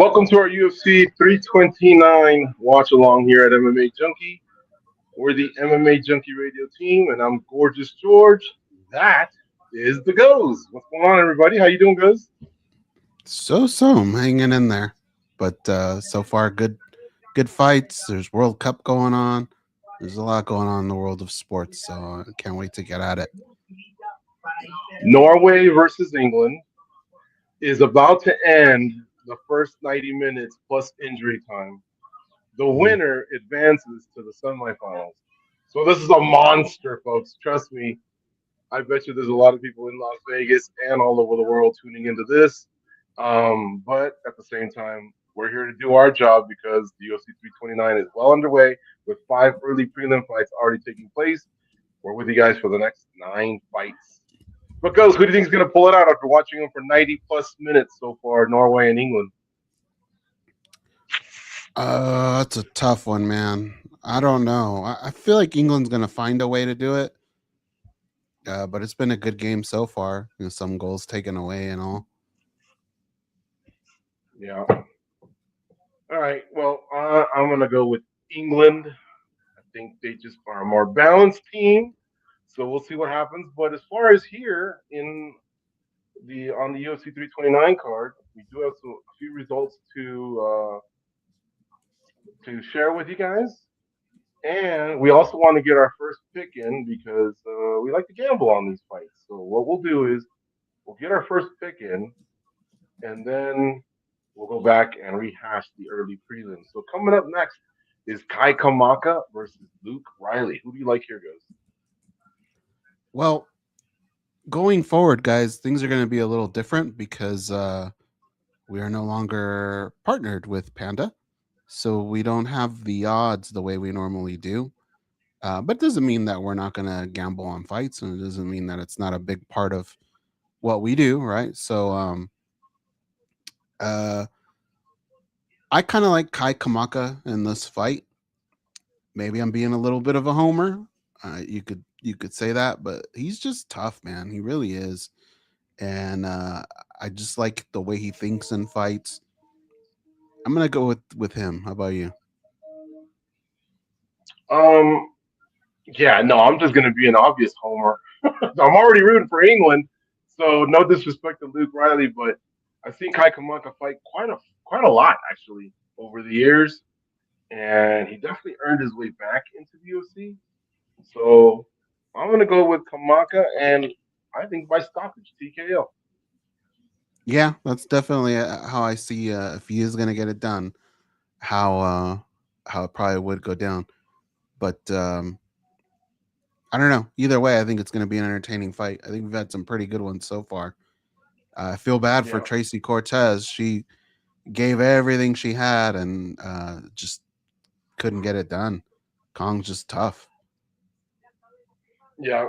Welcome to our UFC 329 watch along here at MMA Junkie. We're the MMA Junkie Radio team, and I'm Gorgeous George. That is the Goze. What's going on, everybody? How you doing, Goze? So I'm hanging in there, but so far good fights. There's World Cup going on. There's a lot going on in the world of sports, so I can't wait to get at it. Norway versus England is about to end the first 90 minutes plus injury time. The Mhm. winner advances to the semifinals. So this is a monster, folks. Trust me. I bet you there's a lot of people in Las Vegas and all over the world tuning into this. But at the same time, we're here to do our job because the UFC 329 is well underway with 5 early prelim fights already taking place. We're with you guys for the next 9 fights. But Goes, who do you think is going to pull it out after watching them for 90 plus minutes so far, Norway and England? That's a tough one, man. I don't know. I feel like England's gonna find a way to do it. But it's been a good game so far. Some goals taken away and all. Yeah. All right. Well, I'm going to go with England. I think they just are a more balanced team. So we'll see what happens. But as far as here in the on the UFC 329 card, we do have a few results to share with you guys, and we also want to get our first pick in because we like to gamble on these fights. So what we'll do is we'll get our first pick in, and then we'll go back and rehash the early prelims. So coming up next is Kai Kamaka versus Luke Riley. Who do you like here, Goes? Well, going forward, guys, things are gonna be a little different because we are no longer partnered with Panda. So we don't have the odds the way we normally do. But it doesn't mean that we're not going to gamble on fights, and it doesn't mean that it's not a big part of what we do, right? So uh, I kind of like Kai Kamaka in this fight. Maybe I'm being a little bit of a homer. You could say that, but he's just tough, man. He really is, and I just like the way he thinks in fights. I'm gonna go with him. How about you? Um, yeah, no, I'm just gonna be an obvious homer. I'm already rooting for England, so no disrespect to Luke Riley, but I've seen Kai Kamaka fight quite a lot actually over the years, and he definitely earned his way back into the UFC. So I'm gonna go with Kamaka, and I think by stoppage TKO. Yeah, that's definitely how I see if he is gonna get it done. How how it probably would go down. But I don't know. Either way, I think it's going to be an entertaining fight. I think we've had some pretty good ones so far. I feel bad for Yeah, Tracy Cortez. She gave everything she had and just couldn't get it done. Kong's just tough. yeah.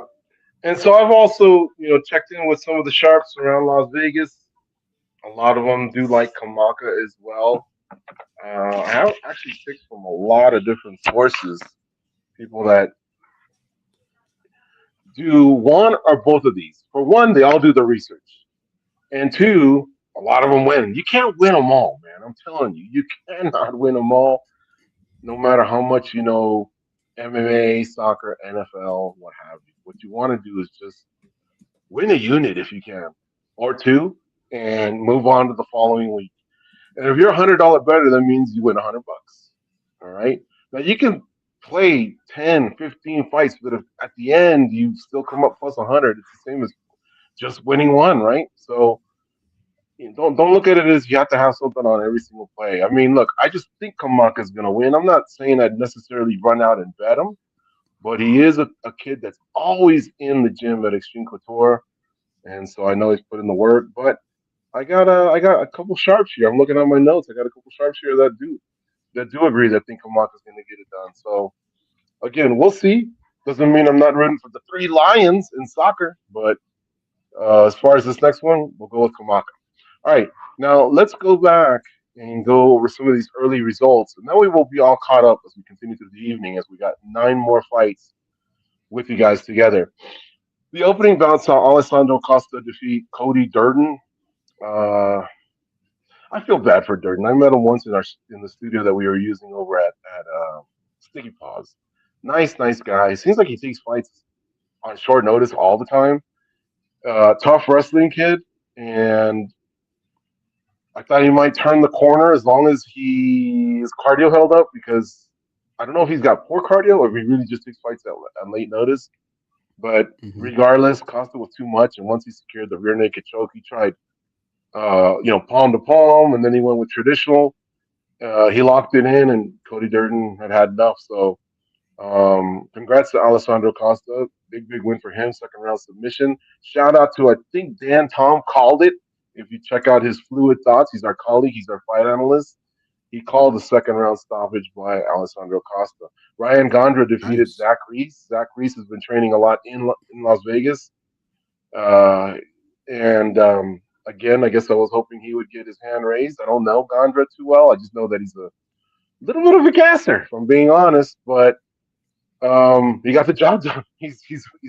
And so I've also checked in with some of the sharps around Las Vegas. A lot of them do like Kamaka as well. I have actually picked from a lot of different sources, people that do one or both of these. For one, they all do the research, and two, a lot of them win. You can't win them all, man. I'm telling you, you cannot win them all, no matter how much you know MMA, soccer, NFL, what have you. What you want to do is just win a unit if you can, or two, and move on to the following week. And if you're $100 better, that means you win $100. All right. Now you can play 10, 15 fights, but if at the end you still come up plus 100, it's the same as just winning one, right? So don't look at it as you have to have something on every single play. I mean, look, I just think Kamaka's going to win. I'm not saying I'd necessarily run out and bet him, but he is a kid that's always in the gym at Extreme Couture, and so I know he's put in the work. But I got a couple sharps here. I'm looking at my notes. I got a couple sharps here that do agree that think Kamaka's going to get it done. So again, we'll see. Doesn't mean I'm not rooting for the three Lions in soccer, but as far as this next one, we'll go with Kamaka. All right, now let's go back and go over some of these early results, and then we will be all caught up as we continue through the evening, as we got 9 more fights with you guys together. The opening bout saw Alessandro Costa defeat Cody Durden. Uh, I feel bad for Durden. I met him once in the studio that we were using over at Sticky Paws. Nice guy. Seems like he takes fights on short notice all the time. Tough wrestling kid, and I thought he might turn the corner as long as his cardio held up because I don't know if he's got poor cardio or if he really just takes fights at late notice. But Hmm. regardless, Costa was too much, and once he secured the rear naked choke, he tried, palm to palm, and then he went with traditional. He locked it in, and Cody Durden had enough. So, congrats to Alessandro Costa. Big win for him. Second round submission. Shout out to I think Dan Tom called it. If you check out his fluid thoughts, he's our colleague. He's our fight analyst. He called the second round stoppage by Alessandro Costa. Ryan Gondra defeated Nice. Zach Reese. Zach Reese has been training a lot in Las Vegas. Uh, and again, I guess I was hoping he would get his hand raised. I don't know Gondra too well. I just know that he's a little bit of a gasser, if I'm being honest. But he got the job done. He's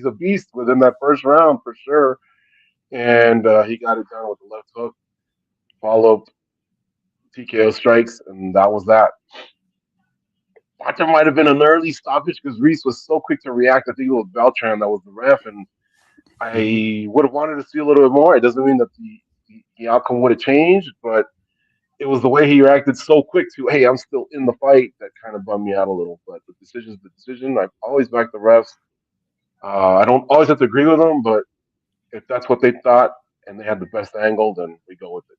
a beast within that first round for sure. And he got it done with the left hook, followed TKO strikes, and that was that. Thought there might have been an early stoppage because Reese was so quick to react. I think it was Beltran that was the ref, and Hmm. I would have wanted to see a little bit more. It doesn't mean that the outcome would have changed, but it was the way he reacted so quick to, hey, I'm still in the fight, that kind of bummed me out a little. But the decision's the decision. I've always backed the refs. I don't always have to agree with them, but if that's what they thought and they had the best angle, then we go with it.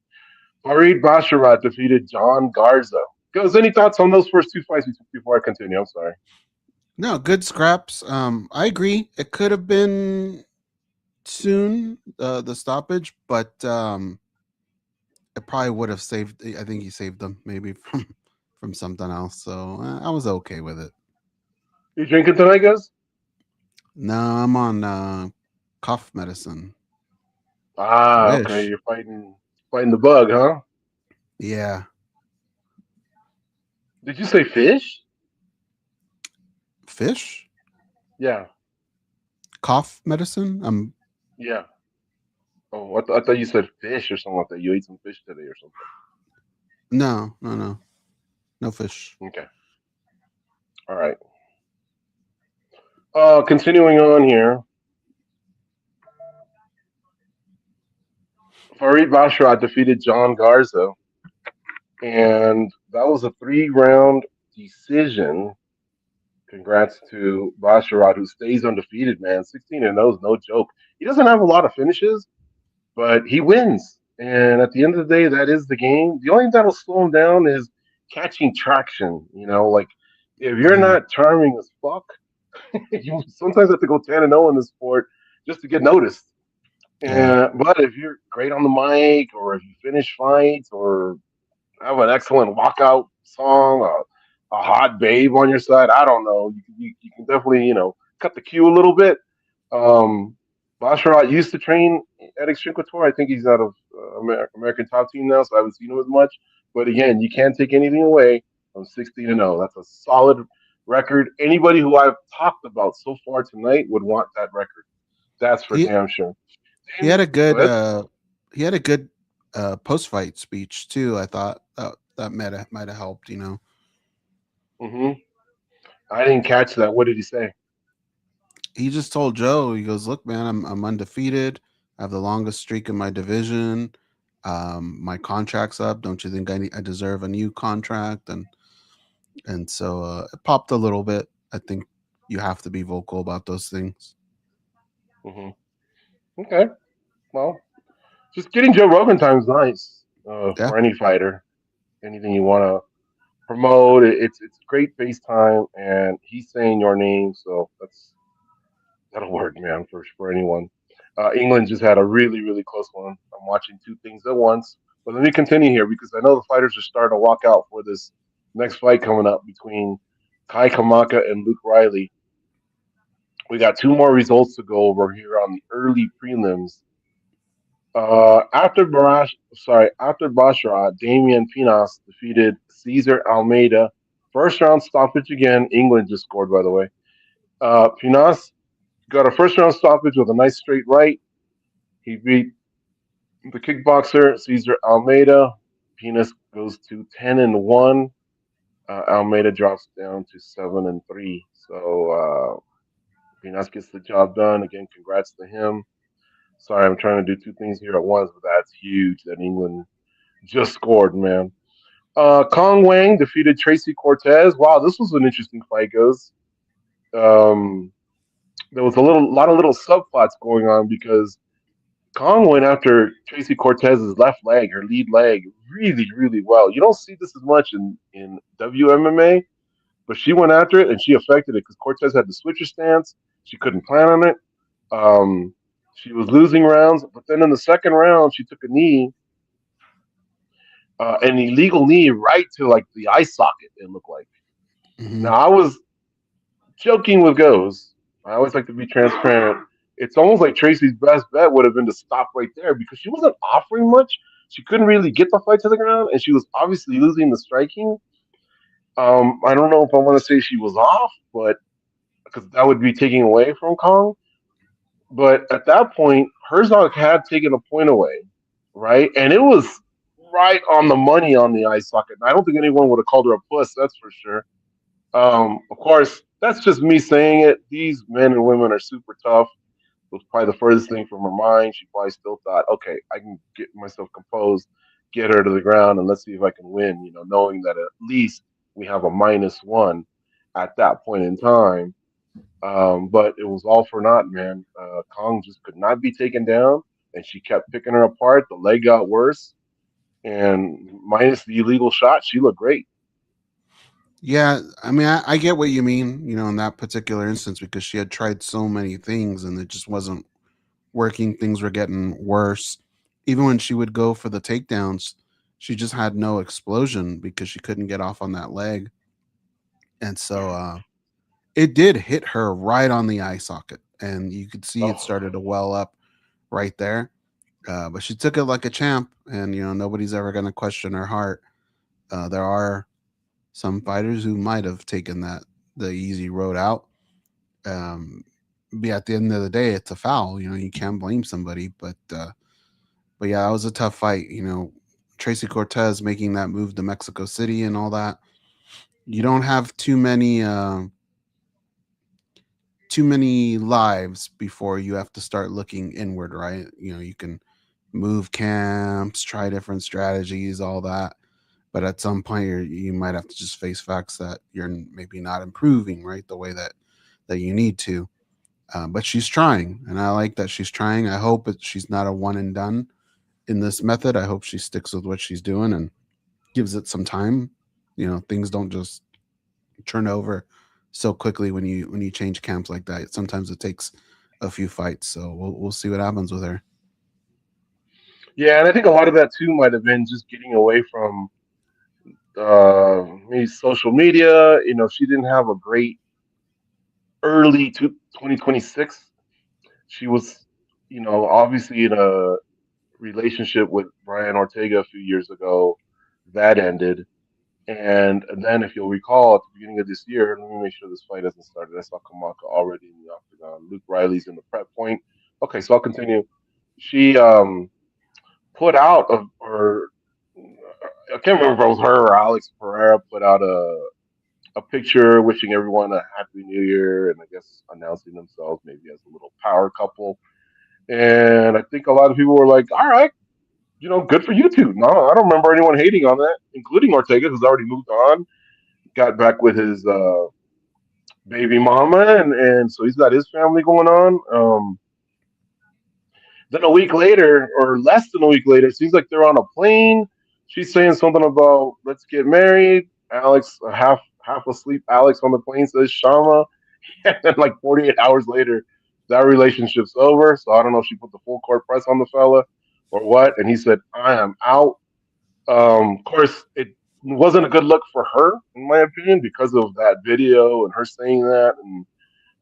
Farid Basharat defeated John Garza. Goes, any thoughts on those first two fights before I continue? I'm sorry. No, good scraps. I agree. It could have been soon the stoppage, but it probably would have saved. I think he saved them maybe from something else. So I was okay with it. You drinking tonight, guys? No, I'm on cough medicine. I Ah, okay. wish. You're fighting the bug, huh? Yeah, Did you say fish? fish Yeah, cough medicine. yeah. Oh, I thought you said fish or something like that. You ate some fish today or something. No fish. Okay. All right. Continuing on here, Farid Basharat defeated John Garza, and that was a three-round decision. Congrats to Basharat, who stays undefeated, man. 16-0 is no joke. He doesn't have a lot of finishes, but he wins. And at the end of the day, that is the game. The only thing that'll slow him down is catching traction. Like if you're Hmm. not charming as fuck, you sometimes have to go 10-0 in this sport just to get noticed. Yeah, But if you're great on the mic, or if you finish fights, or have an excellent walkout song, a hot babe on your side, I don't know. You can definitely cut the queue a little bit. Um, Basharat used to train at Extreme Couture. I think he's out of American Top Team now, so I haven't seen him as much. But again, you can't take anything away from 16-0. That's a solid record. Anybody who I've talked about so far tonight would want that record. That's for he damn sure. he had a Go good ahead. post fight speech too. I thought that might have helped. hmm I didn't catch that. What did he say? He just told Joe, he goes, "Look, man, I'm undefeated. I have the longest streak in my division. My contract's up. Don't you think I deserve a new contract?" And so it popped a little bit. I think you have to be vocal about those things. hmm Okay. Well, just getting Joe Rogan time is nice Yeah, for any fighter. Anything you want to promote, it's great FaceTime, and he's saying your name, so that'll work, man, for anyone. England just had a really close one. I'm watching two things at once, but let me continue here because I know the fighters are starting to walk out for this next fight coming up between Kai Kamaka and Luke Riley. We got two more results to go over here on the early prelims. After Basra, Damian Pinas defeated Cesar Almeida. First round stoppage again. England just scored, by the way. Pinas got a first round stoppage with a nice straight right. He beat the kickboxer Cesar Almeida. Penis goes to 10-1. Almeida drops down to 7-3. So Penis gets the job done. Again, congrats to him. Sorry, I'm trying to do two things here at once, but that's huge that England just scored, man. Kong Wang defeated Tracy Cortez. Wow, this was an interesting fight, goes. Um, there was a lot of little subplots going on because Kong went after Tracy Cortez's left leg, her lead leg, really, really well. You don't see this as much in WMMA, but she went after it and she affected it because Cortez had the switcher stance. She couldn't plan on it. Um, she was losing rounds, but then in the second round, she took a knee, an illegal knee right to like the eye socket. It looked like. Hmm. Now I was joking with Goze. I always like to be transparent. It's almost like Tracy's best bet would have been to stop right there because she wasn't offering much. She couldn't really get the fight to the ground, and she was obviously losing the striking. I don't know if I want to say she was off, but because that would be taking away from Kong. But at that point, Herzog had taken a point away, right? And it was right on the money on the eye socket. I don't think anyone would have called her a puss, that's for sure. Of course, that's just me saying it. These men and women are super tough. It was probably the furthest thing from her mind. She probably still thought, okay, I can get myself composed, get her to the ground, and let's see if I can win, knowing that at least we have a -1 at that point in time. But it was all for naught, man. Kong just could not be taken down, and she kept picking her apart. The leg got worse, and minus the illegal shot, she looked great. Yeah, I mean, I get what you mean, in that particular instance, because she had tried so many things and it just wasn't working. Things were getting worse. Even when she would go for the takedowns, she just had no explosion because she couldn't get off on that leg. And so it did hit her right on the eye socket. And you could see it Oh, started to well up right there. But she took it like a champ. And, nobody's ever going to question her heart. There are some fighters who might have taken the easy road out. Be at the end of the day, it's a foul. You can't blame somebody, but yeah, that was a tough fight. Tracy Cortez making that move to Mexico City and all that. You don't have too many lives before you have to start looking inward, right? You can move camps, try different strategies, all that. But at some point, you might have to just face facts that you're maybe not improving, right, the way that you need to. But she's trying, and I like that she's trying. I hope she's not a one and done in this method. I hope she sticks with what she's doing and gives it some time. Things don't just turn over so quickly when you change camps like that. Sometimes it takes a few fights. So we'll see what happens with her. yeah, and I think a lot of that too might have been just getting away from maybe social media. She didn't have a great early 2026. She was, obviously in a relationship with Brian Ortega a few years ago. That ended. And then, if you'll recall, at the beginning of this year, let me make sure this fight hasn't started. I saw Kamaka already in the octagon. Luke Riley's in the prep point. Okay, so I'll continue. She put out or I can't remember if it was her or Alex Pereira put out a picture wishing everyone a happy new year and I guess announcing themselves maybe as a little power couple. And I think a lot of people were like, all right, good for you two. No, I don't remember anyone hating on that, including Ortega, who's already moved on, got back with his baby mama, and so he's got his family going on. Then a week later, or less than a week later, it seems like they're on a plane. She's saying something about let's get married. Alex, half asleep. Alex on the plane says Shama, and then like 48 hours later, that relationship's over. So I don't know if she put the full court press on the fella or what. And he said, "I am out." Of course, it wasn't a good look for her, in my opinion, because of that video and her saying that. And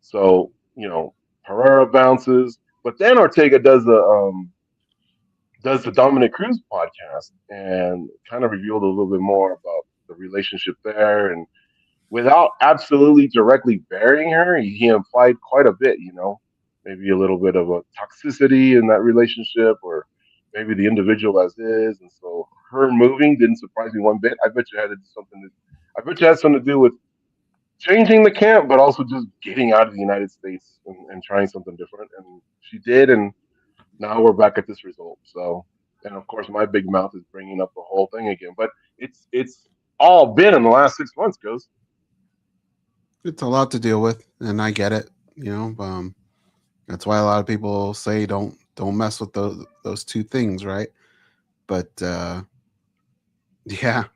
so, Herrera bounces, but then Ortega does the Dominic Cruz podcast and kind of revealed a little bit more about the relationship there. And without absolutely directly burying her, he implied quite a bit, maybe a little bit of a toxicity in that relationship, or maybe the individual as is. And so her moving didn't surprise me one bit. I bet you had to do something. I bet you had something to do with changing the camp, but also just getting out of the United States and trying something different. And she did, and now we're back at this result. So, and of course, my big mouth is bringing up the whole thing again. But it's all been in the last 6 months, Goes. It's a lot to deal with, and I get it. That's why a lot of people say don't mess with those two things, right? But yeah,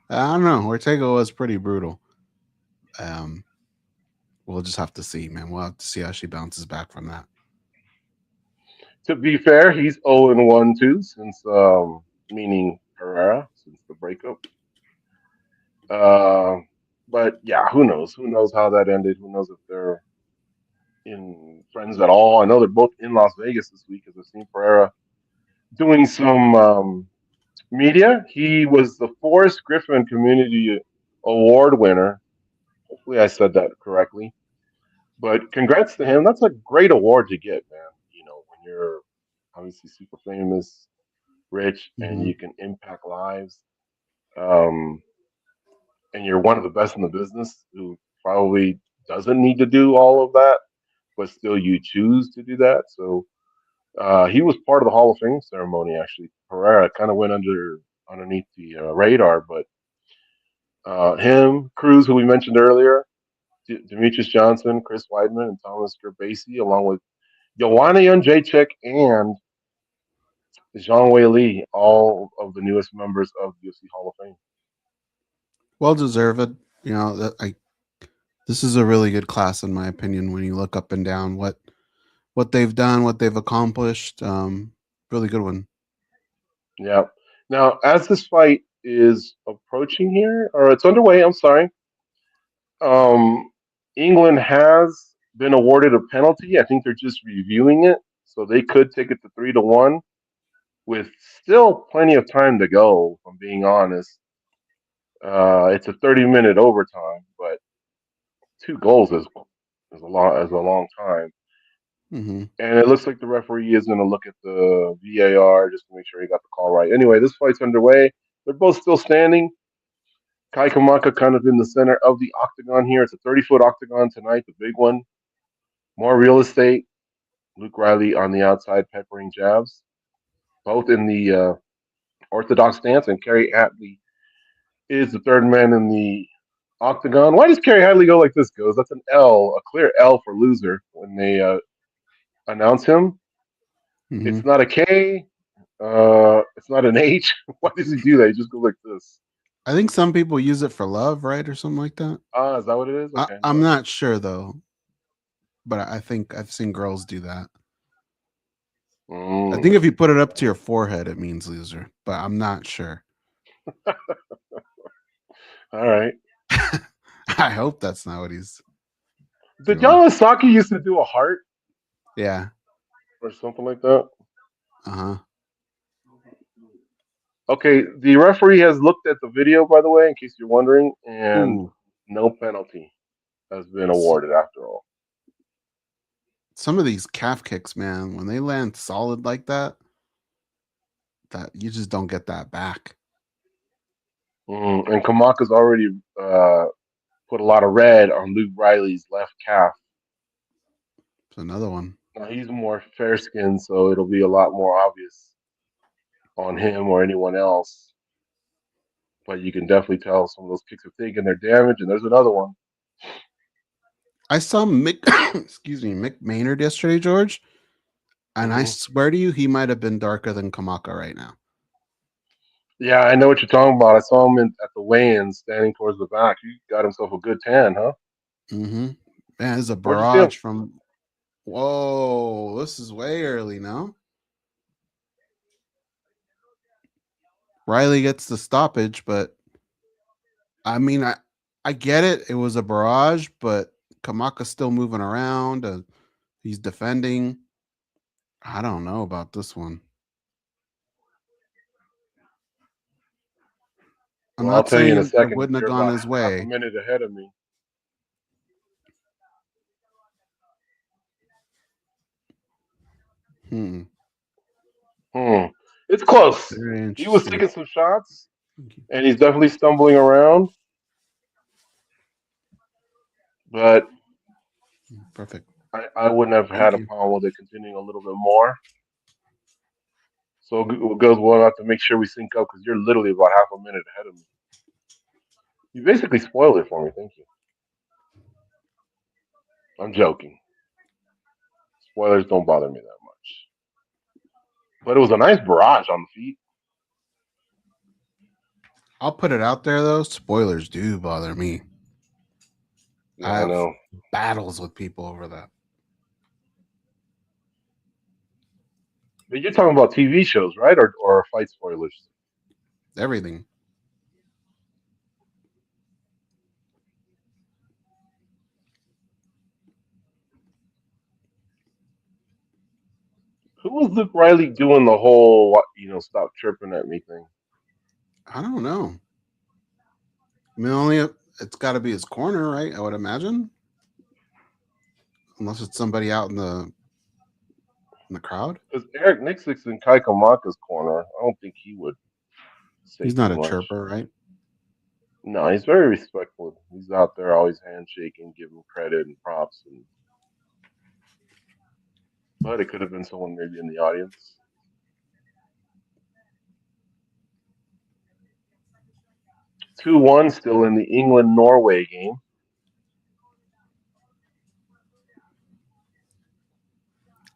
I don't know. Ortega was pretty brutal. Um, we'll just have to see, man. We'll have to see how she bounces back from that. To be fair, he's 0-1 too, since meaning Herrera since the breakup. Uh, but yeah, who knows? Who knows how that ended? Who knows if they're in friends at all? I know they're both in Las Vegas this week because I've seen Pereira doing some media. He was the Forrest Griffin Community Award winner. Hopefully, I said that correctly. But congrats to him. That's a great award to get, man. When you're obviously super famous, rich, and Mm-hmm. you can impact lives. Um, and you're one of the best in the business who probably doesn't need to do all of that, but still you choose to do that. So he was part of the Hall of Fame ceremony. Actually, Pereira kind of went underneath the radar, but him, Cruz, who we mentioned earlier, Demetrius Johnson, Chris Weidman, and Thomas Gerbasi, along with Joanna Jacek and Zhang Wei Li, all of the newest members of the UFC Hall of Fame. Well deserved. This is a really good class in my opinion. When you look up and down what they've done, what they've accomplished, really good one. Yeah. Now, as this fight is approaching here, or it's underway, I'm sorry, um, England has been awarded a penalty. I think they're just reviewing it, so they could take it to 3-1 with still plenty of time to go. If I'm being honest, it's a 30-minute overtime, but 2 goals is a long time. Mm-hmm. And it looks like the referee is going to look at the VAR just to make sure he got the call right. Anyway, this fight's underway. They're both still standing. Kai Kamaka kind of in the center of the octagon here. It's a 30-foot octagon tonight, the big one. More real estate. Luke Riley on the outside, peppering jabs. Both in the orthodox stance, and Kerry Hatley is the third man in the octagon. Why does Kerry Hatley go like this, Goes? That's an L, a clear L for loser when they announce him. Mm-hmm. It's not a K. It's not an H. Why does he do that? He just goes like this. I think some people use it for love, right, or something like that. Ah, is that what it is? Okay. I'm not sure though, but I think I've seen girls do that. I think if you put it up to your forehead, it means loser, but I'm not sure. All right. I hope that's not what he's Did doing. Yamasaki used to do a heart Yeah. or something like that? Uh-huh. Okay, the referee has looked at the video, by the way, in case you're wondering, and Ooh. no penalty has been awarded after all. Some of these calf kicks, man, when they land solid like that you just don't get that back. And Kamaka's already put a lot of red on Luke Riley's left calf. It's another one. Now he's more fair skinned, so it'll be a lot more obvious on him or anyone else. But you can definitely tell some of those kicks are taking their damage. And there's another one. I saw Mick Mick Maynard yesterday, George. And I swear to you, he might have been darker than Kamaka right now. Yeah, I know what you're talking about. I saw him at the weigh-in standing towards the back. He got himself a good tan, huh? Mm-hmm. Man, there's a Where'd you see him? barrage from... Whoa, this is way early now. Riley gets the stoppage, but I mean, I get it. It was a barrage, but Kamaka's still moving around. He's defending. I don't know about this one. I'm Well, I'll not tell you in a saying it second. wouldn't have You're gone about his half a way. minute ahead of me. It's close. Very He was interesting. taking some shots. And he's definitely stumbling around, but Perfect. I wouldn't have Thank had a you. problem with it continuing a little bit more. So Goes, we'll have to make sure we sync up because you're literally about half a minute ahead of me. You basically spoiled it for me. Thank you. I'm joking. Spoilers don't bother me that much. But it was a nice barrage on the feet. I'll put it out there though. Spoilers do bother me. I Yeah, I have know. battles with people over that. But you're talking about TV shows, right? Or fight spoilers. Everything. Who was Luke Riley doing the whole, stop chirping at me thing? I don't know. I mean, only it's got to be his corner, right? I would imagine, unless it's somebody out in the crowd. Because Eric Nixon's in Kai Kamaka's corner. I don't think he would say He's not too a much. chirper, right? No, he's very respectful. He's out there always handshaking, giving credit and props. But it could have been someone maybe in the audience. 2-1 still in the England Norway game.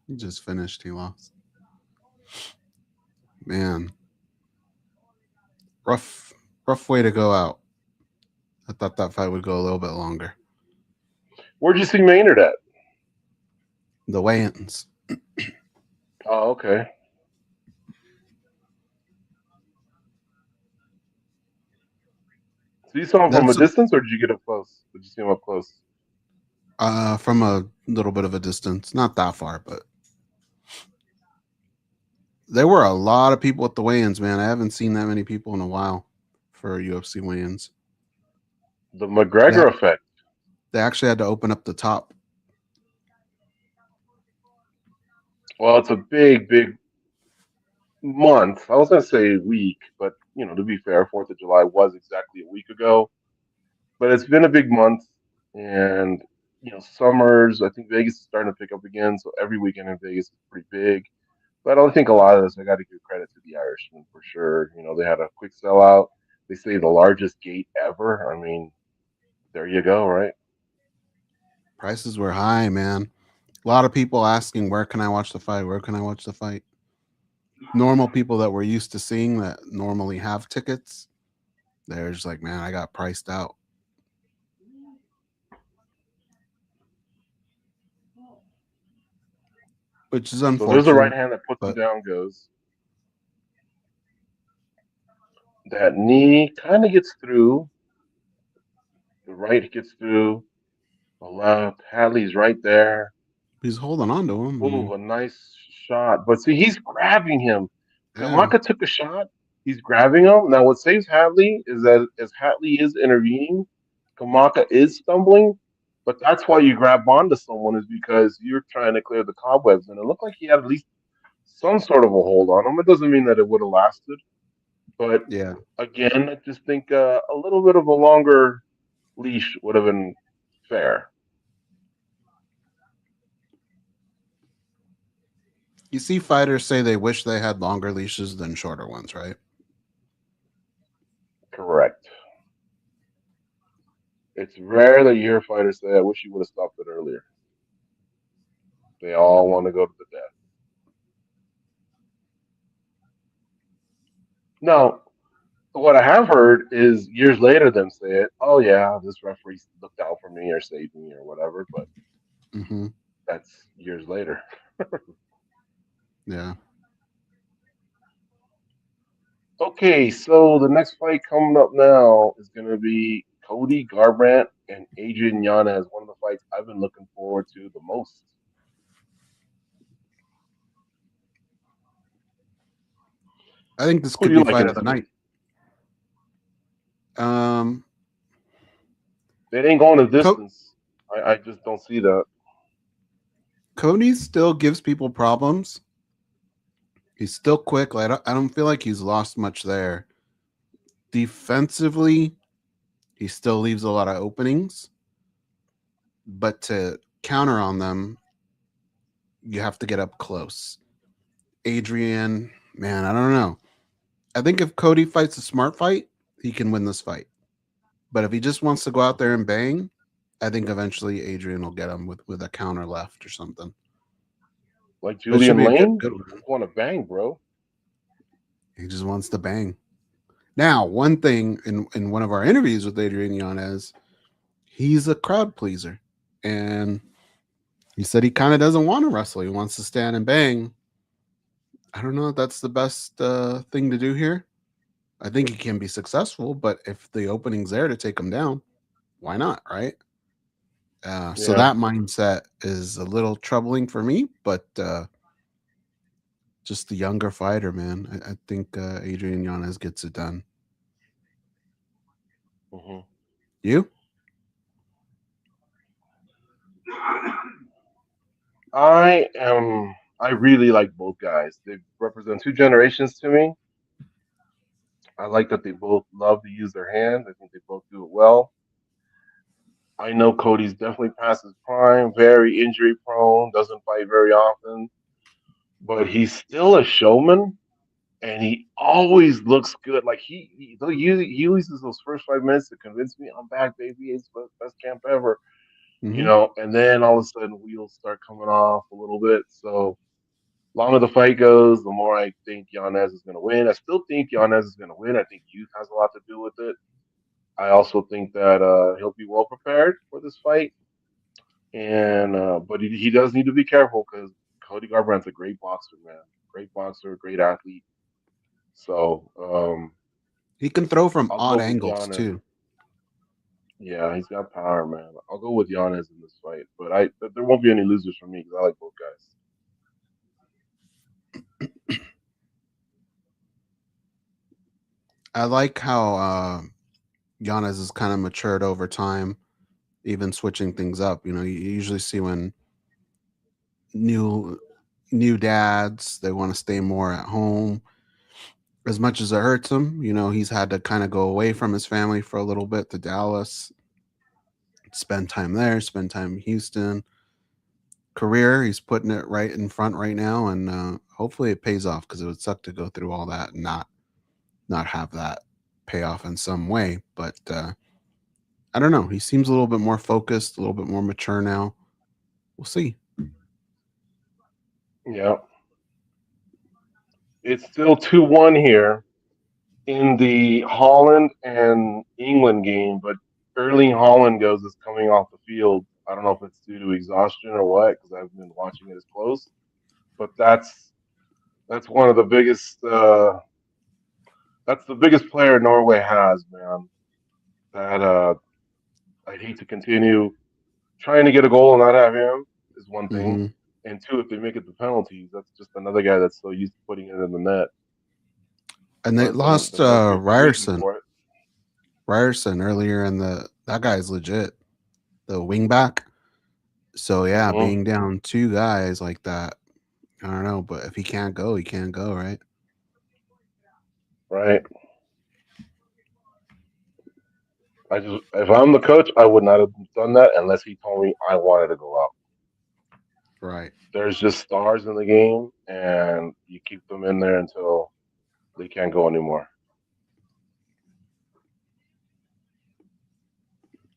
He just finished. He lost. Man, rough way to go out. I thought that fight would go a little bit longer. Where'd you see Maynard at? The weigh-ins. Oh, okay. So you saw him from a That's distance, or did you get up close? Did you see him up close? from a little bit of a distance, not that far, but there were a lot of people at the weigh-ins, man. I haven't seen that many people in a while for UFC weigh-ins. The McGregor effect. They actually had to open up the top. Well, it's a big, big month. I was gonna say week, but to be fair, 4th of July was exactly a week ago. But it's been a big month, and summers. I think Vegas is starting to pick up again, so every weekend in Vegas is pretty big. But I think a lot of this, I got to give credit to the Irishman for sure. They had a quick sellout. They say the largest gate ever. I mean, there you go, right? Prices were high, man. A lot of people asking, where can I watch the fight? Where can I watch the fight? Normal people that we're used to seeing that normally have tickets, they're just like, man, I got priced out. Which is unfortunate. So there's a right hand that puts him down, Goze. That knee kind of gets through. The right gets through. The left. Hadley's right there. He's holding on to him. Ooh, a nice shot. But see, he's grabbing him. Yeah. Kamaka took a shot. He's grabbing him. Now, what saves Hadley is that as Hadley is intervening, Kamaka is stumbling. But that's why you grab onto someone, is because you're trying to clear the cobwebs. And it looked like he had at least some sort of a hold on him. It doesn't mean that it would have lasted. But yeah, again, I just think a little bit of a longer leash would have been fair. you see fighters say they wish they had longer leashes than shorter ones, right? Correct. It's rare that you hear fighters say, I wish you would have stopped it earlier. They all want to go to the death. Now, what I have heard is years later them say it, oh yeah, this referee looked out for me or saved me or whatever, but that's years later. Yeah. Okay, so the next fight coming up now is going to be Cody Garbrandt and Adrian Yanez, one of the fights I've been looking forward to the most. I think this could be fight of the night. It ain't going the distance. I just don't see that. Cody still gives people problems. He's still quick. Like, I don't feel like he's lost much there. Defensively, he still leaves a lot of openings, but to counter on them, you have to get up close. Adrian, man, I don't know. I think if Cody fights a smart fight, he can win this fight. But if he just wants to go out there and bang, I think eventually Adrian will get him with a counter left or something. Like But it should Julian be a Lane, good one. want to bang, bro. He just wants to bang. Now, one thing in one of our interviews with Adrian Yanez, he's a crowd pleaser. And he said he kind of doesn't want to wrestle. He wants to stand and bang. I don't know if that's the best thing to do here. I think he can be successful, but if the opening's there to take him down, why not, right? So that mindset is a little troubling for me, but just the younger fighter, man. I think Adrian Yanez gets it done. Mm-hmm. You? I really like both guys. They represent two generations to me. I like that they both love to use their hands. I think they both do it well. I know Cody's definitely past his prime, very injury prone, doesn't fight very often, but he's still a showman, and he always looks good. Like he uses those first 5 minutes to convince me I'm back, baby. It's the best camp ever, Mm-hmm. And then all of a sudden wheels start coming off a little bit. So longer the fight goes, the more I think Yanez is going to win. I still think Yanez is going to win. I think youth has a lot to do with it. I also think that he'll be well prepared for this fight, and but he does need to be careful because Cody Garbrandt's a great boxer, man. Great boxer, great athlete. So he can throw from I'll odd go with angles Yanez. too. Yeah, he's got power, man. I'll go with Yanez in this fight, but there won't be any losers for me because I like both guys. I like how Yanez has kind of matured over time, even switching things up. You usually see when new dads, they want to stay more at home. As much as it hurts him, he's had to kind of go away from his family for a little bit to Dallas, spend time there, spend time in Houston. Career, he's putting it right in front right now, and hopefully it pays off, because it would suck to go through all that and not have that pay off in some way. But I don't know. He seems a little bit more focused, a little bit more mature now. We'll see. Yeah, it's still 2-1 here in the Holland and England game, but Erling Holland Goze is coming off the field. I don't know if it's due to exhaustion or what, because I've been watching it as close. But that's one of the biggest. That's the biggest player Norway has, man. That I'd hate to continue trying to get a goal and not have him is one thing, Mm-hmm. and two, if they make it the penalties, that's just another guy that's so used to putting it in the net. And they But lost the reason Ryerson. for it, Ryerson earlier in that guy's legit, the wing back. So yeah, mm-hmm. being down two guys like that, I don't know. But if he can't go, he can't go, right? Right. If I'm the coach, I would not have done that unless he told me I wanted to go out. Right. There's just stars in the game, and you keep them in there until they can't go anymore.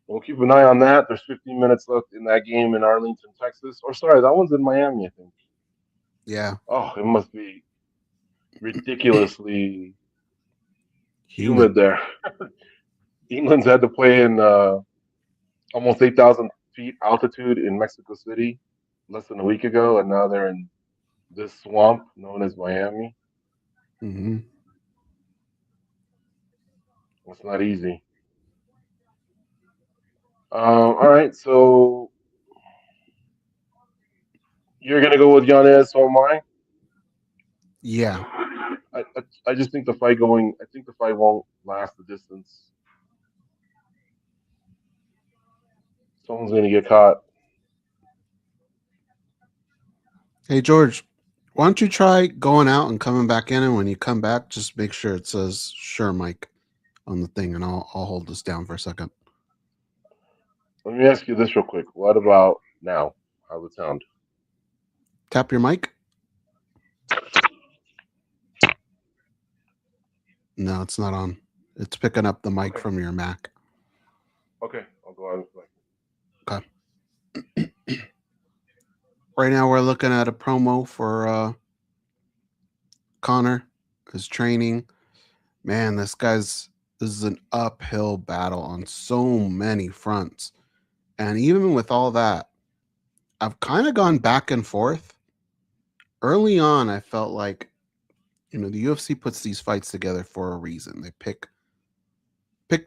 We'll keep an eye on that. There's 15 minutes left in that game in Arlington, Texas. Or sorry, that one's in Miami, I think. Yeah. Oh, it must be ridiculously Humid. humid there. England's had to play in almost 8,000 feet altitude in Mexico City less than a week ago, and now they're in this swamp known as Miami. Mm-hmm. It's not easy. All right, so you're gonna go with Yanez, so am I. Yeah. I just think the fight going. I think the fight won't last the distance. Someone's gonna get caught. Hey George, why don't you try going out and coming back in, and when you come back, just make sure it says "Sure, Mike" on the thing, and I'll hold this down for a second. Let me ask you this real quick. What about now? How's it sound? Tap your mic. No, it's not on. It's picking up the mic Okay. from your Mac. Okay, I'll go on. Okay. Right now we're looking at a promo for Conor, his training. Man, this is an uphill battle on so many fronts. And even with all that, I've kind of gone back and forth. Early on, I felt like, the UFC puts these fights together for a reason. They pick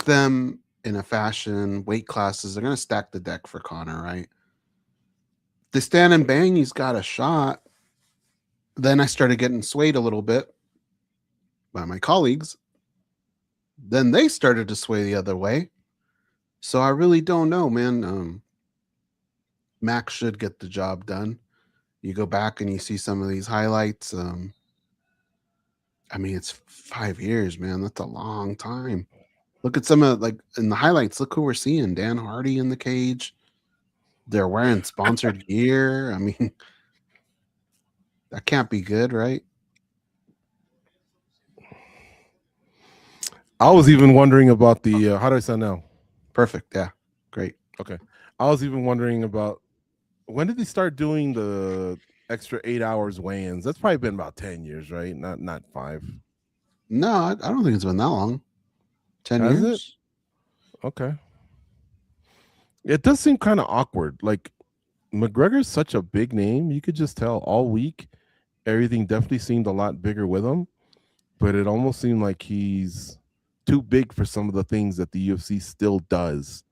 them in a fashion, weight classes. They're going to stack the deck for Conor, right? They stand and bang, he's got a shot. Then I started getting swayed a little bit by my colleagues. Then they started to sway the other way. So I really don't know, man. Max should get the job done. You go back and you see some of these highlights. It's 5 years, man. That's a long time. Look at some of, like, in the highlights. Look who we're seeing. Dan Hardy in the cage. They're wearing sponsored gear. That can't be good, right? I was even wondering about the how do I sound now? Perfect. Yeah. Great. Okay. I was even wondering about when did they start doing the extra 8 hours weigh-ins? That's probably been about 10 years, right? Not 5. No, I don't think it's been that long. 10 Has years? it? Okay. It does seem kind of awkward. Like, McGregor's such a big name. You could just tell all week everything definitely seemed a lot bigger with him, but it almost seemed like he's too big for some of the things that the UFC still does.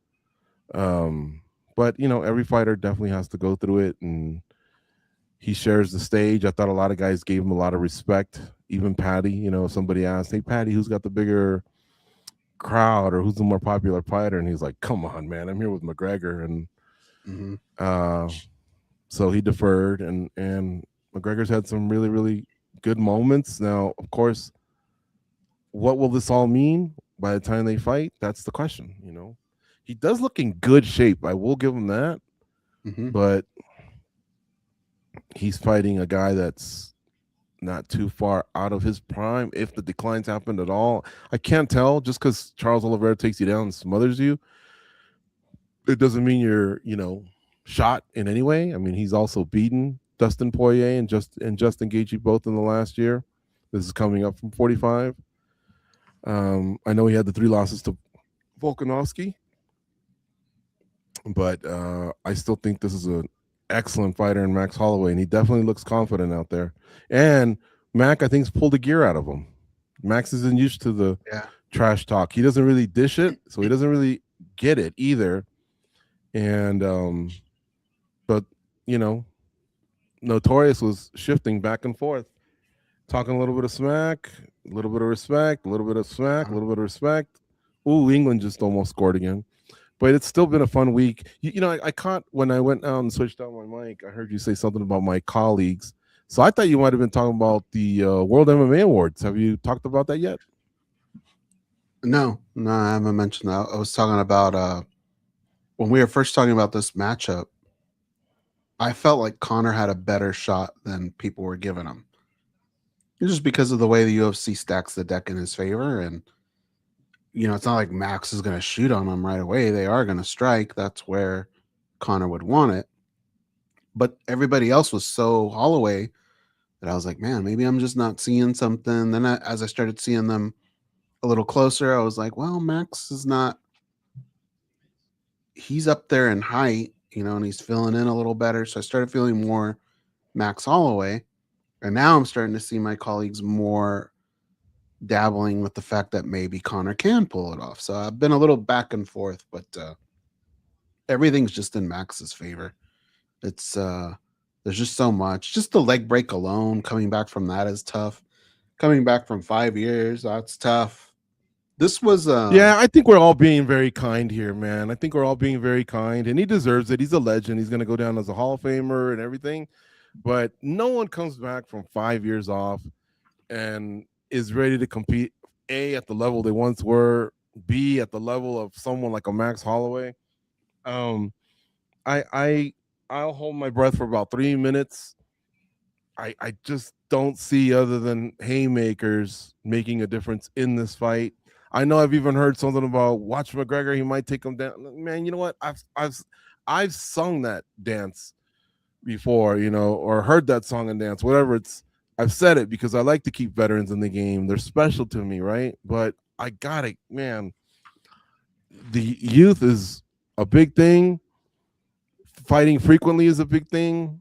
But every fighter definitely has to go through it, and he shares the stage. I thought a lot of guys gave him a lot of respect. Even Paddy, if somebody asked, "Hey, Paddy, who's got the bigger crowd or who's the more popular fighter?" And he's like, "Come on, man, I'm here with McGregor." And so he deferred, and McGregor's had some really, really good moments. Now, of course, what will this all mean by the time they fight? That's the question. He does look in good shape. I will give him that. But he's fighting a guy that's not too far out of his prime, if the declines happened at all. I can't tell. Just because Charles Oliveira takes you down and smothers you, it doesn't mean you're, shot in any way. He's also beaten Dustin Poirier and Justin Gaethje both in the last year. This is coming up from 45. I know he had the 3 losses to Volkanovski, but I still think this is an excellent fighter in Max Holloway, and he definitely looks confident out there. And Mac, I think, has pulled a gear out of him. Max isn't used to the trash talk. He doesn't really dish it, so he doesn't really get it either. And but Notorious was shifting back and forth, talking a little bit of smack, a little bit of respect, a little bit of smack, a little bit of respect. Ooh, England just almost scored again. But it's still been a fun week. I caught when I went out and switched out my mic, I heard you say something about my colleagues. So I thought you might have been talking about the World MMA Awards. Have you talked about that yet? No, I haven't mentioned that. I was talking about when we were first talking about this matchup, I felt like Conor had a better shot than people were giving him. Just because of the way the UFC stacks the deck in his favor. And, it's not like Max is going to shoot on him right away. They are going to strike. That's where Conor would want it. But everybody else was so Holloway that I was like, man, maybe I'm just not seeing something. Then as I started seeing them a little closer, I was like, well, Max is not. He's up there in height, and he's filling in a little better. So I started feeling more Max Holloway. And now I'm starting to see my colleagues more dabbling with the fact that maybe Conor can pull it off. So I've been a little back and forth, but everything's just in Max's favor. It's there's just so much. Just the leg break alone, coming back from that is tough. Coming back from 5 years, that's tough. This was yeah, I think we're all being very kind here, man. I think we're all being very kind, and he deserves it. He's a legend. He's going to go down as a Hall of Famer and everything. But no one comes back from 5 years off and is ready to compete at the level they once were, be at the level of someone like a Max Holloway. Um, I'll hold my breath for about 3 minutes. I just don't see, other than haymakers, making a difference in this fight. I know I've even heard something about watch McGregor, he might take him down. Man, you know what? I've sung that dance before, or heard that song and dance, whatever it's. I've said it because I like to keep veterans in the game. They're special to me, right? But I got it, man. The youth is a big thing. Fighting frequently is a big thing.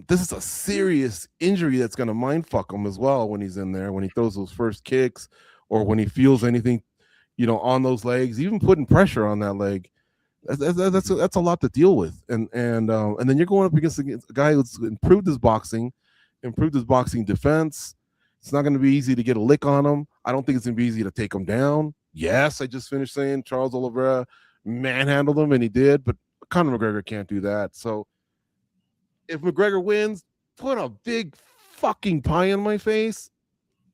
This is a serious injury that's going to mind fuck him as well when he's in there, when he throws those first kicks or when he feels anything, on those legs, even putting pressure on that leg. That's a lot to deal with. And then you're going up against a guy who's improved his boxing defense. It's not going to be easy to get a lick on him. I don't think it's going to be easy to take him down. Yes, I just finished saying Charles Oliveira manhandled him, and he did, but Conor McGregor can't do that. So if McGregor wins, put a big fucking pie in my face.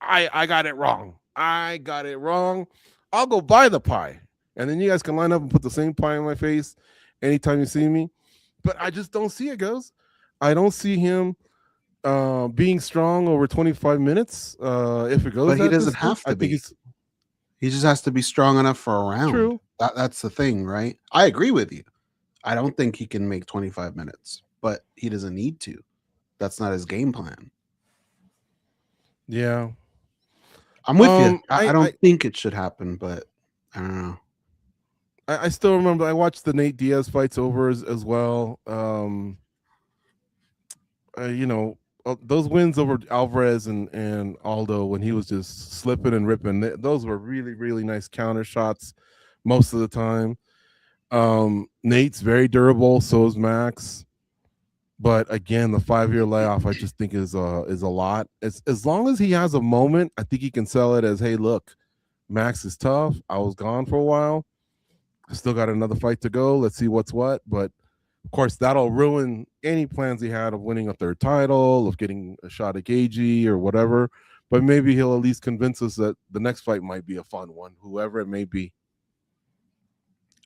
I got it wrong. I'll go buy the pie. And then you guys can line up and put the same pie in my face anytime you see me. But I just don't see it, Goze. I don't see him being strong over 25 minutes. If it goes, but he doesn't have to be. He just has to be strong enough for a round. True. That's the thing, right? I agree with you. I don't think he can make 25 minutes, but he doesn't need to. That's not his game plan. Yeah. I'm with you. I don't think it should happen, but I don't know. I still remember I watched the Nate Diaz fights over as well. Those wins over Alvarez and Aldo when he was just slipping and ripping, those were really, really nice counter shots most of the time. Nate's very durable, so is Max. But again, the 5-year layoff I just think is a lot. As long as he has a moment, I think he can sell it as, hey, look, Max is tough. I was gone for a while. I still got another fight to go. Let's see what's what. But of course, that'll ruin any plans he had of winning a third title, of getting a shot at Gagey or whatever. But maybe he'll at least convince us that the next fight might be a fun one, whoever it may be.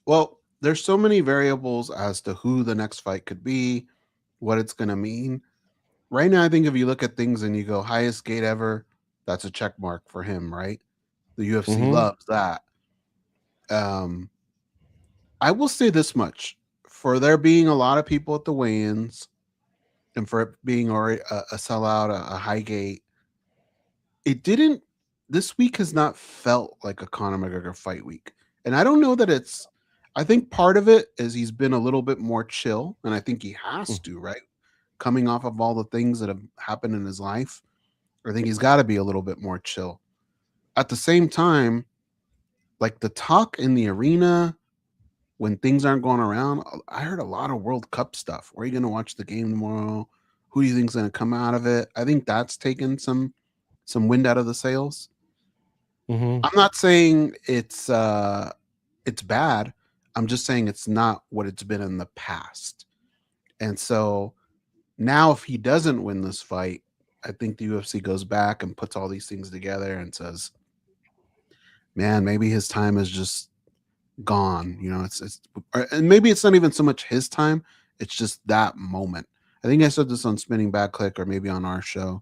Well, there's so many variables as to who the next fight could be, what it's going to mean. Right now, I think if you look at things and you go highest gate ever, that's a check mark for him, right? The UFC loves that. I will say this much. For there being a lot of people at the weigh-ins and for it being already a sellout, a high gate, this week has not felt like a Conor McGregor fight week. And I don't know that I think part of it is he's been a little bit more chill, and I think he has to, right? Coming off of all the things that have happened in his life, I think he's got to be a little bit more chill. At the same time, like the talk in the arena, when things aren't going around, I heard a lot of World Cup stuff. Where are you going to watch the game tomorrow? Who do you think is going to come out of it? I think that's taken some wind out of the sails. I'm not saying it's bad. I'm just saying it's not what it's been in the past. And so now if he doesn't win this fight, I think the UFC goes back and puts all these things together and says, man, maybe his time is just gone. And maybe it's not even so much his time. It's just that moment. I think I said this on Spinning Back Click or maybe on our show.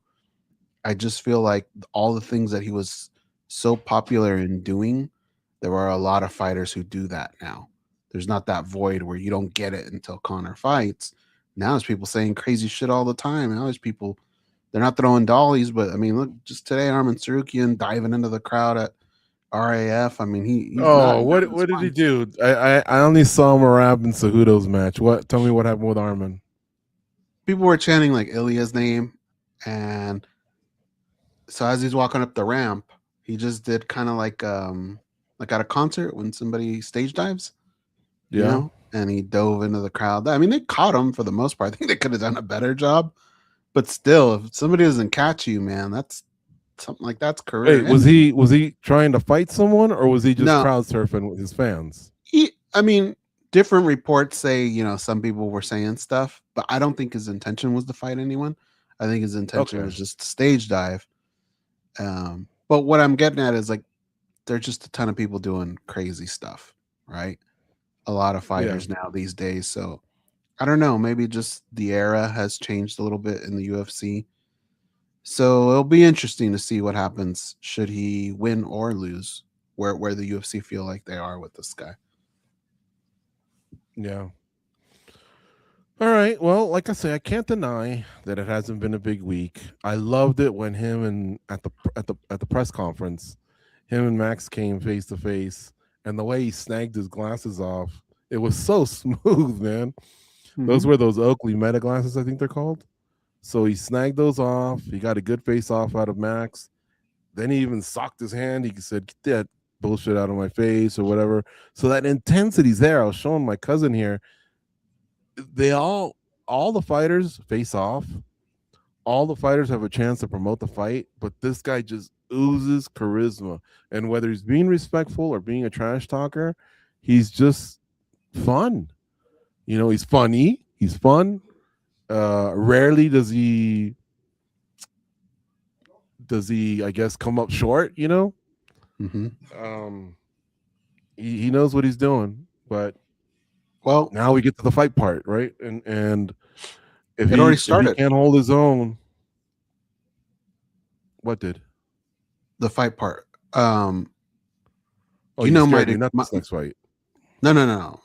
I just feel like all the things that he was so popular in doing, there are a lot of fighters who do that now. There's not that void where you don't get it until Conor fights. Now there's people saying crazy shit all the time. Now there's people, they're not throwing dollies, but I mean, look, just today, Arman Sarukian diving into the crowd at RAF. I mean, what did he do? I only saw Marab and Cejudo's match. Tell me what happened with Arman. People were chanting like Ilya's name, and so as he's walking up the ramp, he just did kind of like at a concert when somebody stage dives. Yeah. And he dove into the crowd. I mean, they caught him for the most part. I think they could have done a better job, but still, if somebody doesn't catch you, man, that's something like that's career. Wait, was he trying to fight someone, or was he just crowd surfing with his fans? Different reports say, some people were saying stuff, but I don't think his intention was to fight anyone. I think his intention was just to stage dive. But what I'm getting at is like, there's just a ton of people doing crazy stuff, right? A lot of fighters now these days. So I don't know. Maybe just the era has changed a little bit in the UFC. So it'll be interesting to see what happens should he win or lose, where the UFC feel like they are with this guy. Yeah. All right. Well, like I say, I can't deny that it hasn't been a big week. I loved it when him and at the press conference, him and Max came face to face, and the way he snagged his glasses off, it was so smooth, man. Those were those Oakley Meta glasses, I think they're called. So he snagged those off. He got a good face off out of Max. Then he even socked his hand. He said, "Get that bullshit out of my face," or whatever. So that intensity's there. I was showing my cousin here. They all the fighters face off. All the fighters have a chance to promote the fight, but this guy just oozes charisma. And whether he's being respectful or being a trash talker, he's just fun. You know, he's funny. He's fun. Rarely does he, I guess, come up short, you know? He knows what he's doing, but well, now we get to the fight part, right? And if it already started. If he can't hold his own, what did the fight part? Oh, you know my next fight. No.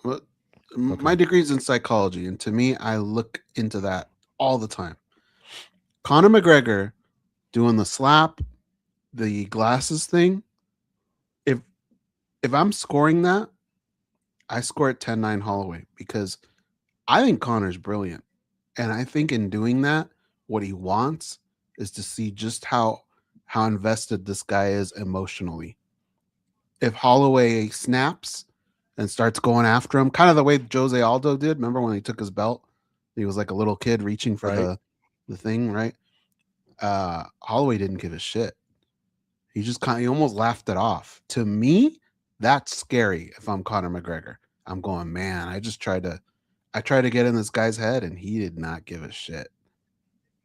My degree's in psychology, and to me, I look into that all the time. Conor McGregor doing the slap, the glasses thing. If I'm scoring that, I score it 10-9 Holloway, because I think Conor's brilliant. And I think in doing that, what he wants is to see just how invested this guy is emotionally. If Holloway snaps and starts going after him, kind of the way Jose Aldo did. Remember when he took his belt? He was like a little kid reaching for the thing, right? Holloway didn't give a shit. He just he almost laughed it off. To me, that's scary. If I'm Conor McGregor, I'm going, man, I tried to get in this guy's head, and he did not give a shit.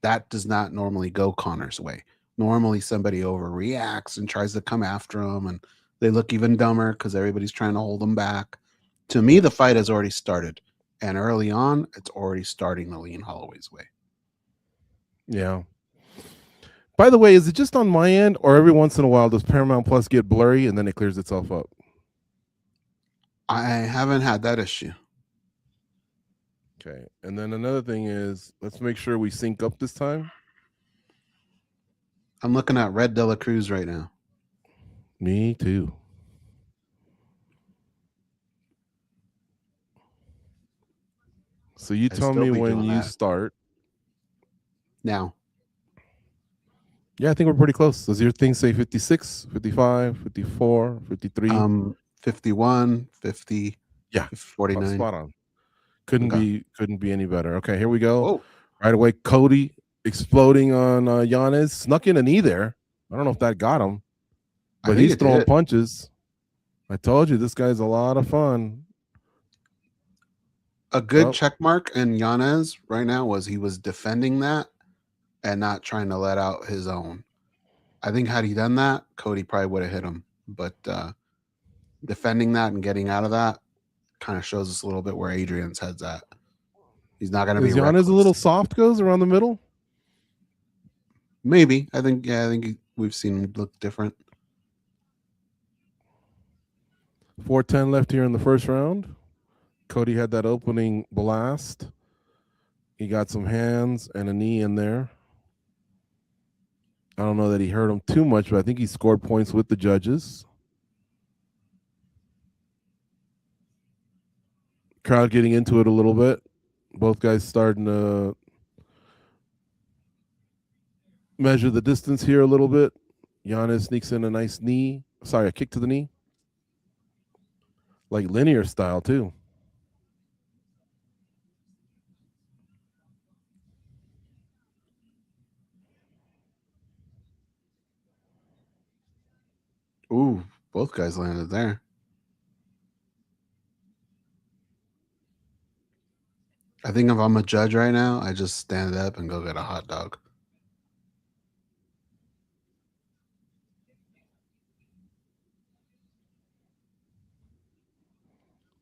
That does not normally go Conor's way. Normally somebody overreacts and tries to come after him, and they look even dumber because everybody's trying to hold them back. To me, the fight has already started, and early on, it's already starting to lean Holloway's way. Yeah. By the way, is it just on my end, or every once in a while does Paramount Plus get blurry and then it clears itself up? I haven't had that issue. Okay. And then another thing is, let's make sure we sync up this time. I'm looking at Red De La Cruz right now. Me too. So you tell me when you start. Now. Yeah, I think we're pretty close. Does your thing say 56, 55, 54, 53? 51, 50, yeah, 49. Spot on. Couldn't be any better. Okay, here we go. Oh. Right away, Cody exploding on Yanez. Snuck in a knee there. I don't know if that got him, but he's throwing punches. I told you, this guy's a lot of fun. A good check mark in Yanez right now was he was defending that and not trying to let out his own. I think had he done that, Cody probably would have hit him. But defending that and getting out of that kind of shows us a little bit where Adrian's head's at. He's not going to be. Is Yanez a little soft, Goze, around the middle? Maybe. I think we've seen him look different. 4:10 left here in the first round. Cody had that opening blast. He got some hands and a knee in there. I don't know that he hurt him too much, but I think he scored points with the judges. Crowd getting into it a little bit. Both guys starting to measure the distance here a little bit. Yanez sneaks in a nice knee. Sorry, a kick to the knee. Like linear style, too. Ooh, both guys landed there. I think if I'm a judge right now, I just stand up and go get a hot dog.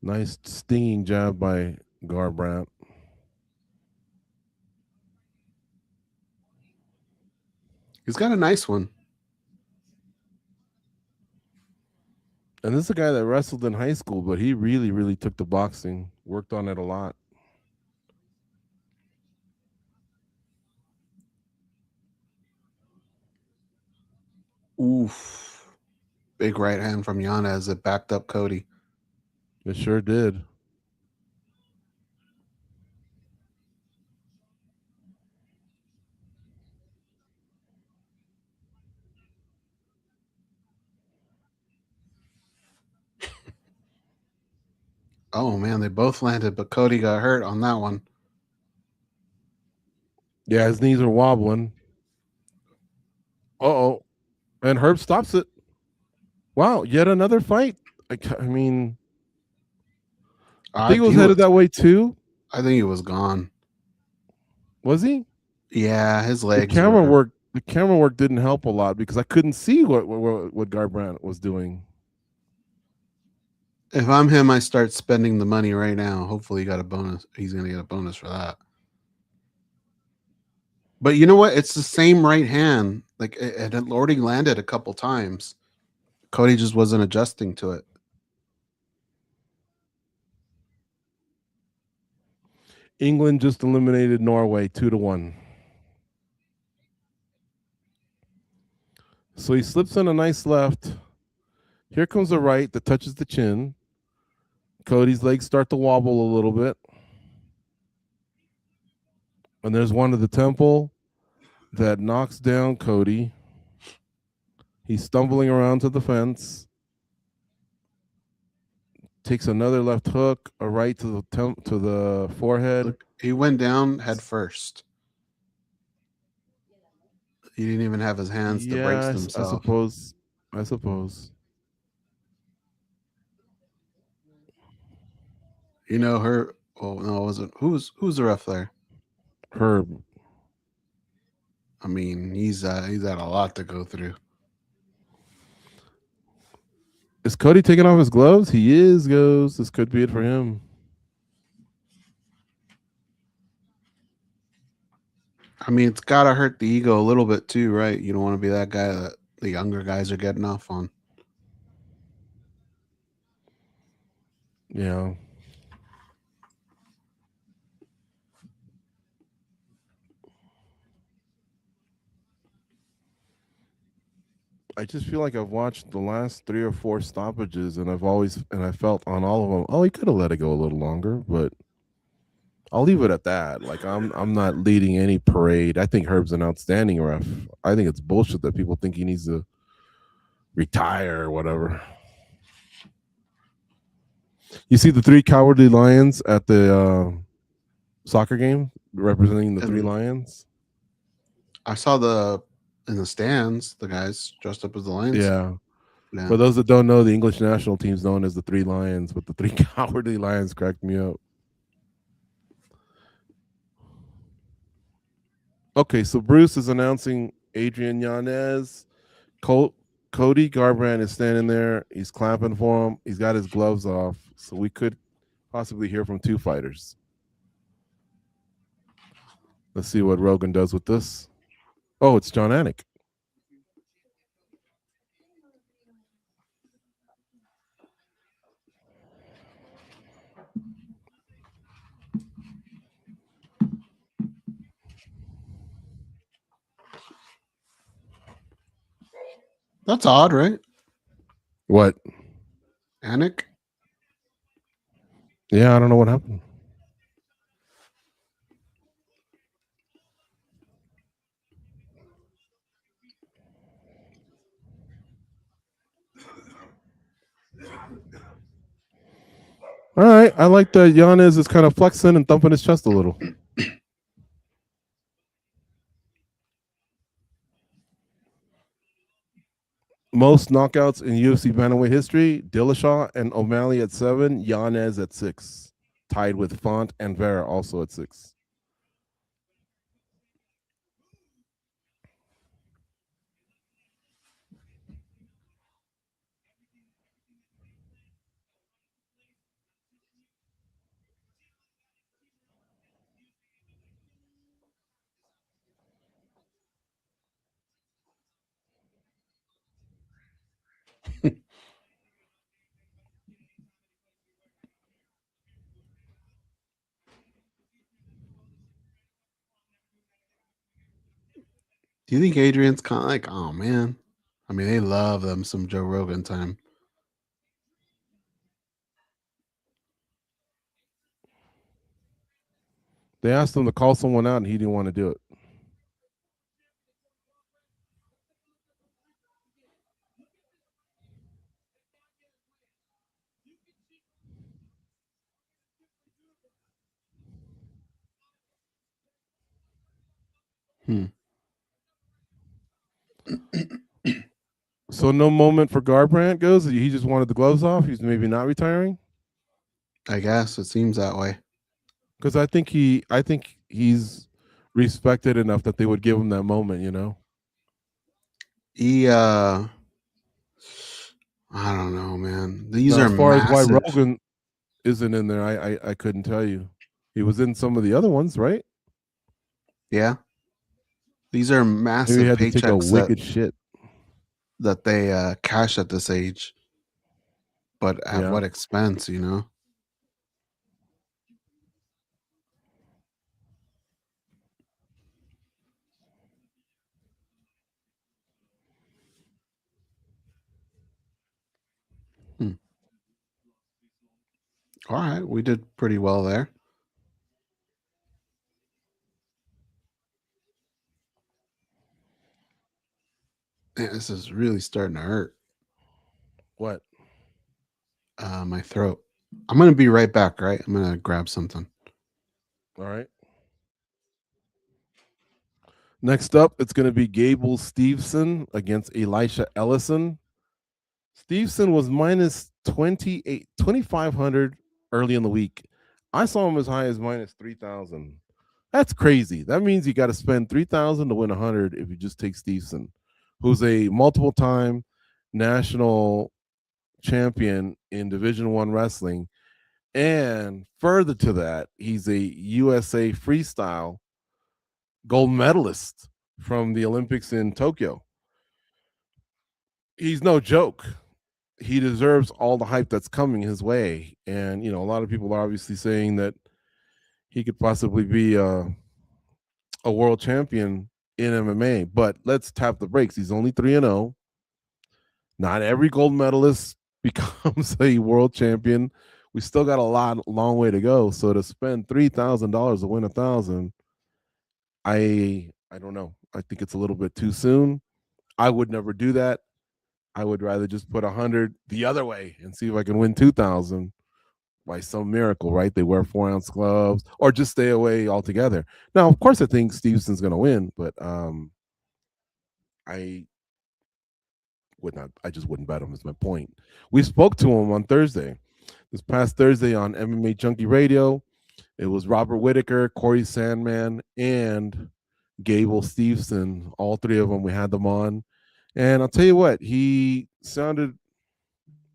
Nice stinging jab by Garbrandt. He's got a nice one. And this is a guy that wrestled in high school, but he really, really took to boxing, worked on it a lot. Oof. Big right hand from Yanez that backed up Cody. It sure did. Oh, man, they both landed, but Cody got hurt on that one. Yeah, his knees are wobbling. Uh-oh. And Herb stops it. Wow, yet another fight. I mean, I think it was headed that way too. I think he was gone. Was he? Yeah, his legs. The camera work didn't help a lot because I couldn't see what Garbrandt was doing. If I'm him, I start spending the money right now. Hopefully, he got a bonus. He's going to get a bonus for that. But you know what? It's the same right hand. Like it had already landed a couple times. Cody just wasn't adjusting to it. England just eliminated Norway 2-1. So he slips in a nice left. Here comes a right that touches the chin. Cody's legs start to wobble a little bit. And there's one to the temple that knocks down Cody. He's stumbling around to the fence. Takes another left hook, a right to the forehead. Look, he went down head first. He didn't even have his hands to brace himself. I suppose. You know her. Oh no, was it who's the ref there? Herb. I mean, he's had a lot to go through. Is Cody taking off his gloves? He is, Goze. This could be it for him. I mean, it's got to hurt the ego a little bit too, right? You don't want to be that guy that the younger guys are getting off on. Yeah. I just feel like I've watched the last 3 or 4 stoppages, and I felt on all of them, oh, he could have let it go a little longer, but I'll leave it at that. Like I'm not leading any parade. I think Herb's an outstanding ref. I think it's bullshit that people think he needs to retire or whatever. You see the 3 cowardly lions at the soccer game representing the 3 lions? I saw in the stands, the guys dressed up as the lions. Yeah. For those that don't know, the English national team is known as the 3 lions, but the 3 cowardly lions cracked me up. Okay, so Bruce is announcing Adrian Yanez. Cody Garbrandt is standing there. He's clapping for him. He's got his gloves off. So we could possibly hear from 2 fighters. Let's see what Rogan does with this. Oh, it's John Anik. That's odd, right? What? Anik? Yeah, I don't know what happened. All right, I like that Yanez is kind of flexing and thumping his chest a little. Most knockouts in UFC bantamweight history: Dillashaw and O'Malley at 7, Yanez at 6, tied with Font and Vera also at 6. Do you think Adrian's kind of like, oh man? I mean, they love them some Joe Rogan time. They asked him to call someone out, and he didn't want to do it. So no moment for Garbrandt goes. He just wanted the gloves off. He's maybe not retiring. I guess it seems that way. Because I think he's respected enough that they would give him that moment. You know. I don't know, man. These now, are as far massive. as why Rogan isn't in there, I couldn't tell you. He was in some of the other ones, right? Yeah. These are massive Maybe he had paychecks to take a wicked shit that they cash at this age. But at what expense, you know? All right, we did pretty well there. Man, this is really starting to hurt. What? My throat. I'm going to be right back, right? I'm going to grab something. All right. Next up, it's going to be Gable Steveson against Elisha Ellison. Steveson was minus 2,500 early in the week. I saw him as high as minus 3,000. That's crazy. That means you got to spend 3,000 to win 100 if you just take Steveson, who's a multiple-time national champion in Division I wrestling. And further to that, he's a USA freestyle gold medalist from the Olympics in Tokyo. He's no joke. He deserves all the hype that's coming his way. And, you know, a lot of people are obviously saying that he could possibly be a world champion in MMA. But let's tap the brakes. He's only 3-0. Not every gold medalist becomes a world champion. We still got a long way to go. So to spend $3,000 to win 1,000, I don't know. I think it's a little bit too soon. I would never do that. I would rather just put 100 the other way and see if I can win 2,000 by some miracle, right? They wear 4-ounce gloves or just stay away altogether. Now, of course, I think Stevenson's going to win, but I just wouldn't bet him is my point. We spoke to him on Thursday. This past Thursday on MMA Junkie Radio. It was Robert Whitaker, Corey Sandman, and Gable Steveson. All three of them, we had them on. And I'll tell you what, he sounded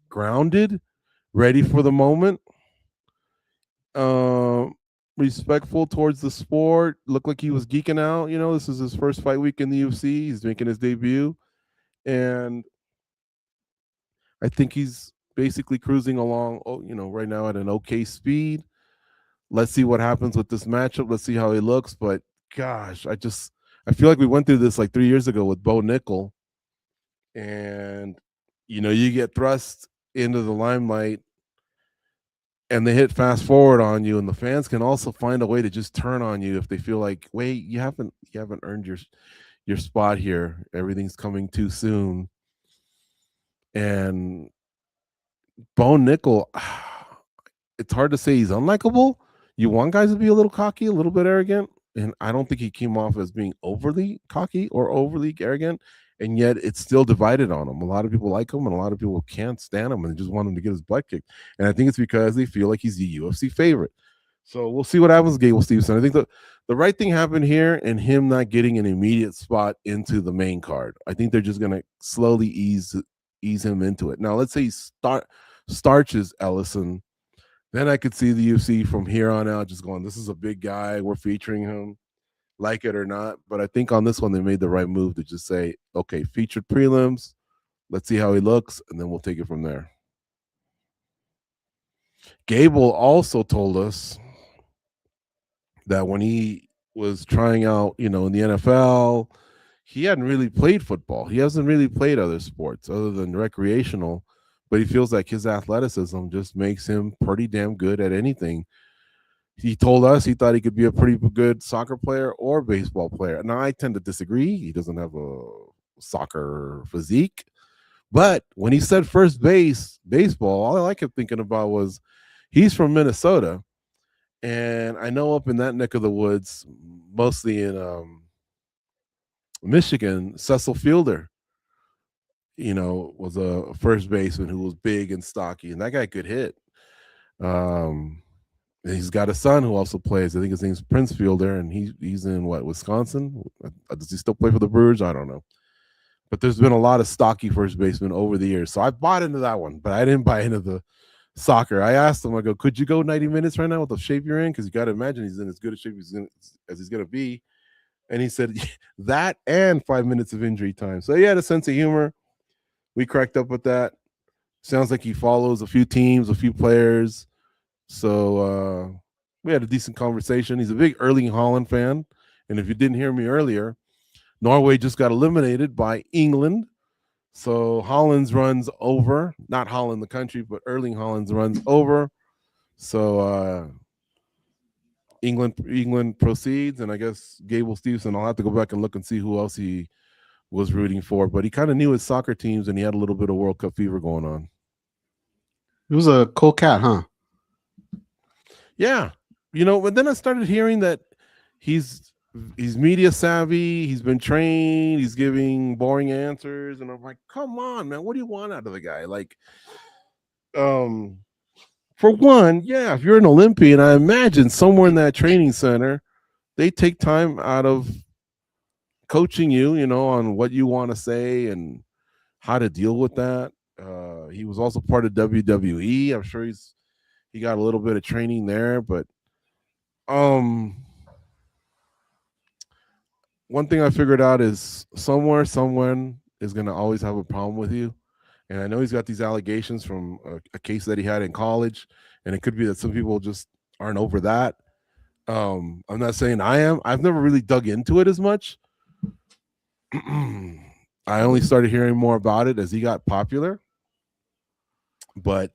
grounded, ready for the moment, respectful towards the sport, looked like he was geeking out. You know, this is his first fight week in the UFC. He's making his debut. And I think he's basically cruising along, right now at an okay speed. Let's see what happens with this matchup. Let's see how he looks. But gosh, I feel like we went through this like 3 years ago with Bo Nickel. And, you get thrust into the limelight and they hit fast forward on you. And the fans can also find a way to just turn on you if they feel like, wait, you haven't earned your spot here. Everything's coming too soon. And Bo Nickel, it's hard to say he's unlikable. You want guys to be a little cocky, a little bit arrogant. And I don't think he came off as being overly cocky or overly arrogant. And yet it's still divided on him. A lot of people like him and a lot of people can't stand him and just want him to get his butt kicked. And I think it's because they feel like he's the UFC favorite. So we'll see what happens with Gable Steveson. I think the right thing happened here in him not getting an immediate spot into the main card. I think they're just going to slowly ease him into it. Now, let's say he starches Ellison. Then I could see the UFC from here on out just going, this is a big guy. We're featuring him, like it or not. But I think on this one, they made the right move to just say, okay, featured prelims. Let's see how he looks, and then we'll take it from there. Gable also told us that when he was trying out, in the NFL, he hadn't really played football. He hasn't really played other sports other than recreational, but he feels like his athleticism just makes him pretty damn good at anything. He told us he thought he could be a pretty good soccer player or baseball player. Now, I tend to disagree. He doesn't have a soccer physique. But when he said first base, baseball, all I kept thinking about was he's from Minnesota. And I know up in that neck of the woods, mostly in Michigan, Cecil Fielder, was a first baseman who was big and stocky, and that guy could hit. He's got a son who also plays. I think his name's Prince Fielder, and he's in Wisconsin. Does he still play for the Brewers? I don't know. But there's been a lot of stocky first basemen over the years. So I bought into that one, but I didn't buy into the soccer. I asked him, I go, could you go 90 minutes right now with the shape you're in? Because you got to imagine he's in as good a shape as he's going to be. And he said that and 5 minutes of injury time. So he had a sense of humor. We cracked up with that. Sounds like he follows a few teams, a few players. So we had a decent conversation. He's a big Erling Haaland fan. And if you didn't hear me earlier, Norway just got eliminated by England. So Haaland's runs over. Not Haaland the country, but Erling Haaland's runs over. So England proceeds. And I guess Gable Stevenson, I'll have to go back and look and see who else he was rooting for. But he kind of knew his soccer teams, and he had a little bit of World Cup fever going on. He was a cool cat, huh? Yeah. But then I started hearing that he's media savvy, he's been trained, he's giving boring answers, and I'm like, come on, man, what do you want out of the guy? Like, for one, yeah, if you're an Olympian, I imagine somewhere in that training center, they take time out of coaching you, on what you want to say and how to deal with that. He was also part of WWE. I'm sure he got a little bit of training there, but one thing I figured out is somewhere someone is going to always have a problem with you. And I know he's got these allegations from a case that he had in college, and it could be that some people just aren't over that. I'm not saying I am. I've never really dug into it as much. I only started hearing more about it as he got popular. But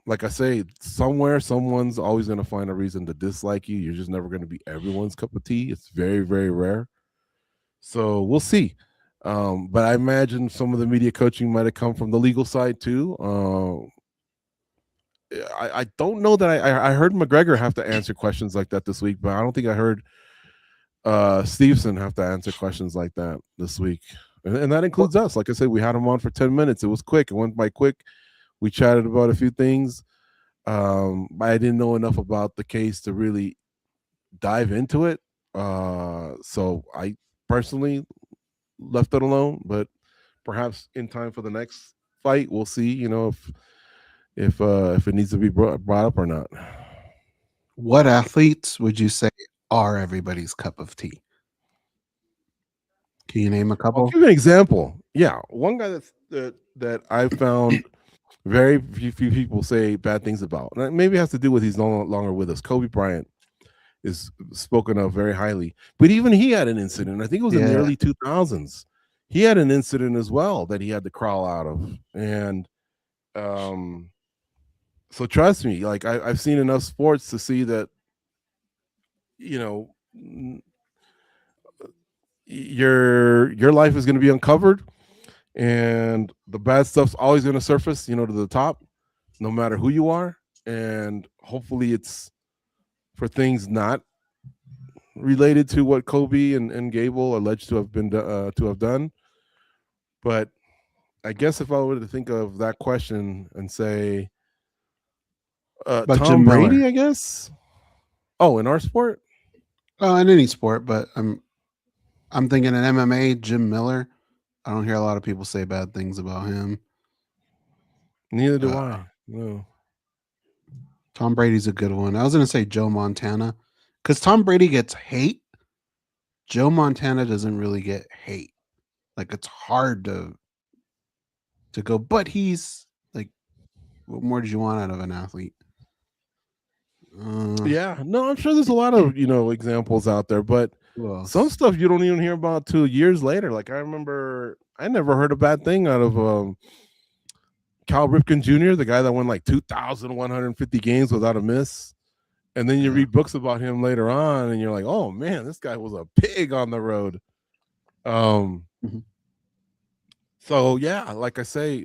like I say, somewhere someone's always going to find a reason to dislike you. You're just never going to be everyone's cup of tea. It's very, very rare. So we'll see. But I imagine some of the media coaching might have come from the legal side too. I don't know that I heard McGregor have to answer questions like that this week, but I don't think I heard Stevenson have to answer questions like that this week. And that includes us. Like I said, we had him on for 10 minutes. It was quick. It went by quick. We chatted about a few things. But I didn't know enough about the case to really dive into it. So I personally left it alone, but perhaps in time for the next fight, we'll see, if it needs to be brought up or not. What athletes would you say are everybody's cup of tea? Can you name a couple? I'll give you an example. Yeah, one guy that I found very few people say bad things about. And maybe it has to do with he's no longer with us. Kobe Bryant is spoken of very highly, but even he had an incident. I think it was in the early 2000s. He had an incident as well that he had to crawl out of. And so trust me, like I've seen enough sports to see that, your life is going to be uncovered, and the bad stuff's always going to surface, to the top, no matter who you are. And hopefully it's for things not related to what Kobe and Gable alleged to have been to have done. But I guess if I were to think of that question and say Tom Brady, I guess. Oh, in our sport? Oh, in any sport, but I'm thinking in MMA, Jim Miller. I don't hear a lot of people say bad things about him. Neither do I. No. Tom Brady's a good one. I was going to say Joe Montana, because Tom Brady gets hate. Joe Montana doesn't really get hate. Like, it's hard to go, but he's like, what more did you want out of an athlete? Yeah, no, I'm sure there's a lot of examples out there, but some stuff you don't even hear about till years later. Like I remember, I never heard a bad thing out of Cal Ripken Jr., the guy that won like 2,150 games without a miss. And then you read books about him later on, and you're like, oh man, this guy was a pig on the road. So yeah, like I say,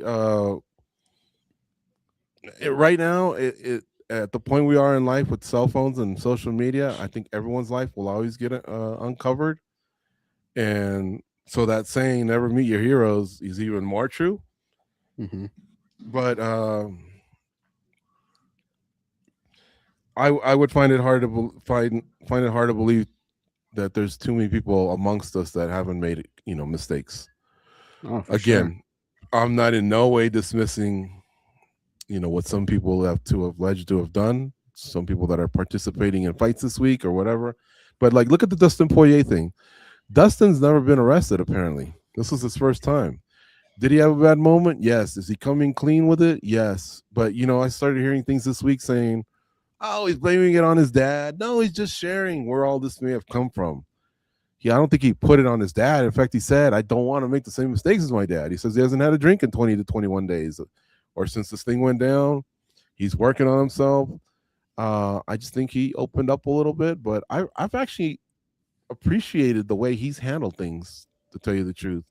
right now, it at the point we are in life with cell phones and social media, I think everyone's life will always get uncovered. And so that saying, never meet your heroes, is even more true. But I would find it hard to find it hard to believe that there's too many people amongst us that haven't made mistakes. Again, sure. I'm not in no way dismissing what some people have alleged to have done, some people that are participating in fights this week or whatever. But like, look at the Dustin Poirier thing. Dustin's never been arrested, apparently. This was his first time. Did he have a bad moment? Yes. Is he coming clean with it? Yes. But I started hearing things this week saying, oh, he's blaming it on his dad. No, he's just sharing where all this may have come from. I don't think he put it on his dad. In fact, he said, I don't want to make the same mistakes as my dad. He says he hasn't had a drink in 20 to 21 days. Or since this thing went down, he's working on himself. I just think he opened up a little bit, but I've actually appreciated the way he's handled things, to tell you the truth.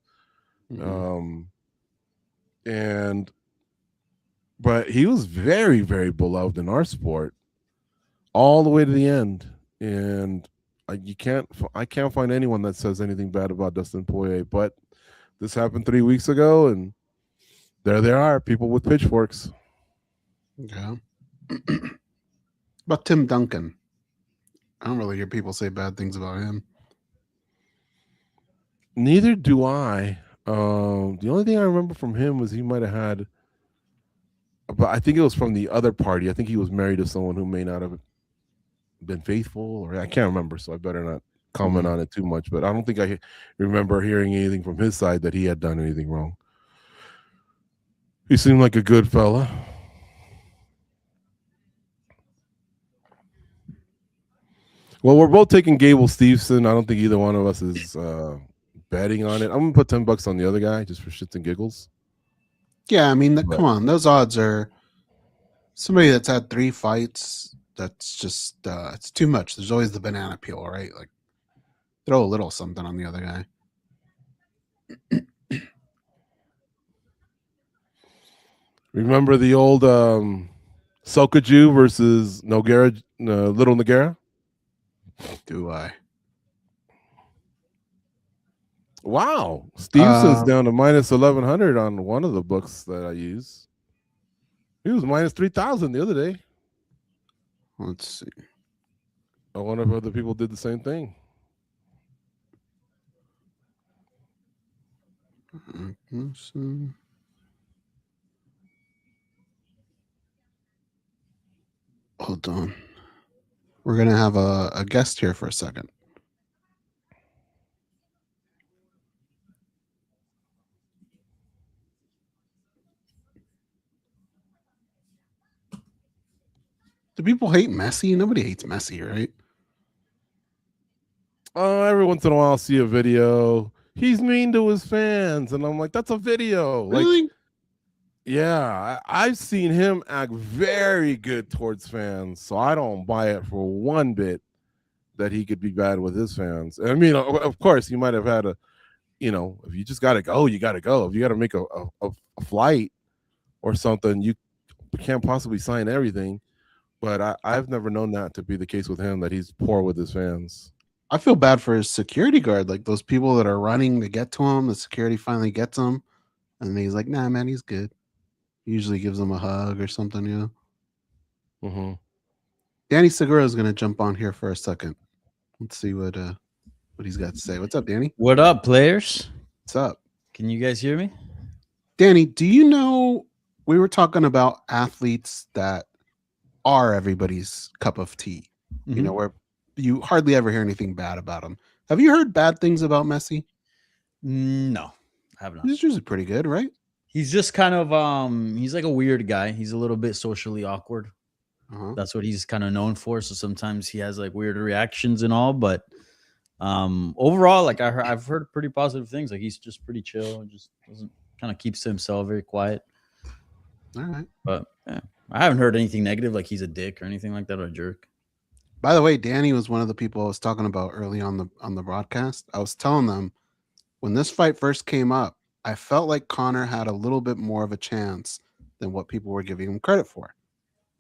But he was very, very beloved in our sport all the way to the end. And I can't find anyone that says anything bad about Dustin Poirier, but this happened 3 weeks ago, and there they are, people with pitchforks. Yeah. But Tim Duncan, I don't really hear people say bad things about him. Neither do I. The only thing I remember from him was he might have had, but I think it was from the other party. I think he was married to someone who may not have been faithful, or I can't remember, so I better not comment on it too much. But I don't think I remember hearing anything from his side that he had done anything wrong. He seemed like a good fella. Well, we're both taking Gable Steveson. I don't think either one of us is betting on it. I'm gonna put $10 on the other guy just for shits and giggles. Yeah, I mean, come on, those odds are somebody that's had 3 fights. That's just it's too much. There's always the banana peel, right? Like, throw a little something on the other guy. Remember the old Sokaju versus Nogueira, Little Nogueira? Do I? Wow. Stevenson's down to minus 1,100 on one of the books that I use. He was minus 3,000 the other day. Let's see. I wonder if other people did the same thing. Hold on. We're going to have a guest here for a second. Do people hate Messi? Nobody hates Messi, right? Every once in a while I'll see a video. He's mean to his fans. And I'm like, that's a video. Really? Like, yeah, I've seen him act very good towards fans. So I don't buy it for one bit that he could be bad with his fans. I mean, of course, he might have had if you just got to go, you got to go. If you got to make a flight or something, you can't possibly sign everything. But I've never known that to be the case with him, that he's poor with his fans. I feel bad for his security guard, like those people that are running to get to him. The security finally gets him, and he's like, nah, man, he's good. He usually gives them a hug or something, Danny Segura is going to jump on here for a second. Let's see what he's got to say. What's up, Danny? What up, players? What's up? Can you guys hear me? Danny, do you know we were talking about athletes that are everybody's cup of tea, where you hardly ever hear anything bad about them. Have you heard bad things about Messi? No, I have not. He's usually pretty good, right? He's just kind of he's like a weird guy. He's a little bit socially awkward. That's what he's kind of known for. So sometimes he has like weird reactions and all, but Overall, like I've heard pretty positive things. Like he's just pretty chill and just doesn't kind of keeps to himself, very quiet. All right. But yeah, I haven't heard anything negative, like he's a dick or anything like that, or a jerk. By the way, Danny was one of the people I was talking about early on the broadcast. I was telling them when this fight first came up, I felt like Conor had a little bit more of a chance than what people were giving him credit for.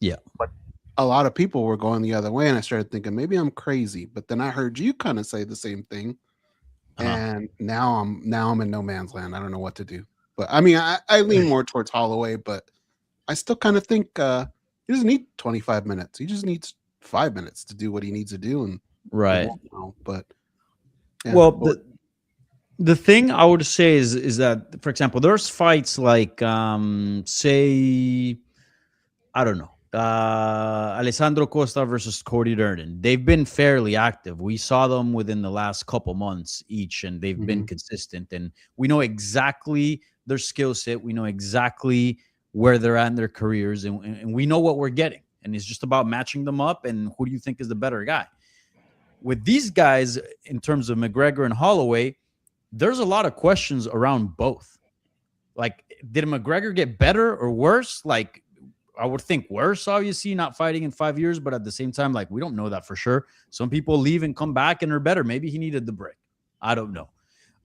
Yeah. But a lot of people were going the other way, and I started thinking maybe I'm crazy. But then I heard you kind of say the same thing, and now I'm in no man's land. I don't know what to do. But I mean, I lean more towards Holloway, but I still kind of think he doesn't need 25 minutes. He just needs 5 minutes to do what he needs to do, and right. But yeah. Well, the thing I would say is that, for example, there's fights like say, I don't know, Alessandro Costa versus Cody Durden. They've been fairly active. We saw them within the last couple months each, and they've been consistent. And we know exactly their skill set. We know exactly where they're at in their careers, and we know what we're getting. And it's just about matching them up. And who do you think is the better guy? With these guys, in terms of McGregor and Holloway, there's a lot of questions around both. Like, did McGregor get better or worse? Like, I would think worse, obviously, not fighting in 5 years, but at the same time, like, we don't know that for sure. Some people leave and come back and are better. Maybe he needed the break. I don't know.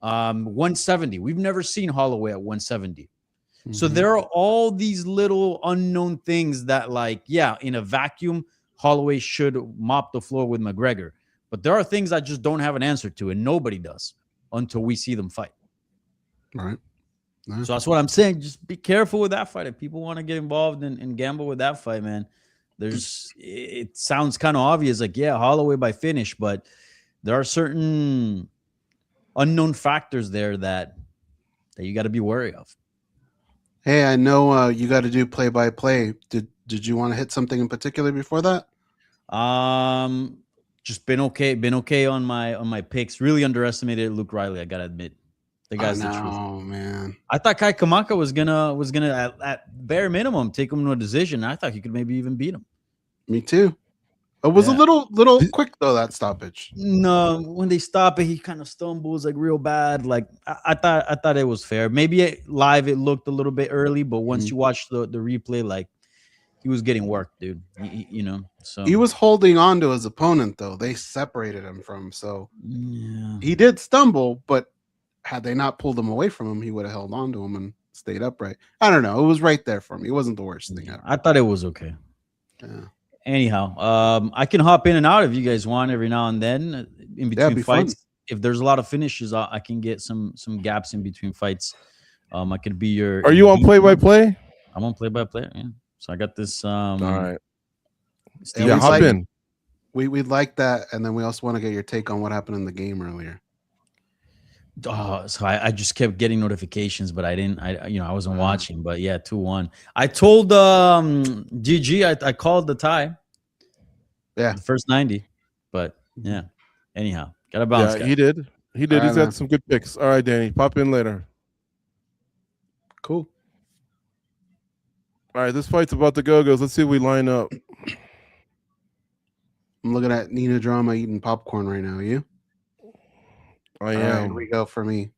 170. We've never seen Holloway at 170. So there are all these little unknown things that, like, yeah, in a vacuum, Holloway should mop the floor with McGregor. But there are things I just don't have an answer to, and nobody does until we see them fight. Right. So that's what I'm saying. Just be careful with that fight. If people want to get involved and gamble with that fight, man, it sounds kind of obvious. Like, yeah, Holloway by finish, but there are certain unknown factors there that you got to be wary of. Hey, I know you got to do play-by-play. Did you want to hit something in particular before that? Just been okay on my picks. Really underestimated Luke Riley, I gotta admit. The guy's the truth. Oh man, I thought Kai Kamaka was gonna at bare minimum take him to a decision. I thought he could maybe even beat him. Me too. It was a little quick though, that stoppage. No, when they stop it, he kind of stumbles like real bad. Like I thought it was fair. Maybe live it looked a little bit early, but once you watch the replay, like, he was getting worked, dude. So he was holding on to his opponent, though. They separated him from him. So he did stumble, but had they not pulled him away from him, he would have held on to him and stayed upright. I don't know. It was right there for me. It wasn't the worst thing ever. I thought it was okay. Yeah. Anyhow, I can hop in and out if you guys want every now and then in between fights. Fun. If there's a lot of finishes, I can get some gaps in between fights. I could be your. Are you on play-by-play? I'm on play-by-play. Yeah. So I got this. All right. Yeah, hop in. We'd like that, and then we also want to get your take on what happened in the game earlier. Oh, so I just kept getting notifications, but I didn't. I wasn't watching. But yeah, 2-1. I told GG I called the tie. Yeah, the first 90. But yeah. Anyhow, gotta bounce. Yeah, he did. He's got some good picks. All right, Danny, pop in later. Cool. All right, this fight's about to go. Let's see if we line up. I'm looking at Nina Drama eating popcorn right now. You? I am. Right, here we go for me.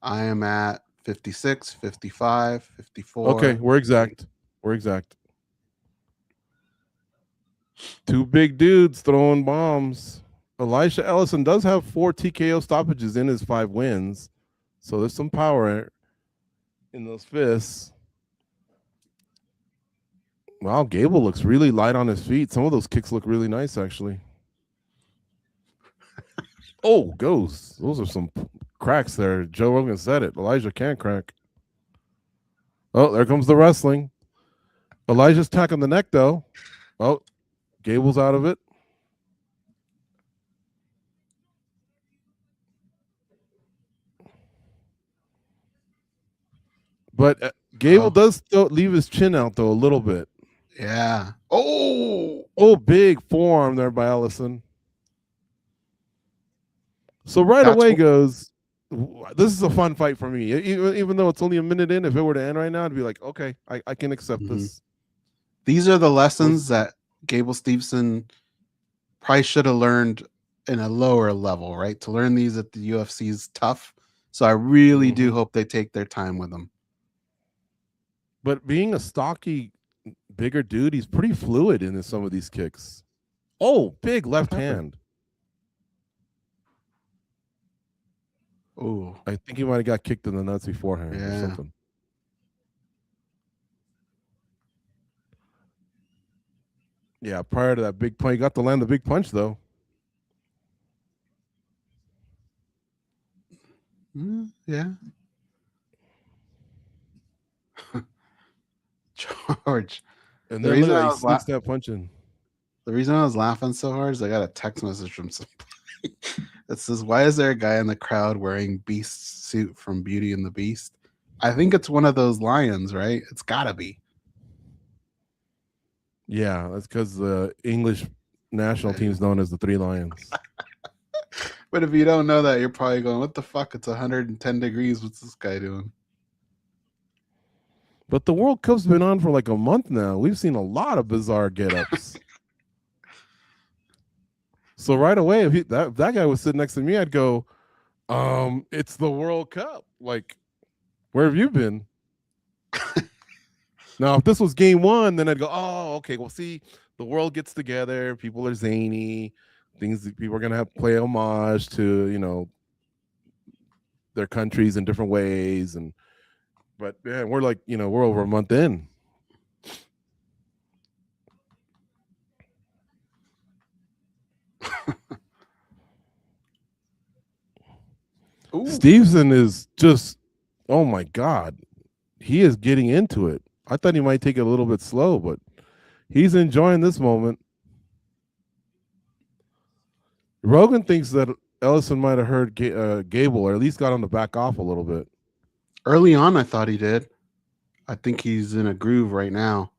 I am at 56, 55, 54. Okay, we're exact. Two big dudes throwing bombs. Elisha Ellison does have 4 TKO stoppages in his 5 wins. So there's some power in those fists. Wow, Gable looks really light on his feet. Some of those kicks look really nice, actually. Oh, Goze. Those are some cracks there. Joe Rogan said it. Elijah can't crack. Oh, there comes the wrestling. Elijah's tacking the neck, though. Oh, Gable's out of it. But Gable does still leave his chin out, though, a little bit. Yeah. Oh, big forearm there by Ellison. So right away goes, this is a fun fight for me. Even though it's only a minute in, if it were to end right now, I'd be like, okay, I can accept this. These are the lessons that Gable Steveson probably should have learned in a lower level, right? To learn these at the UFC is tough. So I really do hope they take their time with them. But being a stocky, bigger dude, he's pretty fluid in some of these kicks. Oh, big left hand. Oh, I think he might have got kicked in the nuts beforehand or something. Yeah, prior to that big punch, he got to land the big punch, though. Yeah. George. And then look at he sneaks that punch in. The reason I was laughing so hard is I got a text message from somebody that says, "Why is there a guy in the crowd wearing Beast's suit from Beauty and the Beast?" I think it's one of those lions, right? It's gotta be. Yeah, that's because the English national team is known as the Three Lions. But if you don't know that, you're probably going, "What the fuck? It's 110 degrees. What's this guy doing?" But the World Cup's been on for like a month now. We've seen a lot of bizarre get-ups. So right away, if that guy was sitting next to me, I'd go, it's the World Cup. Like, where have you been? Now, if this was game one, then I'd go, oh, okay, well, see, the world gets together. People are zany. Things that people are going to have to play homage to, you know, their countries in different ways. But yeah, we're like, you know, we're over a month in. Stevenson is just, oh my God, he is getting into it. I thought he might take it a little bit slow, but he's enjoying this moment. Rogan thinks that Ellison might have heard Gable, or at least got him to back off a little bit. Early on, I thought he did. I think he's in a groove right now.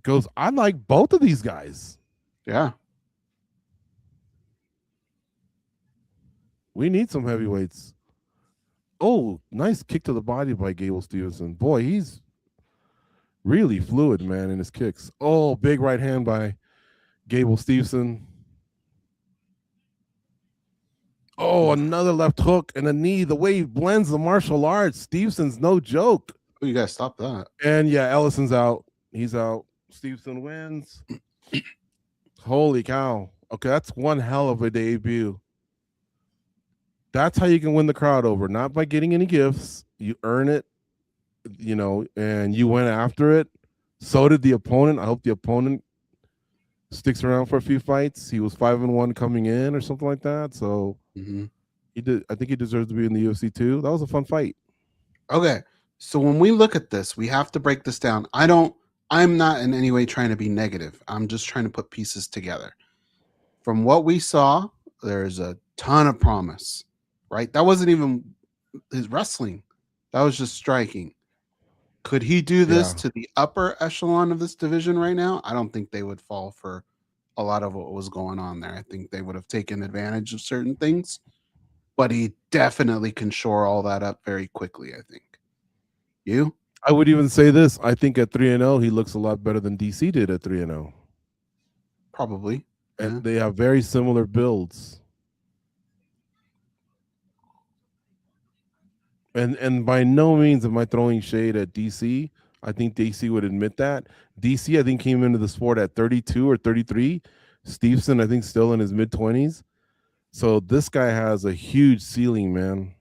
Goes, I like both of these guys. Yeah. We need some heavyweights. Oh, nice kick to the body by Gable Stevenson. Boy, he's really fluid, man, in his kicks. Oh, big right hand by Gable Stevenson. Oh, another left hook and a knee. The way he blends the martial arts, Stevenson's no joke. Oh, you gotta stop that. And yeah, Ellison's out. He's out. Stevenson wins. Holy cow. Okay, that's one hell of a debut. That's how you can win the crowd over, not by getting any gifts. You earn it, you know, and you went after it. So did the opponent. I hope the opponent sticks around for a few fights. He was 5-1 coming in or something like that. So he did. I think he deserves to be in the UFC too. That was a fun fight. Okay. So when we look at this, we have to break this down. I'm not in any way trying to be negative. I'm just trying to put pieces together. From what we saw, there's a ton of promise. Right? That wasn't even his wrestling. That was just striking. Could he do this to the upper echelon of this division right now? I don't think they would fall for a lot of what was going on there. I think they would have taken advantage of certain things, but he definitely can shore all that up very quickly, I think. You? I would even say this. I think at 3-0, he looks a lot better than DC did at 3-0. Probably. And they have very similar builds. And by no means am I throwing shade at DC. I think DC would admit that. DC, I think, came into the sport at 32 or 33. Stevenson, I think, still in his mid-20s. So this guy has a huge ceiling, man.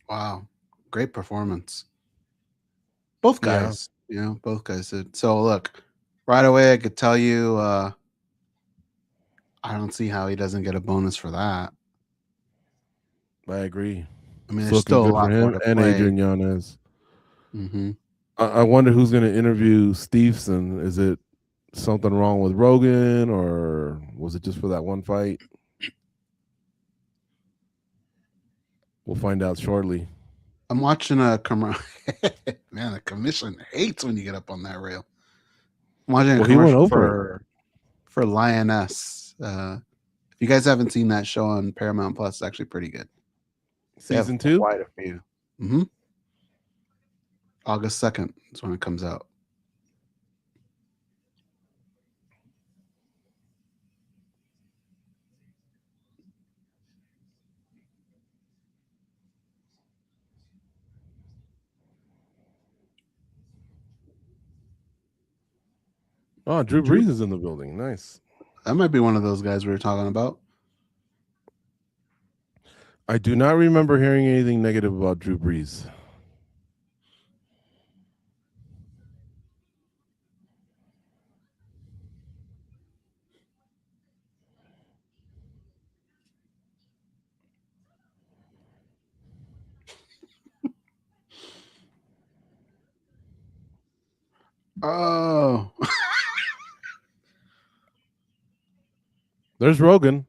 Wow. Great performance. Both guys, you know, both guys did. So look, right away I could tell you I don't see how he doesn't get a bonus for that. I agree. I mean, there's still a lot more to and play. Adrian Yanez. I wonder who's going to interview Stevenson. Is it something wrong with Rogan, or was it just for that one fight? We'll find out shortly. I'm watching a commercial. Man, the commission hates when you get up on that rail. I'm watching a commercial for Lioness. If you guys haven't seen that show on Paramount Plus, it's actually pretty good. They have Season 2? quite a few. Mm-hmm. August 2nd is when it comes out. Oh, Drew Brees is in the building. Nice. That might be one of those guys we were talking about. I do not remember hearing anything negative about Drew Brees. Oh. There's Rogan.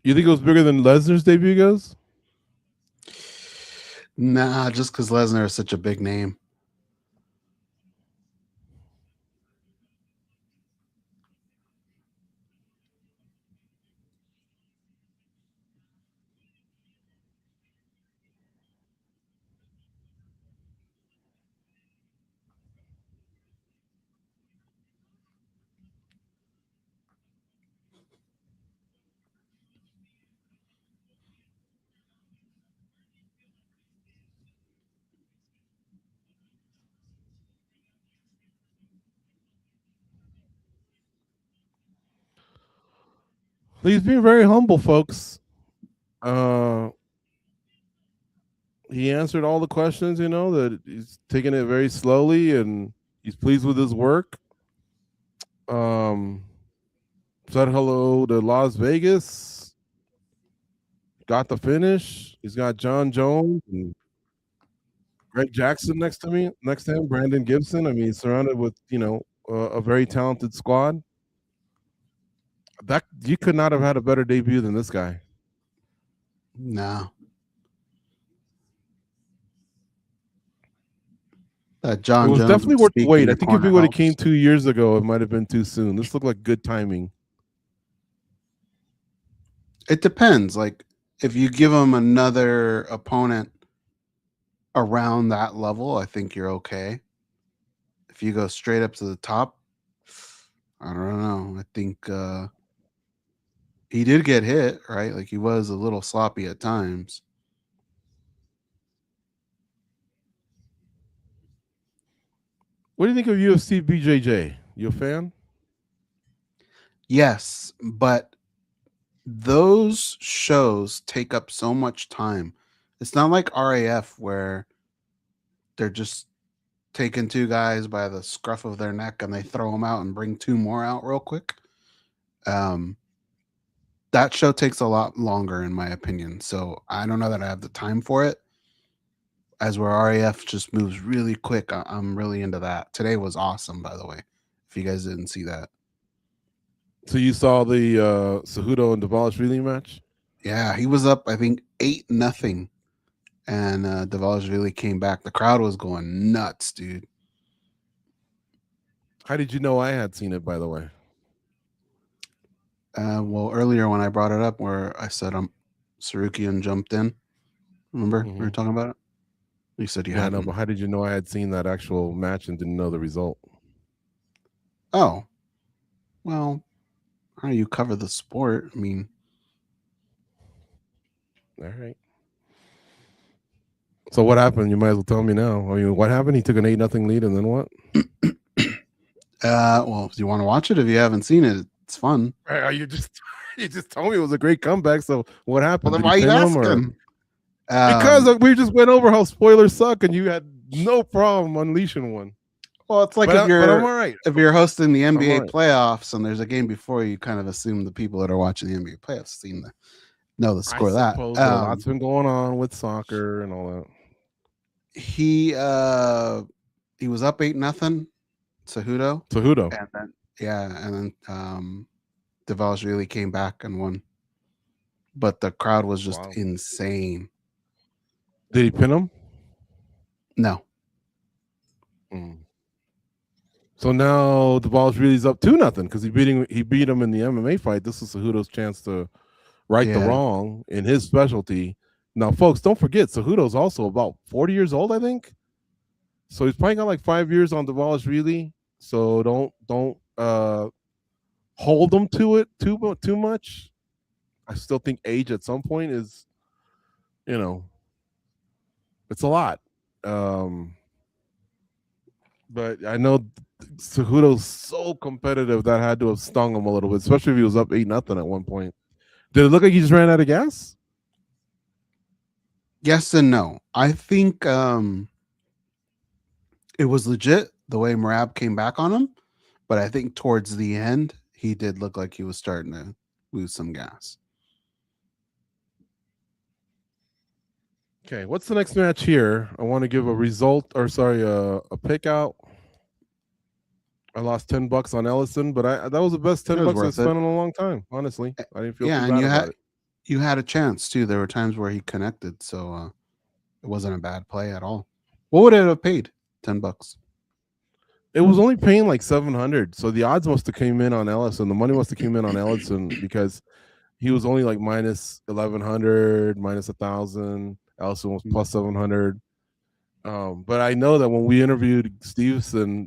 You think it was bigger than Lesnar's debut, Goze? Nah, just because Lesnar is such a big name. He's being very humble, folks. He answered all the questions, that he's taking it very slowly and he's pleased with his work. Said hello to Las Vegas. Got the finish. He's got John Jones and Greg Jackson next to him, Brandon Gibson. I mean, he's surrounded with, a very talented squad. That you could not have had a better debut than this guy. No. John it was Jones definitely worth the wait. I think if it would have helps. came 2 years ago, it might have been too soon. This looked like good timing. It depends. Like, if you give him another opponent around that level, I think you're okay. If you go straight up to the top, I don't know. I think he did get hit, right? Like, he was a little sloppy at times. What do you think of UFC BJJ? You a fan? Yes, but those shows take up so much time. It's not like RAF where they're just taking two guys by the scruff of their neck and they throw them out and bring two more out real quick. That show takes a lot longer, in my opinion. So I don't know that I have the time for it. As where RAF just moves really quick, I'm really into that. Today was awesome, by the way. If you guys didn't see that. So you saw the Cejudo and Dvalishvili match? Yeah, he was up, I think, 8-0. And Dvalishvili came back. The crowd was going nuts, dude. How did you know I had seen it, by the way? Well, earlier when I brought it up where I said Sarukian jumped in. Remember? We were talking about it? You said you hadn't. No, but how did you know I had seen that actual match and didn't know the result? Oh. Well, how do you cover the sport? I mean. All right. So what happened? You might as well tell me now. I mean, what happened? He took an 8-0 lead and then what? Well, if you want to watch it, if you haven't seen it, it's fun. You just told me it was a great comeback. So what happened? Well, then why are you asking? Because we just went over how spoilers suck, and you had no problem unleashing one. Well, it's like but if you're I'm all right. If you're hosting the NBA right. playoffs and there's a game before you, kind of assume the people that are watching the NBA playoffs know the score of that. A lot's been going on with soccer and all that. He was up 8-0. Cejudo. And then Dvalishvili came back and won. but the crowd was just Wow. insane. Did he pin him? No. So now the ball's really up 2-0 because he beat him in the MMA fight. This is Cejudo's chance to right the wrong in his specialty. Now, folks, don't forget Cejudo's also about 40 years old, I think. So he's probably got like 5 years on Dvalishvili. So don't hold him to it too much. I still think age at some point is, it's a lot. But I know Cejudo's so competitive that had to have stung him a little bit, especially if he was up 8-0 at one point. Did it look like he just ran out of gas? Yes and no. I think it was legit the way Merab came back on him, but I think towards the end he did look like he was starting to lose some gas. Okay, what's the next match here? I want to give a pick out. I lost $10 on Ellison, but that was the best $10 I spent in a long time. Honestly, I didn't feel too bad about it. You had a chance too. There were times where he connected, so it wasn't a bad play at all. What would it have paid? $10. It was only paying like 700, so the odds must have came in on Ellison. The money must have came in on Ellison because he was only like minus 1,100, minus 1,000. Ellison was plus 700. But I know that when we interviewed Stevenson,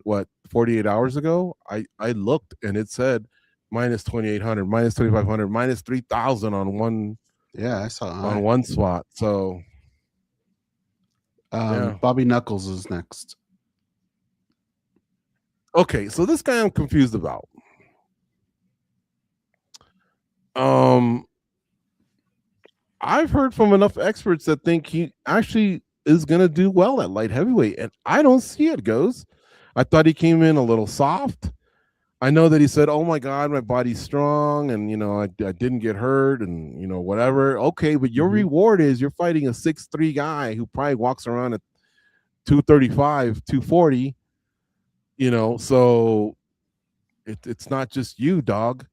48 hours ago, I looked and it said minus 2,800, minus 2,500, minus 3,000 on one. Yeah, I saw on one spot. So Bobby Knuckles is next. Okay, so this guy I'm confused about. I've heard from enough experts that think he actually is going to do well at light heavyweight, and I don't see it, Goze. I thought he came in a little soft. I know that he said, oh my God, my body's strong, and I didn't get hurt, and whatever. Okay, but your reward is you're fighting a 6'3" guy who probably walks around at 235, 240. So it's not just you, dog.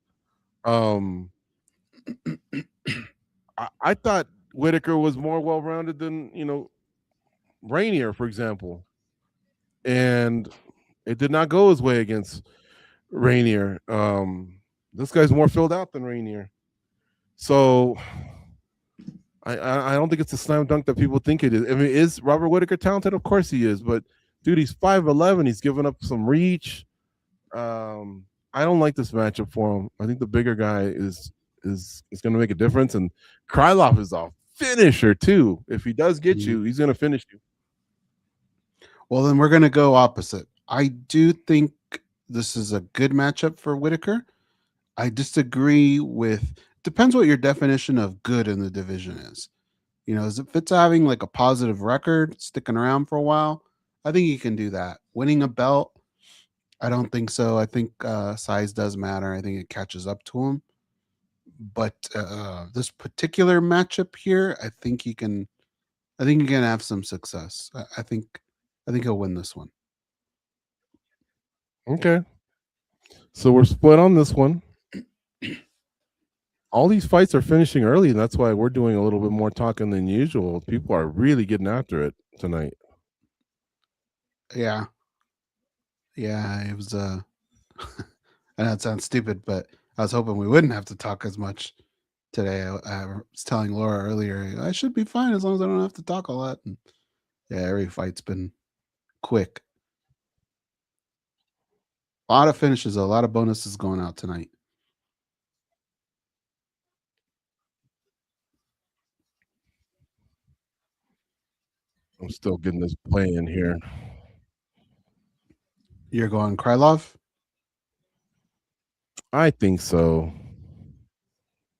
I thought Whitaker was more well-rounded than, Rainier, for example. And it did not go his way against Rainier. This guy's more filled out than Rainier. So I don't think it's a slam dunk that people think it is. I mean, is Robert Whitaker talented? Of course he is. But, dude, he's 5'11". He's given up some reach. I don't like this matchup for him. I think the bigger guy is going to make a difference. And Krylov is a finisher, too. If he does get you, he's going to finish you. Well, then we're going to go opposite. I do think this is a good matchup for Whitaker. I disagree with – depends what your definition of good in the division is. If it's having like a positive record, sticking around for a while, I think he can do that. Winning a belt, I don't think so. I think size does matter. I think it catches up to him. But this particular matchup here, I think he can have some success. I think he'll win this one. Okay. So we're split on this one. All these fights are finishing early, and that's why we're doing a little bit more talking than usual. People are really getting after it tonight. Yeah. Yeah, it was I know it sounds stupid, but I was hoping we wouldn't have to talk as much today. I was telling Laura earlier, I should be fine as long as I don't have to talk a lot. And every fight's been quick. A lot of finishes, a lot of bonuses going out tonight. I'm still getting this play in here. You're going Krylov? I think so.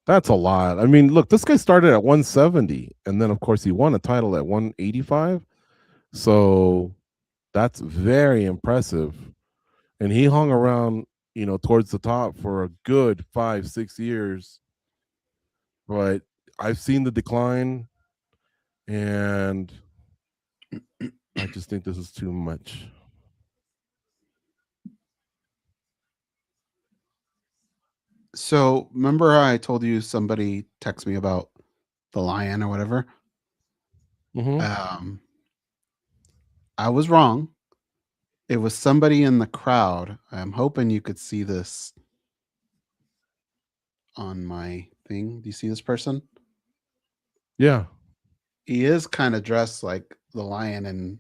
That's a lot. I mean, look, this guy started at 170, and then, of course, he won a title at 185. So that's very impressive. And he hung around, towards the top for a good 5-6 years. But I've seen the decline, and I just think this is too much. So remember I told you somebody texted me about the lion or whatever? Mm-hmm. I was wrong. It was somebody in the crowd. I'm hoping you could see this on my thing. Do you see this person? Yeah. He is kind of dressed like the lion and,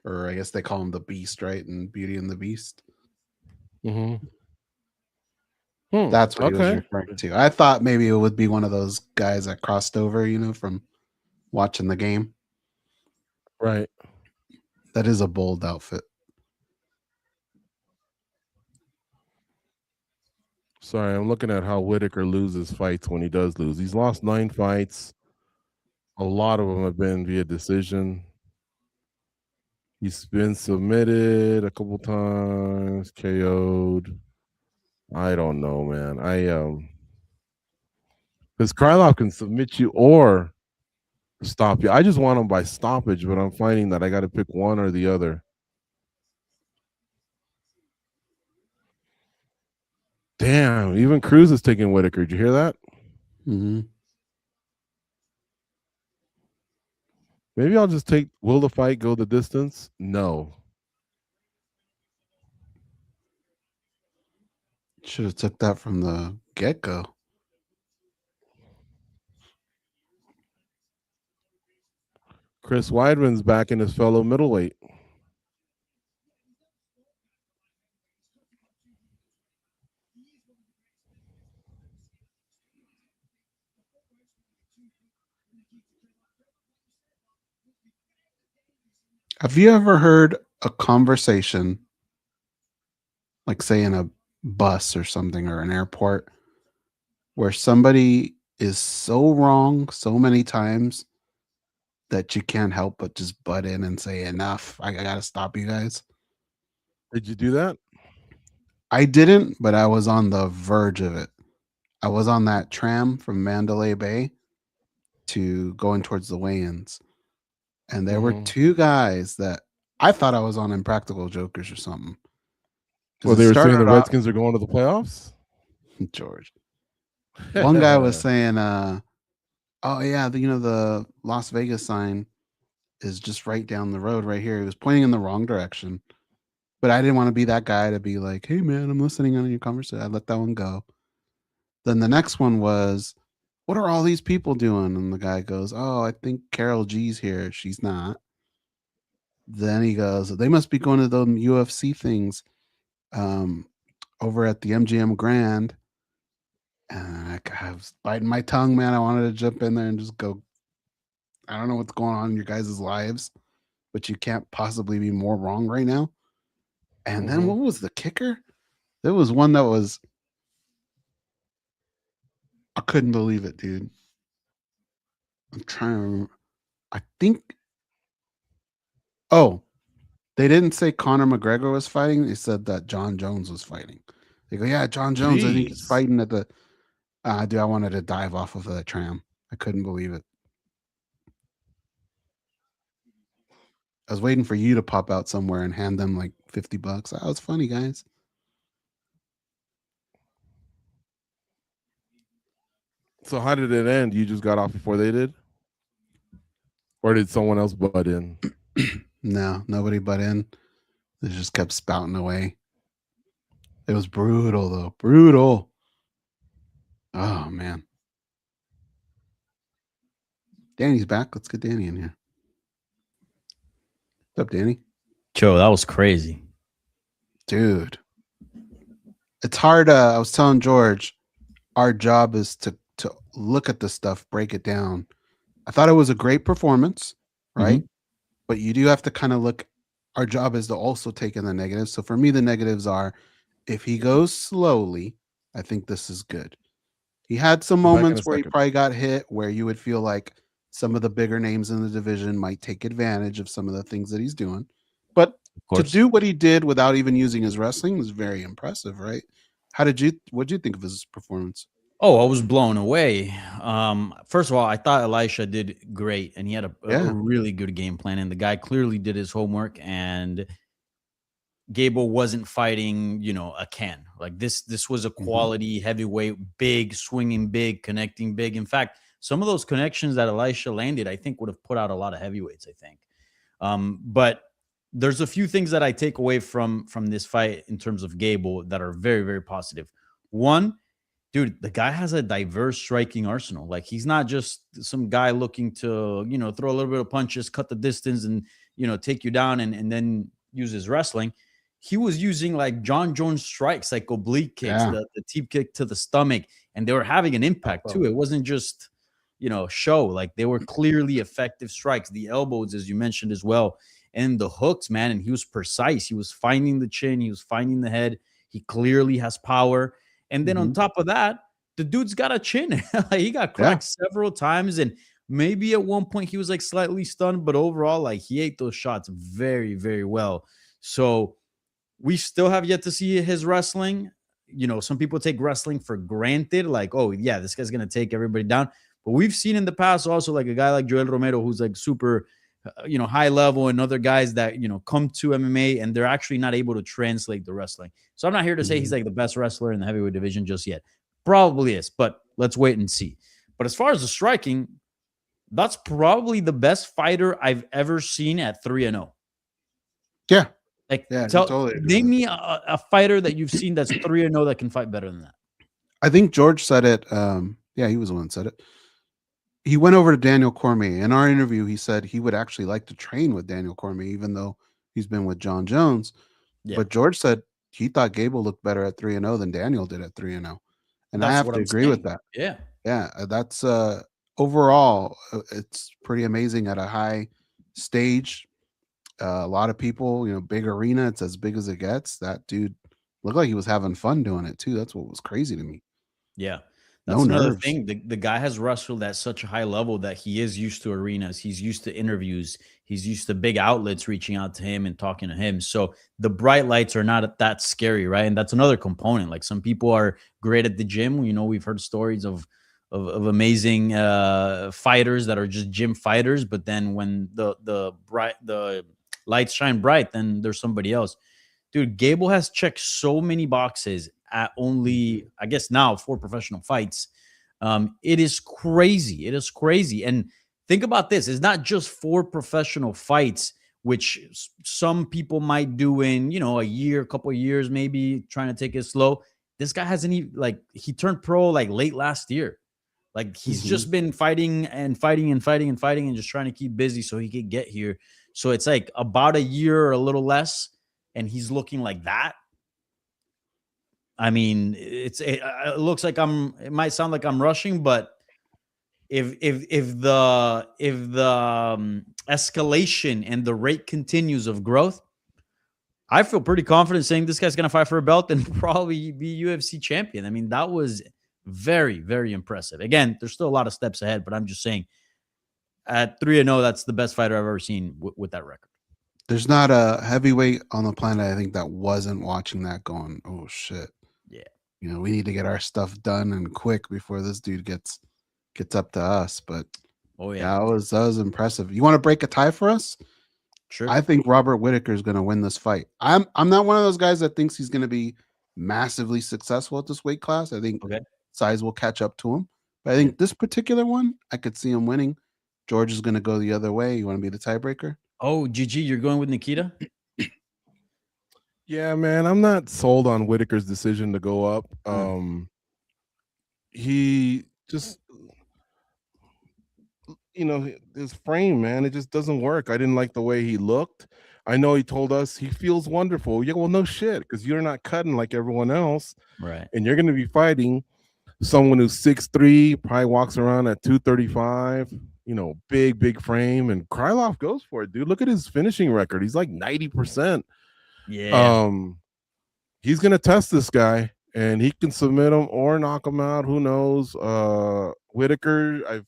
or I guess they call him the beast, right? And Beauty and the Beast. Mm-hmm. That's what he was Okay. referring to. I thought maybe it would be one of those guys that crossed over, from watching the game. Right. That is a bold outfit. Sorry, I'm looking at how Whitaker loses fights when he does lose. He's lost 9 fights. A lot of them have been via decision. He's been submitted a couple times, KO'd. I don't know, man. Because Krylov can submit you or stop you. I just want him by stoppage, but I'm finding that I got to pick one or the other. Damn, even Cruz is taking Whitaker. Did you hear that? Mm-hmm. Maybe I'll just take, will the fight go the distance? No. Should have took that from the get-go. Chris Weidman's back in his fellow middleweight. Have you ever heard a conversation, like say in a bus or something or an airport, where somebody is so wrong so many times that you can't help but just butt in and say, enough, I gotta stop you guys? Did you do that? I didn't, but I was on the verge of it. I was on that tram from Mandalay Bay to going towards the weigh-ins. And there were 2 guys that I thought I was on Impractical Jokers or something. Well, they were saying the Redskins are going to the playoffs? George. One guy was saying, oh yeah, the Las Vegas sign is just right down the road right here. He was pointing in the wrong direction. But I didn't want to be that guy to be like, hey man, I'm listening on your conversation. I let that one go. Then the next one was, what are all these people doing? And the guy goes, oh, I think Carol G's here. She's not. Then he goes, they must be going to those UFC things over at the MGM Grand. And I was biting my tongue, man. I wanted to jump in there and just go, I don't know what's going on in your guys' lives, but you can't possibly be more wrong right now. And then what was the kicker? There was one that was, I couldn't believe it, dude. I'm trying to remember. I think, they didn't say Conor McGregor was fighting. They said that John Jones was fighting. They go, yeah, John Jones, I think he's fighting at the, dude, I wanted to dive off of that tram. I couldn't believe it. I was waiting for you to pop out somewhere and hand them like $50. That was funny, guys. So how did it end? You just got off before they did? Or did someone else butt in? No, nobody butt in. They just kept spouting away. It was brutal, though. Brutal. Oh, man. Danny's back. Let's get Danny in here. What's up, Danny? Joe, that was crazy. Dude. It's hard. I was telling George, our job is to look at the stuff, break it down. I thought it was a great performance, right? But you do have to kind of look. Our job is to also take in the negatives. So for me, the negatives are, if he goes slowly, I think this is good. He had some moments where he probably got hit, where you would feel like some of the bigger names in the division might take advantage of some of the things that he's doing. But to do what he did without even using his wrestling was very impressive, right? What did you think of his performance? Oh, I was blown away. First of all, I thought Elisha did great, and he had a really good game plan. And the guy clearly did his homework. And Gable wasn't fighting, a can. Like this was a quality heavyweight, big, swinging big, connecting big. In fact, some of those connections that Elisha landed, I think would have put out a lot of heavyweights, I think. But there's a few things that I take away from this fight in terms of Gable that are very, very positive. One, dude, the guy has a diverse striking arsenal. Like, he's not just some guy looking to, throw a little bit of punches, cut the distance, and, take you down and then use his wrestling. He was using like John Jones strikes, like oblique kicks, the teep kick to the stomach, and they were having an impact too. It wasn't just, show. Like, they were clearly effective strikes. The elbows, as you mentioned as well, and the hooks, man. And he was precise. He was finding the chin. He was finding the head. He clearly has power. And then on top of that, the dude's got a chin. He got cracked several times, and maybe at one point he was like slightly stunned, but overall, like, he ate those shots very, very well. So we still have yet to see his wrestling. Some people take wrestling for granted, like, oh yeah, this guy's gonna take everybody down. But we've seen in the past also, like, a guy like Joel Romero, who's like super, high level, and other guys that, come to MMA and they're actually not able to translate the wrestling. So I'm not here to say he's like the best wrestler in the heavyweight division just yet. Probably is, but let's wait and see. But as far as the striking, that's probably the best fighter I've ever seen at 3-0. Yeah. Totally name me a fighter that you've seen that's 3-0 that can fight better than that. I think George said it. He was the one that said it. He went over to Daniel Cormier. In our interview, he said he would actually like to train with Daniel Cormier, even though he's been with John Jones. Yeah. But George said he thought Gable looked better at 3-0 than Daniel did at 3-0. And I have to agree with that. Yeah. Yeah. That's overall, it's pretty amazing at a high stage. A lot of people, big arena, it's as big as it gets. That dude looked like he was having fun doing it too. That's what was crazy to me. Yeah. That's another thing. The guy has wrestled at such a high level that he is used to arenas. He's used to interviews. He's used to big outlets reaching out to him and talking to him. So the bright lights are not that scary, right? And that's another component. Like, some people are great at the gym. We've heard stories of amazing fighters that are just gym fighters. But then when the lights shine bright, then there's somebody else. Dude, Gable has checked so many boxes at only, I guess now, 4 professional fights. It is crazy. It is crazy. And think about this. It's not just 4 professional fights, which some people might do in, a year, a couple of years, maybe trying to take it slow. This guy hasn't even, like, he turned pro like late last year. Like, he's just been fighting and just trying to keep busy so he could get here. So it's like about a year or a little less, and he's looking like that. I mean, it looks like it might sound like I'm rushing, but if the escalation and the rate continues of growth, I feel pretty confident saying this guy's going to fight for a belt and probably be UFC champion. I mean, that was very, very impressive. Again, there's still a lot of steps ahead, but I'm just saying at 3-0, that's the best fighter I've ever seen with that record. There's not a heavyweight on the planet, I think, that wasn't watching that going, oh shit. Yeah. We need to get our stuff done and quick before this dude gets up to us. But that was impressive. You want to break a tie for us? Sure. I think Robert Whittaker is going to win this fight. I'm not one of those guys that thinks he's going to be massively successful at this weight class. I think size will catch up to him. But I think this particular one, I could see him winning. George is going to go the other way. You want to be the tiebreaker? Oh, GG, you're going with Nikita? Yeah, man, I'm not sold on Whittaker's decision to go up. He just, his frame, man, it just doesn't work. I didn't like the way he looked. I know he told us he feels wonderful. Yeah, well, no shit, because you're not cutting like everyone else. Right. And you're going to be fighting someone who's 6'3", probably walks around at 235, big frame. And Krylov goes for it, dude. Look at his finishing record. He's like 90%. Yeah. He's gonna test this guy, and he can submit him or knock him out. Who knows? Whittaker,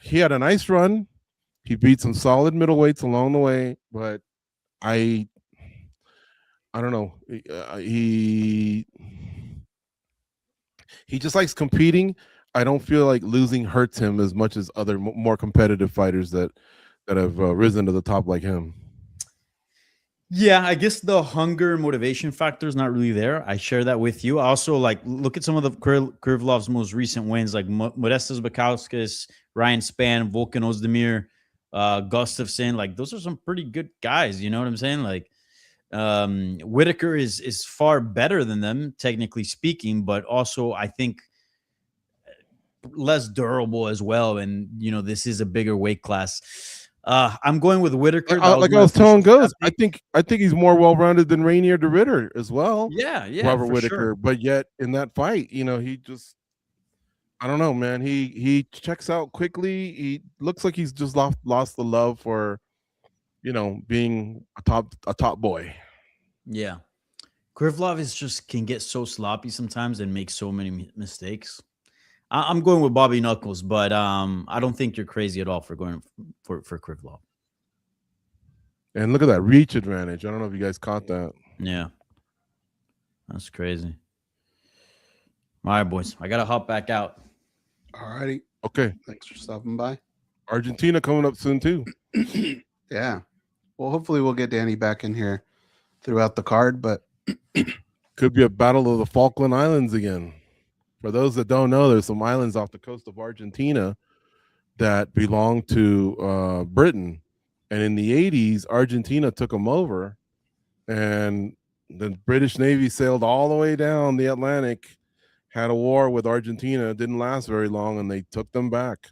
he had a nice run. He beat some solid middleweights along the way, but I don't know. He just likes competing. I don't feel like losing hurts him as much as other more competitive fighters that have risen to the top like him. Yeah, I guess the hunger and motivation factor is not really there. I share that with you. I also like look at some of the Krivlov's most recent wins, like Modestas Bakauskas, Ryan Spann, Volkan Ozdemir, Gustafsson. Like those are some pretty good guys. You know what I'm saying? Like Whitaker is far better than them, technically speaking, but also I think less durable as well. And this is a bigger weight class. I'm going with Whitaker. Like I was telling Goze, I think he's more well-rounded than Rainier de Ritter as well. Yeah, Robert Whitaker, sure. but yet in that fight, he just, I don't know, man. He checks out quickly. He looks like he's just lost the love for, being a top boy. Yeah, Krivlov can get so sloppy sometimes and make so many mistakes. I'm going with Bobby Knuckles, but I don't think you're crazy at all for going for Krivlov. And look at that reach advantage. I don't know if you guys caught that. Yeah, that's crazy. All right, boys, I gotta hop back out. All righty. Okay. Thanks for stopping by. Argentina coming up soon too. Yeah. Well, hopefully we'll get Danny back in here throughout the card, but could be a battle of the Falkland Islands again. For those that don't know, there's some islands off the coast of Argentina that belong to Britain. And in the 80s, Argentina took them over. And the British Navy sailed all the way down the Atlantic, had a war with Argentina. It didn't last very long, and they took them back.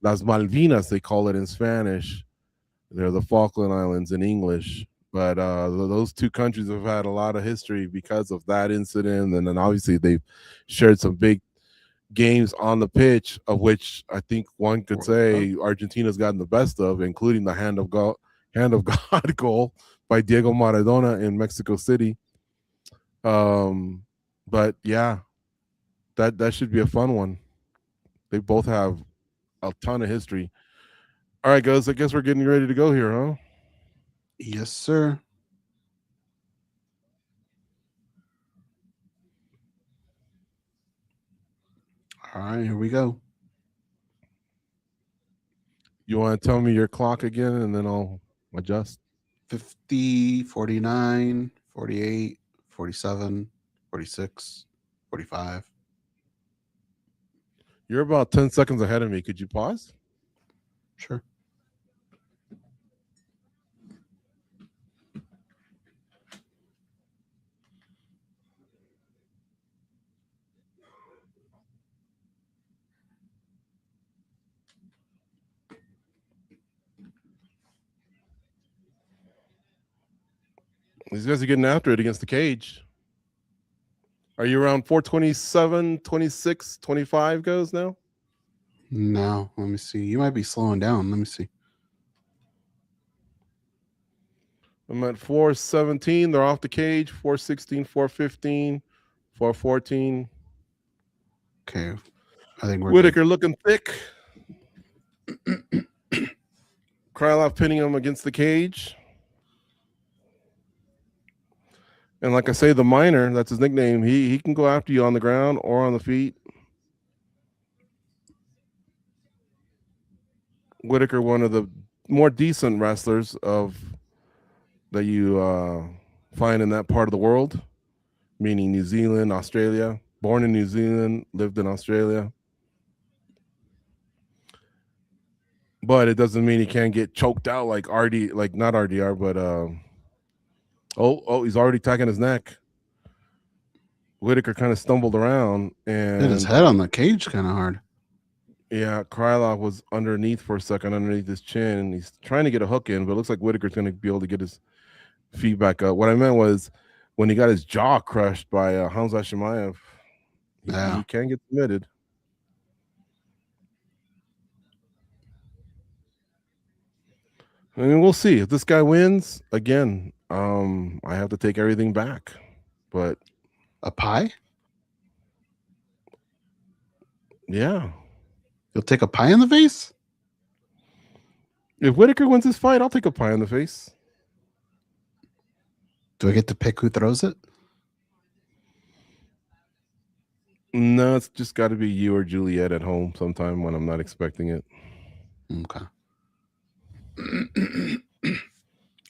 Las Malvinas, they call it in Spanish. They're the Falkland Islands in English. But those two countries have had a lot of history because of that incident. And then obviously they've shared some big games on the pitch, of which I think one could say Argentina's gotten the best of, including the hand of God goal by Diego Maradona in Mexico City. But yeah, that should be a fun one. They both have a ton of history. All right, guys, I guess we're getting ready to go here, huh? Yes, sir. All right, here we go. You want to tell me your clock again, and then I'll adjust? 50, 49, 48, 47, 46, 45. You're about 10 seconds ahead of me. Could you pause? Sure. These guys are getting after it against the cage. Are you around 427, 26, 25 goes now? No, let me see. You might be slowing down. Let me see. I'm at 417. They're off the cage. 416, 415, 414. Okay. I think we're Whitaker looking thick. Krylov pinning him against the cage. And like I say, the Miner, that's his nickname, he can go after you on the ground or on the feet. Whitaker, one of the more decent wrestlers that you find in that part of the world, meaning New Zealand, Australia. Born in New Zealand, lived in Australia. But it doesn't mean he can't get choked out like RD, like not RDR, but he's already attacking his neck. Whitaker kind of stumbled around and hit his head on the cage kind of hard. Yeah, Krylov was underneath for a second, underneath his chin, and he's trying to get a hook in, but it looks like Whitaker's going to be able to get his feet back up. What I meant was when he got his jaw crushed by Hamza Chimaev, he can get submitted. I mean, we'll see. If this guy wins, again, I have to take everything back. But a pie? Yeah. You'll take a pie in the face? If Whitaker wins this fight, I'll take a pie in the face. Do I get to pick who throws it? No, it's just got to be you or Juliet at home sometime when I'm not expecting it. Okay.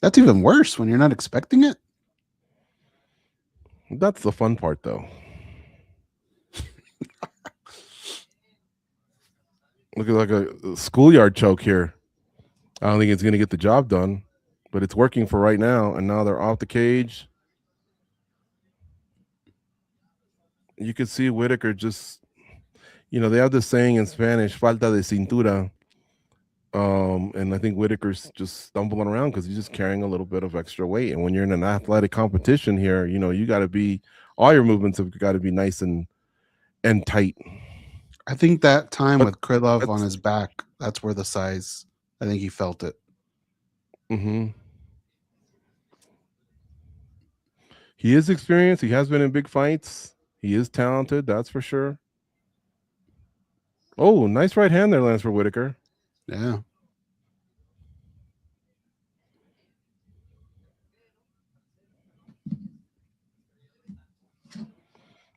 That's even worse when you're not expecting it. That's the fun part, though. Look at like a schoolyard choke here. I don't think it's going to get the job done, but it's working for right now. And now they're off the cage. You can see Whitaker just, they have this saying in Spanish, falta de cintura. And I think Whitaker's just stumbling around because he's just carrying a little bit of extra weight. And when you're in an athletic competition here, you got to be, all your movements have got to be nice and tight. I think that time with Krylov on his back, that's where the size, I think he felt it. Mm-hmm. He is experienced. He has been in big fights. He is talented, that's for sure. Oh, nice right hand there, Lance, for Whitaker. Yeah.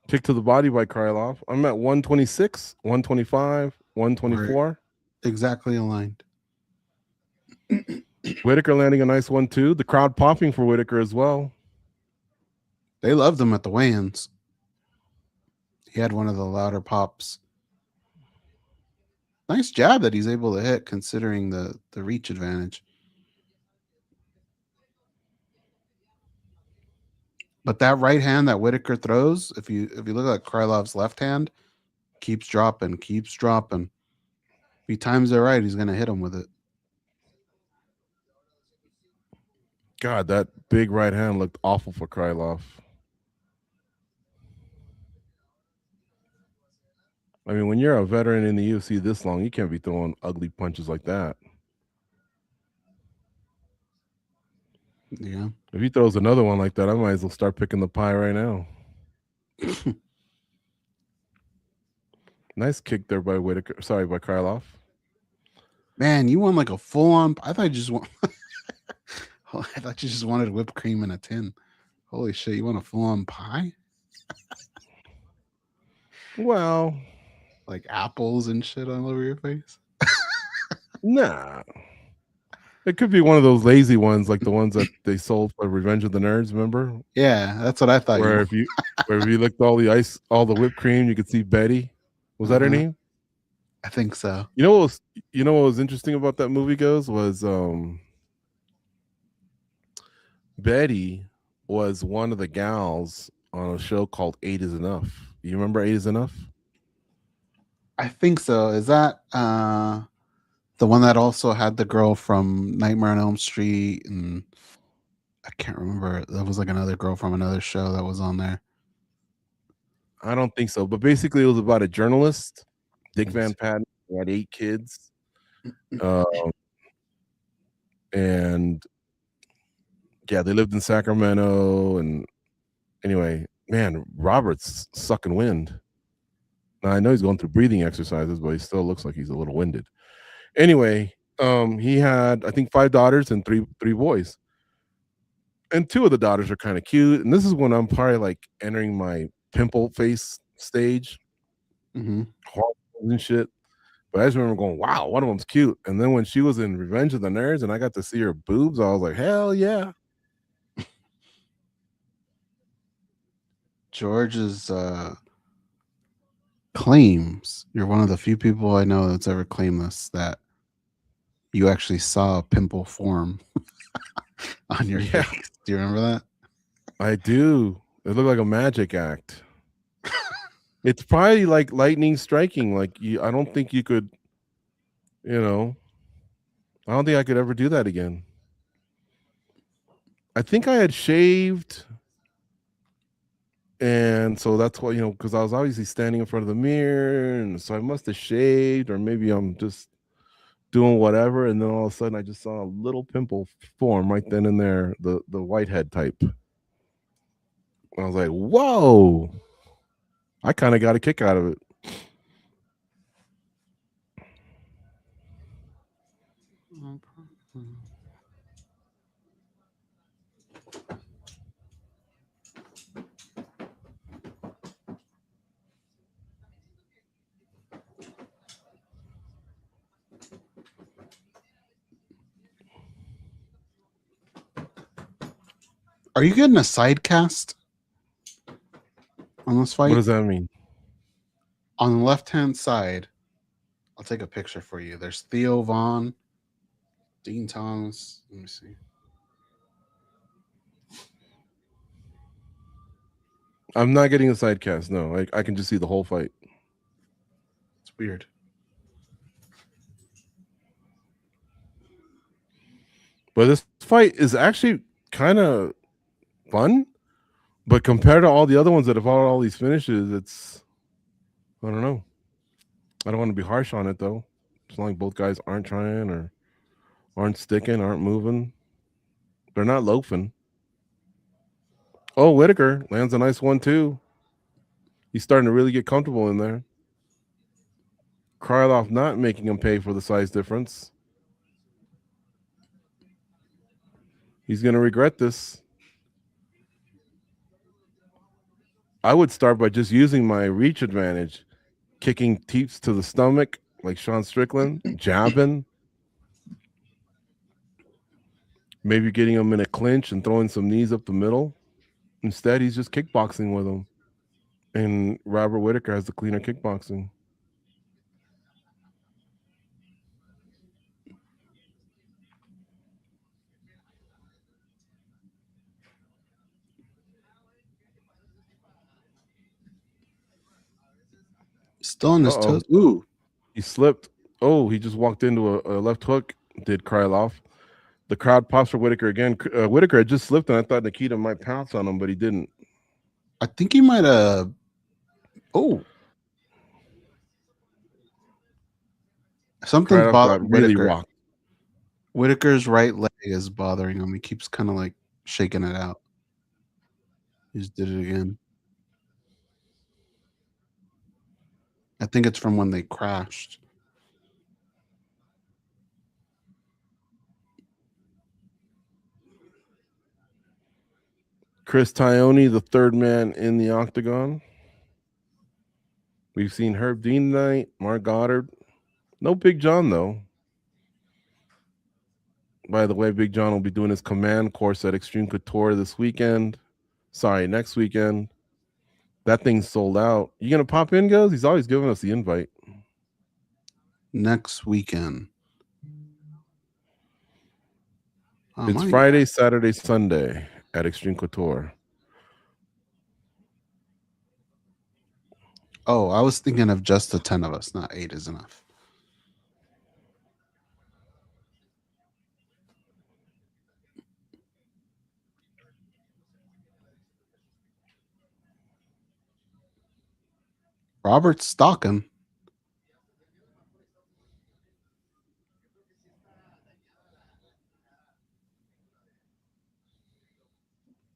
Kick to the body by Krylov. I'm at 126, 125, 124. Right. Exactly aligned. Whitaker landing a nice 1-2. The crowd popping for Whitaker as well. They loved him at the weigh-ins. He had one of the louder pops. Nice jab that he's able to hit considering the reach advantage. But that right hand that Whitaker throws, if you look at Krylov's left hand, keeps dropping. If he times it right, he's going to hit him with it. God, that big right hand looked awful for Krylov. I mean, when you're a veteran in the UFC this long, you can't be throwing ugly punches like that. Yeah. If he throws another one like that, I might as well start picking the pie right now. Nice kick there by Whitaker. Sorry, by Krylov. Man, you won like a full-on. I thought you just want. I thought you just wanted whipped cream in a tin. Holy shit! You want a full-on pie? Well, like apples and shit all over your face? Nah. It could be one of those lazy ones, like the ones that they sold for Revenge of the Nerds. Remember? Yeah, that's what I thought. Where if you licked all the ice, all the whipped cream, you could see Betty. Was that her name? I think so. You know what was interesting about that movie, Goze, was Betty was one of the gals on a show called 8 is Enough. You remember 8 is Enough? I think so. Is that the one that also had the girl from Nightmare on Elm Street? And I can't remember. That was like another girl from another show that was on there. I don't think so. But basically, it was about a journalist, Dick Van Patten. He had 8 kids. And yeah, they lived in Sacramento. And anyway, man, Robert's sucking wind. Now, I know he's going through breathing exercises, but he still looks like he's a little winded. Anyway, he had, I think, 5 daughters and three boys. And 2 of the daughters are kind of cute. And this is when I'm probably like entering my pimple face stage. Hormones and shit. But I just remember going, wow, one of them's cute. And then when she was in Revenge of the Nerds and I got to see her boobs, I was like, hell yeah. George's claims, you're one of the few people I know that's ever claimed this, that you actually saw a pimple form on your face. Do you remember that? I do. It looked like a magic act. It's probably like lightning striking. Like I don't think you could, I don't think I could ever do that again. I think I had shaved. And so that's why, because I was obviously standing in front of the mirror. And so I must have shaved, or maybe I'm just doing whatever. And then all of a sudden I just saw a little pimple form right then and there, the whitehead type. I was like, whoa. I kind of got a kick out of it. Are you getting a side cast on this fight? What does that mean? On the left-hand side, I'll take a picture for you. There's Theo Vaughn, Dean Thomas. Let me see. I'm not getting a side cast. No, I can just see the whole fight. It's weird. But this fight is actually kind of fun. But compared to all the other ones that have had all these finishes, it's, I don't know. I don't want to be harsh on it, though. It's not like both guys aren't trying or aren't sticking, aren't moving. They're not loafing. Oh, Whitaker lands a nice one, too. He's starting to really get comfortable in there. Krylov not making him pay for the size difference. He's going to regret this. I would start by just using my reach advantage, kicking teeps to the stomach like Sean Strickland, jabbing, maybe getting him in a clinch and throwing some knees up the middle. Instead, he's just kickboxing with him. And Robert Whitaker has the cleaner kickboxing. Still on his toes. Ooh. He slipped. Oh, he just walked into a left hook, did Krylov. The crowd pops for Whitaker again. Whitaker had just slipped, and I thought Nikita might pounce on him, but he didn't. I think he might have. Oh. Something's bothering really Whitaker. rocked. Whitaker's right leg is bothering him. He keeps kind of like shaking it out. He just did it again. I think it's from when they crashed. Chris Tione, the third man in the octagon. We've seen Herb Dean tonight, Mark Goddard. No Big John, though. By the way, Big John will be doing his command course at Extreme Couture this weekend. Sorry, next weekend. That thing's sold out. You going to pop in, Goze? He's always giving us the invite. Next weekend. It's Friday, Saturday, Sunday at Extreme Couture. Oh, I was thinking of just the 10 of us. Not 8 is enough. Robert's stalking.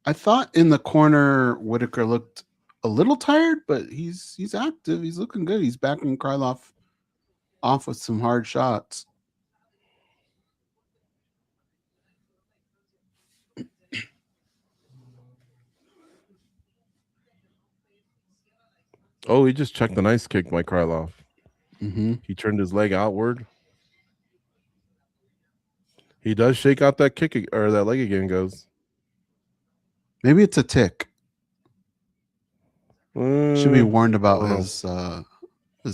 I thought in the corner Whitaker looked a little tired, but he's active. He's looking good. He's backing Krylov off with some hard shots. Oh, he just checked a nice kick by Krylov. Mm-hmm. He turned his leg outward. He does shake out that kick or that leg again, Goze. Maybe it's a tick. Should be warned about his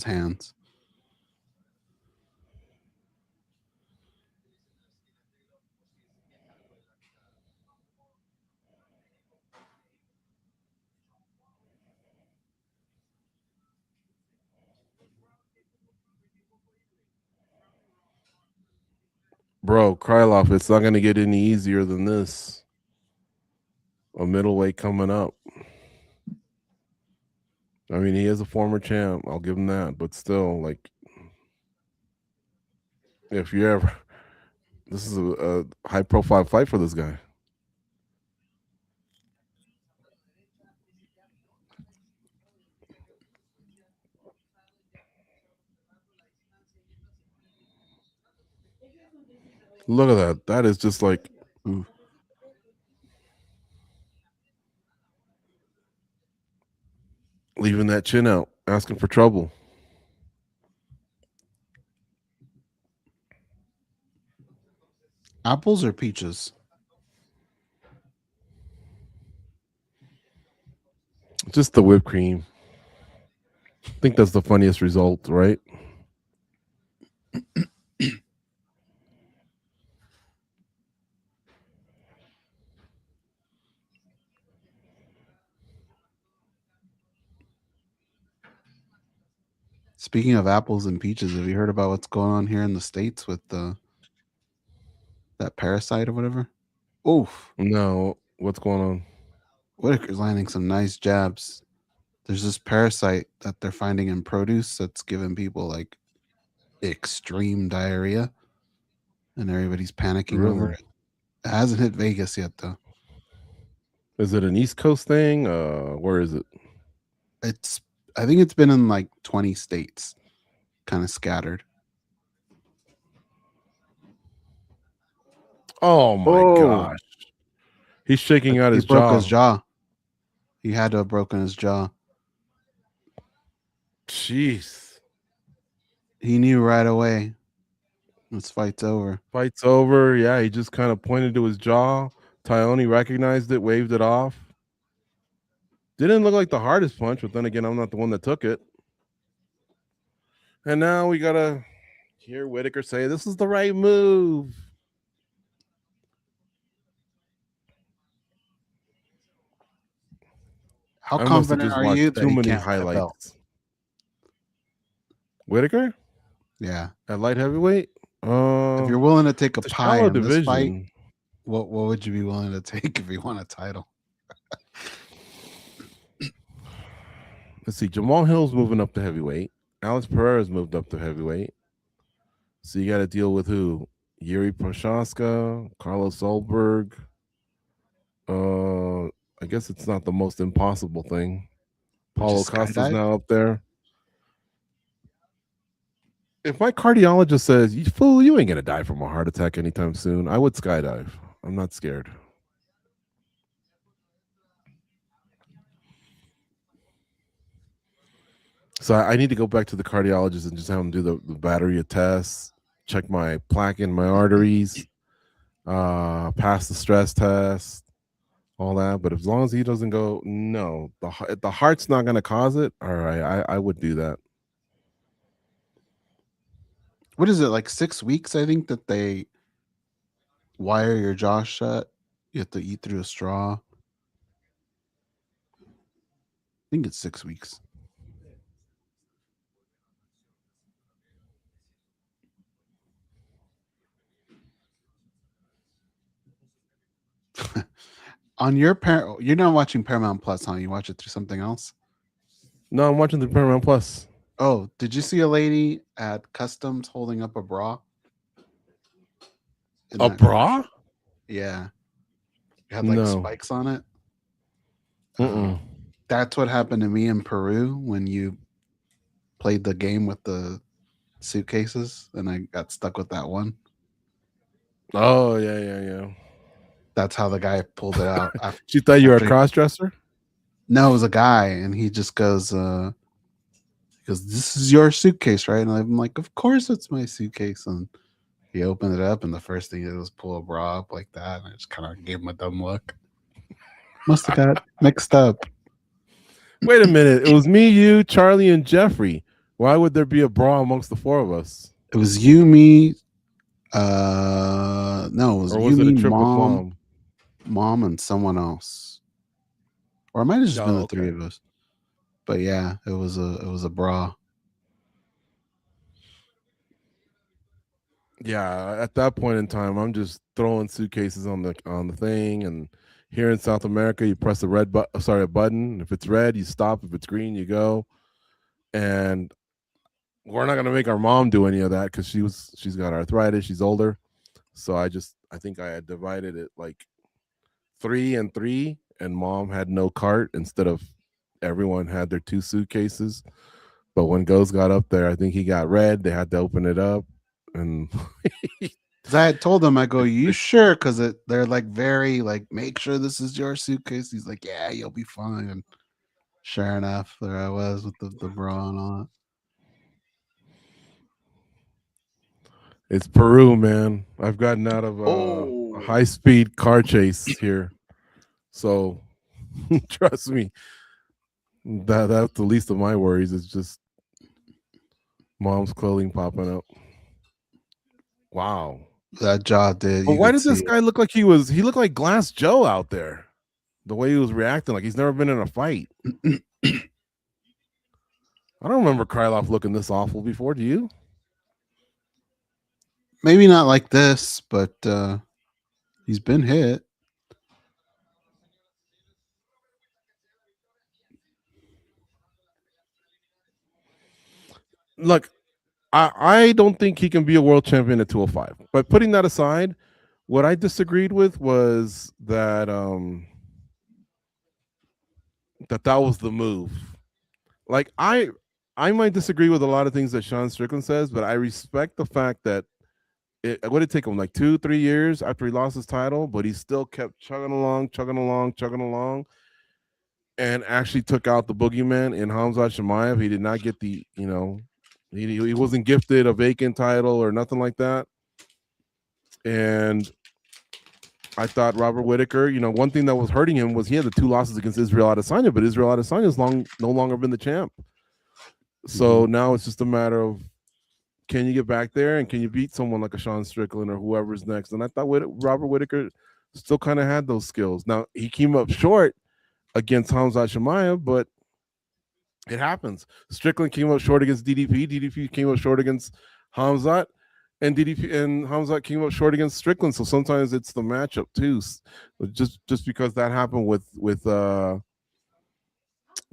hands. Bro, Krylov, it's not going to get any easier than this. A middleweight coming up. I mean, he is a former champ. I'll give him that. But still, like, if you ever... This is a high-profile fight for this guy. Look at that. That is just like... Ooh. Leaving that chin out, asking for trouble. Apples or peaches? Just the whipped cream. I think that's the funniest result, right? Speaking of apples and peaches, have you heard about what's going on here in the States with that parasite or whatever? Oof. No, what's going on? Whitaker's landing some nice jabs. There's this parasite that they're finding in produce that's giving people like extreme diarrhea, and everybody's panicking over it. It hasn't hit Vegas yet, though. Is it an East Coast thing? Where is it? I think it's been in like 20 states, kind of scattered. Oh my gosh. He's shaking out his jaw. He broke his jaw. He had to have broken his jaw. Jeez. He knew right away. This fight's over. Fight's over. Yeah, he just kind of pointed to his jaw. Tyone recognized it, waved it off. Didn't look like the hardest punch, but then again, I'm not the one that took it. And now we got to hear Whitaker say, this is the right move. How confident are you that too he many can't highlights? Whitaker? Yeah. At light heavyweight? If you're willing to take a pie in division. This fight, what would you be willing to take if you won a title? Let's see. Jamal Hill's moving up to heavyweight. Alex Pereira's moved up to heavyweight. So you got to deal with who? Yuri Prochazka, Carlos Solberg. I guess it's not the most impossible thing. Paulo Costa's now up there. If my cardiologist says, "You fool, you ain't gonna die from a heart attack anytime soon," I would skydive. I'm not scared. So I need to go back to the cardiologist and just have him do the battery of tests, check my plaque in my arteries, pass the stress test, all that. But as long as he doesn't go, no, the heart's not going to cause it. All right, I would do that. What is it, like 6 weeks? I think that they wire your jaw shut. You have to eat through a straw. I think it's 6 weeks. On your you're not watching Paramount Plus, huh? You watch it through something else? No, I'm watching the Paramount Plus. Oh, did you see a lady at Customs holding up a bra? A bra? Yeah. It had like spikes on it. That's what happened to me in Peru when you played the game with the suitcases, and I got stuck with that one. Oh, yeah. That's how the guy pulled it out. She thought you were a cross-dresser? No, it was a guy, and he just goes, "This is your suitcase, right?" And I'm like, "Of course it's my suitcase." And he opened it up, and the first thing he did was pull a bra up like that, and I just kind of gave him a dumb look. Must have got mixed up. Wait a minute. It was me, you, Charlie, and Jeffrey. Why would there be a bra amongst the four of us? It was you, me. No, it was you, me, mom, and someone else. Or it might have just been the three of us. But yeah, it was a bra. Yeah, at that point in time, I'm just throwing suitcases on the thing, and here in South America, you press the a button. If it's red, you stop. If it's green, you go. And we're not gonna make our mom do any of that because she's got arthritis. She's older, so I think I had divided it like 3 and 3, and mom had no cart instead of everyone had their 2 suitcases. But when Goze got up there, I think he got red. They had to open it up, and I had told him, I go, "You sure?" Because they're like very like, make sure this is your suitcase. He's like, "Yeah, you'll be fine." And sure enough, there I was with the bra and all that. It's Peru, man. I've gotten out of a high-speed car chase here. So, trust me. That's the least of my worries. It's just mom's clothing popping up. Wow. That jaw did. But You why could did this see it. guy look like he looked like Glass Joe out there? The way he was reacting, like he's never been in a fight. I don't remember Krylov looking this awful before. Do you? Maybe not like this, but he's been hit. Look, I don't think he can be a world champion at 205. But putting that aside, what I disagreed with was that that was the move. Like I might disagree with a lot of things that Sean Strickland says, but I respect the fact that it would have taken him like 2-3 years after he lost his title, but he still kept chugging along, and actually took out the boogeyman in Khamzat Chimaev. He did not get the, he wasn't gifted a vacant title or nothing like that. And I thought Robert Whittaker, one thing that was hurting him was he had the 2 losses against Israel Adesanya, but Israel Adesanya has no longer been the champ. So now it's just a matter of, can you get back there and can you beat someone like a Sean Strickland or whoever's next? And I thought Robert Whittaker still kind of had those skills. Now, he came up short against Khamzat Chimaev, but it happens. Strickland came up short against DDP. DDP came up short against Khamzat, and DDP and Khamzat came up short against Strickland. So sometimes it's the matchup too. Just because that happened with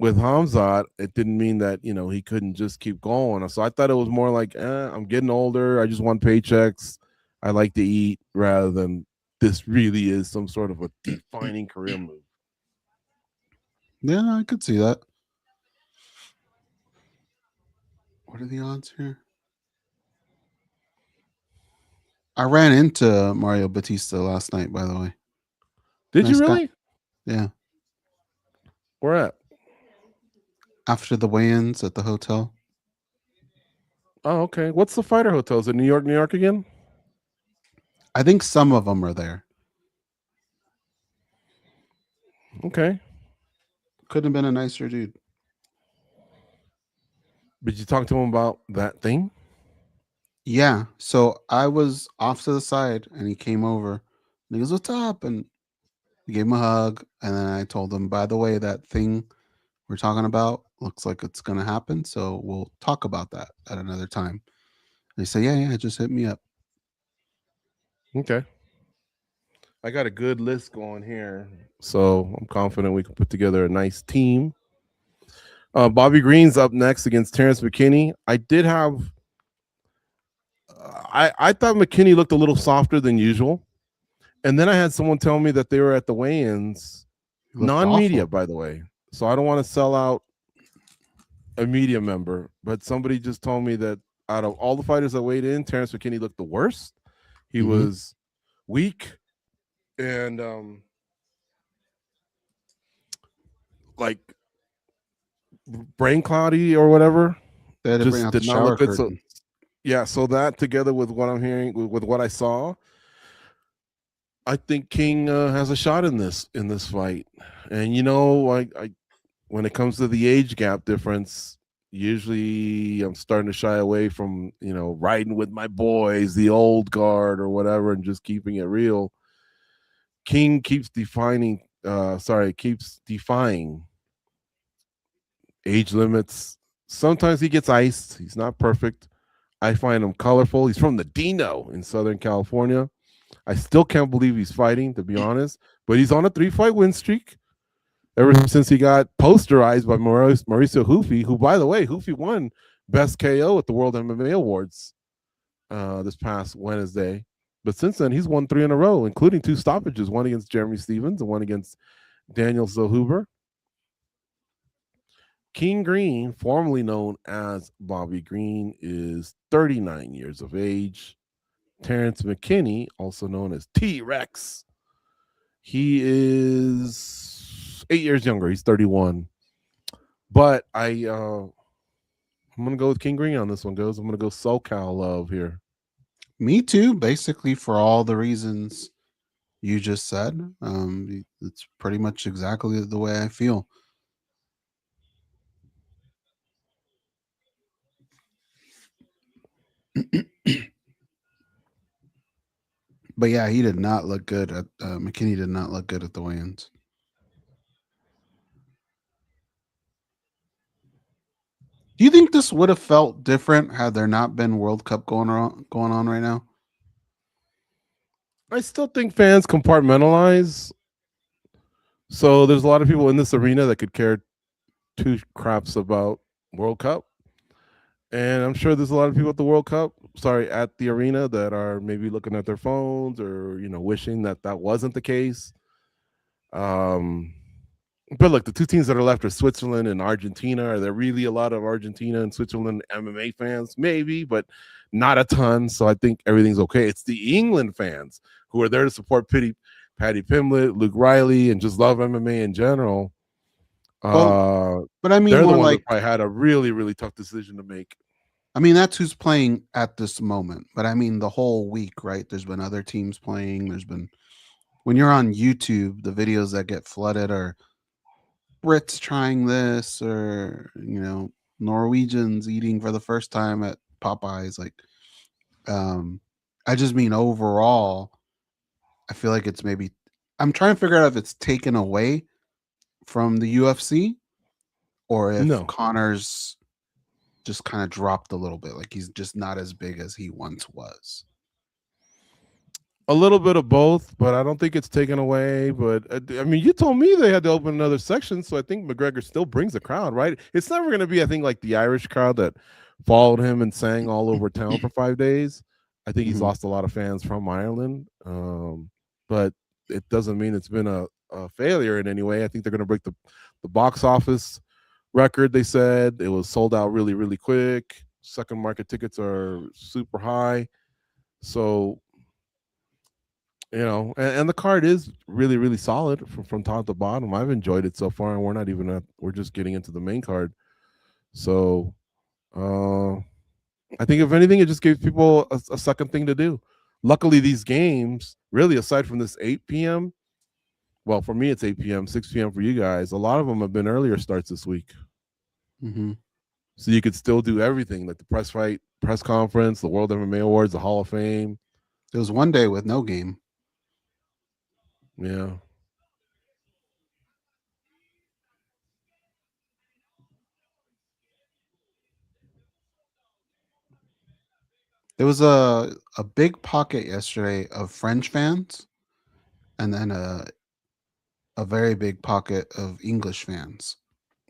Khamzat, it didn't mean that he couldn't just keep going. So I thought it was more like, I'm getting older. I just want paychecks. I like to eat, rather than this really is some sort of a defining career move. Yeah, I could see that. What are the odds here? I ran into Mario Batista last night, by the way. Did you really? Guy. Yeah. Where at? After the weigh-ins at the hotel. Oh, okay. What's the fighter hotel? Is it New York again? I think some of them are there. Okay. Couldn't have been a nicer dude. Did you talk to him about that thing? Yeah. So I was off to the side and he came over and he goes, "What's up?" And I gave him a hug. And then I told him, by the way, that thing we're talking about looks like it's going to happen. So we'll talk about that at another time. And he said, yeah, just hit me up. Okay. I got a good list going here, so I'm confident we can put together a nice team. Bobby Green's up next against Terrence McKinney. I did have... I thought McKinney looked a little softer than usual. And then I had someone tell me that they were at the weigh-ins, non-media, by the way. So I don't want to sell out a media member, but somebody just told me that out of all the fighters that weighed in, Terrence McKinney looked the worst. He was weak and like brain cloudy or whatever. They had to bring out the shower curtain. So that together with what I'm hearing, with what I saw, I think King has a shot in this fight. And I when it comes to the age gap difference, usually I'm starting to shy away from riding with my boys, the old guard or whatever, and just keeping it real. King keeps defying age limits. Sometimes he gets iced. He's not perfect. I find him colorful. He's from the Dino in Southern California. I still can't believe he's fighting, to be honest. But he's on a 3-fight win streak ever since he got posterized by Mauricio Hufi, who, by the way, Hufi won Best KO at the World MMA Awards this past Wednesday. But since then, he's won 3 in a row, including 2 stoppages, one against Jeremy Stevens and one against Daniel Zellhuber. King Green, formerly known as Bobby Green, is 39 years of age. Terrence McKinney, also known as T-Rex, he is 8 years younger. He's 31. But I'm going to go with King Green on this one, Goze. I'm going to go SoCal love here. Me too, basically for all the reasons you just said. It's pretty much exactly the way I feel. But yeah, he did not look good at McKinney did not look good at the weigh-ins. Do you think this would have felt different had there not been World Cup going on right now? I still think fans compartmentalize. So there's a lot of people in this arena that could care two craps about World Cup. And I'm sure there's a lot of people at the arena that are maybe looking at their phones or, wishing that wasn't the case. But look, the two teams that are left are Switzerland and Argentina. Are there really a lot of Argentina and Switzerland MMA fans? Maybe, but not a ton. So I think everything's okay. It's the England fans who are there to support Paddy Pimblett, Luke Riley, and just love MMA in general. Well, but I mean, they're the more ones like that probably had a really, really tough decision to make. I mean, that's who's playing at this moment. But I mean, the whole week, right? There's been other teams playing. There's been, when you're on YouTube, the videos that get flooded are Brits trying this, or Norwegians eating for the first time at Popeyes. Like, I just mean overall, I feel like it's maybe. I'm trying to figure out if it's taken away from the UFC or if Conor's just kind of dropped a little bit, like he's just not as big as he once was. A little bit of both, but I don't think it's taken away. But I mean, you told me they had to open another section, so I think McGregor still brings a crowd, right? It's never going to be, I think, like the Irish crowd that followed him and sang all over town for 5 days. I think he's lost a lot of fans from Ireland, but it doesn't mean it's been a failure in any way. I think they're going to break the box office record. They said it was sold out really, really quick. Second market tickets are super high. So, and the card is really, really solid from top to bottom. I've enjoyed it so far, and we're just getting into the main card. So I think if anything, it just gives people a second thing to do. Luckily, these games, really, aside from this 8 p.m., well, for me, it's 8 p.m., 6 p.m. for you guys. A lot of them have been earlier starts this week. Mm-hmm. So you could still do everything, like the press conference, the World MMA Awards, the Hall of Fame. There was one day with no game. Yeah. There was a big pocket yesterday of French fans, and then a very big pocket of English fans.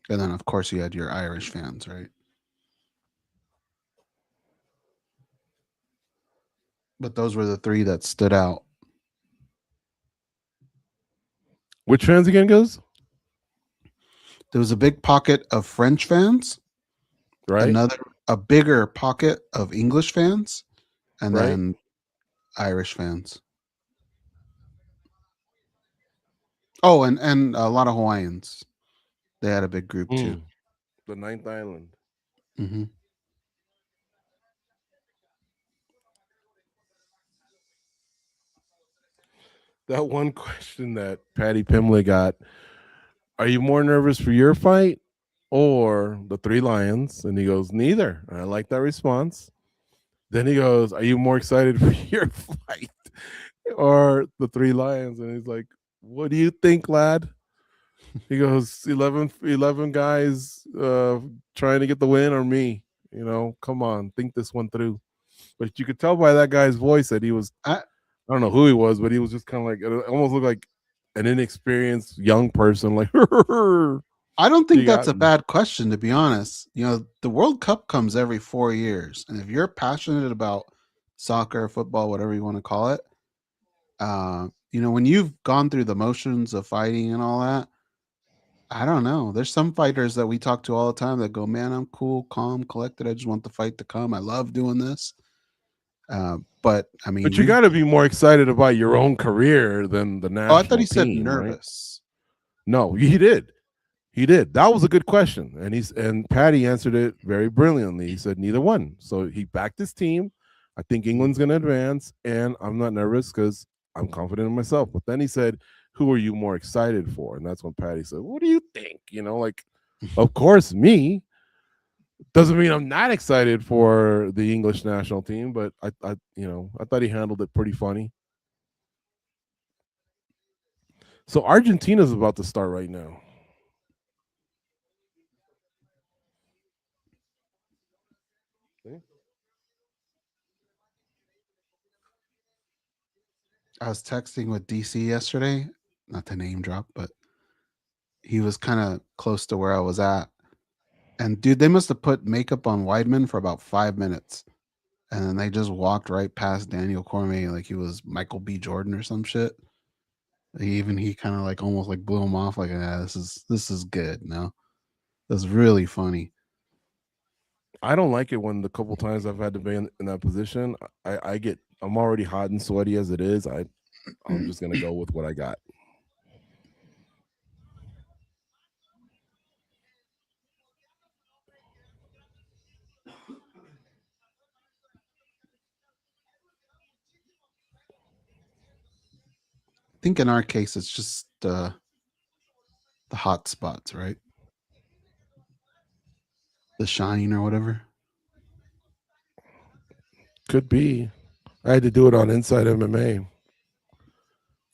And then, of course, you had your Irish fans, right? But those were the three that stood out. Which fans again, Goze? There was a big pocket of French fans, right? A bigger pocket of English fans, and then Irish fans. Oh, and a lot of Hawaiians. They had a big group too. The Ninth Island. Mm-hmm. That one question that Paddy Pimblett got, are you more nervous for your fight or the Three Lions? And he goes, neither. And I like that response. Then he goes, are you more excited for your fight or the Three Lions? And he's like, what do you think, lad? He goes, 11 guys trying to get the win, or me? Come on, think this one through. But you could tell by that guy's voice that he was, I don't know who he was, but he was just kind of like, it almost looked like an inexperienced young person. Like, I don't think that's a bad question, to be honest. The World Cup comes every 4 years. And if you're passionate about soccer, football, whatever you want to call it, when you've gone through the motions of fighting and all that, I don't know. There's some fighters that we talk to all the time that go, man, I'm cool, calm, collected. I just want the fight to come. I love doing this. But I mean, you got to be more excited about your own career than the national. I thought he said team, nervous. Right? No, he did. He did. That was a good question, and Paddy answered it very brilliantly. He said neither one. So he backed his team. I think England's going to advance, and I'm not nervous because I'm confident in myself. But then he said, who are you more excited for? And that's when Paddy said, what do you think? Of course, me. Doesn't mean I'm not excited for the English national team, but I thought he handled it pretty funny. So Argentina's about to start right now. I was texting with DC yesterday, not to name drop, but he was kind of close to where I was at. And dude, they must have put makeup on Weidman for about 5 minutes. And then they just walked right past Daniel Cormier like he was Michael B. Jordan or some shit. He kind of like almost like blew him off like, this is good. No, that's really funny. I don't like it when the couple times I've had to be in that position, I'm already hot and sweaty as it is. I'm just gonna go with what I got. I think in our case, it's just the hot spots, right? The shine or whatever. Could be. I had to do it on Inside MMA.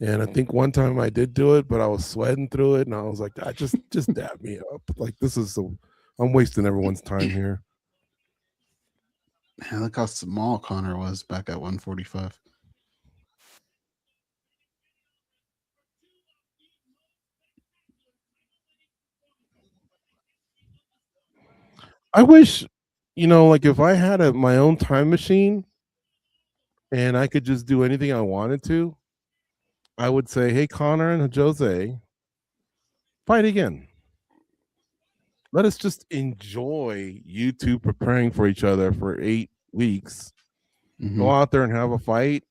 And I think one time I did do it, but I was sweating through it, and I was like, just dab me up. Like, I'm wasting everyone's time here. Man, look how small Conor was back at 145. I wish, like if I had my own time machine and I could just do anything I wanted to, I would say, hey, Conor and Goze, fight again. Let us just enjoy you two preparing for each other for 8 weeks. Mm-hmm. Go out there and have a fight.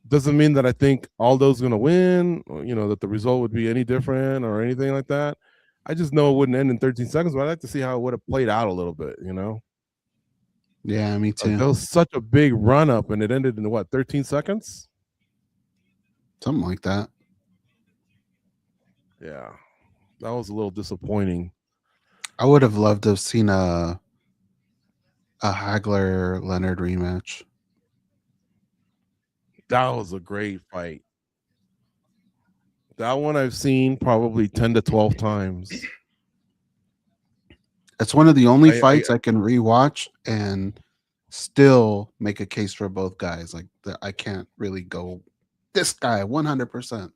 Doesn't mean that I think Aldo's going to win, or, that the result would be any different or anything like that. I just know it wouldn't end in 13 seconds, but I'd like to see how it would have played out a little bit, Yeah, me too. There was such a big run up and it ended in 13 seconds? Something like that. Yeah, that was a little disappointing. I would have loved to have seen a Hagler-Leonard rematch. That was a great fight. That one I've seen probably 10 to 12 times. It's one of the only fights I can rewatch and still make a case for both guys. Like, I can't really go this guy 100%.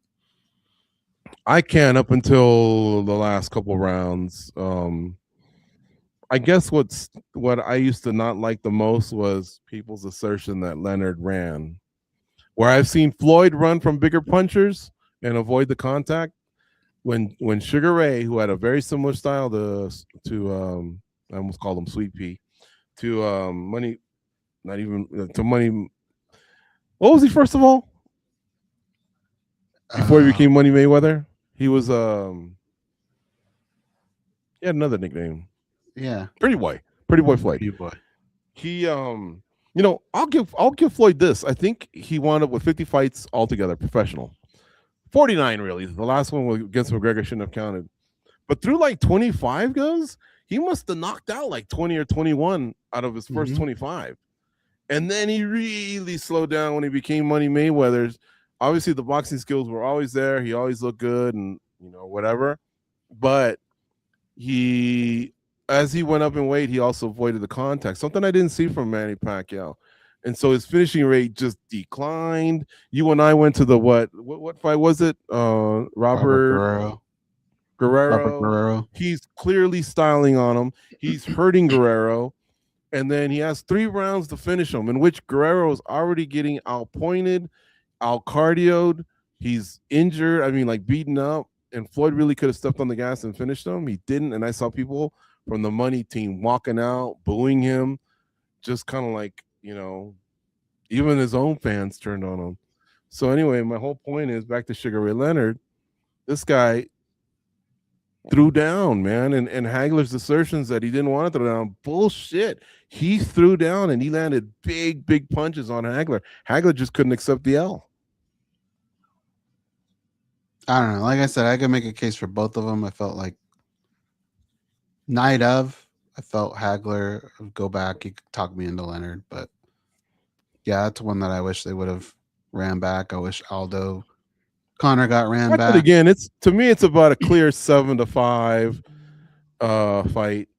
I can up until the last couple rounds. I guess what I used to not like the most was people's assertion that Leonard ran. Where I've seen Floyd run from bigger punchers and avoid the contact, when Sugar Ray, who had a very similar style to I almost called him Sweet Pea, to Money, not even to Money. What was he first of all? Before he became Money Mayweather, he was he had another nickname. Yeah, Pretty Boy Floyd. Pretty Boy. He I'll give Floyd this. I think he wound up with 50 fights altogether, professional. 49 really. The last one against McGregor shouldn't have counted. But through like 25 goes, he must have knocked out like 20 or 21 out of his first 25. And then he really slowed down when he became Money Mayweather's. Obviously, the boxing skills were always there. He always looked good and, whatever. But as he went up in weight, he also avoided the contact, something I didn't see from Manny Pacquiao. And so his finishing rate just declined. You and I went to the what fight was it? Robert Guerrero. He's clearly styling on him. He's hurting Guerrero. And then he has 3 rounds to finish him, in which Guerrero is already getting outpointed, out-cardioed. He's injured. I mean, like beaten up. And Floyd really could have stepped on the gas and finished him. He didn't. And I saw people from the Money team walking out, booing him, just kind of like, even his own fans turned on him. So anyway, my whole point is back to Sugar Ray Leonard. This guy threw down, man, and Hagler's assertions that he didn't want to throw down, bullshit. He threw down and he landed big punches on Hagler. Hagler just couldn't accept the L. I don't know. Like I said, I could make a case for both of them. I felt like night of, I felt Hagler would go back. He could talk me into Leonard, but yeah, that's one that I wish they would have ran back. I wish Conor got ran Watch back. it again. To me, it's about a clear 7-5 fight.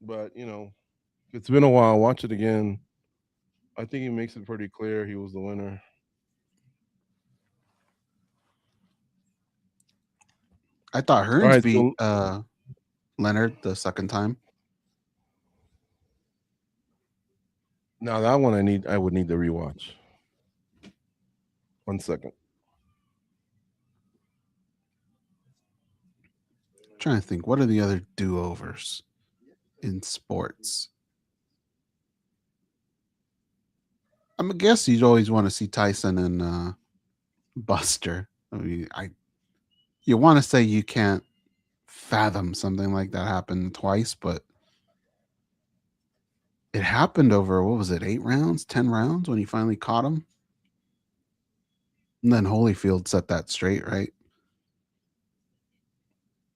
But it's been a while. Watch it again. I think he makes it pretty clear he was the winner. I thought Hearns beat Leonard the second time. Now that one I would need to rewatch. 1 second. I'm trying to think, what are the other do-overs in sports? I guess you'd always want to see Tyson and Buster. I mean, you want to say you can't fathom something like that happened twice, but it happened over, what was it, 8 rounds, 10 rounds when he finally caught him? And then Holyfield set that straight, right?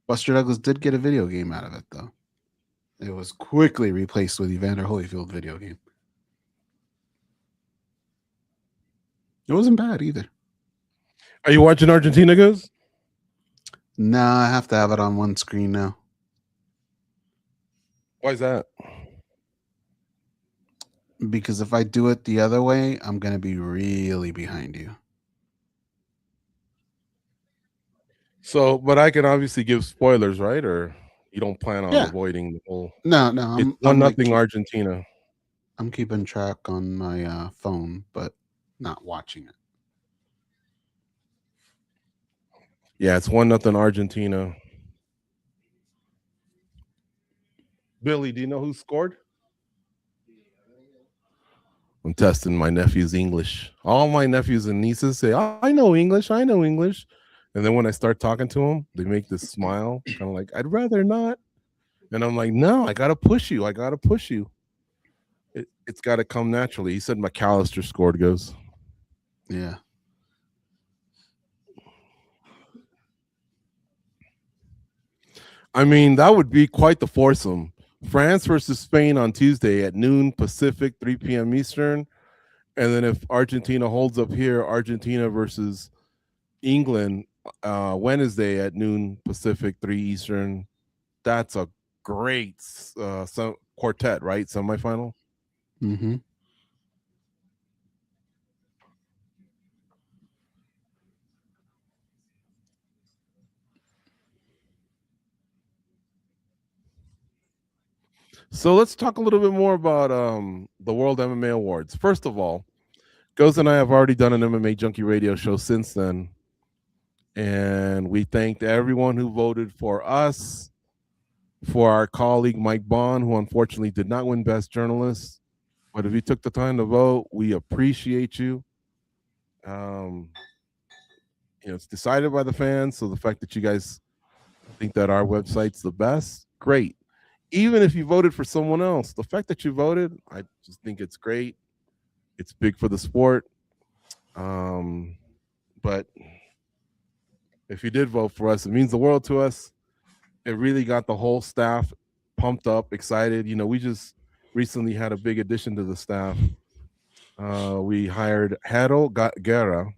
Buster Douglas did get a video game out of it, though. It was quickly replaced with Evander Holyfield video game. It wasn't bad either. Are you watching Argentina, Goze? No, I have to have it on one screen now. Why is that? Because if I do it the other way, I'm going to be really behind you. So, but I can obviously give spoilers, right? Or you don't plan on avoiding the whole... No. It's 1-0 Argentina. I'm keeping track on my phone, but not watching it. Yeah, it's 1-0 Argentina. Billy, do you know who scored? I'm testing my nephew's English. All my nephews and nieces say, "Oh, I know English. I know English." And then when I start talking to them, they make this smile, kind of like, "I'd rather not." And I'm like, "No, I got to push you. I got to push you. It's got to come naturally." He said McAllister scored, Goze. Yeah. I mean, that would be quite the foursome. France versus Spain on Tuesday at noon Pacific, 3 p.m. Eastern. And then if Argentina holds up here, Argentina versus England Wednesday at noon Pacific, 3 Eastern. That's a great quartet, right? Semifinal. Mm-hmm. So let's talk a little bit more about the World MMA Awards. First of all, Goze and I have already done an MMA Junkie Radio show since then. And we thanked everyone who voted for us, for our colleague Mike Bond, who unfortunately did not win Best Journalist. But if you took the time to vote, we appreciate you. It's decided by the fans. So the fact that you guys think that our website's the best, great. Even if you voted for someone else, the fact that you voted, I just think it's great. It's big for the sport. But if you did vote for us, it means the world to us. It really got the whole staff pumped up, excited. We just recently had a big addition to the staff. We hired Hero Guerra,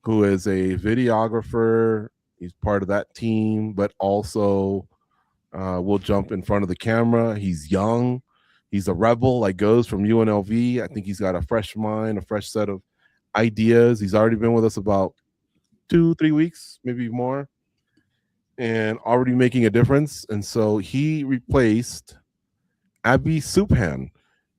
who is a videographer. He's part of that team, but also will jump in front of the camera. He's young. He's a rebel, like Goze from UNLV. I think he's got a fresh mind, a fresh set of ideas. He's already been with us about 2-3 weeks, maybe more, and already making a difference. And so he replaced Abby Subhan.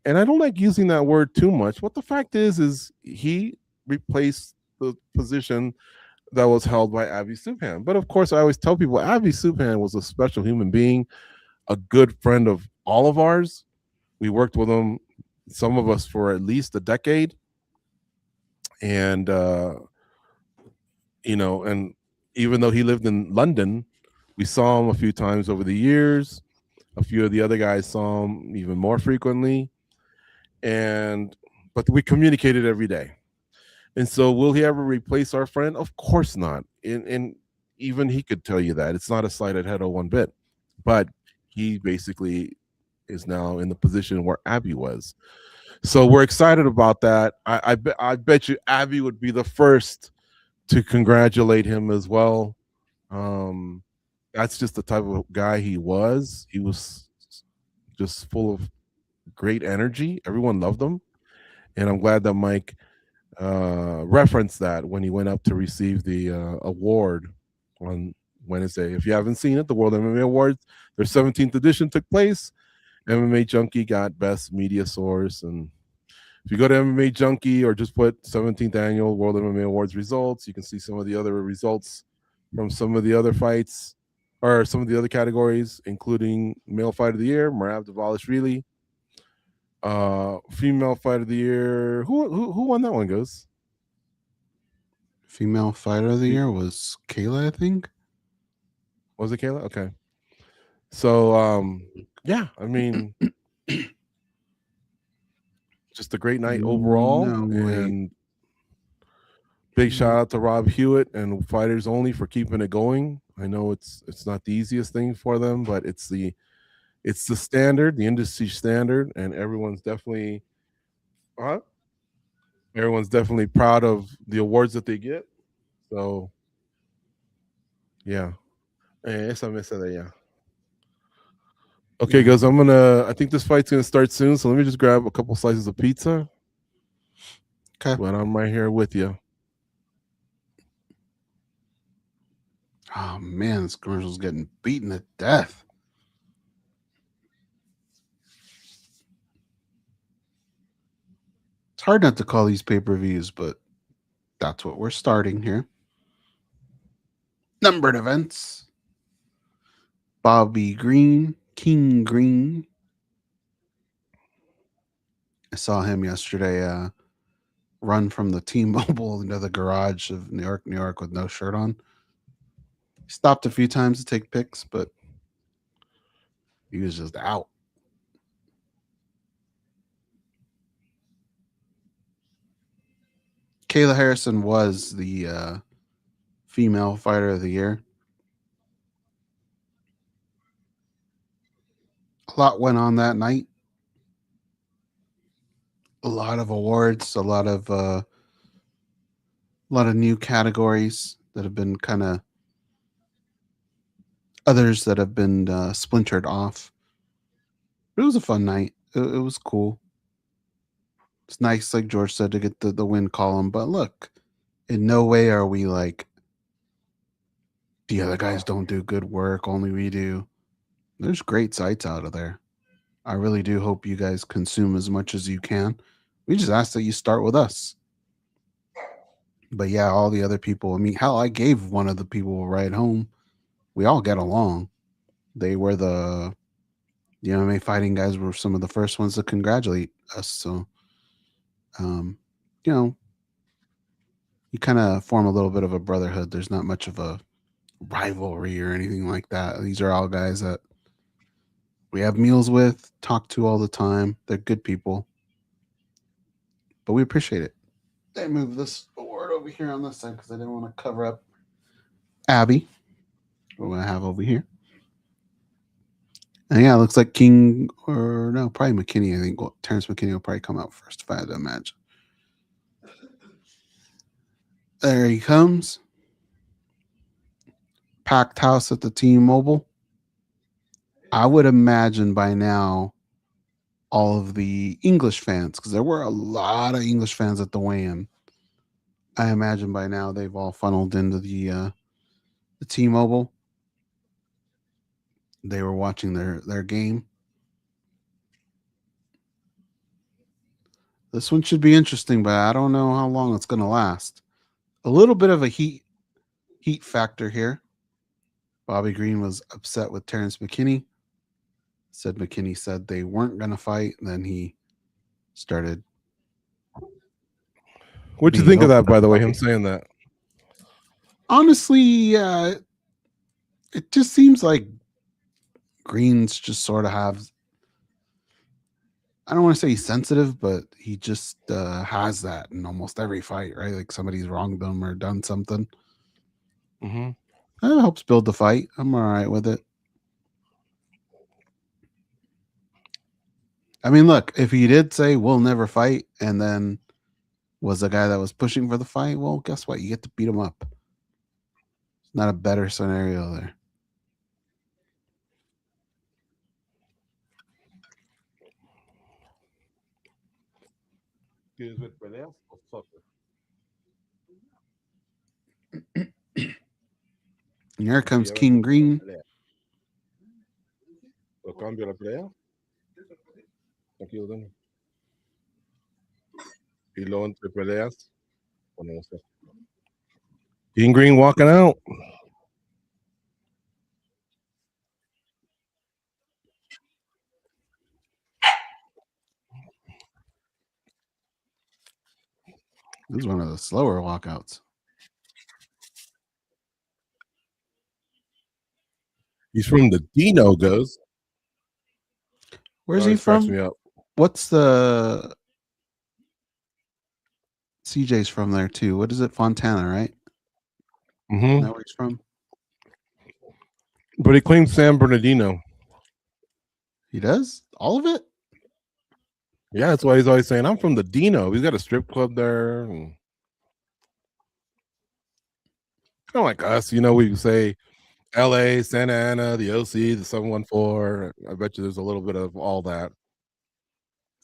And I don't like using that word too much. What the fact is he replaced the position that was held by Abby Subhan. But of course, I always tell people Abby Subhan was a special human being, a good friend of all of ours. We worked with him, some of us, for at least a decade. And, and even though he lived in London, we saw him a few times over the years. A few of the other guys saw him even more frequently. But we communicated every day. And so will he ever replace our friend? Of course not. And even he could tell you that. It's not a slight at Hero one bit. But he basically is now in the position where Abby was. So we're excited about that. I bet you Abby would be the first to congratulate him as well. That's just the type of guy he was. He was just full of great energy. Everyone loved him. And I'm glad that Mike referenced that when he went up to receive the award on Wednesday. If you haven't seen it, the World MMA Awards, their 17th edition took place. MMA Junkie got Best Media Source. And if you go to MMA Junkie or just put 17th Annual World MMA Awards results, you can see some of the other results from some of the other fights or some of the other categories, including Male Fight of the Year, Merab Dvalishvili. Female Fight of the Year. Who won that one, Goze? Female Fighter of the Year was Kayla, I think. Was it Kayla? Okay. So yeah, I mean just a great night overall. And big shout out to Rob Hewitt and Fighters Only for keeping it going. I know it's not the easiest thing for them, but it's the standard, the industry standard, and everyone's definitely proud of the awards that they get. So yeah. Yeah. Okay, guys, I think this fight's gonna start soon, so let me just grab a couple slices of pizza. Okay. But I'm right here with you. Oh man, this commercial's getting beaten to death. It's hard not to call these pay-per-views, but that's what we're starting here. Numbered events. Bobby Green, King Green. I saw him yesterday run from the T-Mobile into the garage of New York with no shirt on. He stopped a few times to take pics, but he was just out. Kayla Harrison was the Female Fighter of the Year. A lot went on that night. A lot of awards, a lot of new categories that have been kind of others that have been splintered off. But it was a fun night. It was cool. It's nice, like George said, to get the win column. But look, in no way are we like the other guys don't do good work, only we do. There's great sites out of there. I really do hope you guys consume as much as you can. We just ask that you start with us. But yeah, all the other people, I mean, hell, I gave one of the people a ride home. We all get along. They were the MMA fighting guys were some of the first ones to congratulate us. So, you know, you kind of form a little bit of a brotherhood. There's not much of a rivalry or anything like that. These are all guys that we have meals with, talk to all the time. They're good people. But we appreciate it. I moved this award over here on this side because I didn't want to cover up Abby. What I have over here. And yeah, it looks like King, or no, probably McKinney. I think Terrence McKinney will probably come out first if I had to imagine. There he comes. Packed house at the T-Mobile. I would imagine by now all of the English fans, because there were a lot of English fans at the weigh-in. I imagine by now they've all funneled into the T-Mobile. They were watching their game. This one should be interesting, but I don't know how long it's going to last. A little bit of a heat factor here. Bobby Green was upset with Terrence McKinney. McKinney said they weren't going to fight. And then he started. What'd you think of that, by the way, him saying that? Honestly, it just seems like Green's just sort of have, I don't want to say he's sensitive, but he just has that in almost every fight, right? Like somebody's wronged them or done something. Mm-hmm. That helps build the fight. I'm all right with it. I mean, look, if he did say we'll never fight, and then was the guy that was pushing for the fight, well, guess what? You get to beat him up. It's not a better scenario there. And here comes King Green. King Green walking out. This is one of the slower walkouts. He's from the Dino, Goze. Where's he from? What's the CJ's from there too? What is it? Fontana, right? Mm-hmm. Is that where he's from? But he claims San Bernardino. He does? All of it? Yeah, that's why he's always saying, I'm from the Dino. He's got a strip club there. Kind of like us, we say LA, Santa Ana, the OC, the 714. I bet you there's a little bit of all that.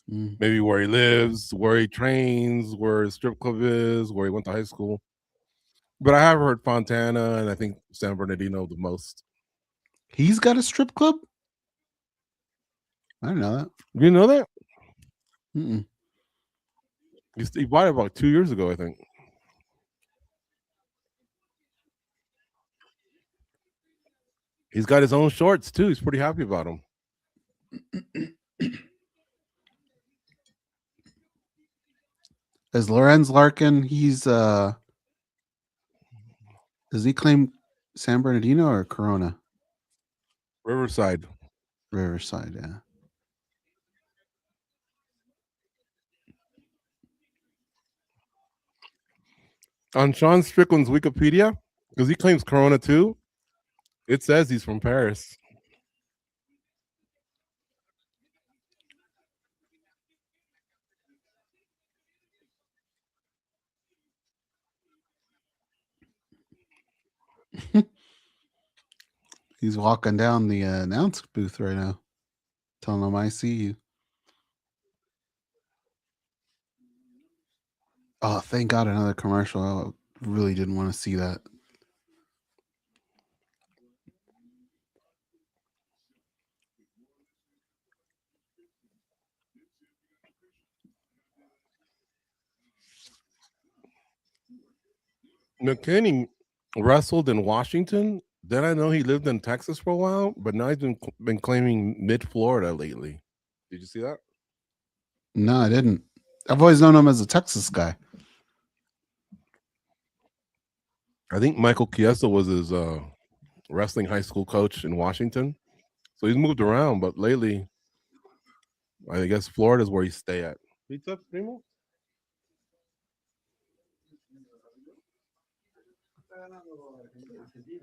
Maybe where he lives, where he trains, where his strip club is, where he went to high school. But I have heard Fontana and I think San Bernardino the most. He's got a strip club? I didn't know that. You know that? Mm-mm. He bought it about 2 years ago, I think. He's got his own shorts too. He's pretty happy about them. As Lorenz Larkin, he's does he claim San Bernardino or Corona? Riverside, yeah. On Sean Strickland's Wikipedia, because he claims Corona too, it says he's from Paris. He's walking down the announce booth right now, telling them I see you. Oh, thank God, another commercial. I really didn't want to see that. McKinney wrestled in Washington. Then I know he lived in Texas for a while, but now he's been claiming mid-Florida lately. Did you see that? No, I didn't. I've always known him as a Texas guy. I think Michael Chiesa was his wrestling high school coach in Washington. So he's moved around, but lately, I guess Florida is where he stay at. Pizza, primo?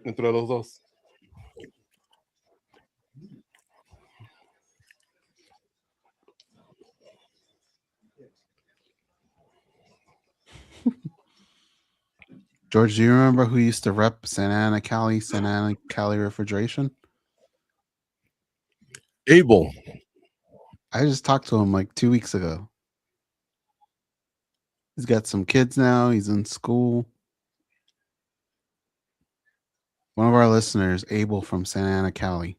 Entre los dos. George, do you remember who used to rep Santa Ana Cali Refrigeration? Abel. I just talked to him like 2 weeks ago. He's got some kids now. He's in school. One of our listeners, Abel from Santa Ana Cali,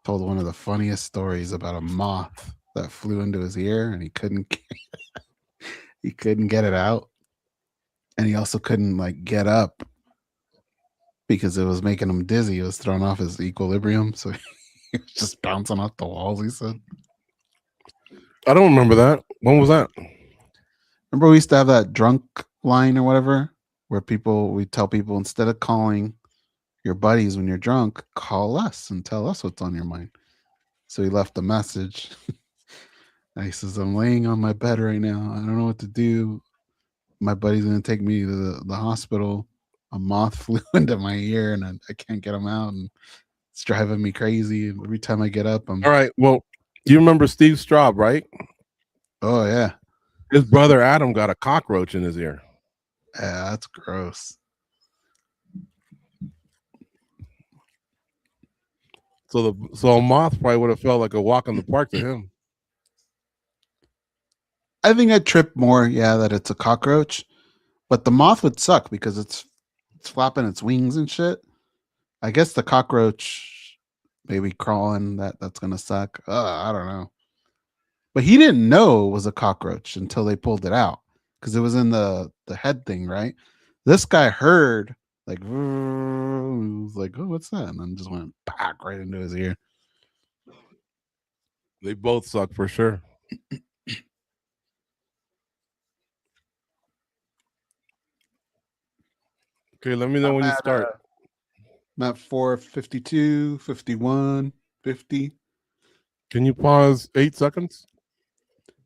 told one of the funniest stories about a moth that flew into his ear and he couldn't get it out. And he also couldn't get up because it was making him dizzy. It was throwing off his equilibrium. So he was just bouncing off the walls, he said. I don't remember that. When was that? Remember we used to have that drunk line or whatever where we tell people instead of calling your buddies when you're drunk, call us and tell us what's on your mind. So he left a message. And he says, I'm laying on my bed right now. I don't know what to do. My buddy's going to take me to the hospital. A moth flew into my ear and I can't get him out. And it's driving me crazy. Every time I get up, I'm... All right. Well, Do you remember Steve Straub, right? Oh yeah. His brother Adam got a cockroach in his ear. Yeah, that's gross. So a moth probably would have felt like a walk in the park to him. I think I'd trip more, that it's a cockroach. But the moth would suck because it's flapping its wings and shit. I guess the cockroach maybe crawling, that's gonna suck. I don't know. But he didn't know it was a cockroach until they pulled it out because it was in the head thing, right? This guy heard like, he was like, oh, what's that? And then just went back right into his ear. They both suck for sure. Okay, let me know when you start. I'm at 4:52, 51, 50. Can you pause 8 seconds?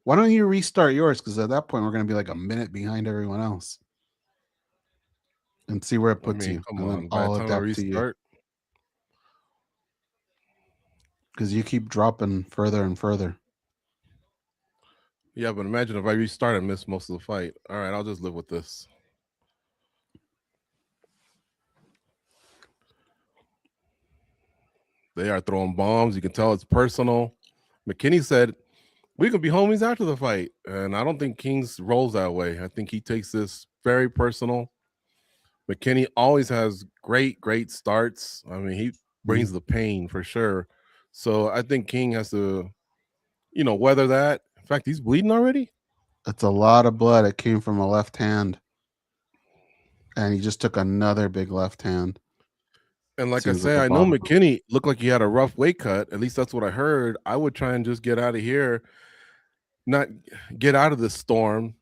Why don't you restart yours? Because at that point, we're going to be like a minute behind everyone else. And see where it puts you. Come and on, then by I'll the time I adapt to you. restart. Because you keep dropping further and further. Yeah, but imagine if I restart and miss most of the fight. All right, I'll just live with this. They are throwing bombs. You can tell it's personal. McKinney said, we could be homies after the fight. And I don't think King's rolls that way. I think he takes this very personal. McKinney always has great starts. I mean, he brings the pain for sure. So I think King has to, weather that. In fact, he's bleeding already. That's a lot of blood. It came from a left hand. And he just took another big left hand. And like I say, I know McKinney looked like he had a rough weight cut. At least that's what I heard. I would try and just get out of here, not get out of this storm,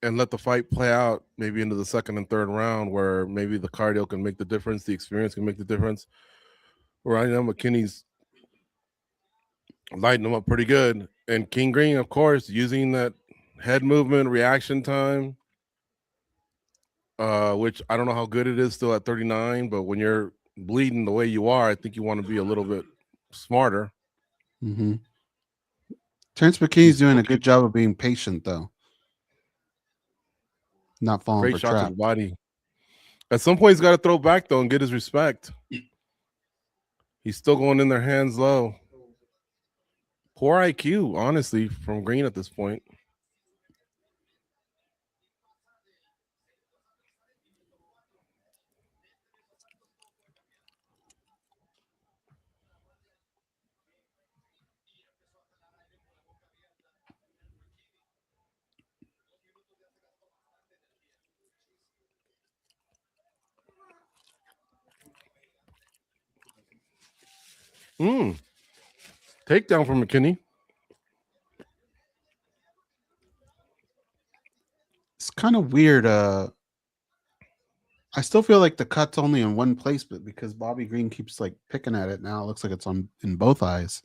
and let the fight play out maybe into the second and third round where maybe the cardio can make the difference, the experience can make the difference. Where I know McKinney's lighting him up pretty good. And King Green, of course, using that head movement, reaction time, which I don't know how good it is still at 39, but when you're bleeding the way you are, I think you want to be a little bit smarter. Mm-hmm. Terrence McKinney's doing a good job of being patient, though. Not falling for traps. To the body. At some point, he's got to throw back, though, and get his respect. He's still going in their hands low. Poor IQ, honestly, from Green at this point. Takedown from McKinney. It's kind of weird. I still feel like the cut's only in one place, but because Bobby Green keeps like picking at it now, it looks like it's in both eyes.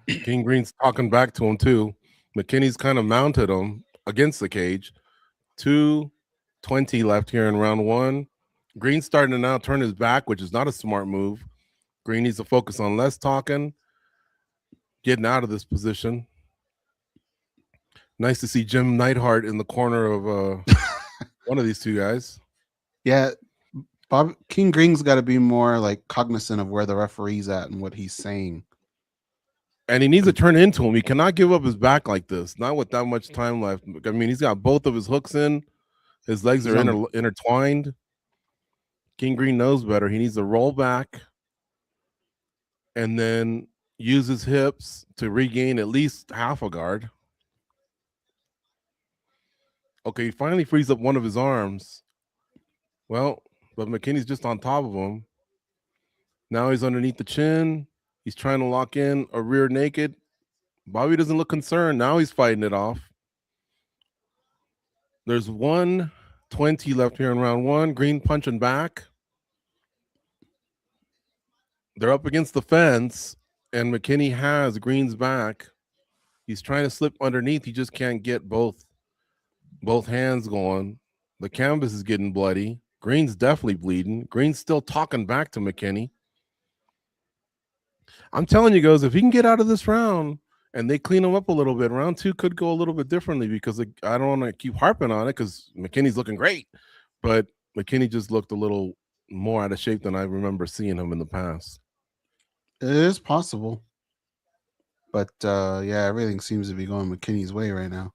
King Green's talking back to him too. McKinney's kind of mounted him against the cage. 2:20 left here in round one. Green's starting to now turn his back, which is not a smart move. Green needs to focus on less talking, getting out of this position. Nice to see Jim Neidhart in the corner of one of these two guys. Yeah, King Green's got to be more like cognizant of where the referee's at and what he's saying. And he needs to turn into him. He cannot give up his back like this, not with that much time left. I mean, he's got both of his hooks in. His legs are intertwined. King Green knows better. He needs to roll back and then use his hips to regain at least half a guard. Okay, he finally frees up one of his arms. Well, but McKinney's just on top of him. Now he's underneath the chin. He's trying to lock in a rear naked. Bobby doesn't look concerned. Now he's fighting it off. There's 1:20 left here in round one. Green punching back. They're up against the fence, and McKinney has Green's back. He's trying to slip underneath. He just can't get both hands going. The canvas is getting bloody. Green's definitely bleeding. Green's still talking back to McKinney. I'm telling you, Goze, if he can get out of this round and they clean him up a little bit, round 2 could go a little bit differently because I don't want to keep harping on it because McKinney's looking great, but McKinney just looked a little more out of shape than I remember seeing him in the past. It is possible. But yeah, everything seems to be going McKinney's way right now.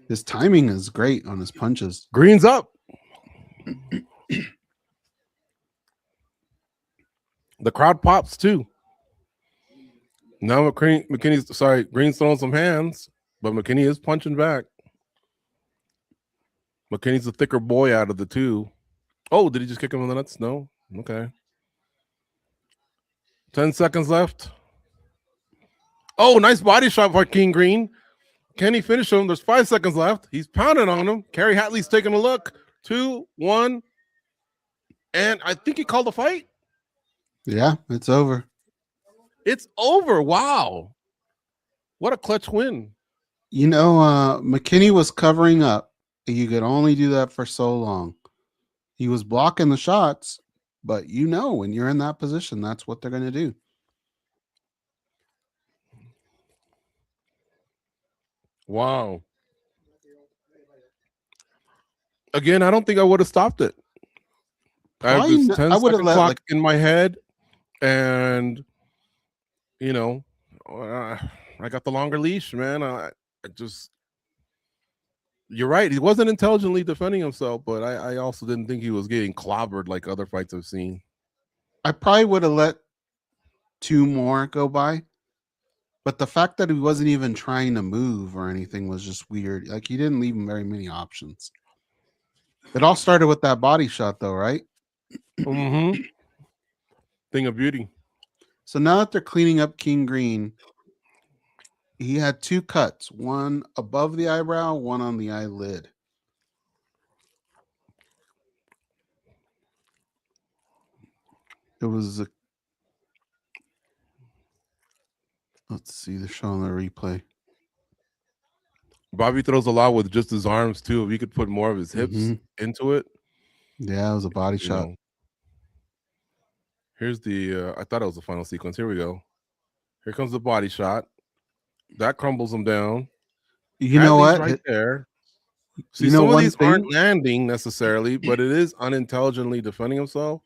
His timing is great on his punches. Green's up. The crowd pops too. Now Green's throwing some hands, but McKinney is punching back. McKinney's the thicker boy out of the two. Oh, did he just kick him in the nuts? No? Okay. 10 seconds left. Oh, nice body shot by King Green. Can he finish him? There's 5 seconds left. He's pounding on him. Kerry Hatley's taking a look. 2, 1. And I think he called the fight. Yeah, it's over. It's over. Wow. What a clutch win. You know, McKinney was covering up. You could only do that for so long. He was blocking the shots, but you know when you're in that position, that's what they're going to do. Wow. Again, I don't think I would have stopped it. I have this 10-second clock in my head, and you know, I got the longer leash, man. I just, you're right. He wasn't intelligently defending himself, but I also didn't think he was getting clobbered like other fights I've seen. I probably would have let 2 more go by, but the fact that he wasn't even trying to move or anything was just weird. Like, he didn't leave him very many options. It all started with that body shot, though, right? Mm-hmm. Thing of beauty. So now that they're cleaning up King Green, he had 2 cuts, one above the eyebrow, one on the eyelid. It was a, let's see, they're showing the replay. Bobby throws a lot with just his arms too. If he could put more of his hips into it. Yeah, it was a body shot. Know. Here's the I thought it was the final sequence. Here we go. Here comes the body shot. That crumbles him down. You know what? Right there. See, you know, some of these aren't landing necessarily, but it is unintelligently defending himself.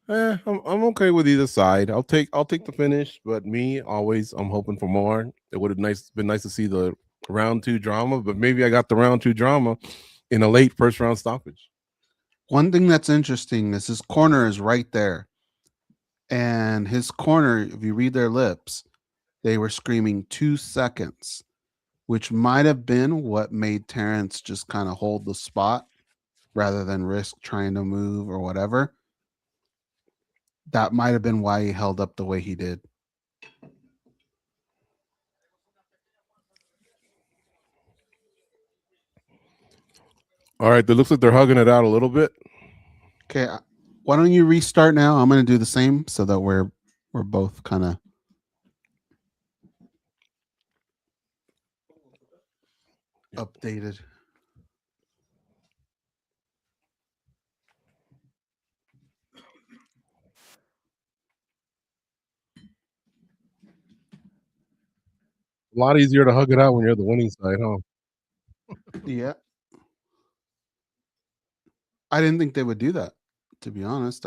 I'm okay with either side. I'll take the finish, but I'm hoping for more. It would have been nice to see the round 2 drama, but maybe I got the round 2 drama in a late first round stoppage. One thing that's interesting is his corner is right there. And his corner, if you read their lips, they were screaming 2 seconds, which might have been what made Terrence just kind of hold the spot rather than risk trying to move or whatever. That might have been why he held up the way he did. All right, it looks like they're hugging it out a little bit. Okay, why don't you restart now? I'm going to do the same so that we're both kind of updated. A lot easier to hug it out when you're the winning side, huh? Yeah. I didn't think they would do that, to be honest.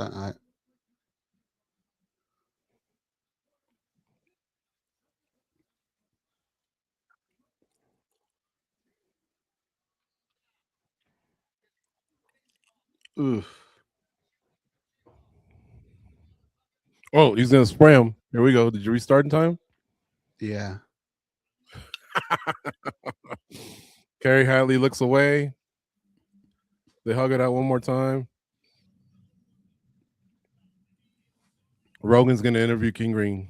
Oof. Oh, he's gonna spray him. Here we go. Did you restart in time? Yeah. Kerry Hatley looks away. They hug it out one more time. Rogan's gonna interview King Green.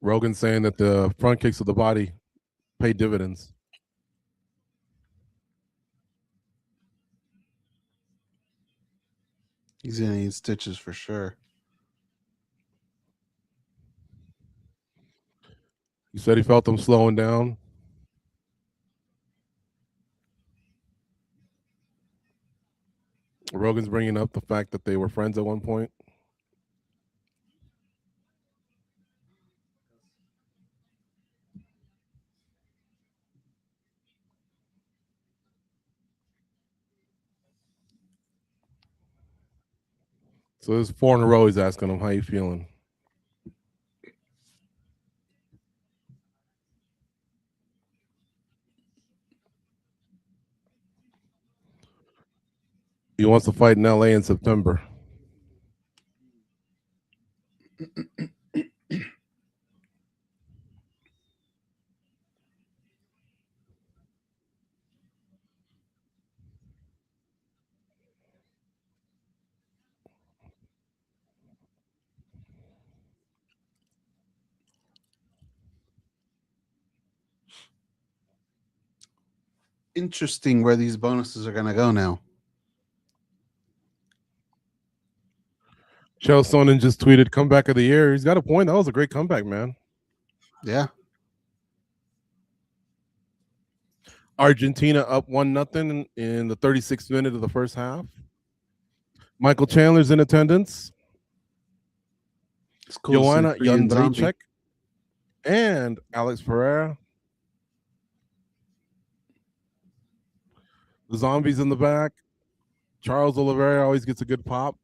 Rogan's saying that the front kicks of the body pay dividends. He's gonna need stitches for sure. He said he felt them slowing down. Rogan's bringing up the fact that they were friends at one point. So there's 4 in a row. He's asking him, how you feeling? He wants to fight in LA in September. Interesting where these bonuses are gonna go now. Chael Sonnen just tweeted comeback of the year. He's got a point. That was a great comeback, man. Yeah. Argentina up 1-0 in the 36th minute of the first half. Michael Chandler's in attendance. It's cool. Joanna Jędrzejczyk and Alex Pereira. The zombies in the back. Charles Oliveira always gets a good pop.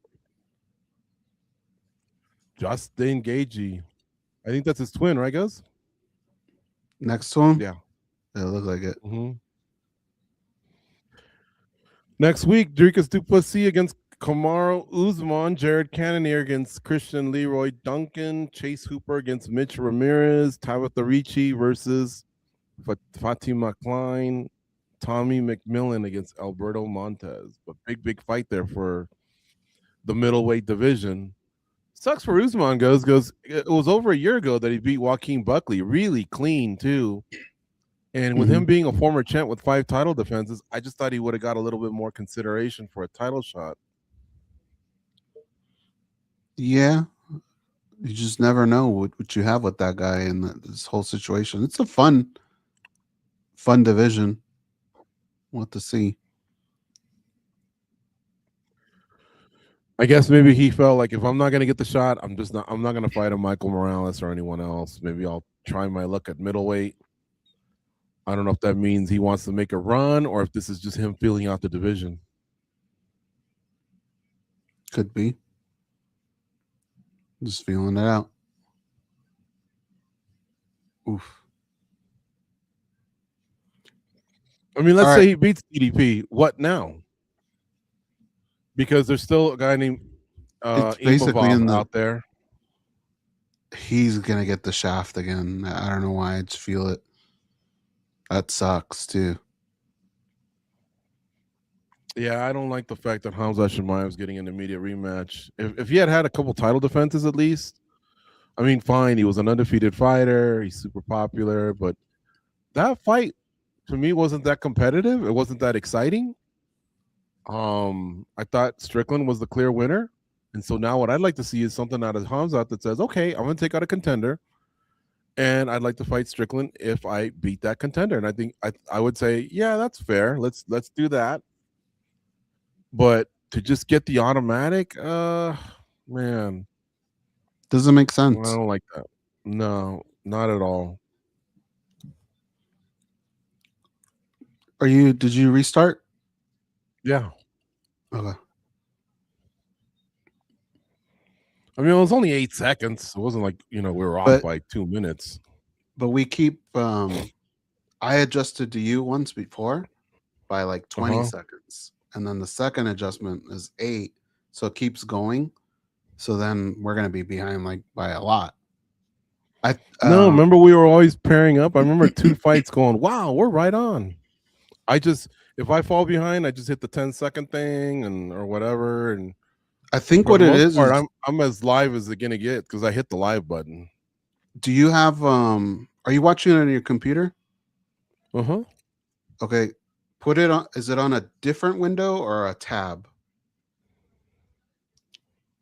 Justin Gaethje. I think that's his twin, right, Goze? Next to him? Yeah. It looks like it. Mm-hmm. Next week, Dricus du Plessis against Kamaru Usman, Jared Cannonier against Christian Leroy Duncan, Chase Hooper against Mitch Ramirez, Tabitha Ricci versus Fatima Klein, Tommy McMillan against Alberto Montez. But big fight there for the middleweight division. Sucks for Usman. Goes. It was over a year ago that he beat Joaquin Buckley, really clean too. And with him being a former champ with 5 title defenses, I just thought he would have got a little bit more consideration for a title shot. Yeah. You just never know what you have with that guy in this whole situation. It's a fun division. What to see. I guess maybe he felt like if I'm not going to get the shot, I'm not going to fight a Michael Morales or anyone else. Maybe I'll try my luck at middleweight. I don't know if that means he wants to make a run or if this is just him feeling out the division. Could be. Just feeling it out. Oof. I mean, let's say he beats DDP. What now? Because there's still a guy named basically out there. He's going to get the shaft again. I don't know why. I just feel it. That sucks, too. Yeah, I don't like the fact that Hamza Chimaev is getting an immediate rematch. If he had a couple title defenses at least, I mean, fine. He was an undefeated fighter. He's super popular. But that fight, to me, wasn't that competitive. It wasn't that exciting. I thought Strickland was the clear winner. And so now what I'd like to see is something out of Hamza that says, okay, I'm going to take out a contender. And I'd like to fight Strickland if I beat that contender. And I think I would say, yeah, that's fair. Let's do that. But to just get the automatic, man. Doesn't make sense. I don't like that. No, not at all. Did you restart? Yeah. Okay. I mean, it was only 8 seconds. It wasn't like, we were off by 2 minutes. But we keep, I adjusted to you once before by like 20 seconds. And then the second adjustment is 8. So it keeps going. So then we're going to be behind like by a lot. No, remember we were always pairing up. I remember 2 fights going, wow, we're right on. If I fall behind, I just hit the 10-second thing or whatever. And I think what it is, I'm as live as it's gonna get because I hit the live button. Do you have are you watching it on your computer? Okay. Put it on, is it on a different window or a tab?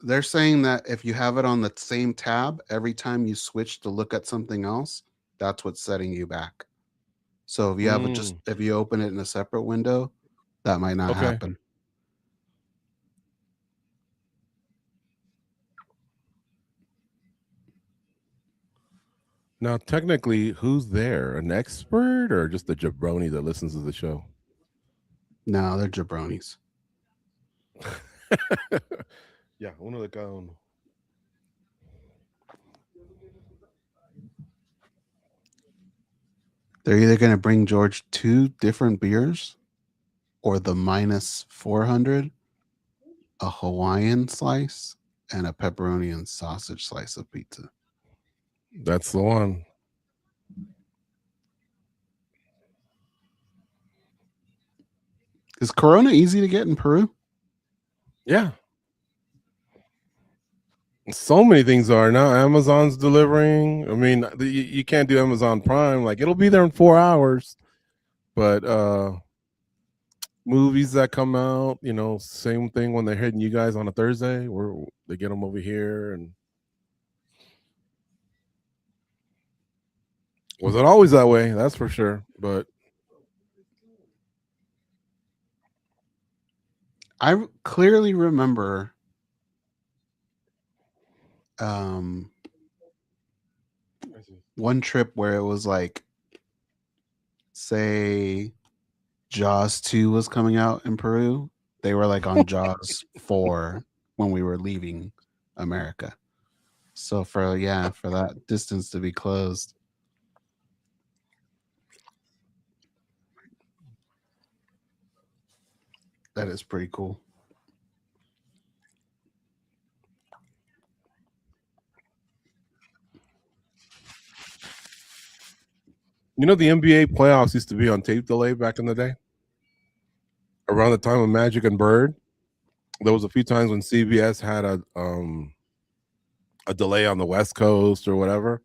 They're saying that if you have it on the same tab, every time you switch to look at something else, that's what's setting you back. So if you have it if you open it in a separate window, that might not happen. Now, technically, who's there? An expert or just a jabroni that listens to the show? No, they're jabronis. Yeah, uno de cada uno. They're either going to bring George 2 different beers or the minus 400, a Hawaiian slice, and a pepperoni and sausage slice of pizza. That's the one. Is Corona easy to get in Peru? Yeah. So many things are now. Amazon's delivering. I mean, you can't do Amazon Prime. Like, it'll be there in 4 hours. But movies that come out, you know, same thing when they're hitting you guys on a Thursday, where they get them over here. And was it always that way? That's for sure. But I clearly remember one trip where it was like, say Jaws 2 was coming out in Peru. They were like on Jaws 4 when we were leaving America. So for that distance to be closed. That is pretty cool. you know, the NBA playoffs used to be on tape delay back in the day. Around the time of Magic and Bird, there was a few times when CBS had a delay on the West Coast or whatever.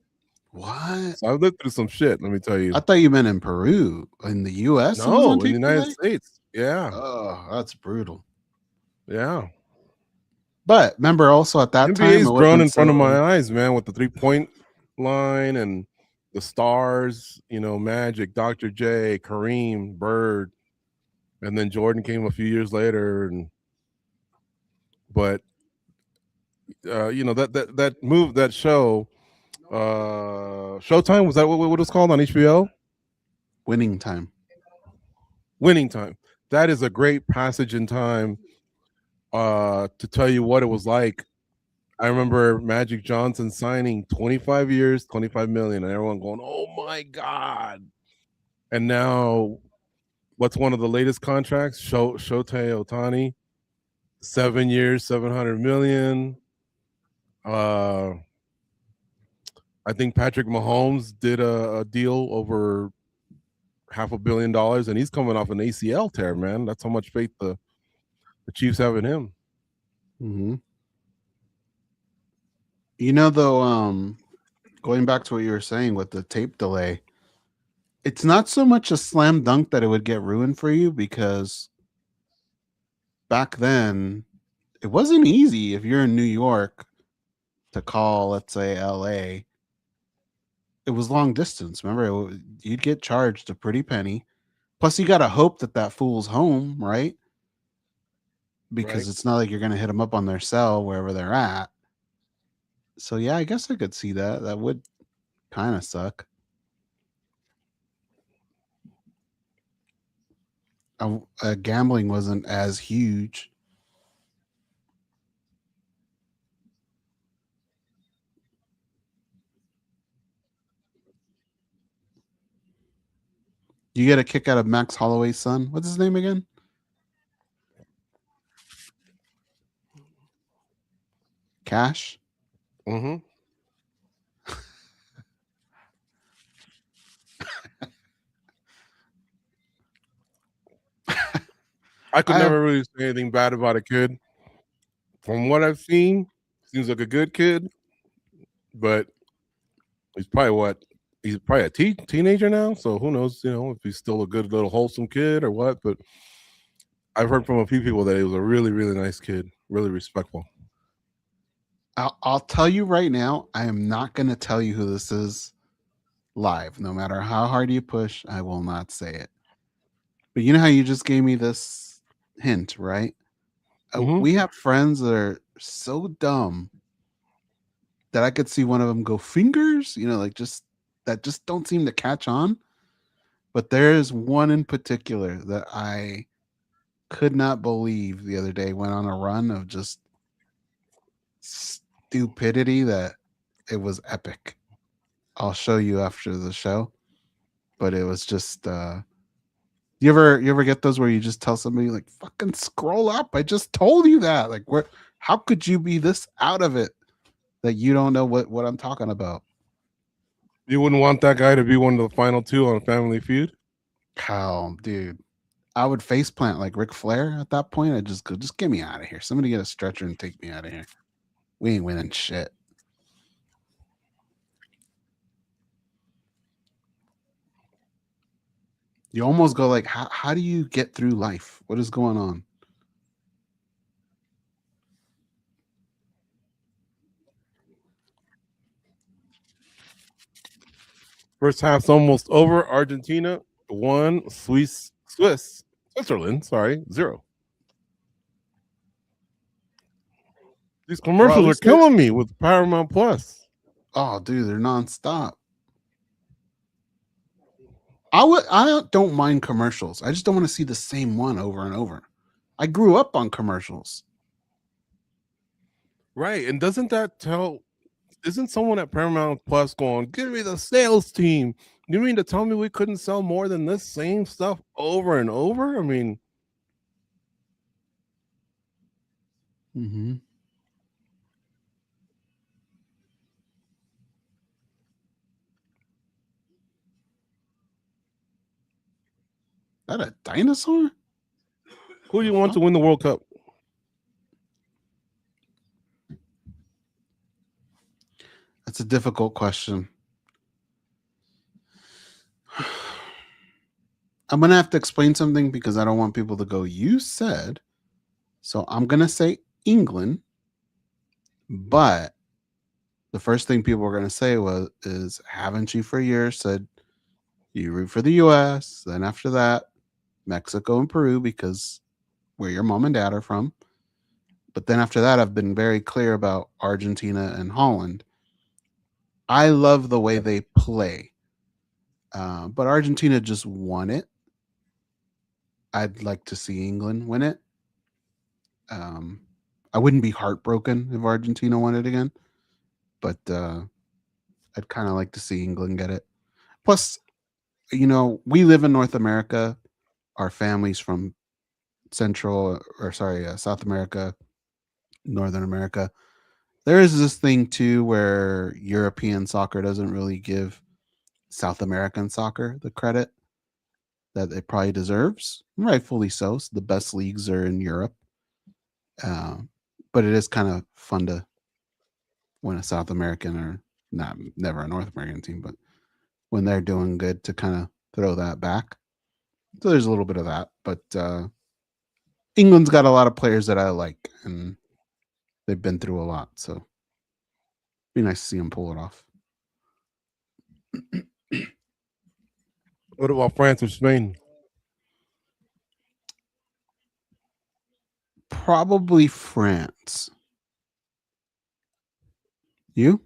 What? So I've lived through some shit, let me tell you. I thought you meant in Peru. In the US? No, in the United States. Yeah. Oh, that's brutal. Yeah. But remember also at that time, NBA's grown in front of my eyes, man, with the 3-point line and the stars, you know, Magic, Dr. J, Kareem, Bird, and then Jordan came a few years later. But you know, that show, Showtime, was that what it was called on HBO? Winning Time. That is a great passage in time to tell you what it was like. I remember Magic Johnson signing 25 years, 25 million, and everyone going, "Oh my God!" And now, what's one of the latest contracts? Shohei Ohtani, 7 years, 700 million. I think Patrick Mahomes did a deal over $500 million, and he's coming off an ACL tear, man. That's how much faith the Chiefs have in him. Mm-hmm. You know, though, going back to what you were saying with the tape delay, it's not so much a slam dunk that it would get ruined for you, because back then it wasn't easy if you're in New York to call, let's say, LA. It was long distance. Remember, you'd get charged a pretty penny. Plus, you got to hope that fool's home, right? Because It's not like you're going to hit them up on their cell wherever they're at. So, yeah, I guess I could see that. That would kind of suck. Gambling wasn't as huge. You get a kick out of Max Holloway's son. What's his name again? Cash? Mm-hmm. I could never really say anything bad about a kid. From what I've seen, seems like a good kid, but he's probably a teenager now, so who knows, you know, if he's still a good little wholesome kid or what. But I've heard from a few people that he was a really, really nice kid, really respectful. I'll tell you right now, I am not going to tell you who this is live. No matter how hard you push, I will not say it. But you know how you just gave me this hint, right? We have friends that are so dumb that I could see one of them go fingers, like just don't seem to catch on. But there is one in particular that I could not believe the other day went on a run of just stupidity that it was epic. I'll show you after the show, but it was just you ever get those where you just tell somebody like fucking scroll up, I just told you that, like how could you be this out of it that you don't know what I'm talking about? You wouldn't want that guy to be one of the final two on Family Feud? How, dude, I would face plant like Ric Flair at that point. I'd just go, just get me out of here. Somebody get a stretcher and take me out of here. We ain't winning shit. You almost go like, how do you get through life? What is going on? First half's almost over. Argentina 1, Switzerland, 0. These commercials are killing me with Paramount Plus. Oh, dude, they're nonstop. I don't mind commercials. I just don't want to see the same one over and over. I grew up on commercials. Right, and doesn't that tell? Isn't someone at Paramount Plus going, give me the sales team? You mean to tell me we couldn't sell more than this same stuff over and over? I mean, That a dinosaur? Who do you want to win the World Cup? That's a difficult question. I'm going to have to explain something because I don't want people to go, you said. So I'm going to say England. But the first thing people were going to say is, haven't you for years said you root for the U.S.? Then after that, Mexico and Peru because where your mom and dad are from. But then after that, I've been very clear about Argentina and Holland. I love the way they play. But Argentina just won it. I'd like to see England win it. I wouldn't be heartbroken if Argentina won it again. But I'd kind of like to see England get it. Plus, we live in North America. Our family's from South America, Northern America. There is this thing too where European soccer doesn't really give South American soccer the credit that it probably deserves. Rightfully so. So the best leagues are in Europe. But it is kind of fun to when a South American or never a North American team, but when they're doing good to kind of throw that back. So there's a little bit of that, but England's got a lot of players that I like, and they've been through a lot. So it'd be nice to see them pull it off. What about France or Spain? Probably France. You?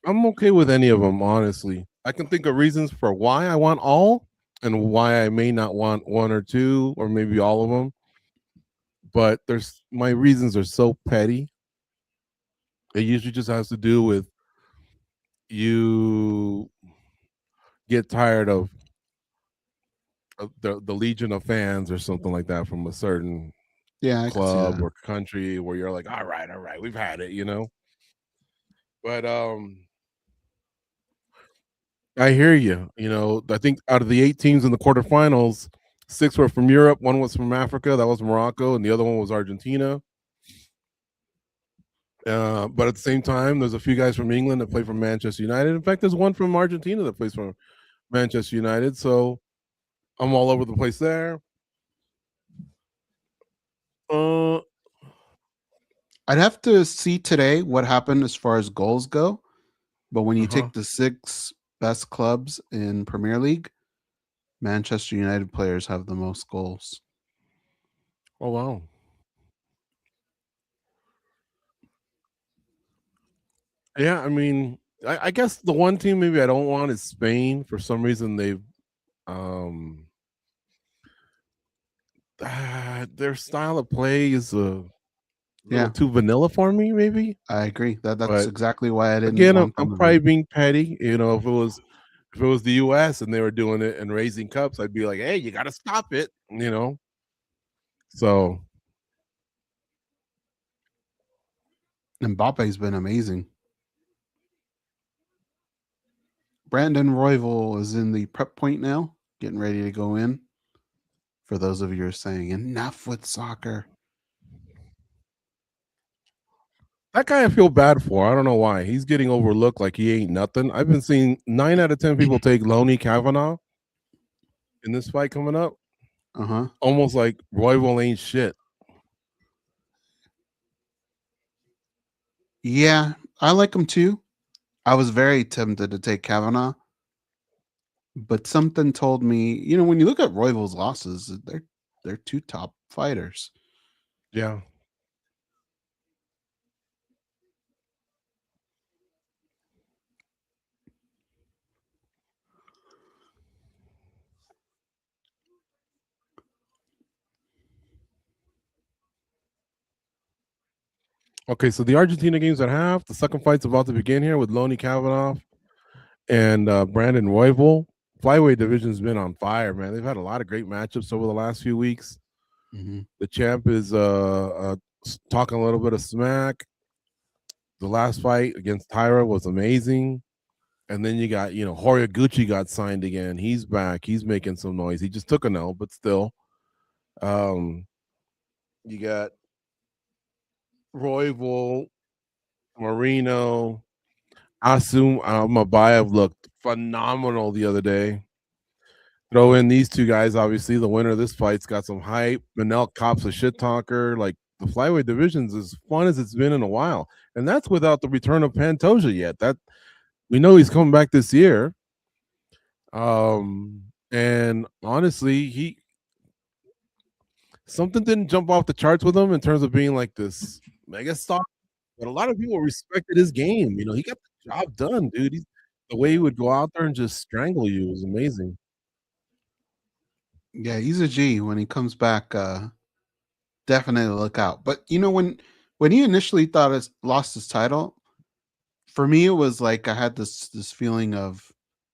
I'm okay with any of them, honestly. I can think of reasons for why I want all and why I may not want one or two or maybe all of them. But my reasons are so petty. It usually just has to do with you get tired of the legion of fans or something like that from a certain club or country where you're like, all right, we've had it, But I hear you. I think out of the 8 teams in the quarterfinals, 6 were from Europe, 1 was from Africa, that was Morocco, and the other one was Argentina. But at the same time, there's a few guys from England that play for Manchester United. In fact, there's one from Argentina that plays for Manchester United. So I'm all over the place there. I'd have to see today what happened as far as goals go. But when you Uh-huh. take the 6 best clubs in Premier League, Manchester United players have the most goals. Oh wow. Yeah, I mean, I guess the one team maybe I don't want is Spain. For some reason, they've their style of play is a little too vanilla for me. Maybe I agree. That's But exactly why I didn't again, want I'm them. probably being petty. You know, if it was the U.S. and they were doing it and raising cups, I'd be like, hey, you got to stop it. You know, so Mbappe's been amazing. Brandon Royval is in the prep point now, getting ready to go in. For those of you who are saying, enough with soccer. that guy I feel bad for. I don't know why. He's getting overlooked like he ain't nothing. I've been seeing 9 out of 10 people take Loney Kavanaugh in this fight coming up. Almost like Royval ain't shit. Yeah, I like him too. I was very tempted to take Kavanaugh, but something told me, when you look at Royval's losses, they're 2 top fighters. Yeah. Okay, so the Argentina game's at half. The second fight's about to begin here with Loney Kavanaugh and Brandon Royval. Flyweight division's been on fire, man. They've had a lot of great matchups over the last few weeks. Mm-hmm. The champ is talking a little bit of smack. The last fight against Tyra was amazing. And then you got, Horiguchi got signed again. He's back. He's making some noise. He just took a no, but still. You got Royval, Marino, Asum Mabayev looked phenomenal the other day. Throw in these 2 guys, obviously. The winner of this fight's got some hype. Manel Kopp's a shit talker. Like, the flyweight division's as fun as it's been in a while. And that's without the return of Pantoja yet. That we know he's coming back this year. And honestly, something didn't jump off the charts with him in terms of being like this mega star. But a lot of people respected his game. He got the job done, dude. The way he would go out there and just strangle you was amazing. Yeah, he's a G. When he comes back, definitely look out. But when he initially thought he lost his title, for me it was like I had this feeling of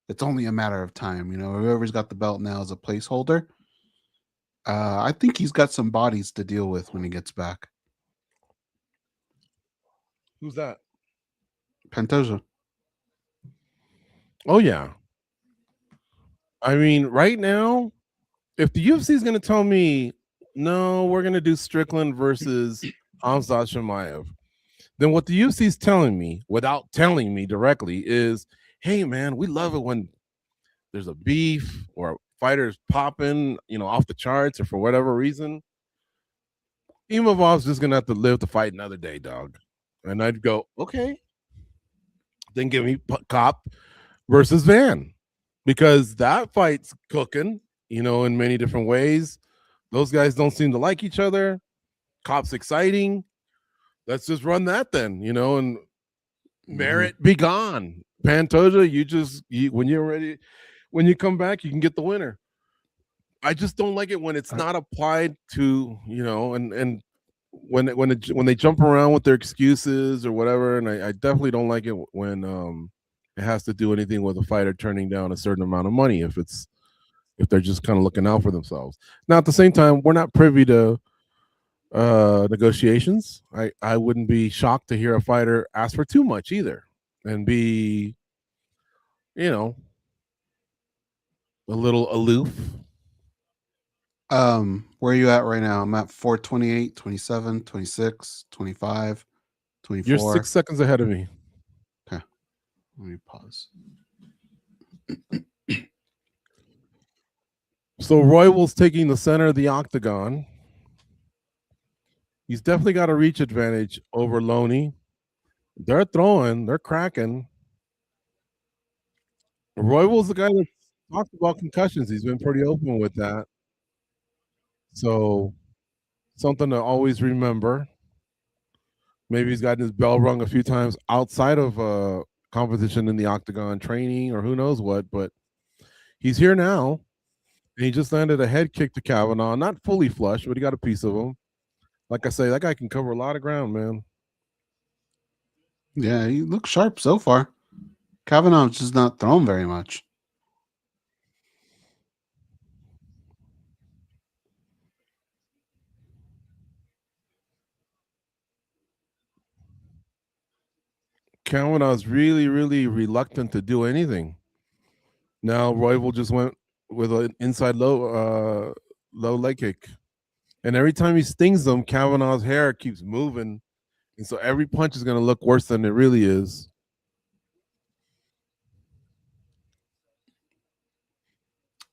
it's only a matter of time. Whoever's got the belt now is a placeholder. I think he's got some bodies to deal with when he gets back. Who's that? Pantoja. Oh yeah. I mean, right now, if the UFC is going to tell me, no, we're going to do Strickland versus Hamzat Chimaev, then what the UFC is telling me, without telling me directly, is, hey, man, we love it when there's a beef or fighters popping, off the charts or for whatever reason. Imavov's just going to have to live to fight another day, dog. And I'd go, okay. Then give me Kopp versus Van, because that fight's cooking, in many different ways. Those guys don't seem to like each other. Kopp's exciting. Let's just run that then, and Merritt be gone. Pantoja, when you're ready, when you come back, you can get the winner. I just don't like it when it's not applied to, and when they jump around with their excuses or whatever. And I definitely don't like it when it has to do anything with a fighter turning down a certain amount of money if they're just kind of looking out for themselves. Now, at the same time, we're not privy to negotiations. I wouldn't be shocked to hear a fighter ask for too much either and be, a little aloof. Where are you at right now? I'm at 428, 27, 26, 25, 24. You're 6 seconds ahead of me. Okay. Let me pause. So Royval's taking the center of the octagon. He's definitely got a reach advantage over Loney. They're throwing, they're cracking. Royval's the guy that talked about concussions. He's been pretty open with that. So something to always remember. Maybe he's gotten his bell rung a few times outside of competition in the octagon training or who knows what, but he's here now. And he just landed a head kick to Kavanaugh. Not fully flush, but he got a piece of him. Like I say, that guy can cover a lot of ground, man. Yeah, he looks sharp so far. Kavanaugh's just not thrown very much. Kavanaugh's really, really reluctant to do anything. Now Royval just went with an inside low leg kick. And every time he stings them, Kavanaugh's hair keeps moving. And so every punch is going to look worse than it really is.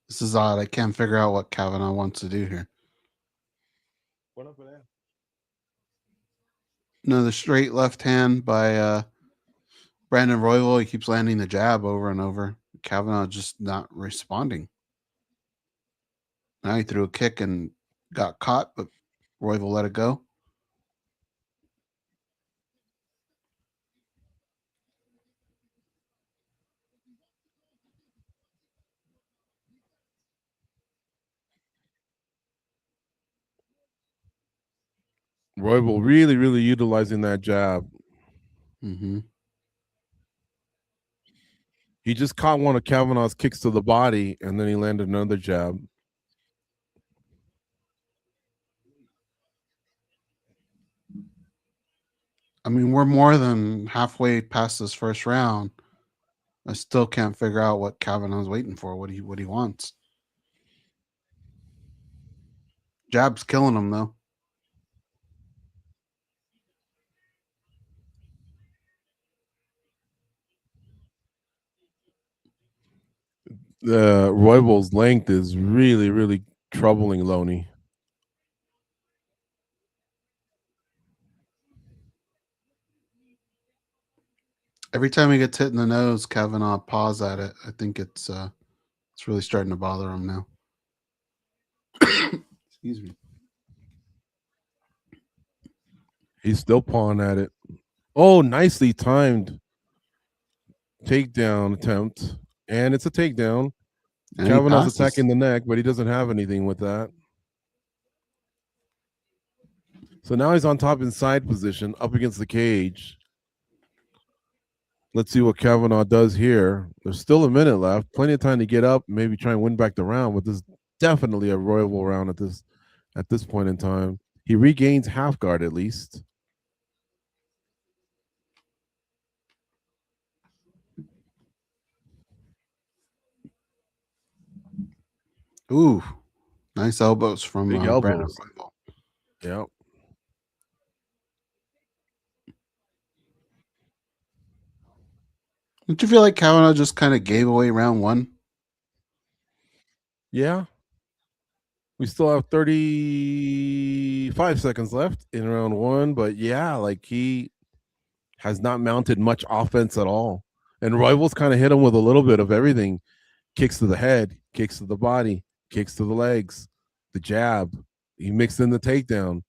This is odd. I can't figure out what Kavanaugh wants to do here. Another straight left hand by Brandon Royval. He keeps landing the jab over and over. Kavanaugh just not responding. Now he threw a kick and got caught, but Royval let it go. Royval really, really utilizing that jab. Mm-hmm. He just caught one of Kavanaugh's kicks to the body, and then he landed another jab. I mean, we're more than halfway past this first round. I still can't figure out what Kavanaugh's waiting for, what he wants. Jab's killing him, though. Royval's length is really, really troubling Loney. Every time he gets hit in the nose, Kavanaugh paws at it. I think it's really starting to bother him now. Excuse me. He's still pawing at it. Oh, nicely timed takedown attempt. And it's a takedown. And Kavanaugh's attacking the neck, but he doesn't have anything with that. So now he's on top inside position, up against the cage. Let's see what Kavanaugh does here. There's still a minute left. Plenty of time to get up, maybe try and win back the round, but this is definitely a Royval round at this point in time. He regains half guard at least. Ooh, nice elbows from Big Brandon elbows. Royval. Yep. Don't you feel like Kavanaugh just kind of gave away round one? Yeah. We still have 35 seconds left in round one, but yeah, like he has not mounted much offense at all. And Royval's kind of hit him with a little bit of everything. Kicks to the head, kicks to the body, kicks to the legs, the jab. He mixed in the takedown.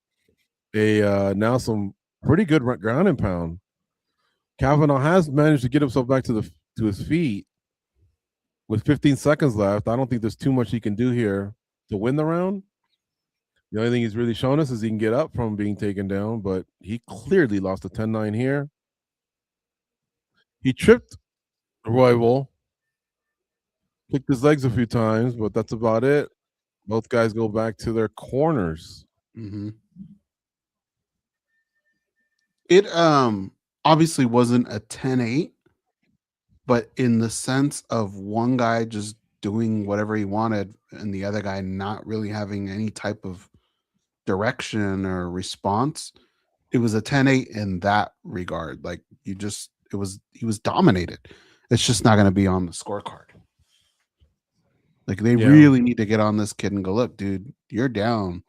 Now some pretty good ground and pound. Kavanaugh has managed to get himself back to his feet with 15 seconds left. I don't think there's too much he can do here to win the round. The only thing he's really shown us is he can get up from being taken down, but he clearly lost a 10-9 here. He tripped Royval, kicked his legs a few times, but that's about it. Both guys go back to their corners. Mm-hmm. It obviously wasn't a 10-8, but in the sense of one guy just doing whatever he wanted and the other guy not really having any type of direction or response, it was a 10-8 in that regard. Like he was dominated. It's just not going to be on the scorecard. Like they really need to get on this kid and go, look, dude, you're down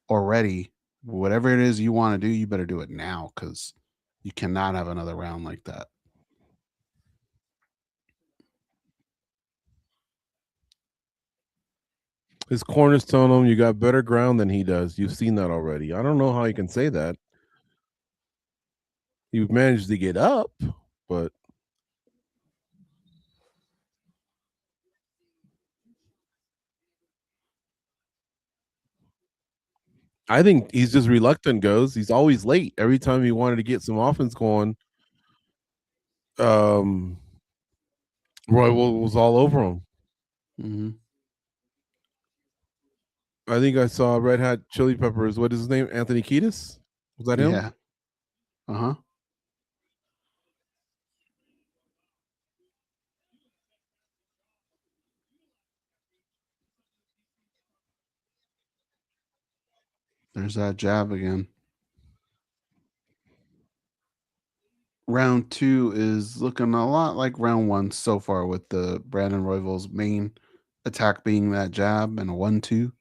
already. whatever it is you want to do, you better do it now because you cannot have another round like that. His corners telling him you got better ground than he does. You've seen that already. I don't know how you can say that. You've managed to get up, but I think he's just reluctant, Goze. He's always late. Every time he wanted to get some offense going, Roy was all over him. Mm-hmm. I think I saw Red Hot Chili Peppers. What is his name? Anthony Kiedis? Was that him? Yeah. Uh-huh. There's that jab again. Round 2 is looking a lot like round 1 so far, with the Brandon Royval's main attack being that jab and a 1-2.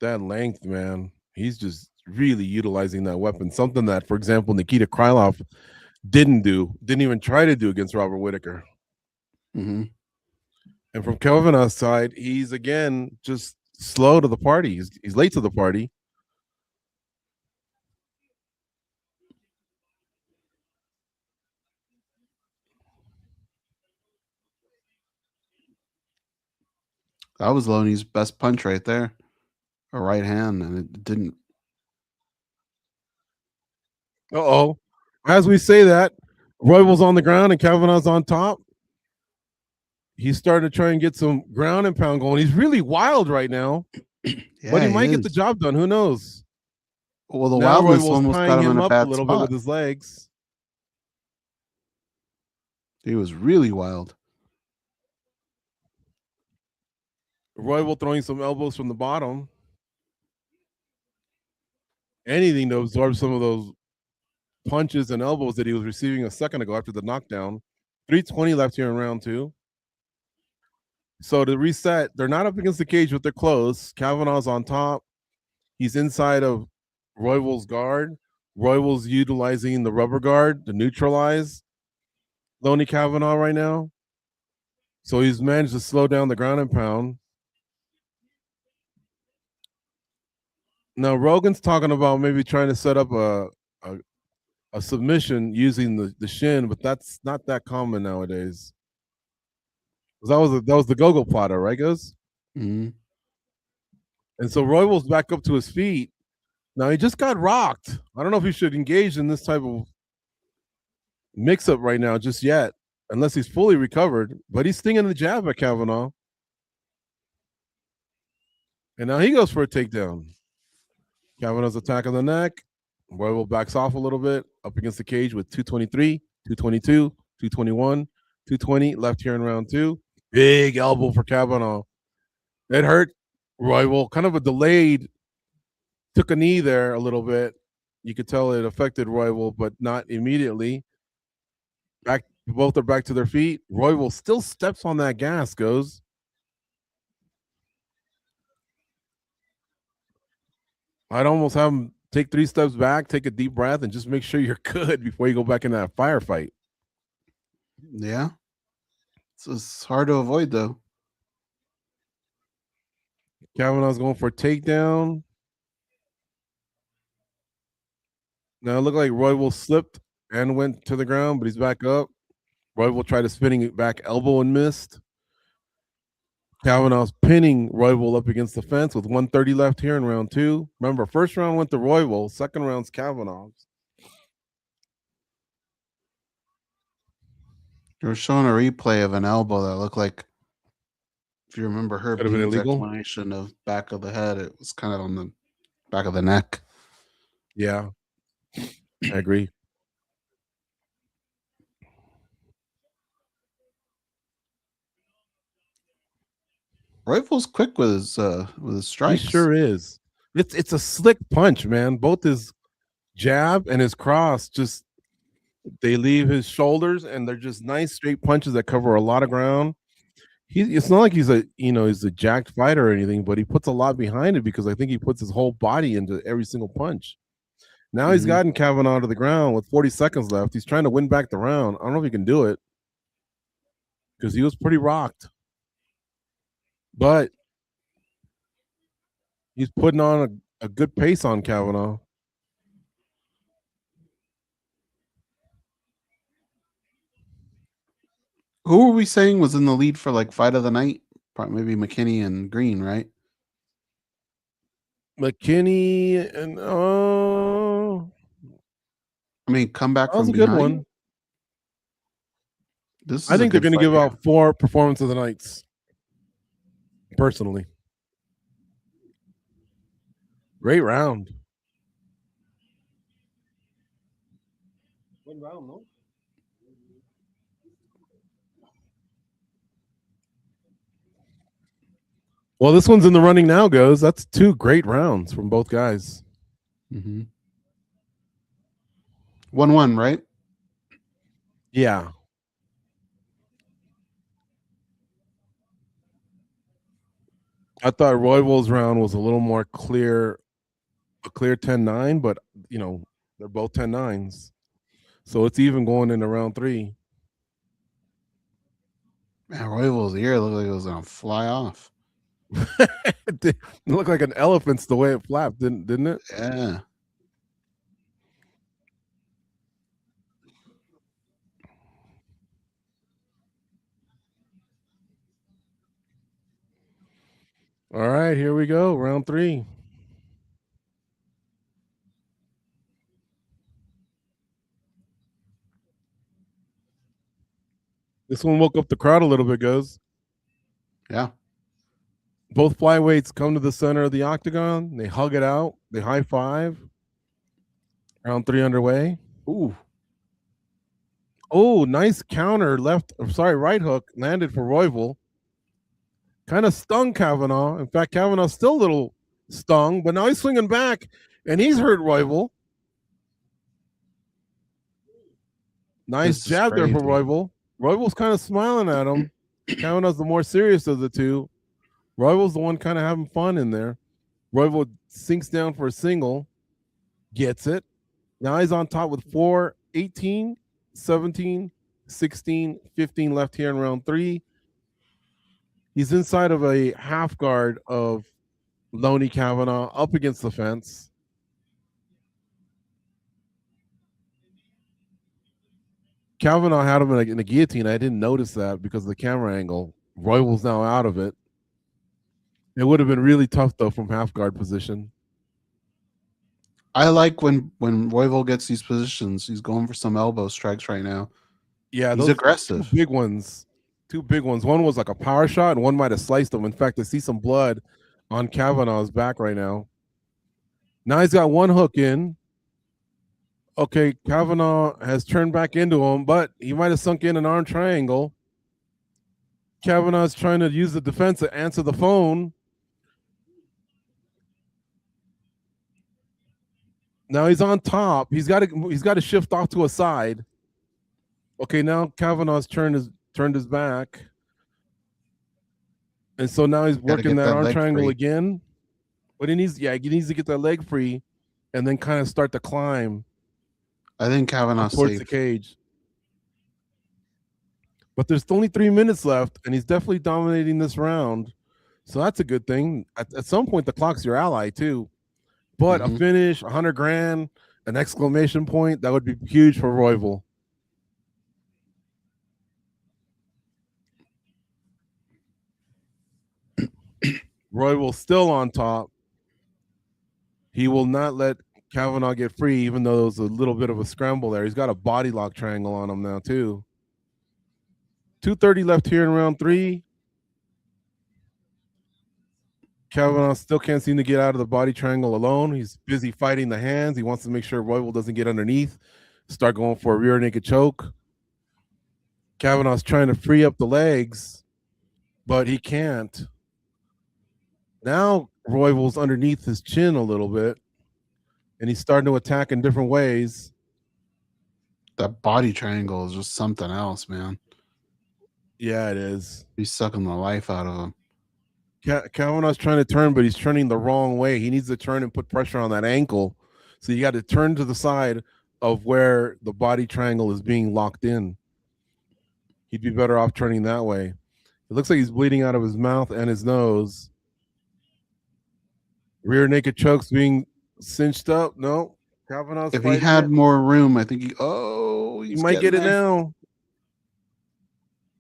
That length, man. He's just really utilizing that weapon. Something that, for example, Nikita Krylov didn't even try to do against Robert Whittaker. Mm-hmm. And from Kavanagh's side, he's again just slow to the party. He's late to the party. That was Loney's best punch right there. A right hand, and it didn't. Uh-oh. As we say that, Royval's on the ground and Kavanaugh's on top. He's starting to try and get some ground and pound going. He's really wild right now. Yeah, but he might get the job done. Who knows? Well, the Now wildness Royval's almost tying got him him in a up bad a little spot. bit with his legs. He was really wild. Royval throwing some elbows from the bottom. Anything to absorb some of those punches and elbows that he was receiving a second ago after the knockdown. 3:20 left here in round 2. So to reset, they're not up against the cage, but they're close. Kavanaugh's on top. He's inside of Royval's guard. Royval's utilizing the rubber guard to neutralize Loney Kavanaugh right now. So he's managed to slow down the ground and pound. Now Rogan's talking about maybe trying to set up a submission using the shin, but that's not that common nowadays. That was the go-go plotter, right, Goze? Mm-hmm. And so Royval's back up to his feet. Now he just got rocked. I don't know if he should engage in this type of mix-up right now just yet, unless he's fully recovered. But he's stinging the jab at Kavanaugh. And now he goes for a takedown. Kavanaugh's attack on the neck. Royval backs off a little bit, up against the cage with 223, 222, 221, 220 left here in round 2. Big elbow for Kavanaugh. It hurt Royval. Kind of a delayed, took a knee there a little bit. You could tell it affected Royval, but not immediately. Both are back to their feet. Royval still steps on that gas, Goze. I'd almost have him take 3 steps back, take a deep breath, and just make sure you're good before you go back in that firefight. Yeah. It's hard to avoid, though. Kavanaugh's going for a takedown. Now it looked like Royval slipped and went to the ground, but he's back up. Royval tried a spinning back elbow and missed. Kavanaugh's pinning Royval up against the fence with 130 left here in round 2. Remember, first round went to Royval, second round's Kavanaugh's. They were showing a replay of an elbow that looked like, if you remember her explanation of back of the head, it was kind of on the back of the neck. Yeah, I agree. Royval's quick with his strikes. He sure is. It's a slick punch, man. Both his jab and his cross just they leave his shoulders, and they're just nice straight punches that cover a lot of ground. It's not like he's a jacked fighter or anything, but he puts a lot behind it because I think he puts his whole body into every single punch. Now he's gotten Kavanaugh to the ground with 40 seconds left. He's trying to win back the round. I don't know if he can do it because he was pretty rocked. But he's putting on a good pace on Kavanaugh. Who were we saying was in the lead for like fight of the night? Probably maybe McKinney and Green, right? McKinney and I mean, comeback that was from a good behind. one. I think they're going to give out 4 performance of the nights. Personally, great round. One round, no? Well, this one's in the running now, Goze. That's 2 great rounds from both guys. 1-1, right? Yeah. I thought Royval's round was a little more clear, a clear 10-9, but, they're both 10-9s. So it's even going into round 3. Man, Royval's ear looked like it was going to fly off. It looked like an elephant's the way it flapped, didn't it? Yeah. All right, here we go. Round 3. This one woke up the crowd a little bit, Goze. Yeah. Both flyweights come to the center of the octagon. They hug it out. They high five. Round 3 underway. Ooh. Oh, nice counter right hook landed for Royval. Kind of stung Kavanaugh. In fact, Kavanaugh's still a little stung, but now he's swinging back, and he's hurt Royval. Nice jab there for Royval. Royval's kind of smiling at him. Kavanaugh's the more serious of the two. Royval's the one kind of having fun in there. Royval sinks down for a single, gets it. Now he's on top with 4, 18, 17, 16, 15 left here in round 3. He's inside of a half guard of Loney Kavanaugh up against the fence. Kavanaugh had him in a guillotine. I didn't notice that because of the camera angle. Royval's now out of it. It would have been really tough, though, from half guard position. I like when Royval gets these positions. He's going for some elbow strikes right now. Yeah, he's aggressive. 2 big ones. 2 big ones. One was like a power shot, and one might have sliced him. In fact, I see some blood on Kavanaugh's back right now. Now he's got 1 hook in. Okay, Kavanaugh has turned back into him, but he might have sunk in an arm triangle. Kavanaugh's trying to use the defense to answer the phone. Now he's on top. He's got to shift off to a side. Okay, now Kavanaugh's turned his back. And so now he's working that arm triangle again. But he needs to get that leg free and then kind of start to climb. I think Kavanaugh's towards the cage. But there's only 3 minutes left, and he's definitely dominating this round. So that's a good thing. At some point, the clock's your ally, too. But a finish, $100,000, an exclamation point, that would be huge for Royval. Royval still on top. He will not let Kavanaugh get free, even though there was a little bit of a scramble there. He's got a body lock triangle on him now, too. 2:30 left here in round 3. Kavanaugh still can't seem to get out of the body triangle alone. He's busy fighting the hands. He wants to make sure Royval doesn't get underneath, start going for a rear naked choke. Kavanaugh's trying to free up the legs, but he can't. Now Royval's underneath his chin a little bit, and he's starting to attack in different ways. That body triangle is just something else, man. Yeah, it is. He's sucking the life out of him. Kavanaugh's trying to turn, but he's turning the wrong way. He needs to turn and put pressure on that ankle. So you got to turn to the side of where the body triangle is being locked in. He'd be better off turning that way. It looks like he's bleeding out of his mouth and his nose. Rear naked chokes being cinched up. No, Kavanaugh's If he had more room, I think he might get it now.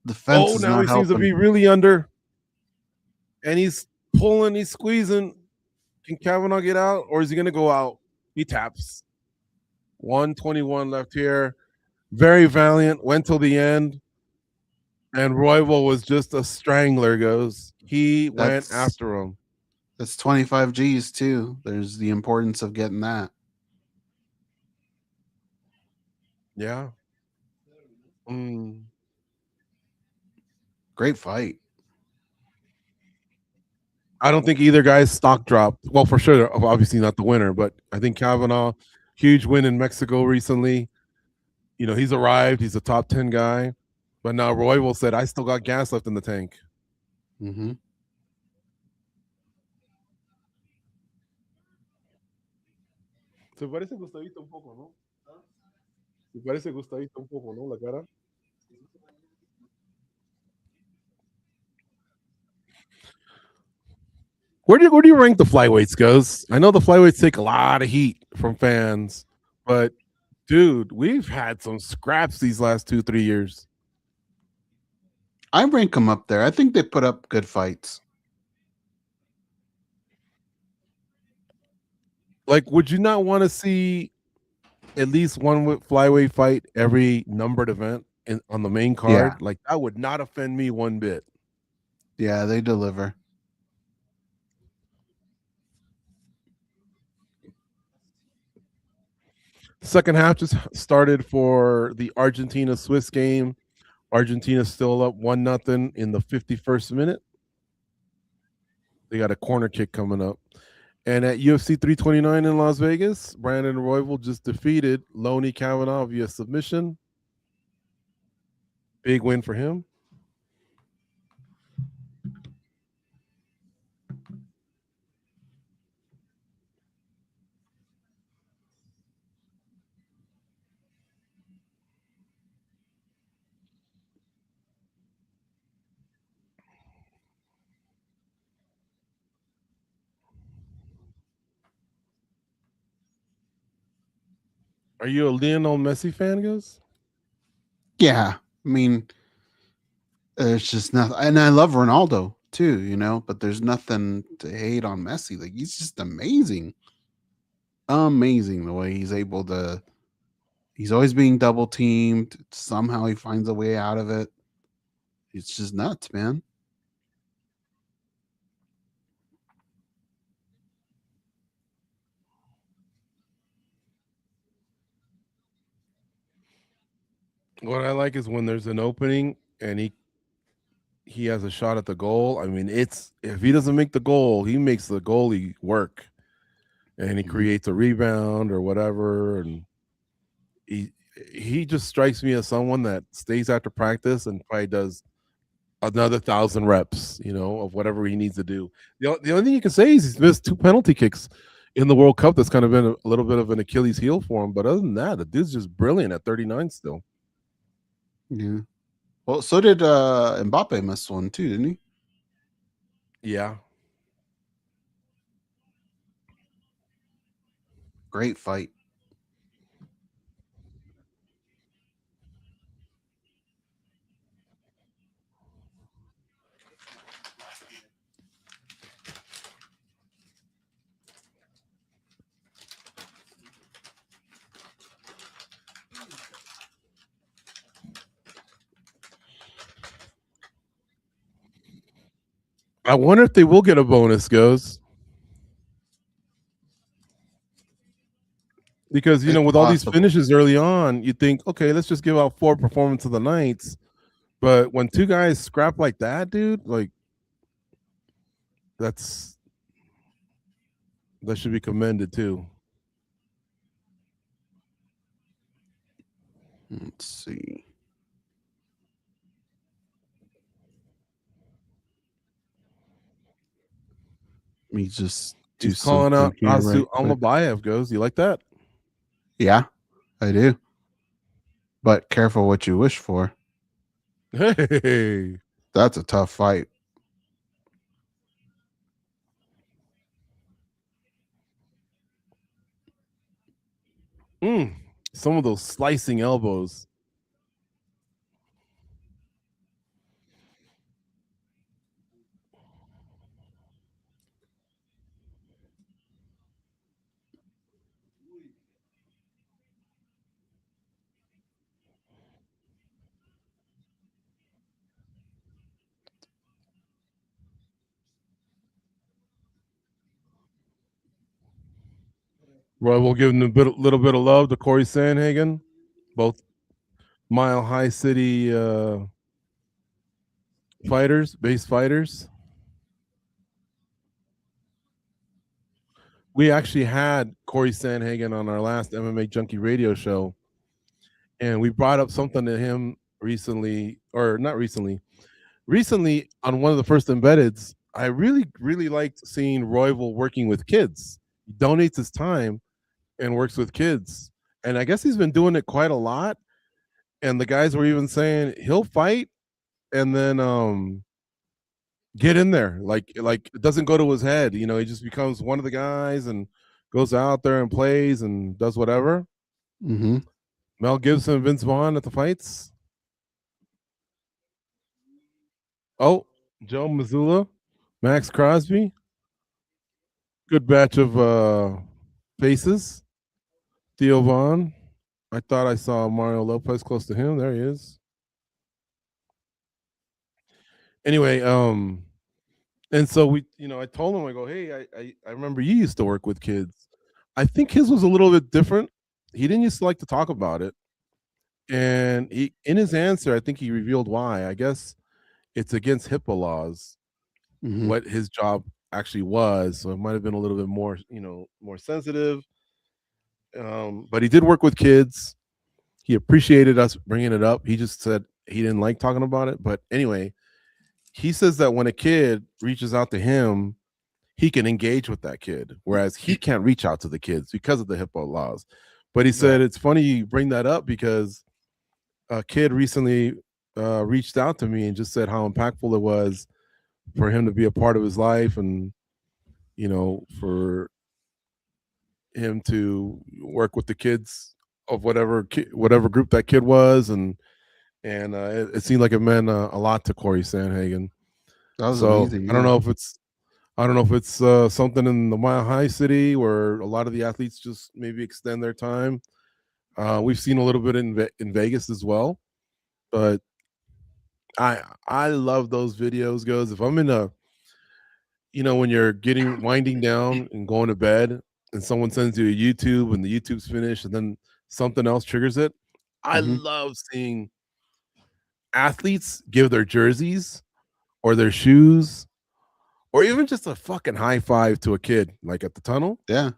The fence is now not he seems to helping. be really under. And he's pulling, he's squeezing. Can Kavanaugh get out, or is he going to go out? He taps. 121 left here. Very valiant. Went till the end. And Royval was just a strangler, Goze. He went after him. That's 25 G's, too. There's the importance of getting that. Yeah. Great fight. I don't think either guy's stock dropped. Well, for sure, obviously not the winner, but I think Kavanaugh, huge win in Mexico recently. You know, he's arrived. He's a top 10 guy. But now Royval said, I still got gas left in the tank. Mm-hmm. Se parece gustadito un poco, ¿no? Se parece gustadito un poco, ¿no? La cara. Where do you rank the flyweights, Goze? I know the flyweights take a lot of heat from fans, but dude, we've had some scraps these last 2-3 years. I rank them up there. I think they put up good fights. Like, would you not want to see at least one flyweight fight every numbered event on the main card? Yeah. Like, that would not offend me one bit. Yeah, they deliver. Second half just started for the Argentina-Swiss game. Argentina still up 1-0 in the 51st minute. They got a corner kick coming up. And at UFC 329 in Las Vegas, Brandon Royval just defeated Loney Kavanaugh via submission. Big win for him. Are you a Lionel Messi fan, Goze? Yeah. I mean, there's just nothing. And I love Ronaldo too, you know, but there's nothing to hate on Messi. Like, he's just amazing. Amazing the way he's able to. He's always being double teamed. Somehow he finds a way out of it. It's just nuts, man. What I like is when there's an opening and he has a shot at the goal. I mean, if he doesn't make the goal, he makes the goalie work, and he creates a rebound or whatever. And he just strikes me as someone that stays after practice and probably does another 1,000 reps, you know, of whatever he needs to do. The only thing you can say is he's missed 2 penalty kicks in the World Cup. That's kind of been a little bit of an Achilles heel for him. But other than that, the dude's just brilliant at 39 still. Yeah. Well, so did Mbappe miss one too, didn't he? Yeah. Great fight. I wonder if they will get a bonus, Goze. Because, you know, with all these finishes early on, you think, okay, let's just give out 4 performance of the nights. But when 2 guys scrap like that, dude, like, that should be commended too. Let's see. me just do He's calling something out here Azu right quick. Almabayev. Goes, you like that? Yeah, I do. But careful what you wish for. Hey, That's a tough fight. some of those slicing elbows. Roy will give him a little bit of love to Corey Sandhagen, both Mile High City base fighters. We actually had Corey Sandhagen on our last MMA Junkie Radio show, and we brought up something to him recently, or not recently. Recently, on one of the first embeddeds, I really, really liked seeing Royval working with kids. He donates his time and works with kids. And I guess he's been doing it quite a lot. And the guys were even saying he'll fight and then get in there. Like it doesn't go to his head. You know, he just becomes one of the guys and goes out there and plays and does whatever. Mm-hmm. Mel Gibson and Vince Vaughn at the fights. Oh, Joe Mazzulla, Max Crosby. Good batch of faces. Theo Vaughn. I thought I saw Mario Lopez close to him. There he is. Anyway, and so we, I told him, I go, hey, I remember you used to work with kids. I think his was a little bit different. He didn't used to like to talk about it. And in his answer, I think he revealed why. I guess it's against HIPAA laws, what his job actually was. So it might have been a little bit more, more sensitive. But he did work with kids. He appreciated us bringing it up. He just said he didn't like talking about it. But anyway, he says that when a kid reaches out to him, he can engage with that kid, whereas he can't reach out to the kids because of the HIPAA laws. But he said it's funny you bring that up because a kid recently reached out to me and just said how impactful it was for him to be a part of his life and, for him to work with the kids of whatever group that kid was. And it seemed like it meant a lot to Corey Sandhagen. That was amazing. I don't know if it's something in the Mile High City where a lot of the athletes just maybe extend their time. We've seen a little bit in Vegas as well, but I love those videos. Goes if I'm in a, when you're winding down and going to bed, and someone sends you a YouTube and the YouTube's finished, and then something else triggers it. I love seeing athletes give their jerseys or their shoes, or even just a fucking high five to a kid, like at the tunnel. Yeah.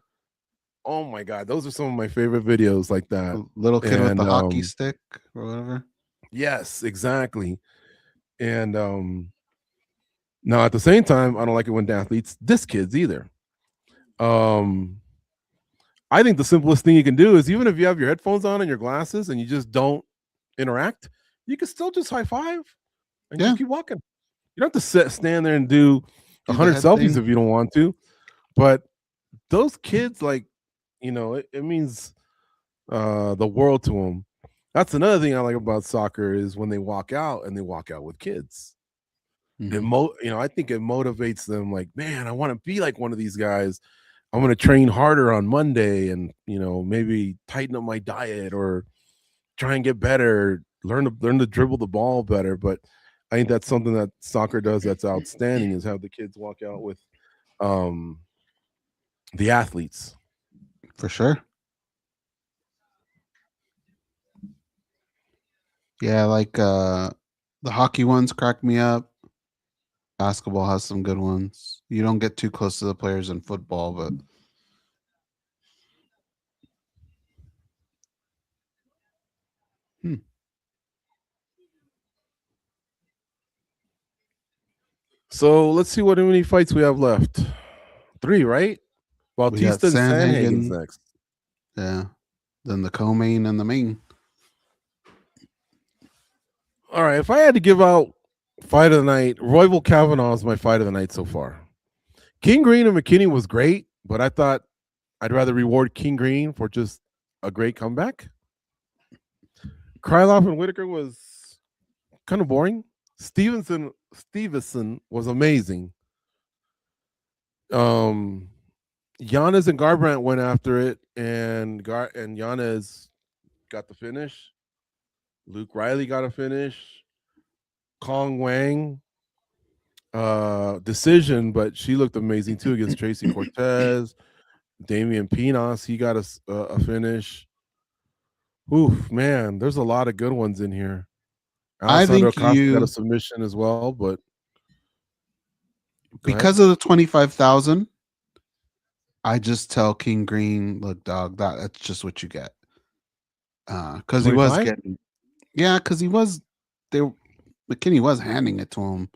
Oh my God, those are some of my favorite videos like that. A little kid with the hockey stick or whatever. Yes, exactly. And now at the same time, I don't like it when the athletes diss kids either. I think the simplest thing you can do is, even if you have your headphones on and your glasses and you just don't interact, you can still just high five and just keep walking. You don't have to stand there and do 100 selfies if you don't want to. But those kids, like, it means the world to them. That's another thing I like about soccer is when they walk out and they walk out with kids. I think it motivates them. Like, man, I want to be like one of these guys. I'm going to train harder on Monday and, maybe tighten up my diet or try and get better, learn to dribble the ball better. But I think that's something that soccer does that's outstanding, is have the kids walk out with the athletes. For sure. Yeah, like the hockey ones crack me up. Basketball has some good ones. You don't get too close to the players in football, but So let's see how many fights we have left. 3, right? Bautista and Sandhagen's Sandhagen. next. Yeah. Then the co-main and the main. All right. If I had to give out fight of the night, Royval Kavanaugh is my fight of the night so far. King Green and McKinney was great, but I thought I'd rather reward King Green for just a great comeback. Krylov and Whitaker was kind of boring. Stevenson was amazing. Yanez and Garbrandt went after it, and Yanez got the finish. Luke Riley got a finish. Kong Wang decision, but she looked amazing too against Tracy Cortez. Damian Pinos, he got a finish. Oof, man, there's a lot of good ones in here. Alessandro Costa got a submission as well, but because of the 25,000, I just tell King Green, look, dog, that's just what you get. Because he was getting, because McKinney was handing it to him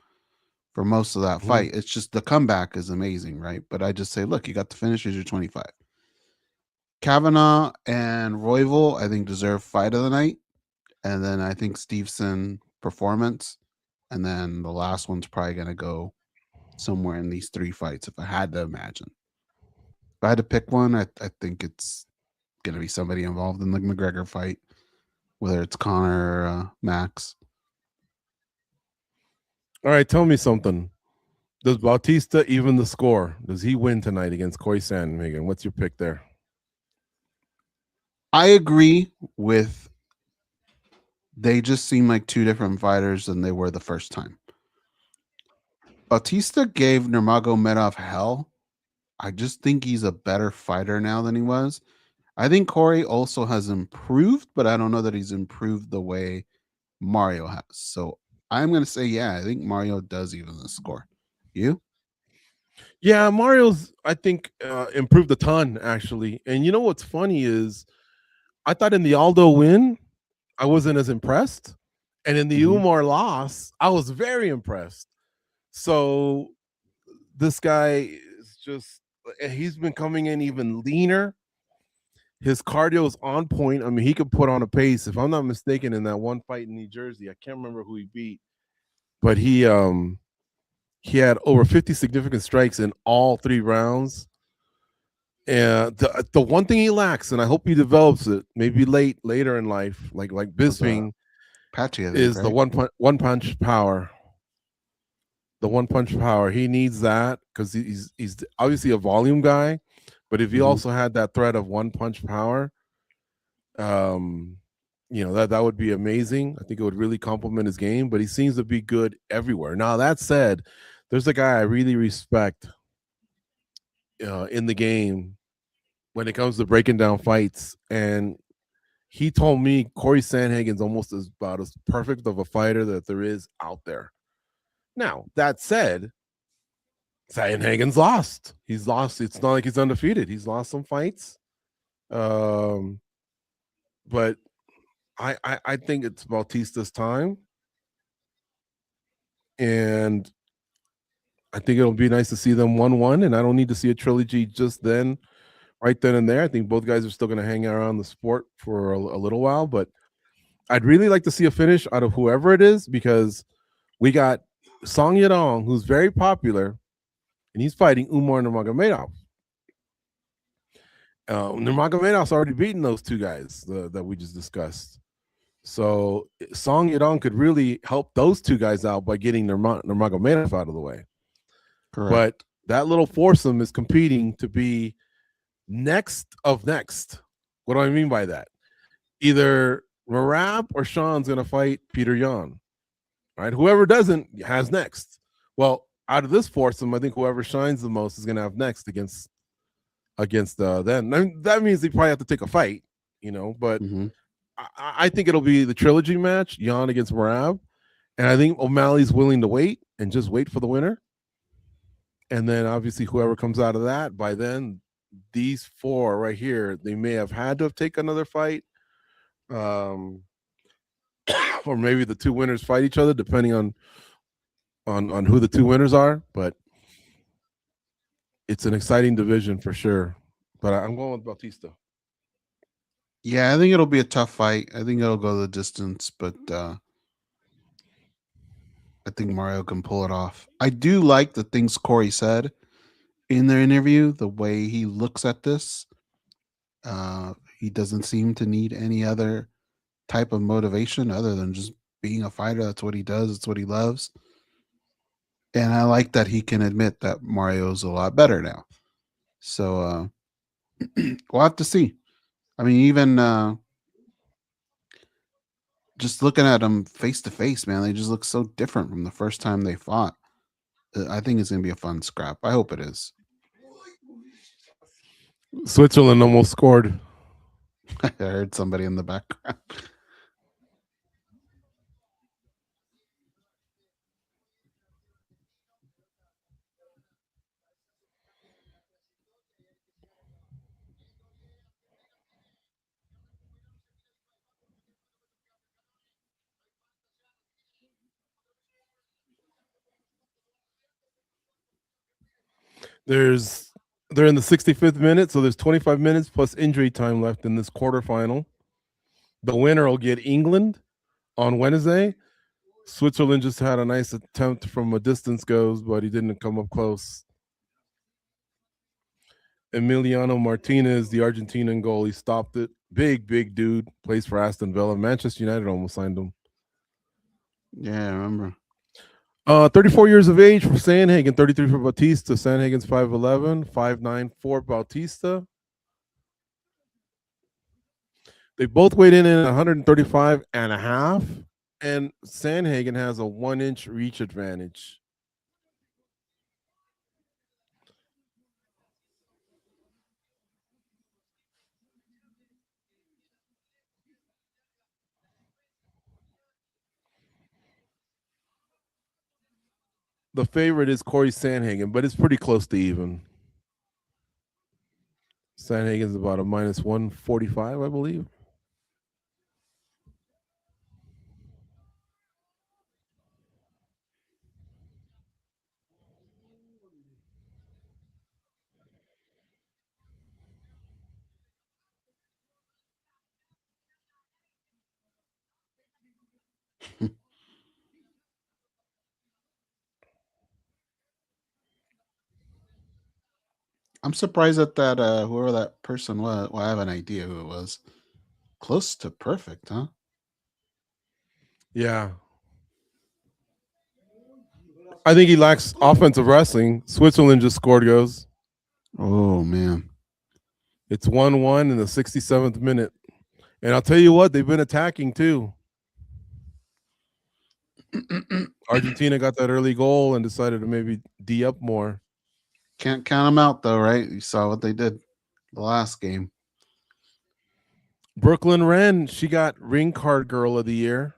for most of that fight. It's just the comeback is amazing, right? But I just say, look, you got the finish as your 25. Kavanaugh and Royval, I think, deserve fight of the night. And then I think Stevenson performance. And then the last one's probably going to go somewhere in these 3 fights, if I had to imagine. If I had to pick one, I think it's going to be somebody involved in the McGregor fight, whether it's Conor or Max. All right, tell me something. Does Bautista even the score? Does he win tonight against Corey Sandhagen? What's your pick there? I agree with they just seem like 2 different fighters than they were the first time. Bautista gave Nurmagomedov hell. I just think he's a better fighter now than he was. I think Corey also has improved, but I don't know that he's improved the way Mario has. So I'm going to say, I think Mario does even the score. You? Yeah, Mario's, I think, improved a ton, actually. And you know what's funny is I thought in the Aldo win, I wasn't as impressed. And in the Umar loss, I was very impressed. So this guy is just, he's been coming in even leaner. His cardio is on point. I mean, he could put on a pace. If I'm not mistaken, in that one fight in New Jersey, I can't remember who he beat, but he had over 50 significant strikes in all 3 rounds. And the one thing he lacks, and I hope he develops it, maybe later in life, like Bisping, Patchy, is right? The one punch power. The one punch power. He needs that because he's obviously a volume guy, but if he also had that threat of one punch power, that would be amazing. I think it would really complement his game, but he seems to be good everywhere. Now, that said, there's a guy I really respect in the game when it comes to breaking down fights, and he told me Corey Sandhagen's almost about as perfect of a fighter that there is out there. Now, that said, Sandhagen's lost. He's lost. It's not like he's undefeated. He's lost some fights. But I think it's Bautista's time. And I think it'll be nice to see them 1-1. And I don't need to see a trilogy just then, right then and there. I think both guys are still going to hang around the sport for a little while. But I'd really like to see a finish out of whoever it is, because we got Song Yadong, who's very popular, and he's fighting Umar Nurmagomedov. Nurmagomedov's already beaten those 2 guys that we just discussed. So Song Yadong could really help those 2 guys out by getting Nurmagomedov out of the way. Correct. But that little foursome is competing to be next of next. What do I mean by that? Either Merab or Sean's going to fight Peter Yan. Right? Whoever doesn't has next. Well, out of this foursome, I think whoever shines the most is going to have next against them. That means they probably have to take a fight, but I think it'll be the trilogy match, Yan against Merab. And I think O'Malley's willing to wait and just wait for the winner. And then obviously whoever comes out of that, by then, these 4 right here, they may have had to take another fight. Or maybe the 2 winners fight each other, depending on who the 2 winners are. But it's an exciting division for sure. But I'm going with Bautista. Yeah, I think it'll be a tough fight. I think it'll go the distance, but I think Mario can pull it off. I do like the things Corey said in their interview, the way he looks at this. He doesn't seem to need any other type of motivation other than just being a fighter. That's what he does. It's what he loves. And I like that he can admit that Mario's a lot better now. So we'll have to see. I mean, even just looking at them face to face, man, they just look so different from the first time they fought. I think it's going to be a fun scrap. I hope it is. Switzerland almost scored. I heard somebody in the background. They're in the 65th minute, so there's 25 minutes plus injury time left in this quarterfinal. The winner will get England on Wednesday. Switzerland just had a nice attempt from a distance goes, but he didn't come up close. Emiliano Martinez, the Argentinian goalie, stopped it. Big dude, plays for Aston Villa. Manchester United almost signed him. Yeah, I remember. 34 years of age for Sandhagen, 33 for Bautista. Sandhagen's 5'11", 5'9" for Bautista. They both weighed in at 135 and a half, and Sandhagen has a 1-inch reach advantage. The favorite is Corey Sandhagen, but it's pretty close to even. Sandhagen's about a minus 145, I believe. I'm surprised that whoever that person was. Well, I have an idea who it was. Close to perfect, huh? Yeah. I think he lacks offensive wrestling. Switzerland just scored goes. Oh, man. It's 1-1 in the 67th minute. And I'll tell you what, they've been attacking too. Argentina got that early goal and decided to maybe D up more. Can't count them out, though, right? You saw what they did the last game. Brooklyn Wren, she got ring card girl of the year.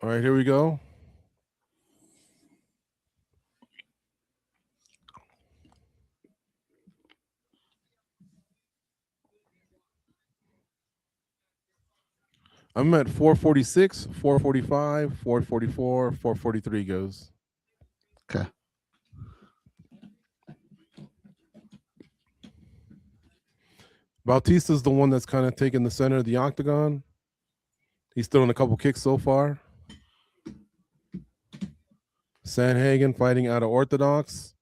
All right, here we go. I'm at 446, 445, 444, 443 goes. Okay. Bautista's the one that's kind of taking the center of the octagon. He's throwing a couple kicks so far. Sandhagen fighting out of orthodox.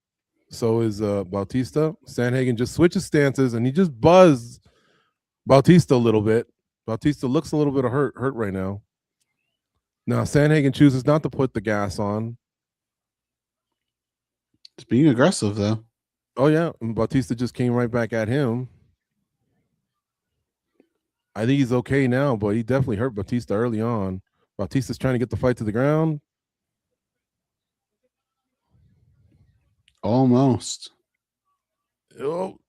So is Bautista. Sandhagen just switches stances and he just buzzed Bautista a little bit. Bautista looks a little bit hurt right now. Now Sandhagen chooses not to put the gas on. It's being aggressive, though. Oh yeah, and Bautista just came right back at him. I think he's okay now, but he definitely hurt Bautista early on. Bautista's trying to get the fight to the ground. Almost. Oh.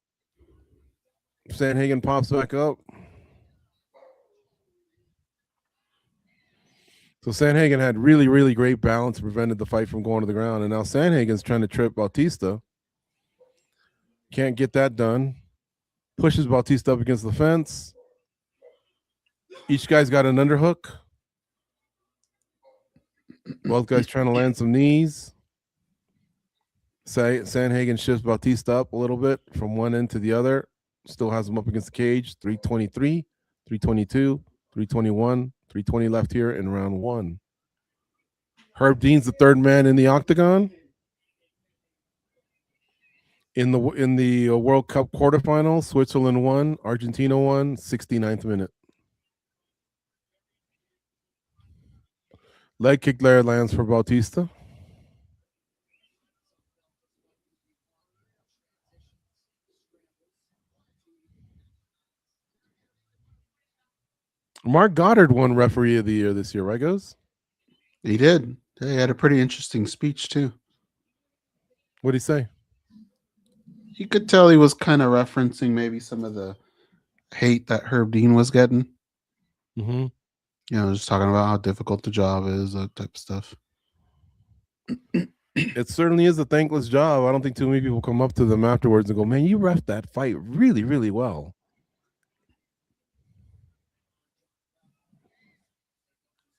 Sandhagen pops back up. So Sandhagen had really great balance, prevented the fight from going to the ground. And now Sandhagen's trying to trip Bautista. Can't get that done. Pushes Bautista up against the fence. Each guy's got an underhook. Both guys trying to land some knees. Sandhagen shifts Bautista up a little bit from one end to the other. Still has him up against the cage. 323, 322, 321, 320 left here in round one. Herb Dean's the third man in the octagon. In the World Cup quarterfinals, Switzerland won, Argentina won, 69th minute. Leg kick there lands for Bautista. Mark Goddard won Referee of the Year this year, right, Goze? He did. He had a pretty interesting speech, too. What'd he say? You could tell he was kind of referencing maybe some of the hate that Herb Dean was getting. Mm-hmm. You know, just talking about how difficult the job is, that type of stuff. It certainly is a thankless job. I don't think too many people come up to them afterwards and go, man, you reffed that fight really, really well.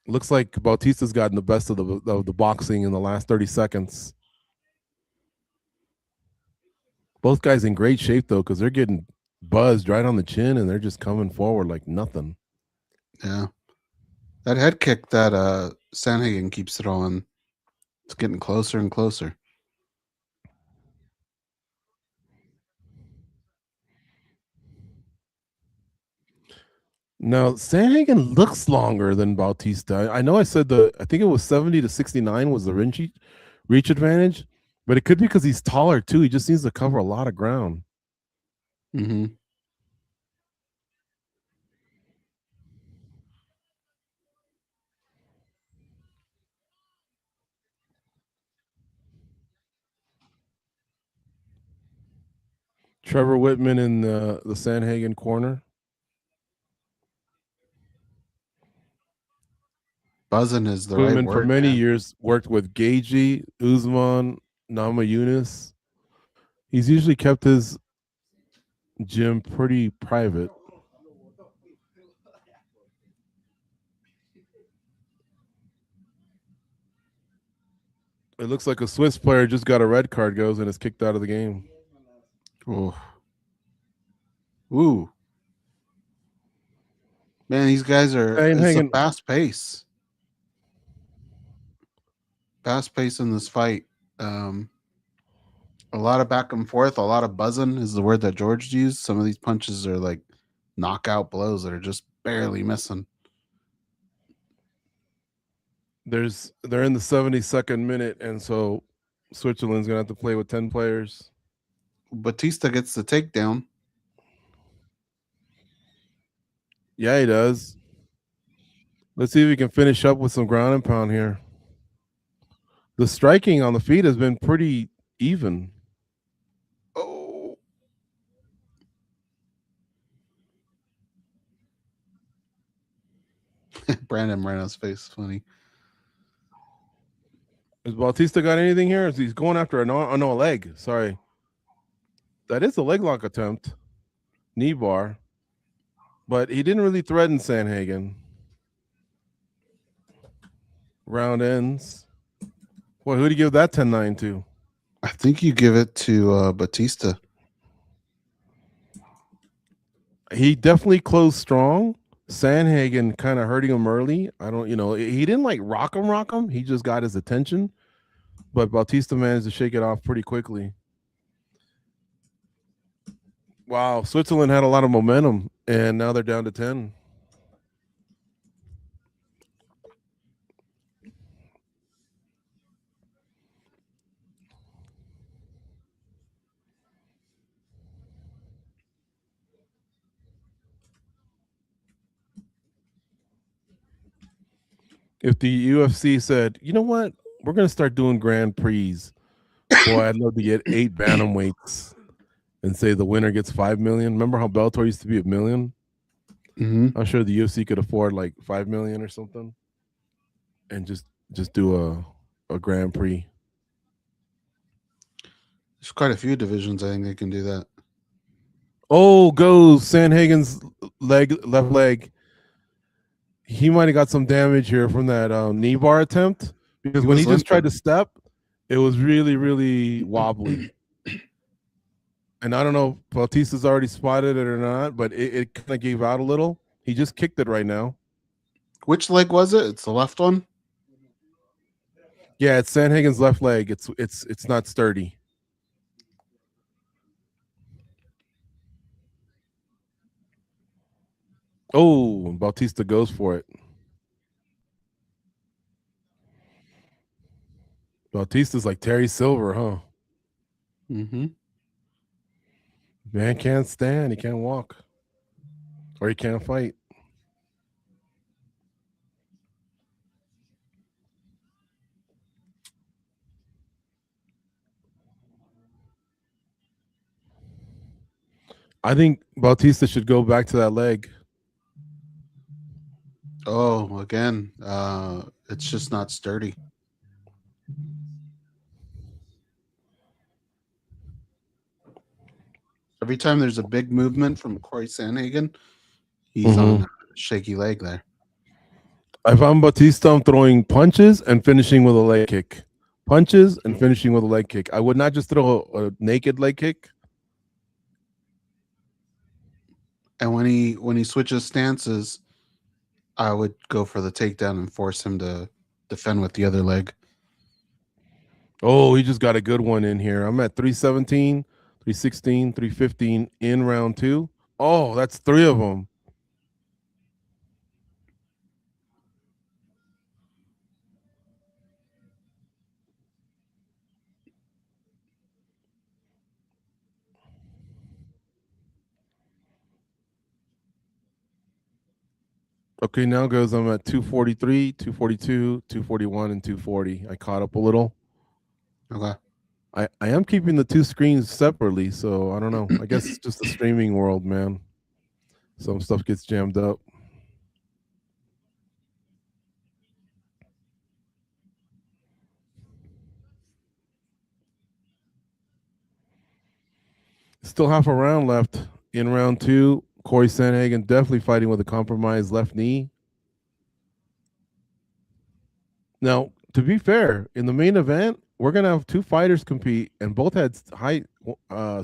Looks like Bautista's gotten the best of the boxing in the last 30 seconds. Both guys in great shape, though, because they're getting buzzed right on the chin, and they're just coming forward like nothing. Yeah. That head kick that Sandhagen keeps it on, it's getting closer and closer. Now, Sandhagen looks longer than Bautista. I know I said I think it was 70 to 69 was the reach advantage, but it could be because he's taller, too. He just needs to cover a lot of ground. Mm-hmm. Trevor Whitman in the Sandhagen corner. Buzzing is the Whitman right word. for many years worked with Goze, Usman, Namajunas. He's usually kept his gym pretty private. It looks like a Swiss player just got a red card, Goze, and is kicked out of the game. Oh. Ooh. Man, these guys it's a fast pace. Fast pace in this fight. A lot of back and forth, a lot of buzzing is the word that George used. Some of these punches are like knockout blows that are just barely missing. They're in the 72nd minute, and so Switzerland's gonna have to play with 10 players. Batista gets the takedown. Yeah, he does. Let's see if we can finish up with some ground and pound here. The striking on the feet has been pretty even. Oh. Brandon Moreno's face, funny. Has Bautista got anything here? He's going after a leg. Sorry. That is a leg lock attempt. Knee bar. But he didn't really threaten Sandhagen. Round ends. Boy, who do you give that 10-9 to? I think you give it to Batista. He definitely closed strong. Sandhagen kind of hurting him early. He didn't like rock him. He just got his attention. But Bautista managed to shake it off pretty quickly. Wow, Switzerland had a lot of momentum, and now they're down to 10. If the UFC said, you know what, we're going to start doing Grand Prix, boy, I'd love to get 8 bantamweights and say the winner gets $5 million. Remember how Bellator used to be $1 million? Mm-hmm. I'm sure the UFC could afford like $5 million or something, and just do a Grand Prix. There's quite a few divisions. I think they can do that. Oh, goes Sandhagen's left leg. He might have got some damage here from that knee bar attempt, Because when he just tried to step, it was really, really wobbly. And I don't know if Bautista's already spotted it or not, but it kind of gave out a little. He just kicked it right now. Which leg was it? It's the left one? Yeah, it's Sandhagen's left leg. It's not sturdy. Oh, Bautista goes for it. Bautista's like Terry Silver, huh? Mm-hmm. Man can't stand. He can't walk. Or he can't fight. I think Bautista should go back to that leg. Oh, again, it's just not sturdy. Every time there's a big movement from Corey Sandhagen, he's on a shaky leg there. If I'm Bautista, I'm throwing punches and finishing with a leg kick. Punches and finishing with a leg kick. I would not just throw a naked leg kick. And when he switches stances, I would go for the takedown and force him to defend with the other leg. Oh, he just got a good one in here. I'm at 317, 316, 315 in round 2. Oh, that's 3 of them. Okay, now goes I'm at 243, 242, 241, and 240. I caught up a little. Okay. I am keeping the 2 screens separately, so I don't know. I guess it's just the streaming world, man. Some stuff gets jammed up. Still half a round left in round 2. Corey Sandhagen definitely fighting with a compromised left knee. Now, to be fair, in the main event, we're going to have 2 fighters compete, and both had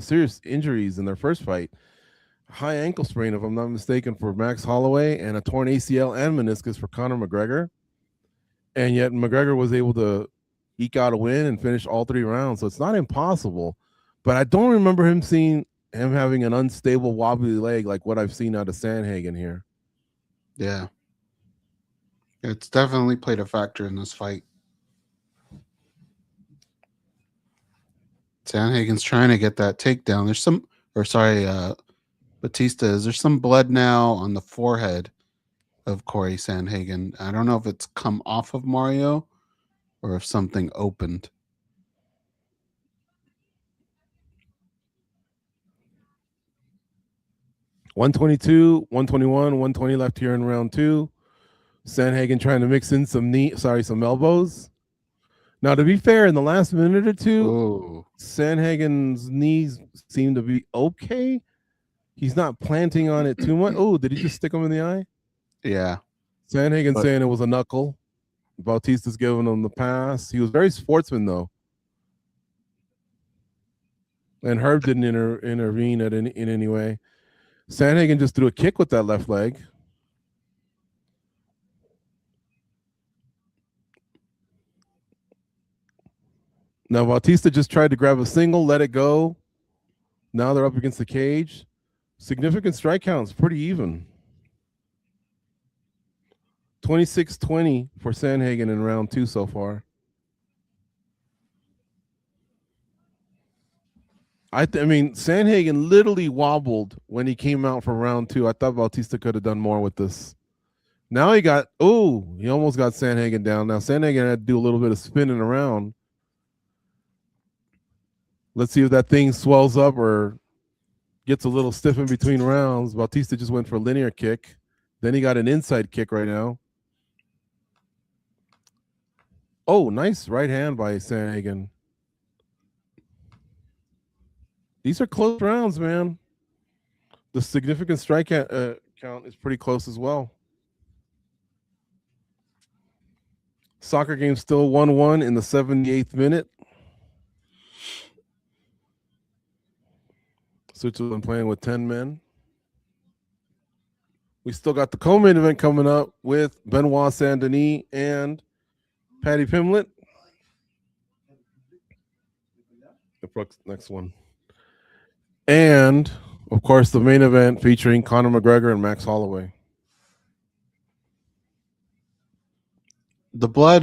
serious injuries in their first fight. High ankle sprain, if I'm not mistaken, for Max Holloway, and a torn ACL and meniscus for Conor McGregor. And yet McGregor was able to eke out a win and finish all 3 rounds. So it's not impossible. But I don't remember him having an unstable, wobbly leg like what I've seen out of Sandhagen here. Yeah. It's definitely played a factor in this fight. Sandhagen's trying to get that takedown. Batista, is there some blood now on the forehead of Corey Sandhagen? I don't know if it's come off of Mario or if something opened. $122, 121, 120 left here in round 2. Sandhagen trying to mix in some elbows. Now, to be fair, in the last minute or 2, Sandhagen's knees seem to be okay. He's not planting on it too much. Oh, did he just stick him in the eye? Yeah. Sandhagen saying it was a knuckle. Bautista's giving him the pass. He was very sportsman, though. And Herb didn't intervene in any way. Sandhagen just threw a kick with that left leg. Now, Bautista just tried to grab a single, let it go. Now they're up against the cage. Significant strike counts, pretty even. 26-20 for Sandhagen in round 2 so far. I mean, Sandhagen literally wobbled when he came out for round 2. I thought Bautista could have done more with this. Now he almost got Sandhagen down. Now Sandhagen had to do a little bit of spinning around. Let's see if that thing swells up or gets a little stiff in between rounds. Bautista just went for a linear kick. Then he got an inside kick right now. Oh, nice right hand by Sandhagen. These are close rounds, man. The significant strike count is pretty close as well. Soccer game still 1-1 in the 78th minute. Switzerland playing with 10 men. We still got the co-main event coming up with Benoit Denis and Paddy Pimblett. The next one. And, of course, the main event featuring Conor McGregor and Max Holloway. The blood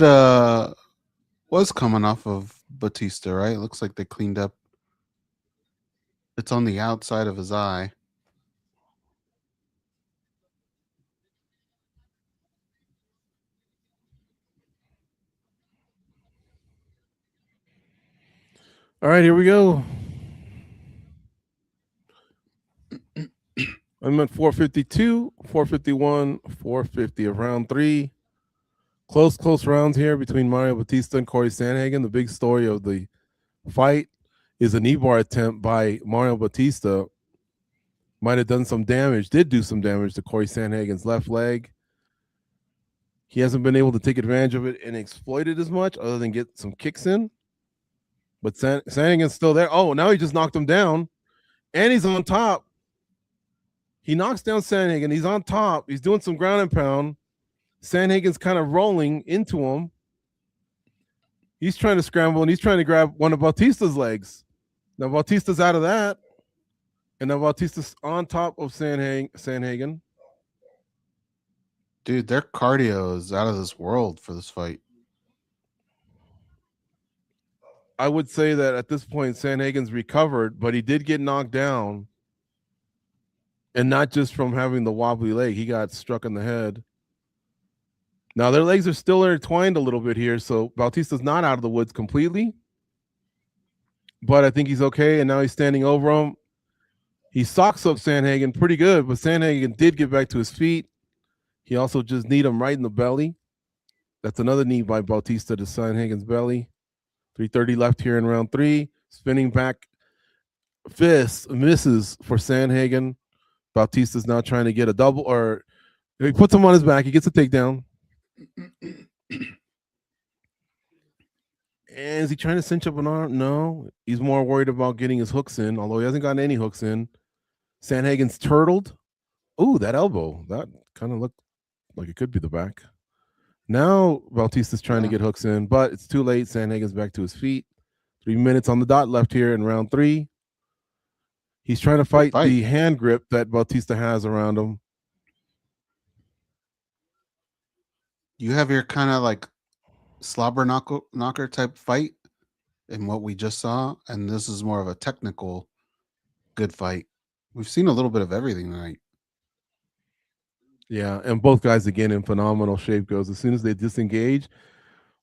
was coming off of Batista, right? It looks like they cleaned up. It's on the outside of his eye. All right, here we go. I'm at 452, 451, 450 of round 3. Close rounds here between Mario Batista and Corey Sandhagen. The big story of the fight is a knee bar attempt by Mario Batista. Might have done some damage, did do some damage to Corey Sandhagen's left leg. He hasn't been able to take advantage of it and exploit it as much other than get some kicks in. But Sandhagen's still there. Oh, now he just knocked him down. And he's on top. He knocks down Sandhagen. He's on top. He's doing some ground and pound. Sandhagen's kind of rolling into him. He's trying to scramble, and he's trying to grab one of Bautista's legs. Now, Bautista's out of that. And now Bautista's on top of Sandhagen. Dude, their cardio is out of this world for this fight. I would say that at this point, Sandhagen's recovered, but he did get knocked down. And not just from having the wobbly leg. He got struck in the head. Now, their legs are still intertwined a little bit here, so Bautista's not out of the woods completely. But I think he's okay, and now he's standing over him. He socks up Sandhagen pretty good, but Sandhagen did get back to his feet. He also just kneed him right in the belly. That's another knee by Bautista to Sandhagen's belly. 3:30 left here in round 3. Spinning back fist misses for Sandhagen. Bautista's now trying to get a double, or he puts him on his back. He gets a takedown. And is he trying to cinch up an arm? No. He's more worried about getting his hooks in, although he hasn't gotten any hooks in. Sandhagen's turtled. Ooh, that elbow. That kind of looked like it could be the back. Now Bautista's trying to get hooks in, but it's too late. Sandhagen's back to his feet. 3 minutes on the dot left here in round 3. He's trying to fight the hand grip that Bautista has around him. You have your kind of like slobber knocker type fight in what we just saw, and this is more of a technical good fight. We've seen a little bit of everything tonight. Yeah, and both guys again in phenomenal shape. Goes as soon as they disengage,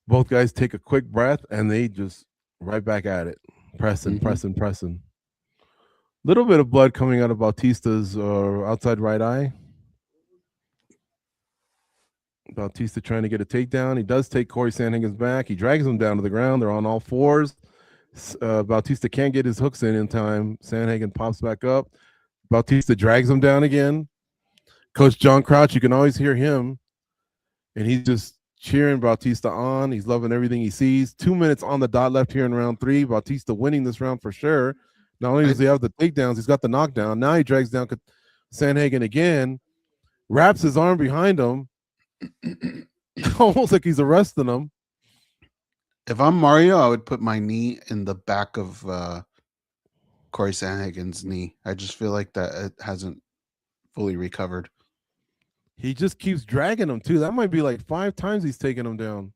both guys take a quick breath and they just right back at it, pressing. Little bit of blood coming out of Bautista's outside right eye. Bautista trying to get a takedown. He does take Corey Sandhagen's back. He drags him down to the ground. They're on all fours. Bautista can't get his hooks in time. Sandhagen pops back up. Bautista drags him down again. Coach John Crouch, you can always hear him, and he's just cheering Bautista on. He's loving everything he sees. 2 minutes on the dot left here in round 3. Bautista winning this round for sure. Not only does he have the takedowns, he's got the knockdown. Now he drags down Sandhagen again, wraps his arm behind him, almost like he's arresting him. If I'm Mario, I would put my knee in the back of Corey Sandhagen's knee. I just feel like that it hasn't fully recovered. He just keeps dragging him too. That might be like 5 times he's taking him down.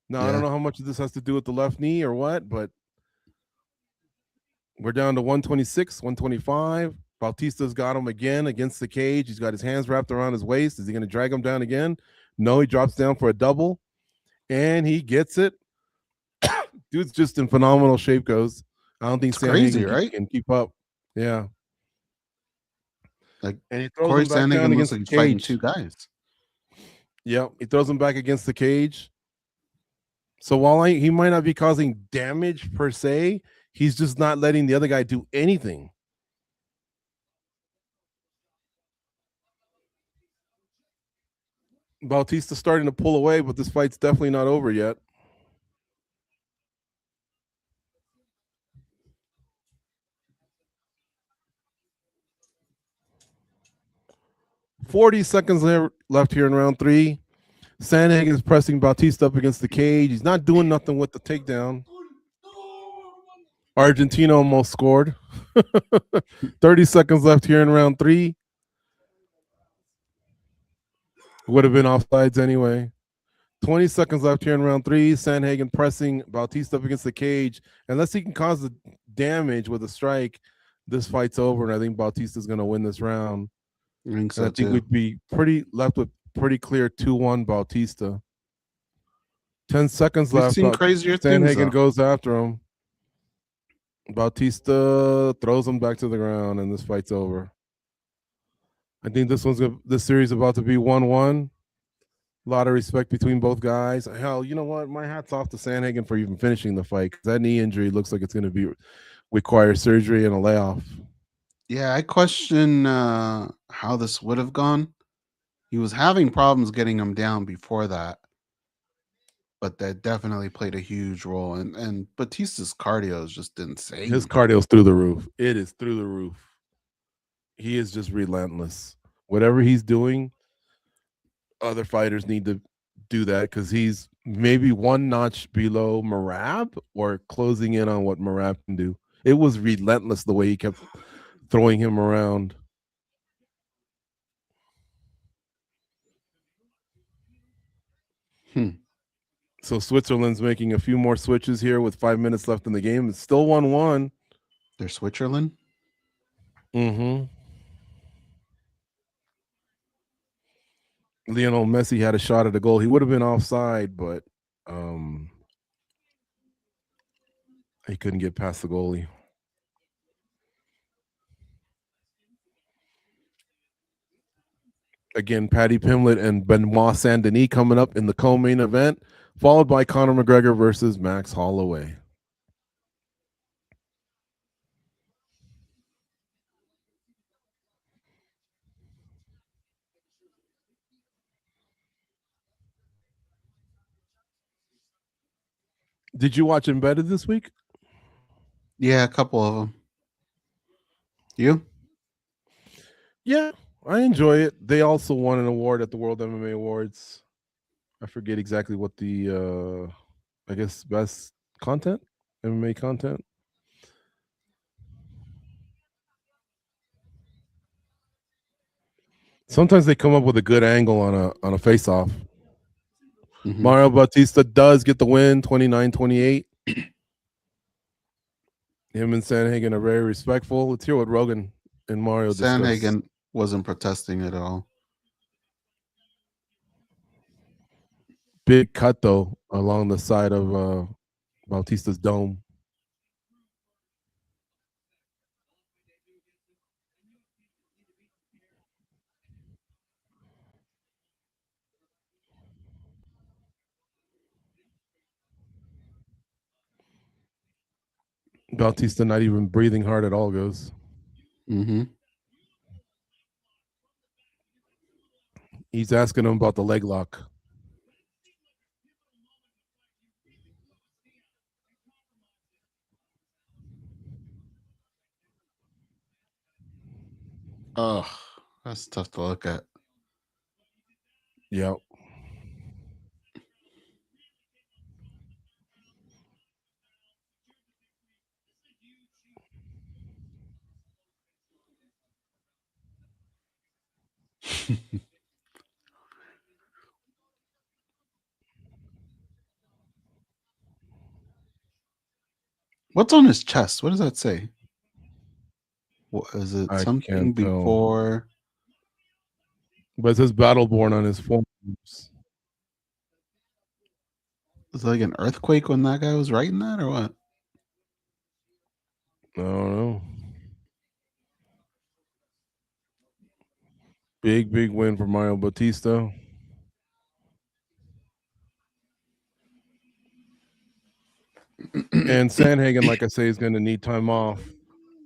Now, I don't know how much of this has to do with the left knee or what, but we're down to 126, 125. Bautista's got him again against the cage. He's got his hands wrapped around his waist. Is he going to drag him down again? No, he drops down for a double, and he gets it. Dude's just in phenomenal shape, Goze. I don't think Sandhagen can keep up. Yeah. Like, and he throws Corey him back down Sandhagen against looks like the he's fighting cage. 2 guys. Yeah, he throws him back against the cage. So while he might not be causing damage per se, he's just not letting the other guy do anything. Bautista starting to pull away, but this fight's definitely not over yet. "40 seconds left here in round 3. Sandhagen is pressing Bautista up against the cage. He's not doing nothing with the takedown. Argentina almost scored. 30 seconds left here in round 3. Would have been offsides anyway. 20 seconds left here in round 3. Sandhagen pressing Bautista up against the cage. Unless he can cause the damage with a strike, this fight's over, and I think Bautista's going to win this round. I think so, I think we'd be left with pretty clear 2-1 Bautista. 10 seconds We've left. seen crazier things. Sandhagen goes after him. Bautista throws him back to the ground, and this fight's over. I think this series is about to be 1-1. A lot of respect between both guys. Hell, you know what? My hat's off to Sandhagen for even finishing the fight, because that knee injury looks like it's going to require surgery and a layoff. Yeah, I question how this would have gone. He was having problems getting him down before that, but that definitely played a huge role. And Batista's cardio is just insane. His cardio's through the roof. It is through the roof. He is just relentless. Whatever he's doing, other fighters need to do that, because he's maybe one notch below Merab or closing in on what Merab can do. It was relentless the way he kept throwing him around. So Switzerland's making a few more switches here with 5 minutes left in the game. It's still 1-1. They're Switzerland? Mm-hmm. Lionel Messi had a shot at a goal. He would have been offside, but he couldn't get past the goalie. Again, Paddy Pimblett and Benoit Denis coming up in the co-main event, followed by Conor McGregor versus Max Holloway. Did you watch Embedded this week? Yeah, a couple of them. You? Yeah, I enjoy it. They also won an award at the World MMA Awards. I forget exactly what the, I guess, best content, MMA content. Sometimes they come up with a good angle on a face-off. Mm-hmm. Mario Bautista does get the win, 29-28. Him and Sandhagen are very respectful. Let's hear what Rogan and Mario discussed. Sandhagen wasn't protesting at all. Big cut, though, along the side of Bautista's dome. Bautista not even breathing hard at all, Goze. Mm-hmm. He's asking him about the leg lock. Oh, that's tough to look at. Yep. What's on his chest? What does that say? What is it? Something before? But it says Battleborn on his forearms. Was it like an earthquake when that guy was writing that, or what? I don't know. Big win for Mario Bautista. And Sandhagen, like I say, is going to need time off.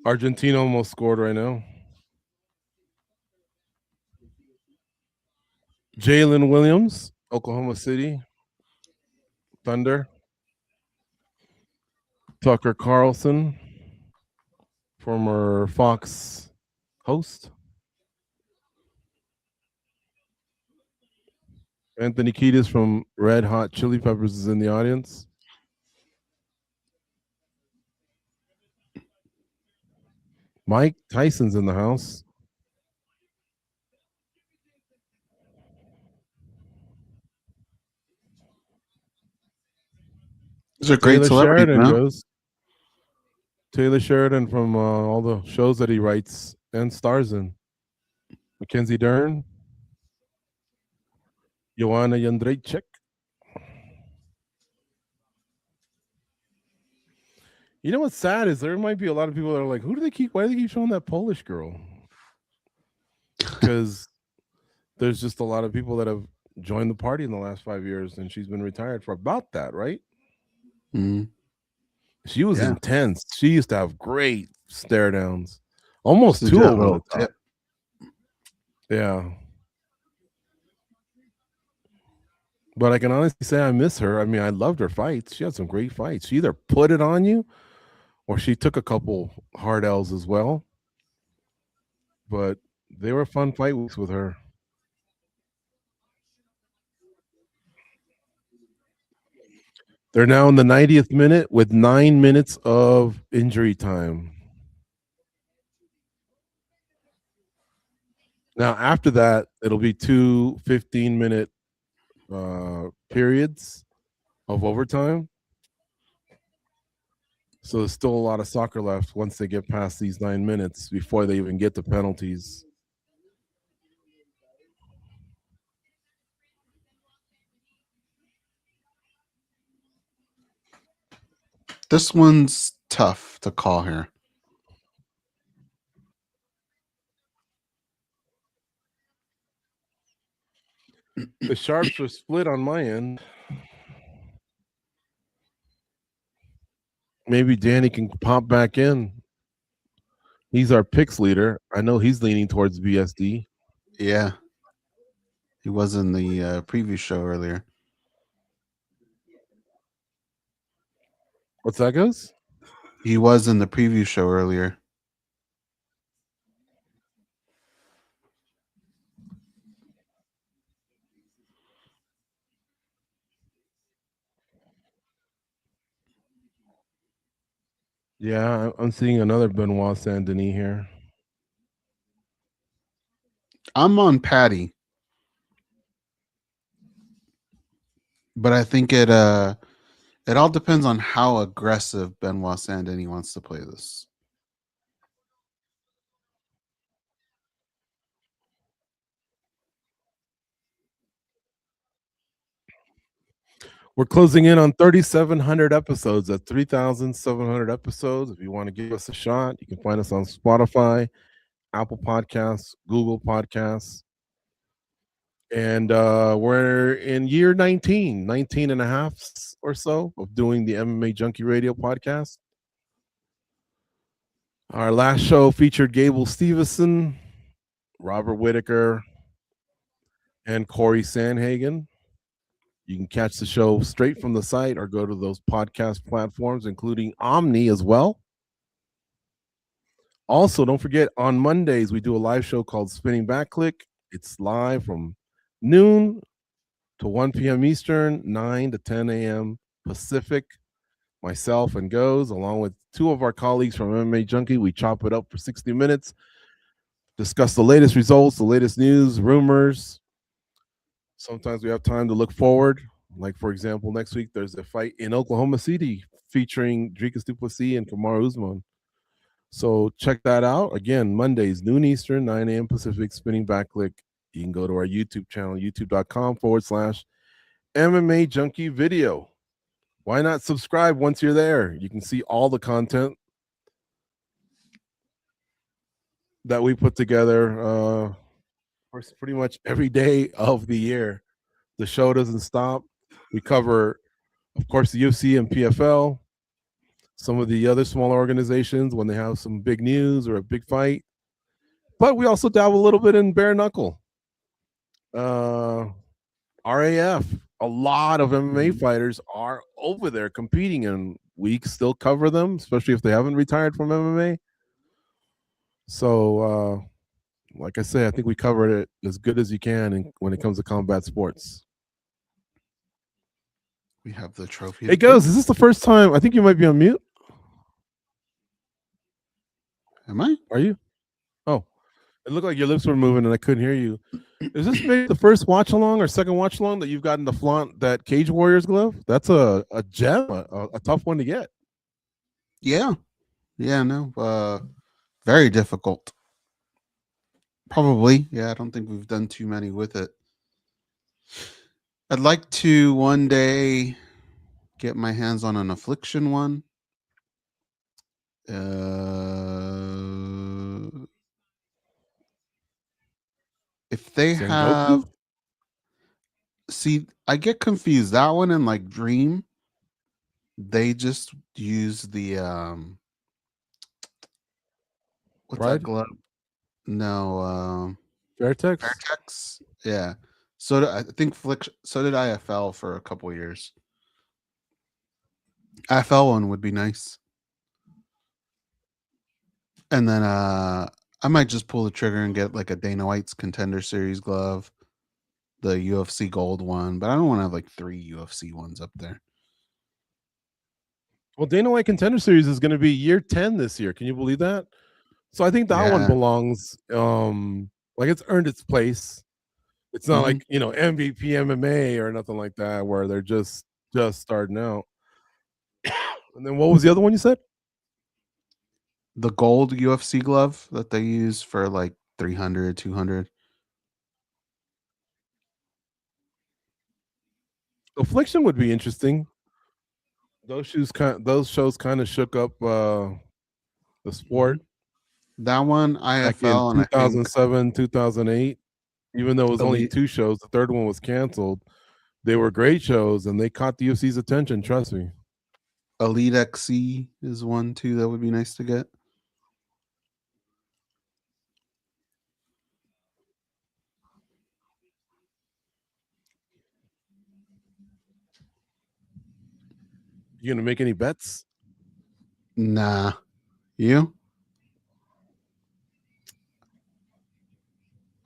Argentina almost scored right now. Jalen Williams, Oklahoma City Thunder. Tucker Carlson, former Fox host. Anthony Kiedis from Red Hot Chili Peppers is in the audience. Mike Tyson's in the house. These are great Taylor celebrities, Sheridan man. goes. Taylor Sheridan from all the shows that he writes and stars in. Mackenzie Dern. Joanna Jędrzejczyk. You know what's sad is there might be a lot of people that are like, why do they keep showing that Polish girl? Because there's just a lot of people that have joined the party in the last 5 years, and she's been retired for about that, right? Mm. She was intense. She used to have great stare downs, almost too over the top. Yeah. But I can honestly say I miss her. I mean, I loved her fights. She had some great fights. She either put it on you or she took a couple hard L's as well. But they were fun fight weeks with her. They're now in the 90th minute with 9 minutes of injury time. Now, after that, it'll be 2 15-minute periods of overtime. So there's still a lot of soccer left once they get past these 9 minutes before they even get to penalties. This one's tough to call here. The sharps are split on my end. Maybe Danny can pop back in. He's our picks leader. I know he's leaning towards BSD. Yeah. He was in the preview show earlier. What's that, Goze? He was in the preview show earlier. Yeah, I'm seeing another Benoit Denis here. I'm on Paddy. But I think it all depends on how aggressive Benoit Denis wants to play this. We're closing in on 3,700 episodes. At 3,700 episodes. If you want to give us a shot, you can find us on Spotify, Apple Podcasts, Google Podcasts. And we're in year 19 and a half or so of doing the MMA Junkie Radio podcast. Our last show featured Gable Stevenson, Robert Whitaker, and Corey Sandhagen. You can catch the show straight from the site or go to those podcast platforms, including Omni as well. Also, don't forget, on Mondays, we do a live show called Spinning Back Click. It's live from noon to 1 p.m. Eastern, 9 to 10 a.m. Pacific. Myself and Goze, along with two of our colleagues from MMA Junkie, we chop it up for 60 minutes, discuss the latest results, the latest news, rumors. Sometimes we have time to look forward. Like, for example, next week, there's a fight in Oklahoma City featuring Dricus du Plessis and Kamaru Usman. So check that out. Again, Mondays, noon Eastern, 9 a.m. Pacific, Spinning Back Click. You can go to our YouTube channel, youtube.com/MMA Junkie Video. Why not subscribe once you're there? You can see all the content that we put together pretty much every day of the year. The show doesn't stop. We cover, of course, the UFC and PFL, some of the other smaller organizations when they have some big news or a big fight. But we also dabble a little bit in bare knuckle. RAF. A lot of MMA fighters are over there competing, and we still cover them, especially if they haven't retired from MMA. So, like I say, I think we covered it as good as you can when it comes to combat sports. We have the trophy. Hey, Goze, is this the first time? I think you might be on mute. Am I? Are you? Oh, it looked like your lips were moving and I couldn't hear you. Is this maybe the first watch along or second watch along that you've gotten to flaunt that Cage Warriors glove? That's a gem, a tough one to get. Yeah. Yeah, no. Very difficult. Probably. Yeah, I don't think we've done too many with it. I'd like to one day get my hands on an Affliction one. If they have, see, I get confused. That one and like Dream, they just use the what's Pride? that glove? No, Vertex? Vertex. Yeah. So I think so did IFL for a couple years. IFL one would be nice. And then I might just pull the trigger and get like a Dana White's Contender Series glove, the UFC Gold one, but I don't want to have like 3 UFC ones up there. Well, Dana White Contender Series is going to be year 10 this year. Can you believe that? So I think that one belongs. Like it's earned its place. It's not like MVP MMA or nothing like that where they're just starting out. And then what was the other one you said? The gold UFC glove that they use for like 300, 200. Affliction would be interesting. Those shows kind of shook up the sport. That one IFL in 2007, 2008. Even though it was only 2 shows, the third one was canceled. They were great shows, and they caught the UFC's attention. Trust me. Elite XC is one too that would be nice to get. You gonna make any bets? Nah. You?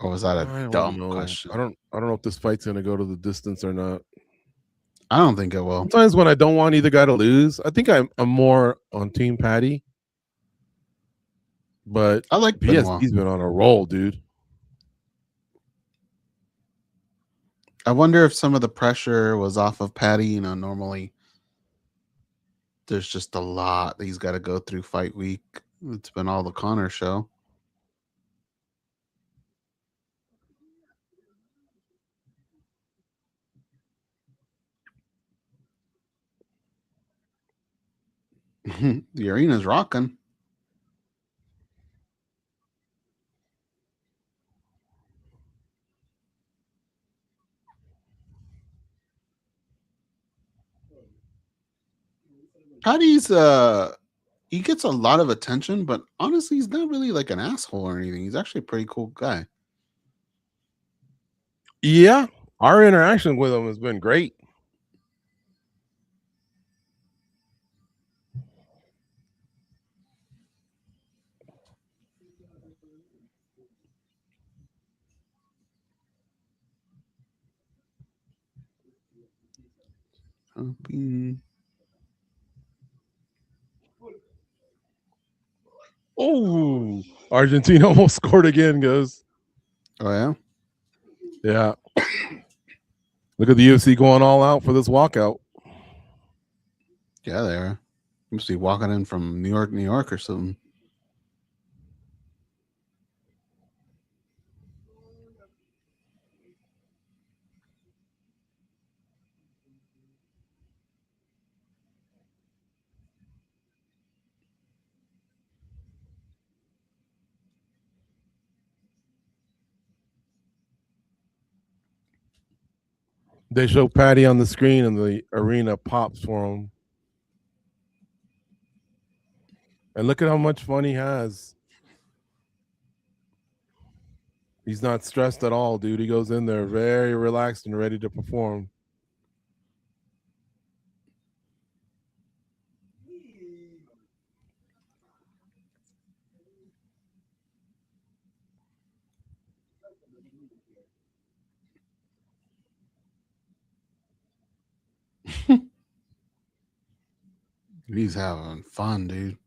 Or was that a dumb question? I don't know if this fight's gonna go to the distance or not. I don't think it will. Sometimes when I don't want either guy to lose, I think I'm more on Team Paddy. But I like Benoit. He's been on a roll, dude. I wonder if some of the pressure was off of Paddy. You know, normally there's just a lot that he's got to go through fight week. It's been all the Conor show. The arena's rocking. Paddy's he gets a lot of attention, but honestly, he's not really like an asshole or anything. He's actually a pretty cool guy. Yeah, our interaction with him has been great. Oh, Argentina almost scored again, Goze. Oh, yeah? Yeah. Look at the UFC going all out for this walkout. Yeah, they are. You must be walking in from New York or something. They show Paddy on the screen and the arena pops for him. And look at how much fun he has. He's not stressed at all, dude. He goes in there very relaxed and ready to perform. He's having fun, dude.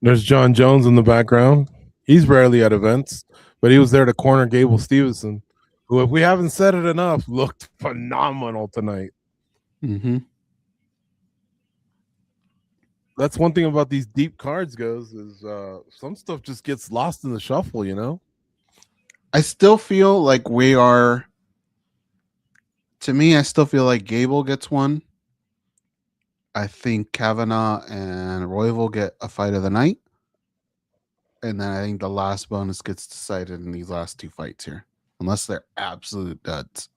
There's John Jones in the background. He's rarely at events, but he was there to corner Gable Stevenson, who, if we haven't said it enough, looked phenomenal tonight. Mm-hmm. That's one thing about these deep cards, Goze, is some stuff just gets lost in the shuffle, you know? I still feel like we are. To me, I still feel like Gable gets one. I think Kavanaugh and Royval get a fight of the night. And then I think the last bonus gets decided in these last two fights here, unless they're absolute duds.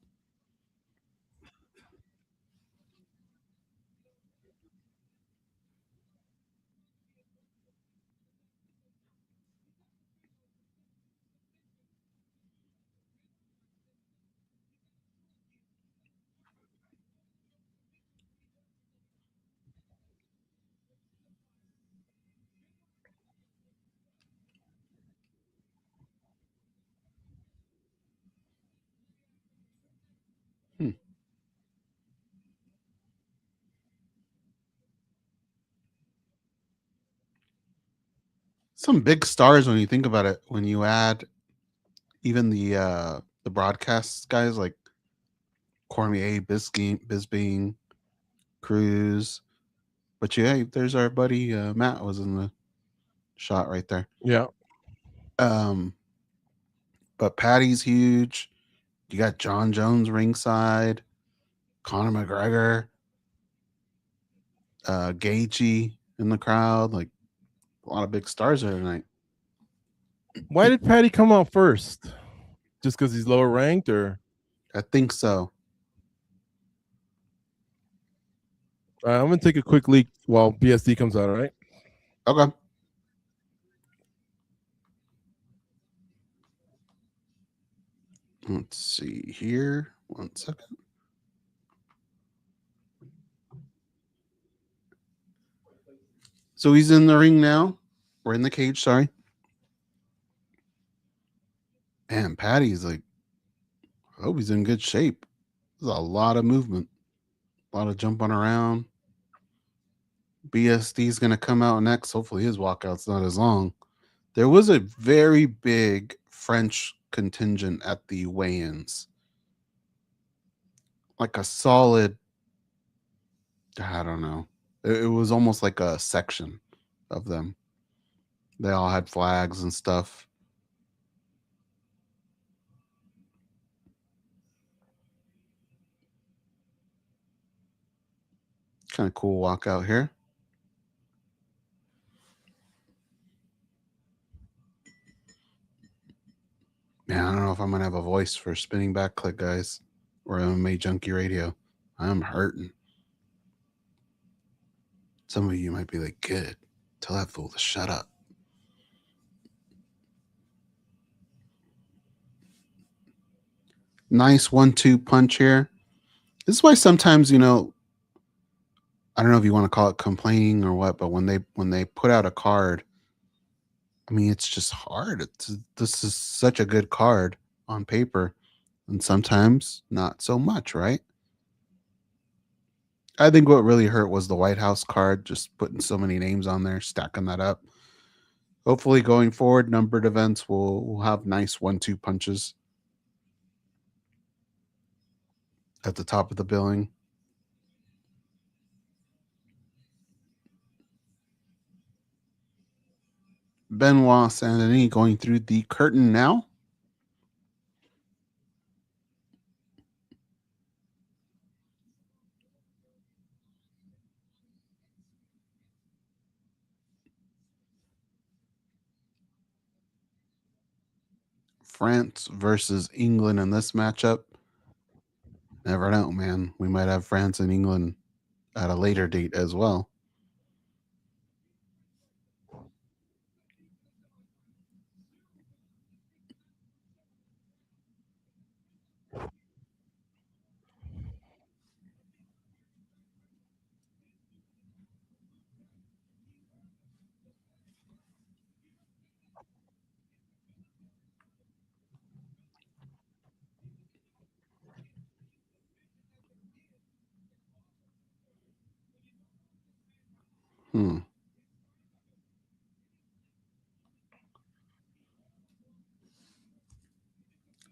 Some big stars when you think about it. When you add even the broadcast guys like Cormier, Bisbing, Cruz, but yeah, there's our buddy Matt was in the shot right there. Yeah. But Paddy's huge. You got John Jones ringside, Conor McGregor, Gaethje in the crowd. Like a lot of big stars there tonight. Why did Paddy come out first? Just because he's lower ranked, or? I think so. I'm going to take a quick leak while BSD comes out, all right? Okay. Let's see here. 1 second. So he's in the ring now. We're in the cage, sorry. Man, Paddy's like, I hope he's in good shape. There's a lot of movement, a lot of jumping around. BSD's going to come out next. Hopefully his walkout's not as long. There was a very big French contingent at the weigh-ins. Like a solid, I don't know. It was almost like a section of them. They all had flags and stuff. Kind of cool walkout here. Man, I don't know if I'm going to have a voice for spinning back click, guys, or MMA Junkie Radio. I'm hurting. Some of you might be like, good. Tell that fool to shut up. Nice 1-2 punch here. This is why sometimes, I don't know if you want to call it complaining or what, but when they put out a card, I mean, it's just hard. This is such a good card on paper, and sometimes not so much, right? I think what really hurt was the White House card, just putting so many names on there, stacking that up. Hopefully going forward, numbered events will have nice 1-2 punches at the top of the billing. Benoit and Denis going through the curtain now. France versus England in this matchup. Never know, man. We might have France and England at a later date as well.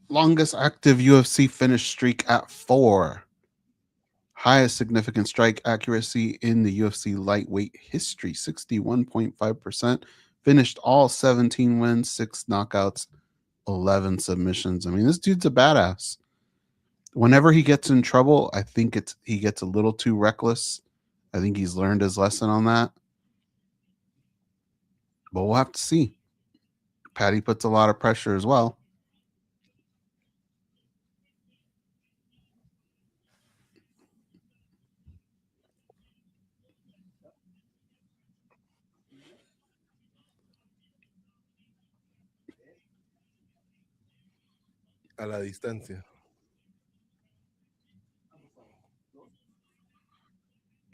Longest active UFC finish streak at 4. Highest significant strike accuracy in the UFC lightweight history, 61.5%. Finished all 17 wins, 6 knockouts, 11 submissions. I mean, this dude's a badass. Whenever he gets in trouble, I think he gets a little too reckless. I think he's learned his lesson on that. But we'll have to see. Paddy puts a lot of pressure as well. A la distancia.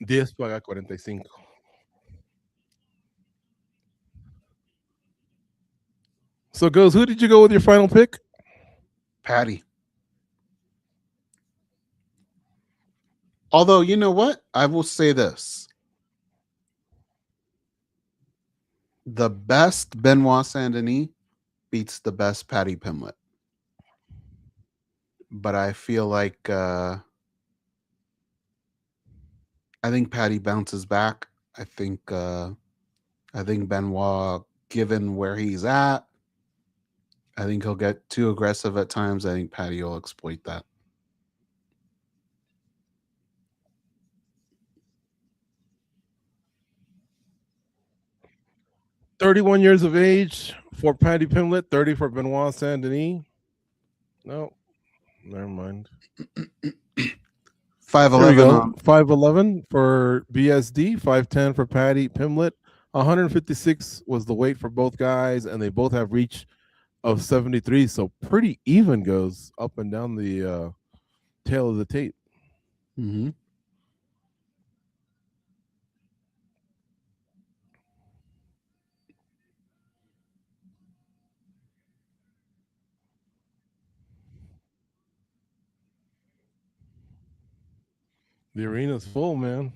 10 paga 45. So, Goze, who did you go with your final pick? Paddy. Although, you know what? I will say this. The best Benoit Denis beats the best Paddy Pimblett. But I feel like I think Paddy bounces back. I think Benoit, given where he's at, I think he'll get too aggressive at times. I think Paddy will exploit that. "31 years of age for Paddy Pimblett, 30 for Benoit Denis. No, never mind. 5'11". 5'11" for BSD, 5'10" for Paddy Pimblett. 156 was the weight for both guys, and they both have reach of 73. So pretty even goes up and down the tail of the tape. Mm-hmm. The arena's full, man.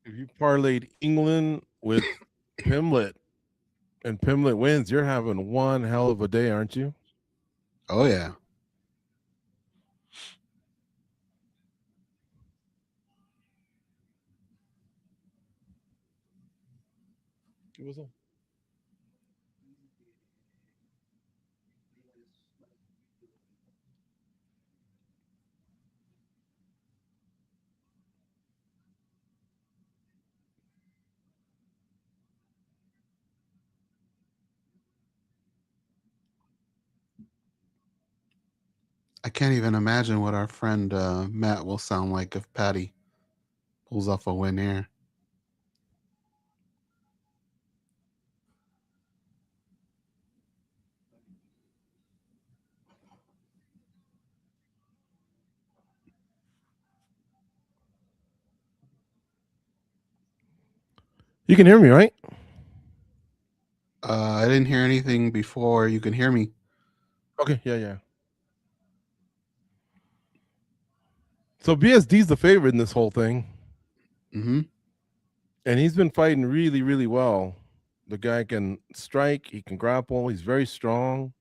If you parlayed England with Pimblett and Pimblett wins, you're having one hell of a day, aren't you? Oh, yeah. I can't even imagine what our friend Matt will sound like if Paddy pulls off a win here. You can hear me, right? I didn't hear anything before. You can hear me. Okay, yeah. So BSD's the favorite in this whole thing. Mm-hmm. And he's been fighting really, really well. The guy can strike, he can grapple, he's very strong.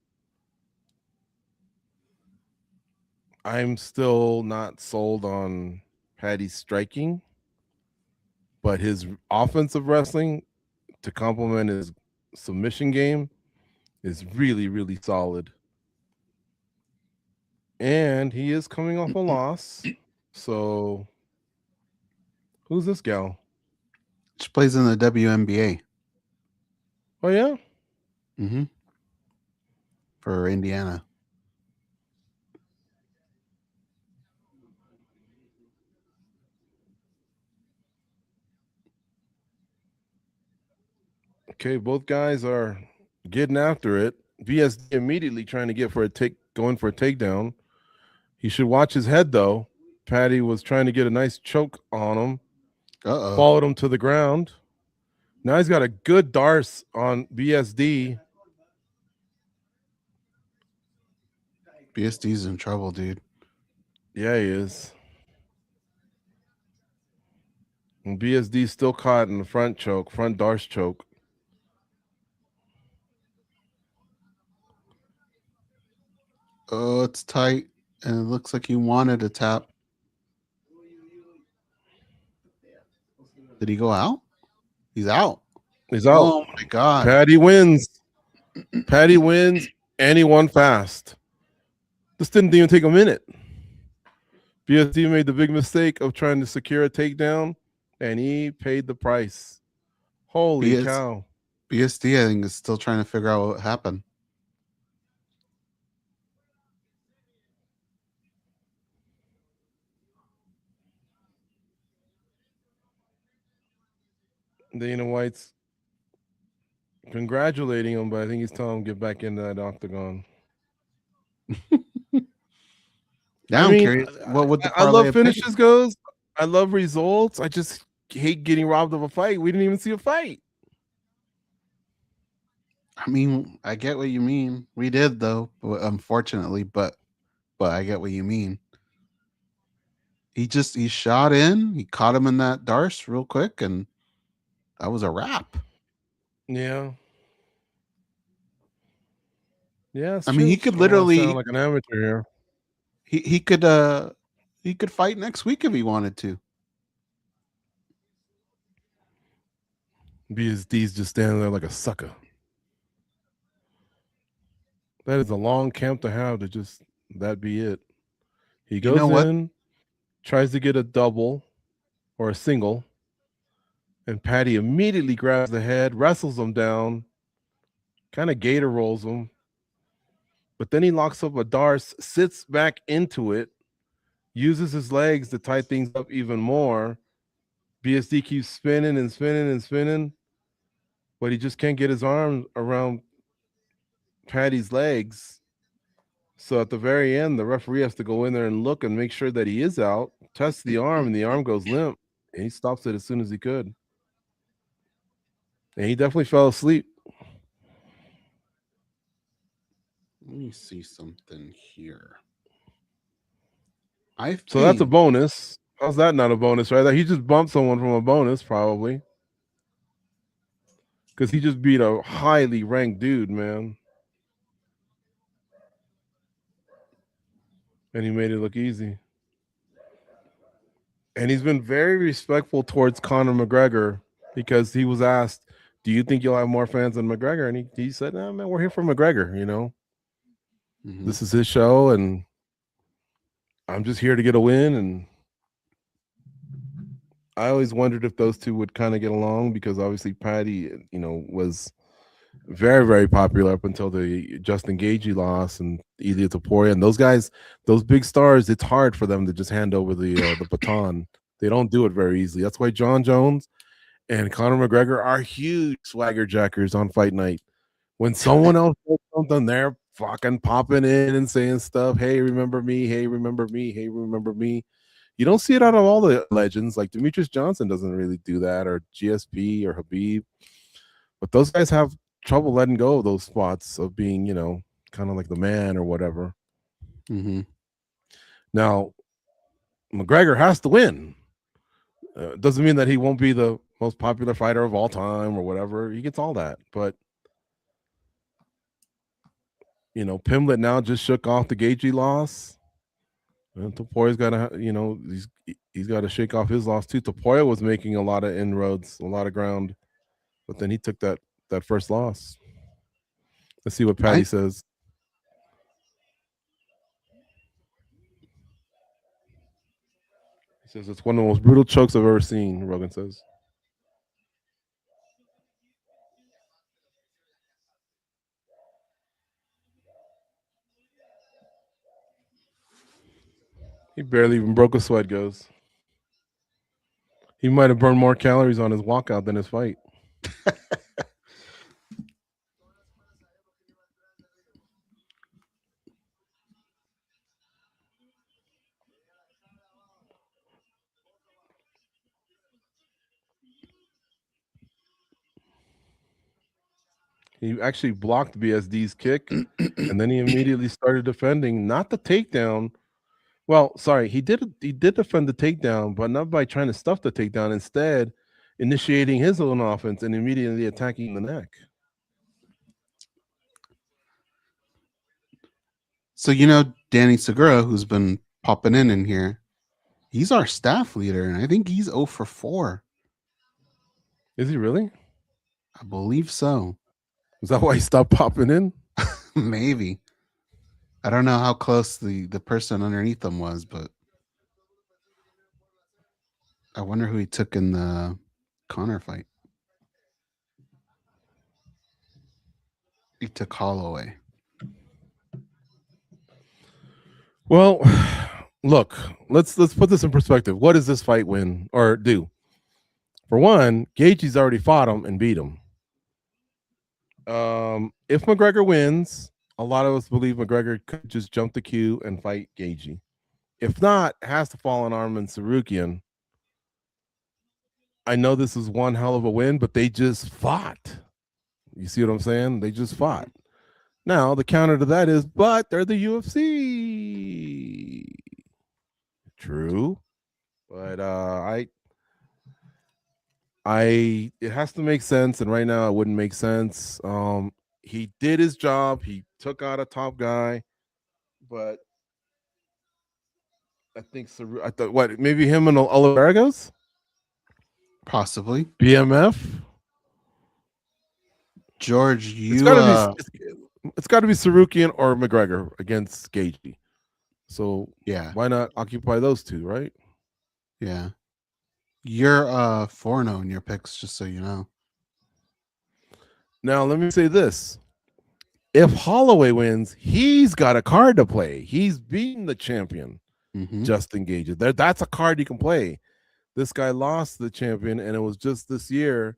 I'm still not sold on Paddy's striking, but his offensive wrestling to complement his submission game is really, really solid. And he is coming off a loss. So who's this gal? She plays in the WNBA. Oh yeah. Mm-hmm. For Indiana. Okay, both guys are getting after it. BSD immediately trying to going for a takedown. He should watch his head though. Paddy was trying to get a nice choke on him. Followed him to the ground. Now he's got a good darce on BSD. BSD's in trouble, dude. Yeah, he is. And BSD's still caught in the front darce choke. Oh, it's tight. And it looks like he wanted a tap. Did he go out? He's out. He's out. Oh my God. Paddy wins. Paddy wins, and he won fast. This didn't even take a minute. BSD made the big mistake of trying to secure a takedown, and he paid the price. Holy cow. BSD, I think, is still trying to figure out what happened. Dana White's congratulating him, but I think he's telling him to get back into that octagon. Now I'm curious. What would the I love finishes goes. I love results. I just hate getting robbed of a fight. We didn't even see a fight. I mean, I get what you mean. We did though, unfortunately, but I get what you mean. He shot in, he caught him in that darce real quick, and that was a wrap. Yeah. Yeah. I mean, he could literally sound like an amateur here. He could fight next week if he wanted to. BSD's just standing there like a sucker. That is a long camp to have to just that be it. He goes in, tries to get a double or a single, and Paddy immediately grabs the head, wrestles him down, kind of gator rolls him. But then he locks up a darce, sits back into it, uses his legs to tie things up even more. BSD keeps spinning and spinning and spinning, but he just can't get his arm around Paddy's legs. So at the very end, the referee has to go in there and look and make sure that he is out, test the arm, and the arm goes limp, and he stops it as soon as he could. And he definitely fell asleep. Let me see something here. So that's a bonus. How's that not a bonus, right? He just bumped someone from a bonus, probably. Because he just beat a highly ranked dude, man. And he made it look easy. And he's been very respectful towards Conor McGregor because he was asked, do you think you'll have more fans than McGregor? And he said, no, man, we're here for McGregor, you know. Mm-hmm. This is his show, and I'm just here to get a win. And I always wondered if those two would kind of get along because obviously Paddy, you know, was very, very popular up until the Justin Gaethje loss and Ilia Topuria. And those guys, those big stars, it's hard for them to just hand over the baton. They don't do it very easily. That's why John Jones and Conor McGregor are huge swagger jackers on fight night. When someone else does something, they're fucking popping in and saying stuff. Hey, remember me? Hey, remember me? Hey, remember me? You don't see it out of all the legends. Like Demetrius Johnson doesn't really do that, or GSP or Habib. But those guys have trouble letting go of those spots of being, you know, kind of like the man or whatever. Mm-hmm. Now, McGregor has to win. Doesn't mean that he won't be the most popular fighter of all time or whatever. He gets all that. But, you know, Pimblett now just shook off the Gaethje loss. And Toporia's got to, you know, he's got to shake off his loss too. Topuria was making a lot of inroads, a lot of ground, but then he took that first loss. Let's see what Paddy says. He says it's one of the most brutal chokes I've ever seen, Rogan says. He barely even broke a sweat, Goze. He might have burned more calories on his walkout than his fight. He actually blocked BSD's kick, and then he immediately started defending, not the takedown. Well, sorry, he did defend the takedown, but not by trying to stuff the takedown. Instead, initiating his own offense and immediately attacking the neck. So you know Danny Segura, who's been popping in here, he's our staff leader, and I think he's 0 for 4. Is he really? I believe so. Is that why he stopped popping in? Maybe. I don't know how close the person underneath him was, but I wonder who he took in the Conor fight. He took Holloway. Well, look, let's put this in perspective. What does this fight win or do? For one, Gaethje's already fought him and beat him. If McGregor wins, a lot of us believe McGregor could just jump the queue and fight Gaethje. If not, it has to fall on Arman Tsarukyan. I know this is one hell of a win, but they just fought. You see what I'm saying? They just fought. Now, the counter to that is, but they're the UFC. True. But it has to make sense, and right now it wouldn't make sense. He did his job. He took out a top guy, but I think what, maybe him and Oliveira goes? Possibly. BMF? George, it's got to be Tsarukyan or McGregor against Gaethje. So yeah, why not occupy those two, right? Yeah. You're 4-0 in your picks, just so you know. Now, let me say this. If Holloway wins, he's got a card to play. He's beaten the champion, Justin Gaethje. That's a card you can play. This guy lost the champion, and it was just this year.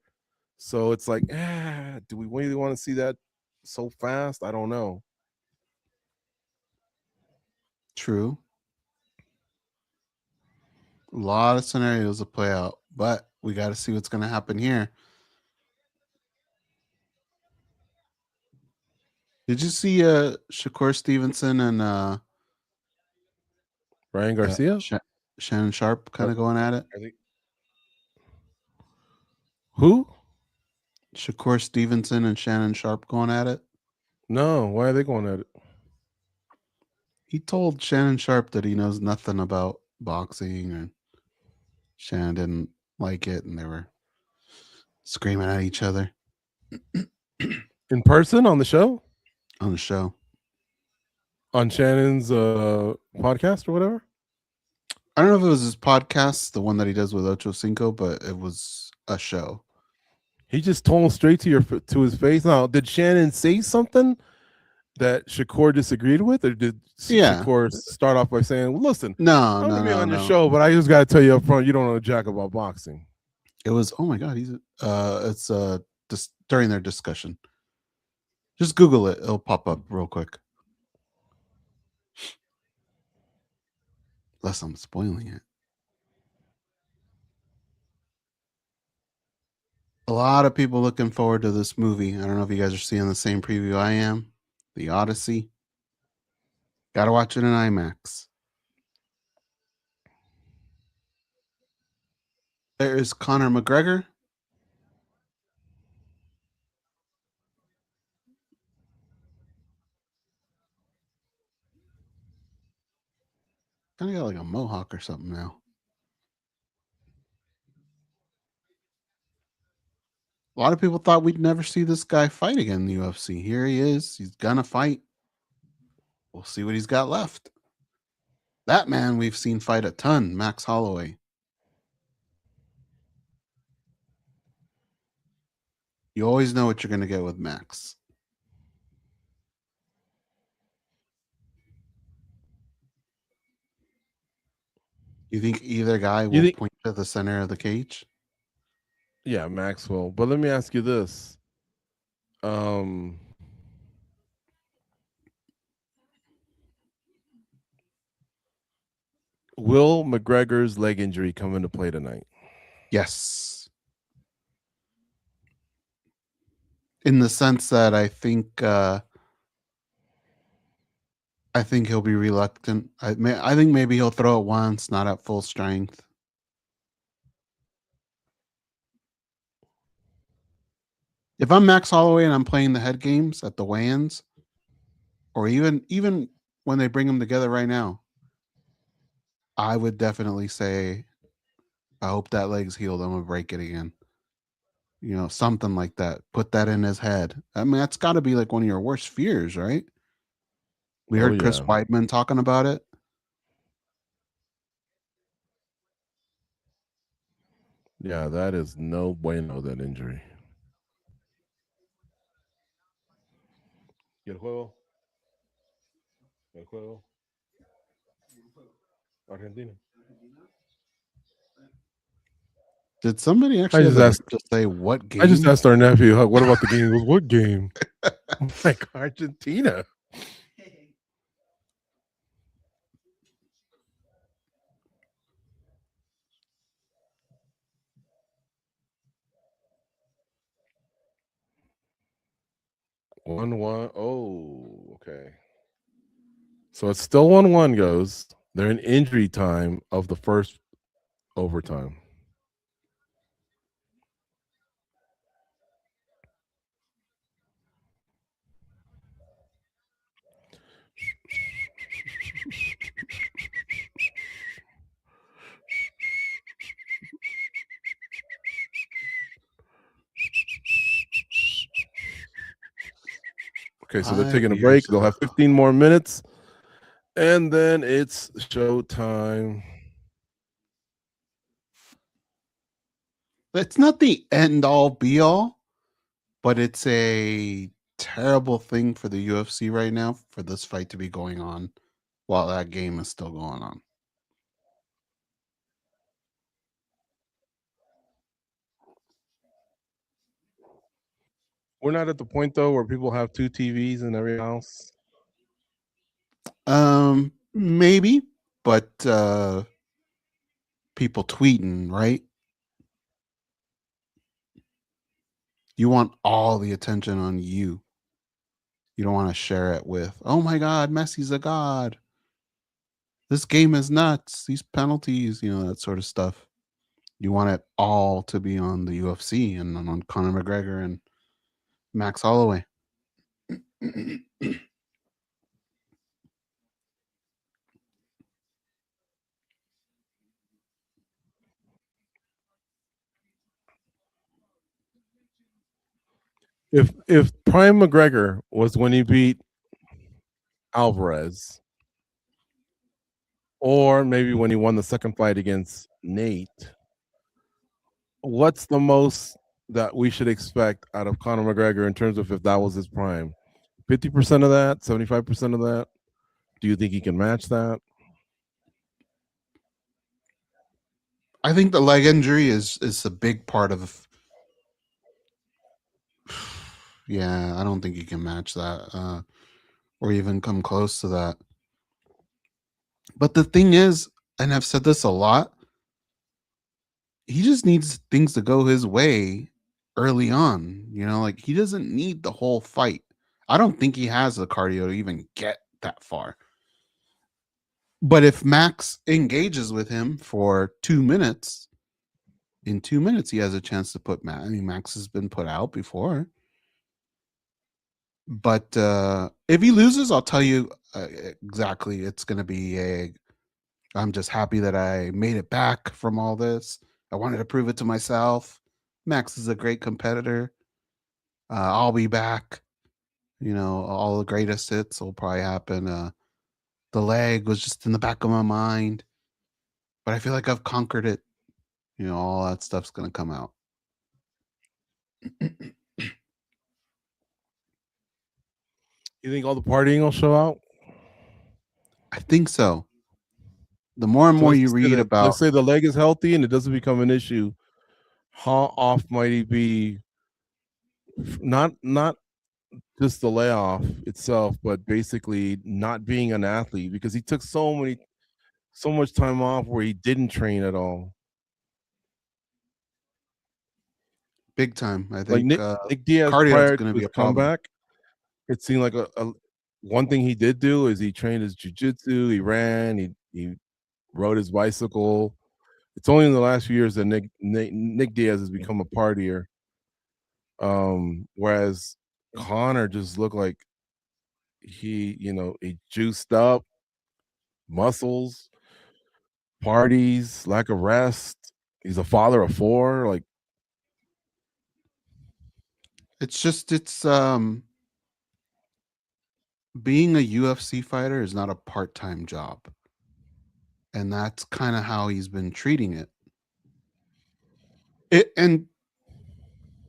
So it's like, do we really want to see that so fast? I don't know. True. A lot of scenarios to play out, but we got to see what's going to happen here. Did you see Shakur Stevenson and Ryan Garcia? Shannon Sharp kind of going at it? Who? Shakur Stevenson and Shannon Sharp going at it? No, why are they going at it? He told Shannon Sharp that he knows nothing about boxing, and Shannon didn't like it, and they were screaming at each other. In person on the show? On the show. On Shannon's podcast or whatever? I don't know if it was his podcast, the one that he does with Ocho Cinco, but it was a show. He just told him straight to his face. Now, did Shannon say something that Shakur disagreed with, or did Shakur start off by saying, well, "Listen, I'm gonna be on your show, but I just got to tell you up front, you don't know jack about boxing." It was, oh my god, it's during their discussion. Just Google it; it'll pop up real quick. Unless I'm spoiling it. A lot of people looking forward to this movie. I don't know if you guys are seeing the same preview I am. The Odyssey. Gotta watch it in IMAX. There is Conor McGregor. Kind of got like a mohawk or something now. A lot of people thought we'd never see this guy fight again in the UFC. Here he is. He's gonna fight. We'll see what he's got left. That man we've seen fight a ton, Max Holloway. You always know what you're going to get with Max. You think either guy You will think- point to the center of the cage? Yeah, Maxwell. But let me ask you this. Will McGregor's leg injury come into play tonight? Yes. In the sense that I think he'll be reluctant. I think maybe he'll throw it once, not at full strength. If I'm Max Holloway and I'm playing the head games at the weigh-ins, or even when they bring them together right now, I would definitely say, I hope that leg's healed. I'm gonna break it again. You know, something like that. Put that in his head. I mean, that's got to be like one of your worst fears, right? We heard Chris yeah. Weidman talking about it. Yeah, that is no bueno, that injury. ¿Y el juego? ¿El juego? Argentina. Did somebody actually have just the asked- nerve to say what game? I just asked our nephew, what about the game? He goes, what game? I'm like, Argentina. One. Oh, okay. So it's still 1-1 goes. They're in injury time of the first overtime. Okay, so they're taking a break. They'll have 15 more minutes. And then it's showtime. It's not the end all be all, but it's a terrible thing for the UFC right now for this fight to be going on while that game is still going on. We're not at the point though where people have 2 TVs in every house. Maybe, but people tweeting, right? You want all the attention on you. You don't want to share it with, oh my God, Messi's a god. This game is nuts. These penalties, that sort of stuff. You want it all to be on the UFC and on Conor McGregor and Max Holloway. If Prime McGregor was when he beat Alvarez, or maybe when he won the second fight against Nate, what's the most that we should expect out of Conor McGregor in terms of if that was his prime? 50% of that, 75% of that? Do you think he can match that? I think the leg injury is a big part of. Yeah, I don't think he can match that or even come close to that. But the thing is, and I've said this a lot, he just needs things to go his way early on. Like he doesn't need the whole fight. I don't think he has the cardio to even get that far. But if Max engages with him for 2 minutes, in 2 minutes he has a chance to put Max. I mean, Max has been put out before. But if he loses, I'll tell you exactly. It's going to be I'm just happy that I made it back from all this. I wanted to prove it to myself. Max is a great competitor. I'll be back. All the greatest hits will probably happen. The leg was just in the back of my mind. But I feel like I've conquered it. All that stuff's going to come out. You think all the partying will show out? I think so. the more and So more you read about, let's say the leg is healthy and it doesn't become an issue. How off might he be? Not just the layoff itself, but basically not being an athlete, because he took so much time off where he didn't train at all. big time. I Like think Nick Diaz cardio is prior going to to be his a problem. comeback, it seemed like a one thing he did do is he trained his jiu-jitsu, he ran, he rode his bicycle. It's only in the last few years that Nick Diaz has become a partier. Whereas Conor just looked like he juiced up, muscles, parties, lack of rest. He's a father of 4. Like, It's being a UFC fighter is not a part-time job. And that's kind of how he's been treating it. And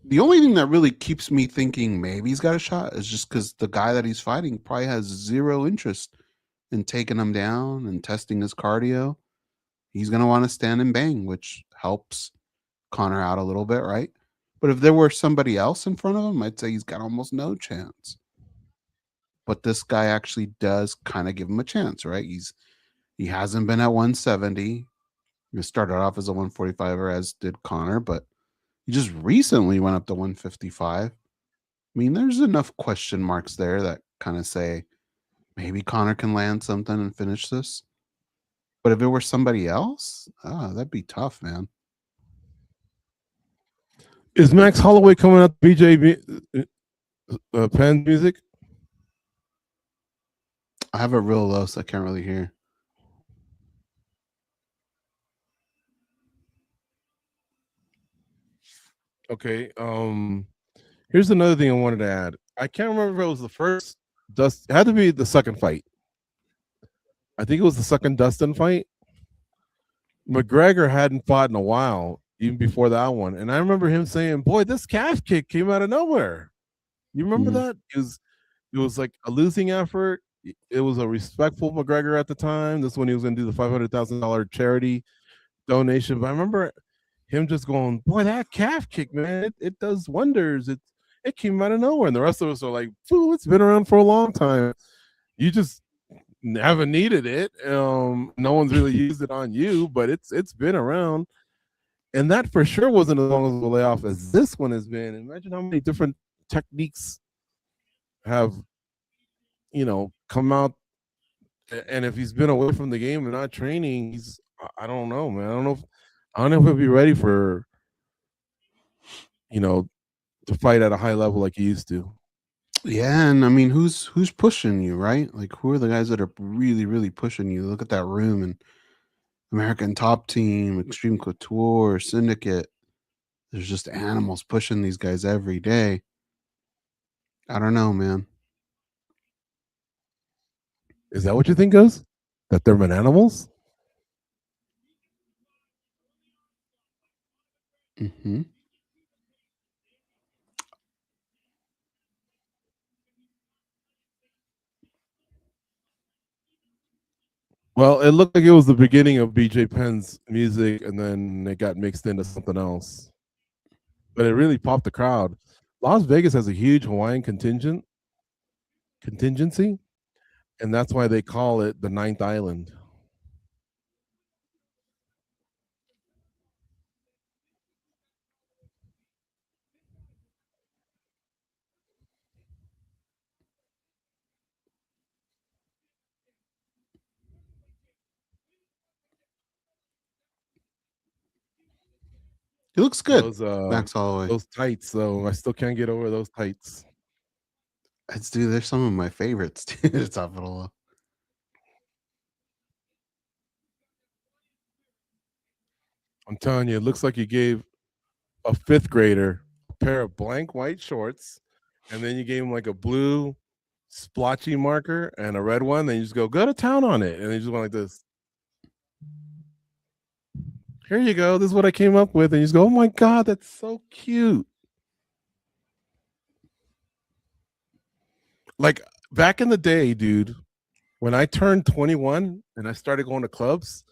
the only thing that really keeps me thinking maybe he's got a shot is just because the guy that he's fighting probably has zero interest in taking him down and testing his cardio. He's going to want to stand and bang, which helps Conor out a little bit, right? But if there were somebody else in front of him, I'd say he's got almost no chance. But this guy actually does kind of give him a chance, right? He hasn't been at 170. He started off as a 145er, as did Conor, but he just recently went up to 155. I mean, there's enough question marks there that kind of say maybe Conor can land something and finish this. But if it were somebody else, that'd be tough, man. is Max Holloway coming up BJ Penn's music? I have it real low, so I can't really hear. Okay. Here's another thing I wanted to add. I can't remember if it was the first Dust. It had to be the second fight. I think it was the second Dustin fight. McGregor hadn't fought in a while, even before that one. And I remember him saying, "Boy, this calf kick came out of nowhere." You remember that? It was like a losing effort. It was a respectful McGregor at the time. This one he was going to do the $500,000 charity donation. But I remember him just going, "Boy, that calf kick, man, it does wonders. It came out of nowhere." And the rest of us are like, "Fool, it's been around for a long time. You just haven't needed it. No one's really used it on you, but it's been around." And that for sure wasn't as long as a layoff as this one has been. Imagine how many different techniques have come out. And if he's been away from the game and not training, I don't know, man. I don't know if he'll be ready for to fight at a high level like he used to. Yeah, and I mean, who's pushing you, right? Like, who are the guys that are really, really pushing you? Look at that room and American Top Team, Extreme Couture, Syndicate. There's just animals pushing these guys every day. I don't know, man. Is that what you think, Goze? That they're animals? Mm-hmm. Well, it looked like it was the beginning of BJ Penn's music, and then it got mixed into something else. But it really popped the crowd. Las Vegas has a huge Hawaiian contingency, and that's why they call it the Ninth Island. He looks good, Those Max Holloway. those tights, though, I still can't get over those tights. Dude, they're some of my favorites. Dude, top of the low. I'm telling you, it looks like you gave a 5th grader a pair of blank white shorts, and then you gave him like a blue splotchy marker and a red one. Then you just go to town on it, and they just went like this. Here you go. This is what I came up with, and you just go, "Oh my god, that's so cute." Like back in the day, dude, when I turned 21 and I started going to clubs,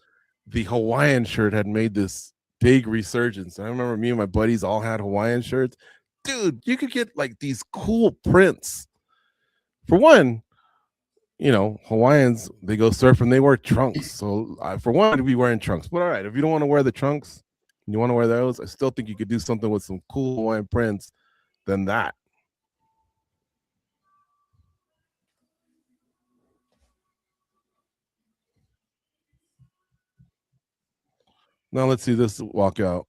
the Hawaiian shirt had made this big resurgence. I remember me and my buddies all had Hawaiian shirts. Dude, you could get like these cool prints. For one, you know, Hawaiians, they go surfing, they wear trunks. So for one, I'd be wearing trunks. But all right, if you don't want to wear the trunks, you want to wear those, I still think you could do something with some cool Hawaiian prints than that. Now let's see this walkout.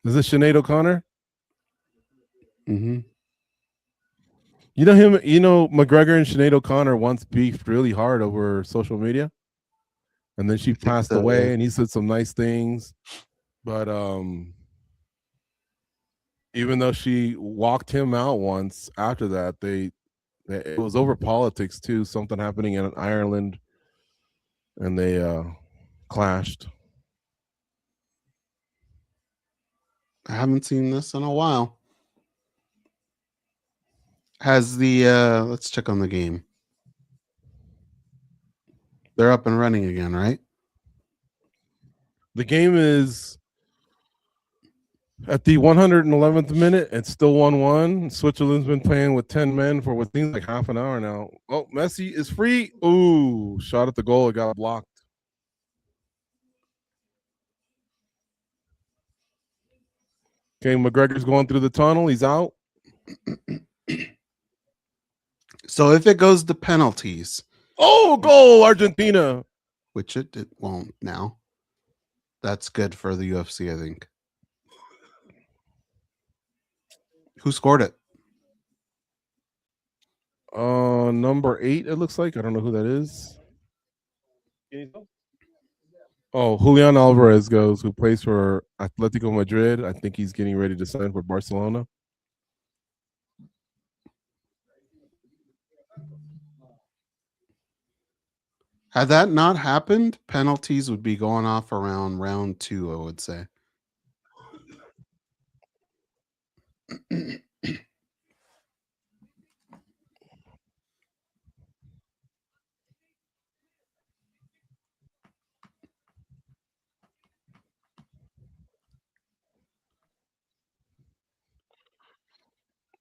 Is this Sinead O'Connor? Mm-hmm. You know him, you know, McGregor and Sinead O'Connor once beefed really hard over social media. And then she passed away, and he said some nice things. But even though she walked him out once after that, it was over politics too, something happening in Ireland, and they clashed. I haven't seen this in a while. Has the let's check on the game. They're up and running again, right? The game is at the 111th minute. It's still 1-1. Switzerland's been playing with 10 men for what seems like half an hour now. Oh, Messi is free. Ooh, shot at the goal. It got blocked. Okay, McGregor's going through the tunnel. He's out. So if it goes to penalties, oh, goal, Argentina. Which it won't now. That's good for the UFC, I think. Who scored it? Number 8, it looks like. I don't know who that is. Oh, Julian Alvarez goes, who plays for Atletico Madrid. I think he's getting ready to sign for Barcelona. Had that not happened, penalties would be going off around round 2, I would say.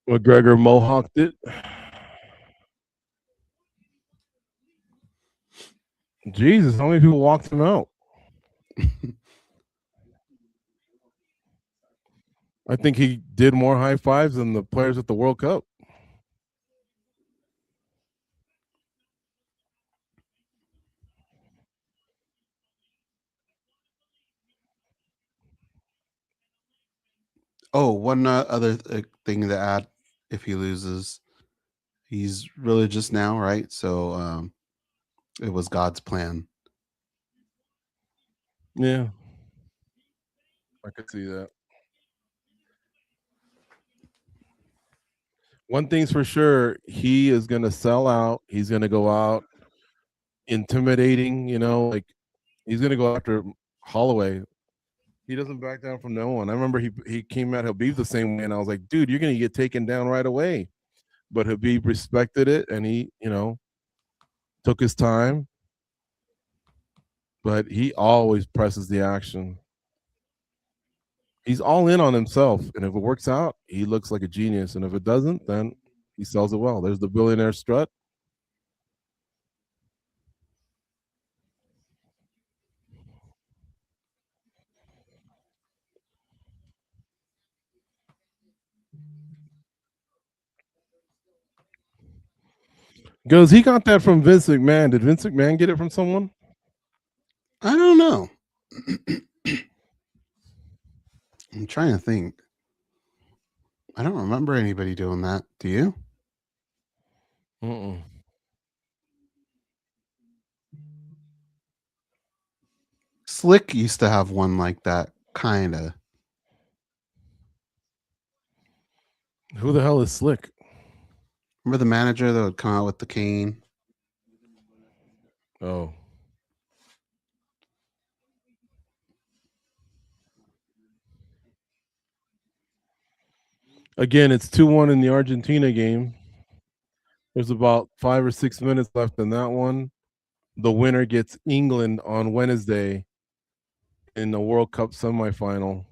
McGregor mohawked it. Jesus, how many people walked him out? I think he did more high fives than the players at the World Cup. Oh, one other thing to add: if he loses, he's religious now, right? So it was God's plan. Yeah, I could see that. One thing's for sure, he is going to sell out. He's going to go out intimidating, you know, like he's going to go after Holloway. He doesn't back down from no one. I remember he came at Habib the same way, and I was like, dude, you're going to get taken down right away. But Habib respected it, and he, you know, took his time. But he always presses the action. He's all in on himself, and if it works out, he looks like a genius, and if it doesn't, then he sells it well. There's the billionaire strut. Goes, he got that from Vince McMahon. Did Vince McMahon get it from someone? I don't know. I'm trying to think. I don't remember anybody doing that. Do you? Mm-mm. Slick used to have one like that, kind of. Who the hell is Slick? Remember the manager that would come out with the cane? Oh. Again, it's 2-1 in the Argentina game. There's about 5 or 6 minutes left in that one. the winner gets England on Wednesday in the World Cup semifinal.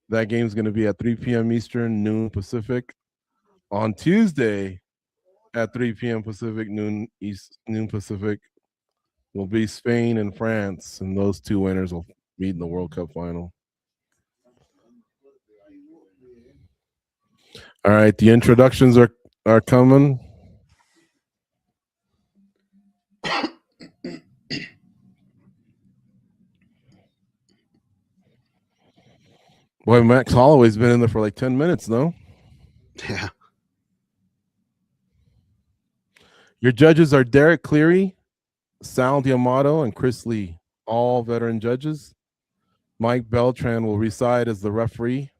That game's going to be at 3 p.m. Eastern, noon Pacific. On Tuesday at 3 p.m. Pacific, noon Pacific, will be Spain and France, and those two winners will meet in the World Cup final. All right, the introductions are coming. Boy, Max Holloway's been in there for like 10 minutes, no? Yeah. Your judges are Derek Cleary, Sal D'Amato, and Chris Lee, all veteran judges. Mike Beltran will reside as the referee.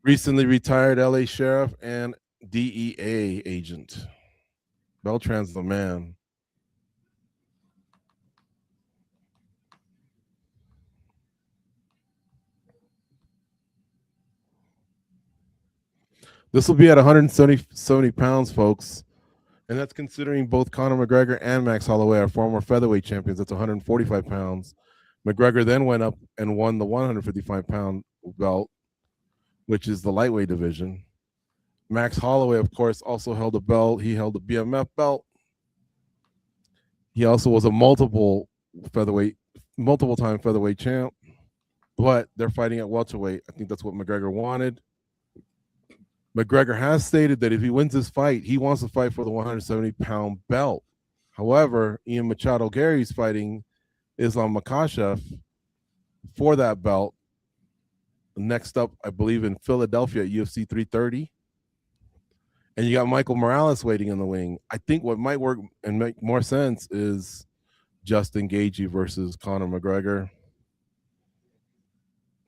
Recently retired LA Sheriff and DEA agent. Beltran's the man. This will be at 170 pounds, folks. And that's considering both Conor McGregor and Max Holloway are former featherweight champions. That's 145 pounds. McGregor then went up and won the 155-pound belt, which is the lightweight division. Max Holloway, of course, also held a belt. He held the BMF belt. He also was a multiple-time featherweight champ. But they're fighting at welterweight. I think that's what McGregor wanted. McGregor has stated that if he wins this fight, he wants to fight for the 170-pound belt. However, Ian Machado Gary's fighting Islam Makhachev for that belt. Next up, I believe, in Philadelphia at UFC 330. And you got Michael Morales waiting in the wing. I think what might work and make more sense is Justin Gaethje versus Conor McGregor.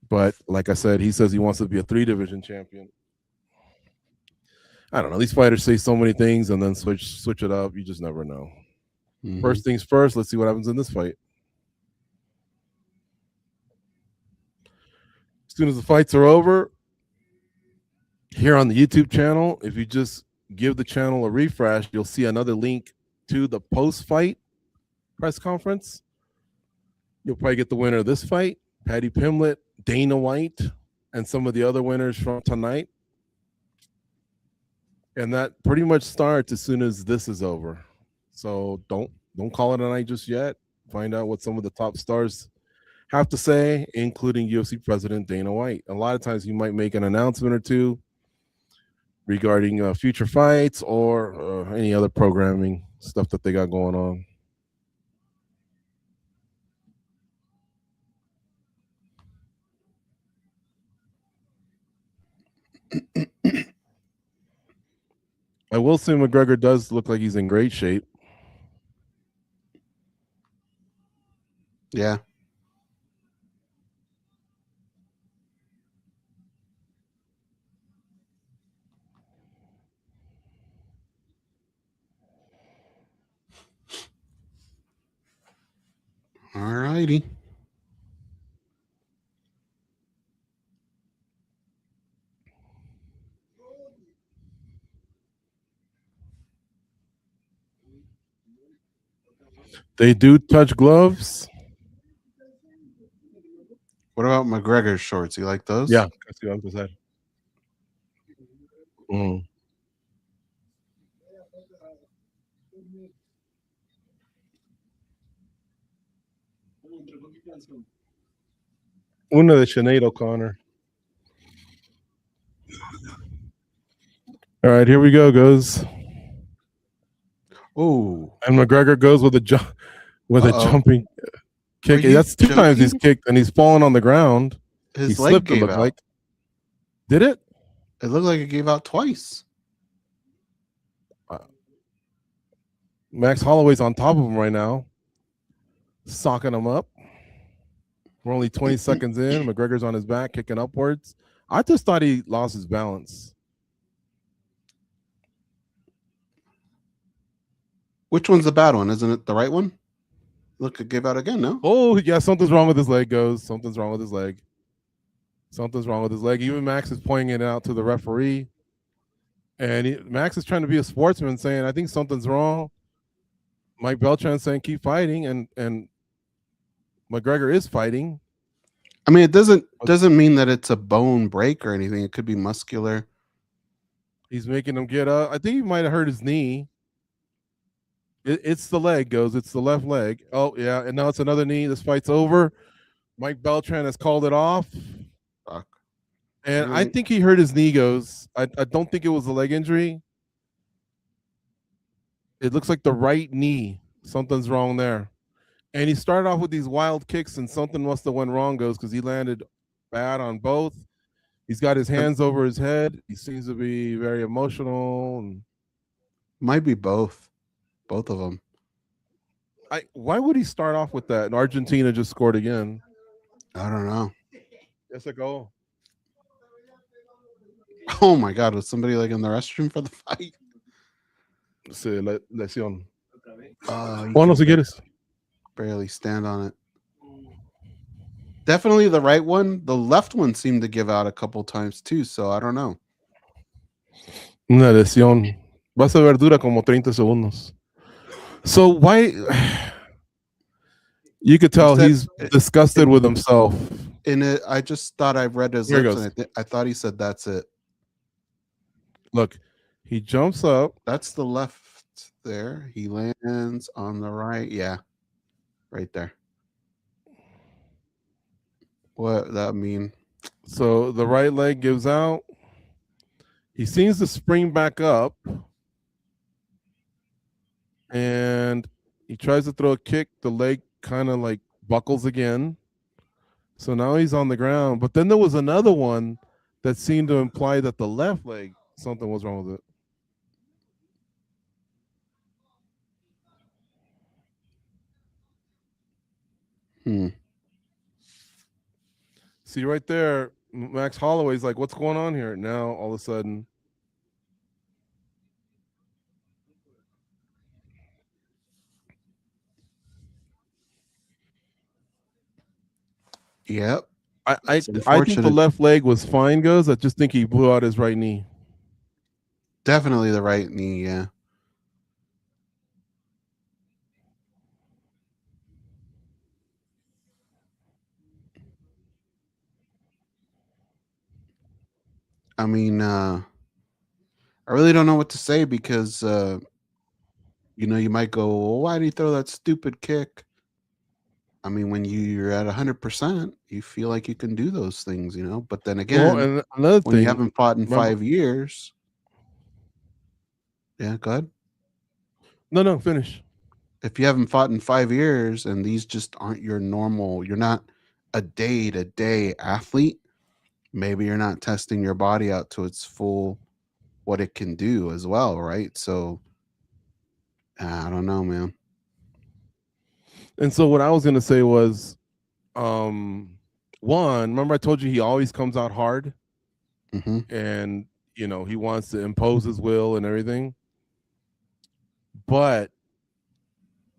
But like I said, he says he wants to be a 3-division champion. I don't know. These fighters say so many things and then switch it up. You just never know. Mm-hmm. First things first, let's see what happens in this fight. As soon as the fights are over, here on the YouTube channel, if you just give the channel a refresh, you'll see another link to the post-fight press conference. You'll probably get the winner of this fight, Paddy Pimblett, Dana White, and some of the other winners from tonight. And that pretty much starts as soon as this is over. So don't call it a night just yet. Find out what some of the top stars have to say, including UFC President Dana White. A lot of times you might make an announcement or two regarding future fights or any other programming stuff that they got going on. I will say McGregor does look like he's in great shape. Yeah. All righty. They do touch gloves. What about McGregor's shorts? You like those? Yeah, that's what I was saying. Uno de Sinead O'Connor. All right, here we go, Goze. Oh, and McGregor goes with a jumping kick. That's two times he's kicked, and he's fallen on the ground. His leg gave out. Like. Did it? It looked like it gave out twice. Max Holloway's on top of him right now, socking him up. We're only 20 seconds in. McGregor's on his back, kicking upwards. I just thought he lost his balance. Which one's the bad one? Isn't it the right one? Look, it gave out again, no? Oh, yeah, something's wrong with his leg, Goze. Something's wrong with his leg. Something's wrong with his leg. Even Max is pointing it out to the referee. And Max is trying to be a sportsman, saying, I think something's wrong. Mike Beltran saying keep fighting, and McGregor is fighting. I mean, it doesn't mean that it's a bone break or anything. It could be muscular. He's making him get up. I think he might have hurt his knee. It's the leg, Goze. It's the left leg. Oh, yeah. And now it's another knee. This fight's over. Mike Beltran has called it off. Fuck. And Really? I think he hurt his knee, Goze. I don't think it was a leg injury. It looks like the right knee. Something's wrong there. And he started off with these wild kicks, and something must have went wrong, Goze, because he landed bad on both. He's got his hands over his head. He seems to be very emotional. And Might be both of them. why would he start off with that? And Argentina just scored again. I don't know. Yes, a goal. Oh my God, was somebody like in the restroom for the fight? Sí, lesión. You Bueno, can si quieres. barely stand on it. Definitely the right one. The left one seemed to give out a couple times too, so I don't know. Una lesión. Vas a ver, dura como 30 segundos. So why? You could tell he's disgusted with himself. In it, I just thought I read his Here he lips, goes. and I thought he said that's it. Look, he jumps up. That's the left there. He lands on the right. Yeah, right there. What that mean? So the right leg gives out. He seems to spring back up. And he tries to throw a kick. The leg kind of like buckles again. So now he's on the ground. But then there was another one that seemed to imply that the left leg, something was wrong with it. See right there, Max Holloway's like, what's going on here? Now all of a sudden. Yep. I think the left leg was fine, Goze. I just think he blew out his right knee. Definitely the right knee, yeah. I mean, I really don't know what to say because, you might go, well, why did he throw that stupid kick? I mean, when you're at 100%, you feel like you can do those things, But then again, and another when thing, you haven't fought in 5 years. Yeah, go ahead. No, finish. If you haven't fought in 5 years and these just aren't your normal, you're not a day-to-day athlete, maybe you're not testing your body out to its full, what it can do as well, right? So, I don't know, man. And so what I was going to say was, one, remember I told you he always comes out hard? Mm-hmm. And, he wants to impose his will and everything. But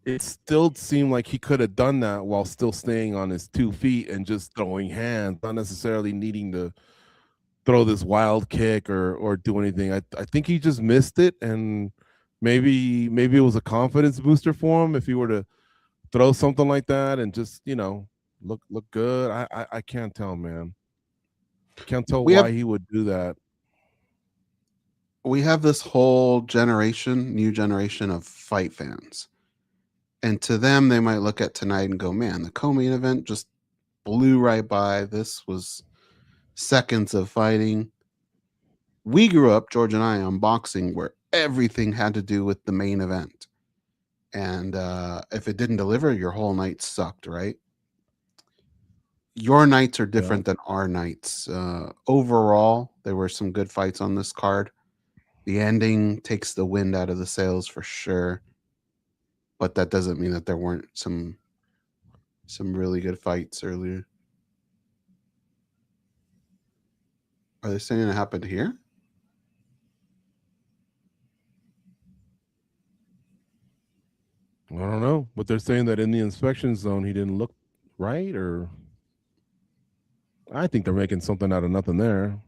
it still seemed like he could have done that while still staying on his 2 feet and just throwing hands, not necessarily needing to throw this wild kick or do anything. I think he just missed it, and maybe it was a confidence booster for him if he were to throw something like that and just look good. I can't tell, man. Can't tell why he would do that. We have this whole new generation of fight fans. And to them, they might look at tonight and go, man, the co-main event just blew right by. This was seconds of fighting. We grew up, George and I, on boxing where everything had to do with the main event. And if it didn't deliver, your whole night sucked, right? Your nights are different than our nights. Overall, there were some good fights on this card. The ending takes the wind out of the sails for sure. But that doesn't mean that there weren't some really good fights earlier. Are they saying it happened here? I don't know, but they're saying that in the inspection zone he didn't look right, or I think they're making something out of nothing there.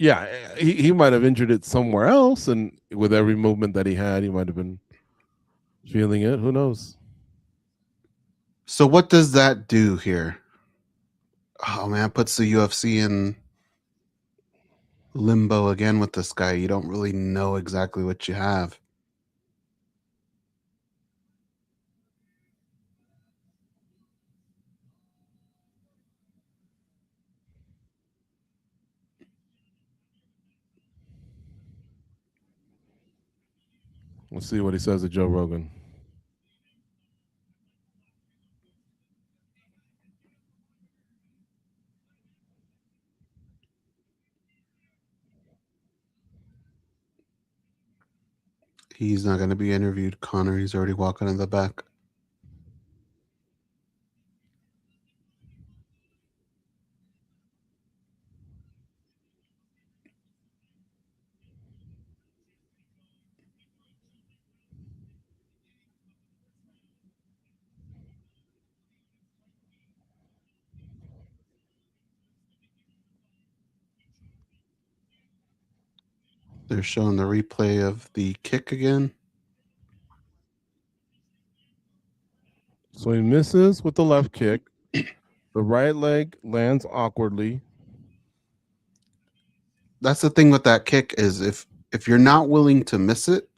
Yeah, he might have injured it somewhere else, and with every movement that he had, he might have been feeling it. Who knows? So what does that do here? Oh man, it puts the UFC in limbo again with this guy. You don't really know exactly what you have. Let's see what he says to Joe Rogan. He's not going to be interviewed, Conor. He's already walking in the back. They're showing the replay of the kick again. So he misses with the left kick. The right leg lands awkwardly. That's the thing with that kick is if you're not willing to miss it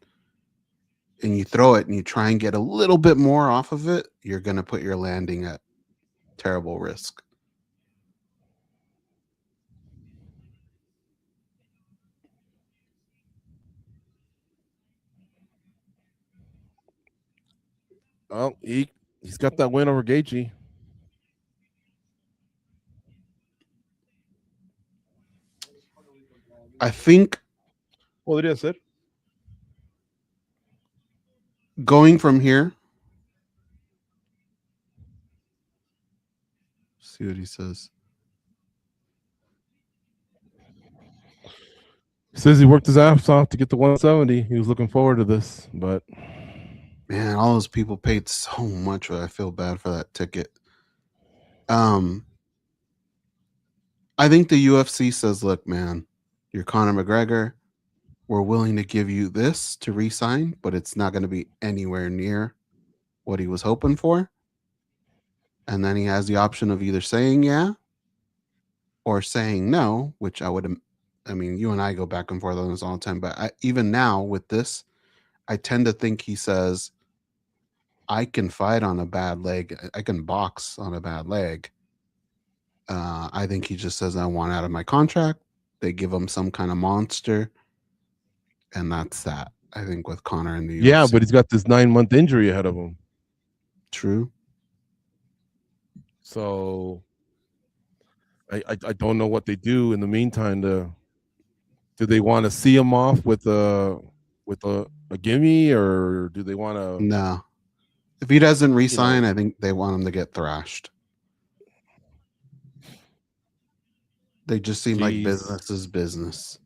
and you throw it and you try and get a little bit more off of it, you're going to put your landing at terrible risk. Oh, he's got that win over Gaethje. I think Well, it is it. going from here. See what he says. He says he worked his ass off to get to 170. He was looking forward to this, but Man, all those people paid so much. I feel bad for that ticket. I think the UFC says, look, man, you're Conor McGregor. We're willing to give you this to re-sign, but it's not going to be anywhere near what he was hoping for. And then he has the option of either saying yeah or saying no, which I mean, you and I go back and forth on this all the time, but even now with this, I tend to think he says, I can fight on a bad leg. I can box on a bad leg. I think he just says, I want out of my contract. They give him some kind of monster. And that's that. I think with Conor in the UFC. yeah, but he's got this 9-month injury ahead of him. True. So I don't know what they do in the meantime. Do they want to see him off with a gimme, or do they want to? No. If he doesn't re-sign, I think they want him to get thrashed. They just seem like business is business.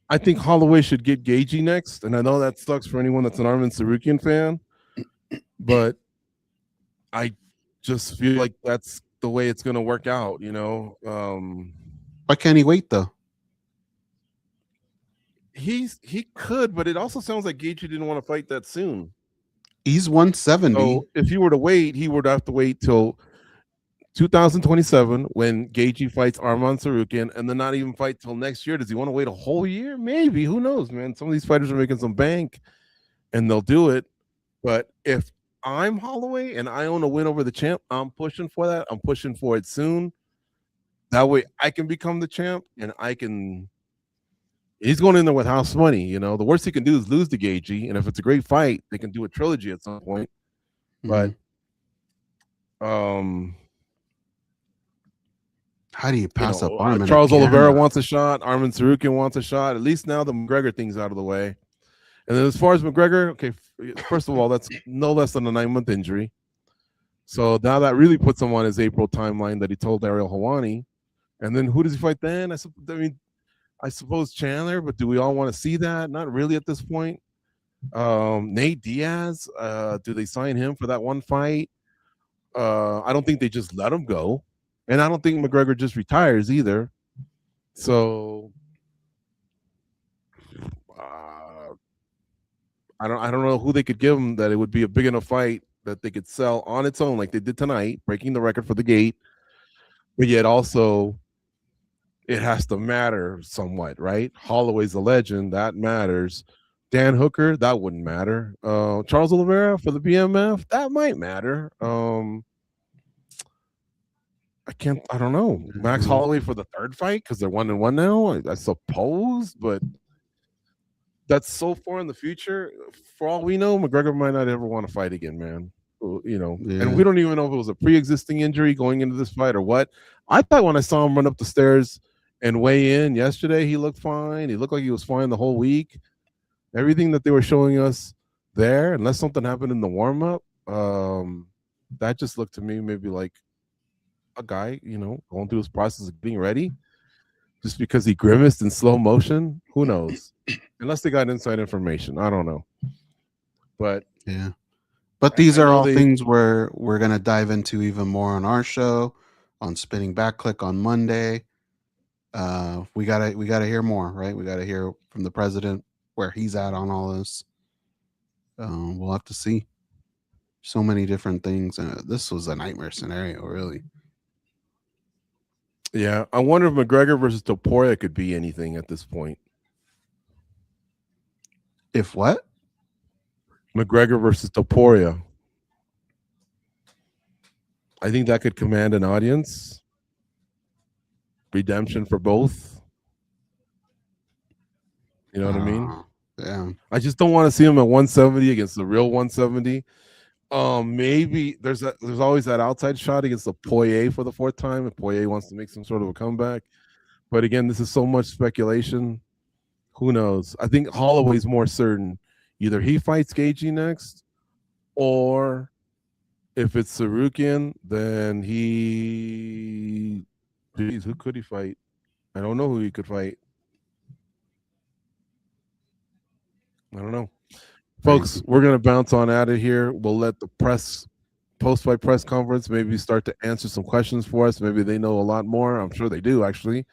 I think Holloway should get Gaethje next, and I know that sucks for anyone that's an Arman Tsarukyan fan, but I just feel like that's the way it's going to work out, you know. Why can't he wait though? He could, but it also sounds like Gaethje didn't want to fight that soon. He's 170. So if he were to wait, he would have to wait till 2027 when Gaethje fights Arman Tsarukyan, and then not even fight till next year. Does he want to wait a whole year? Maybe. Who knows, man? Some of these fighters are making some bank, and they'll do it. But if I'm Holloway and I own a win over the champ, I'm pushing for that. I'm pushing for it soon. That way I can become the champ, and I can. He's going in there with house money. You know, the worst he can do is lose to Gaethje, and if it's a great fight, they can do a trilogy at some point. But how do you pass up Arman? Charles Oliveira wants a shot. Arman Tsarukyan wants a shot. At least now the McGregor thing's out of the way. And then as far as McGregor, okay, first of all, that's no less than a 9-month injury. So now that really puts him on his April timeline that he told Ariel Helwani. And then who does he fight then? I suppose Chandler, but do we all want to see that? Not really at this point. Nate Diaz, do they sign him for that one fight? I don't think they just let him go. And I don't think McGregor just retires either. So I don't know who they could give him that it would be a big enough fight that they could sell on its own like they did tonight, breaking the record for the gate. But yet also it has to matter somewhat, right? Holloway's a legend, that matters. Dan Hooker, that wouldn't matter. Charles Oliveira for the BMF, that might matter. I don't know. Max Holloway for the third fight because they're 1-1 now, I suppose, but that's so far in the future. For all we know, McGregor might not ever want to fight again, man. You know, and we don't even know if it was a pre-existing injury going into this fight or what. I thought when I saw him run up the stairs and weigh in yesterday, he looked fine. He looked like he was fine the whole week. Everything that they were showing us there, unless something happened in the warm-up, that just looked to me maybe like a guy, you know, going through his process of being ready. Just because he grimaced in slow motion, who knows? Unless they got inside information, I don't know. But yeah, but these are all things we're gonna dive into even more on our show, on Spinning Back Click on Monday. We gotta hear more, right? We gotta hear from the president where he's at on all this. We'll have to see. So many different things. This was a nightmare scenario, really. Yeah, I wonder if McGregor versus Topuria could be anything at this point. If what? McGregor versus Topuria. I think that could command an audience. Redemption for both. You know what I mean? Yeah. I just don't want to see him at 170 against the real 170. Maybe there's always that outside shot against the Poirier for the fourth time if Poirier wants to make some sort of a comeback. But again, this is so much speculation. Who knows? I think Holloway's more certain. Either he fights Gaethje next, or if it's Sarukian, then who could he fight? I don't know who he could fight. I don't know. Folks, we're going to bounce on out of here. We'll let the post-fight press conference maybe start to answer some questions for us. Maybe they know a lot more. I'm sure they do, actually.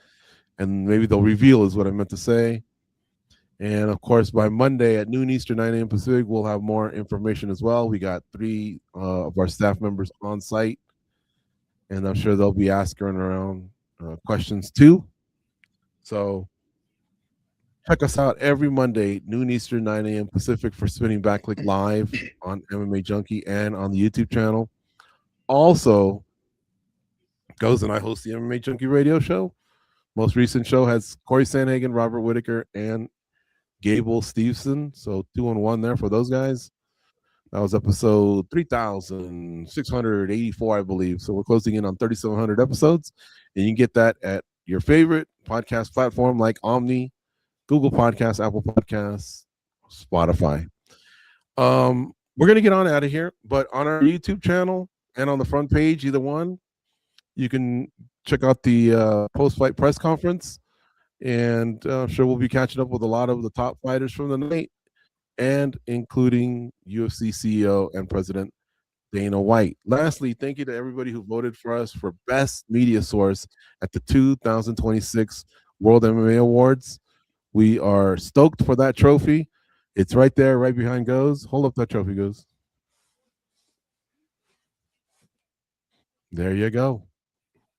And maybe they'll reveal is what I meant to say. And, of course, by Monday at noon Eastern, 9 a.m. Pacific, we'll have more information as well. We got 3 of our staff members on site, and I'm sure they'll be asking around questions too. So check us out every Monday, noon Eastern, 9 a.m. Pacific for Spinning Back Click live on MMA Junkie and on the YouTube channel. Also, Goze and I host the MMA Junkie Radio show. Most recent show has Corey Sandhagen, Robert Whitaker, and Gable Stevenson. So 2-on-1 there for those guys. That was episode 3,684, I believe. So we're closing in on 3,700 episodes. And you can get that at your favorite podcast platform like Omni, Google Podcasts, Apple Podcasts, Spotify. We're going to get on out of here. But on our YouTube channel and on the front page, either one, you can check out the post-fight press conference. And sure we'll be catching up with a lot of the top fighters from the night, and including UFC CEO and President Dana White. Lastly, thank you to everybody who voted for us for Best Media Source at the 2026 World MMA Awards. We are stoked for that trophy. It's right there, right behind Goze. Hold up that trophy, Goze. There you go.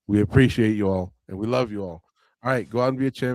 We appreciate you all, and we love you all. All right, go out and be a champion.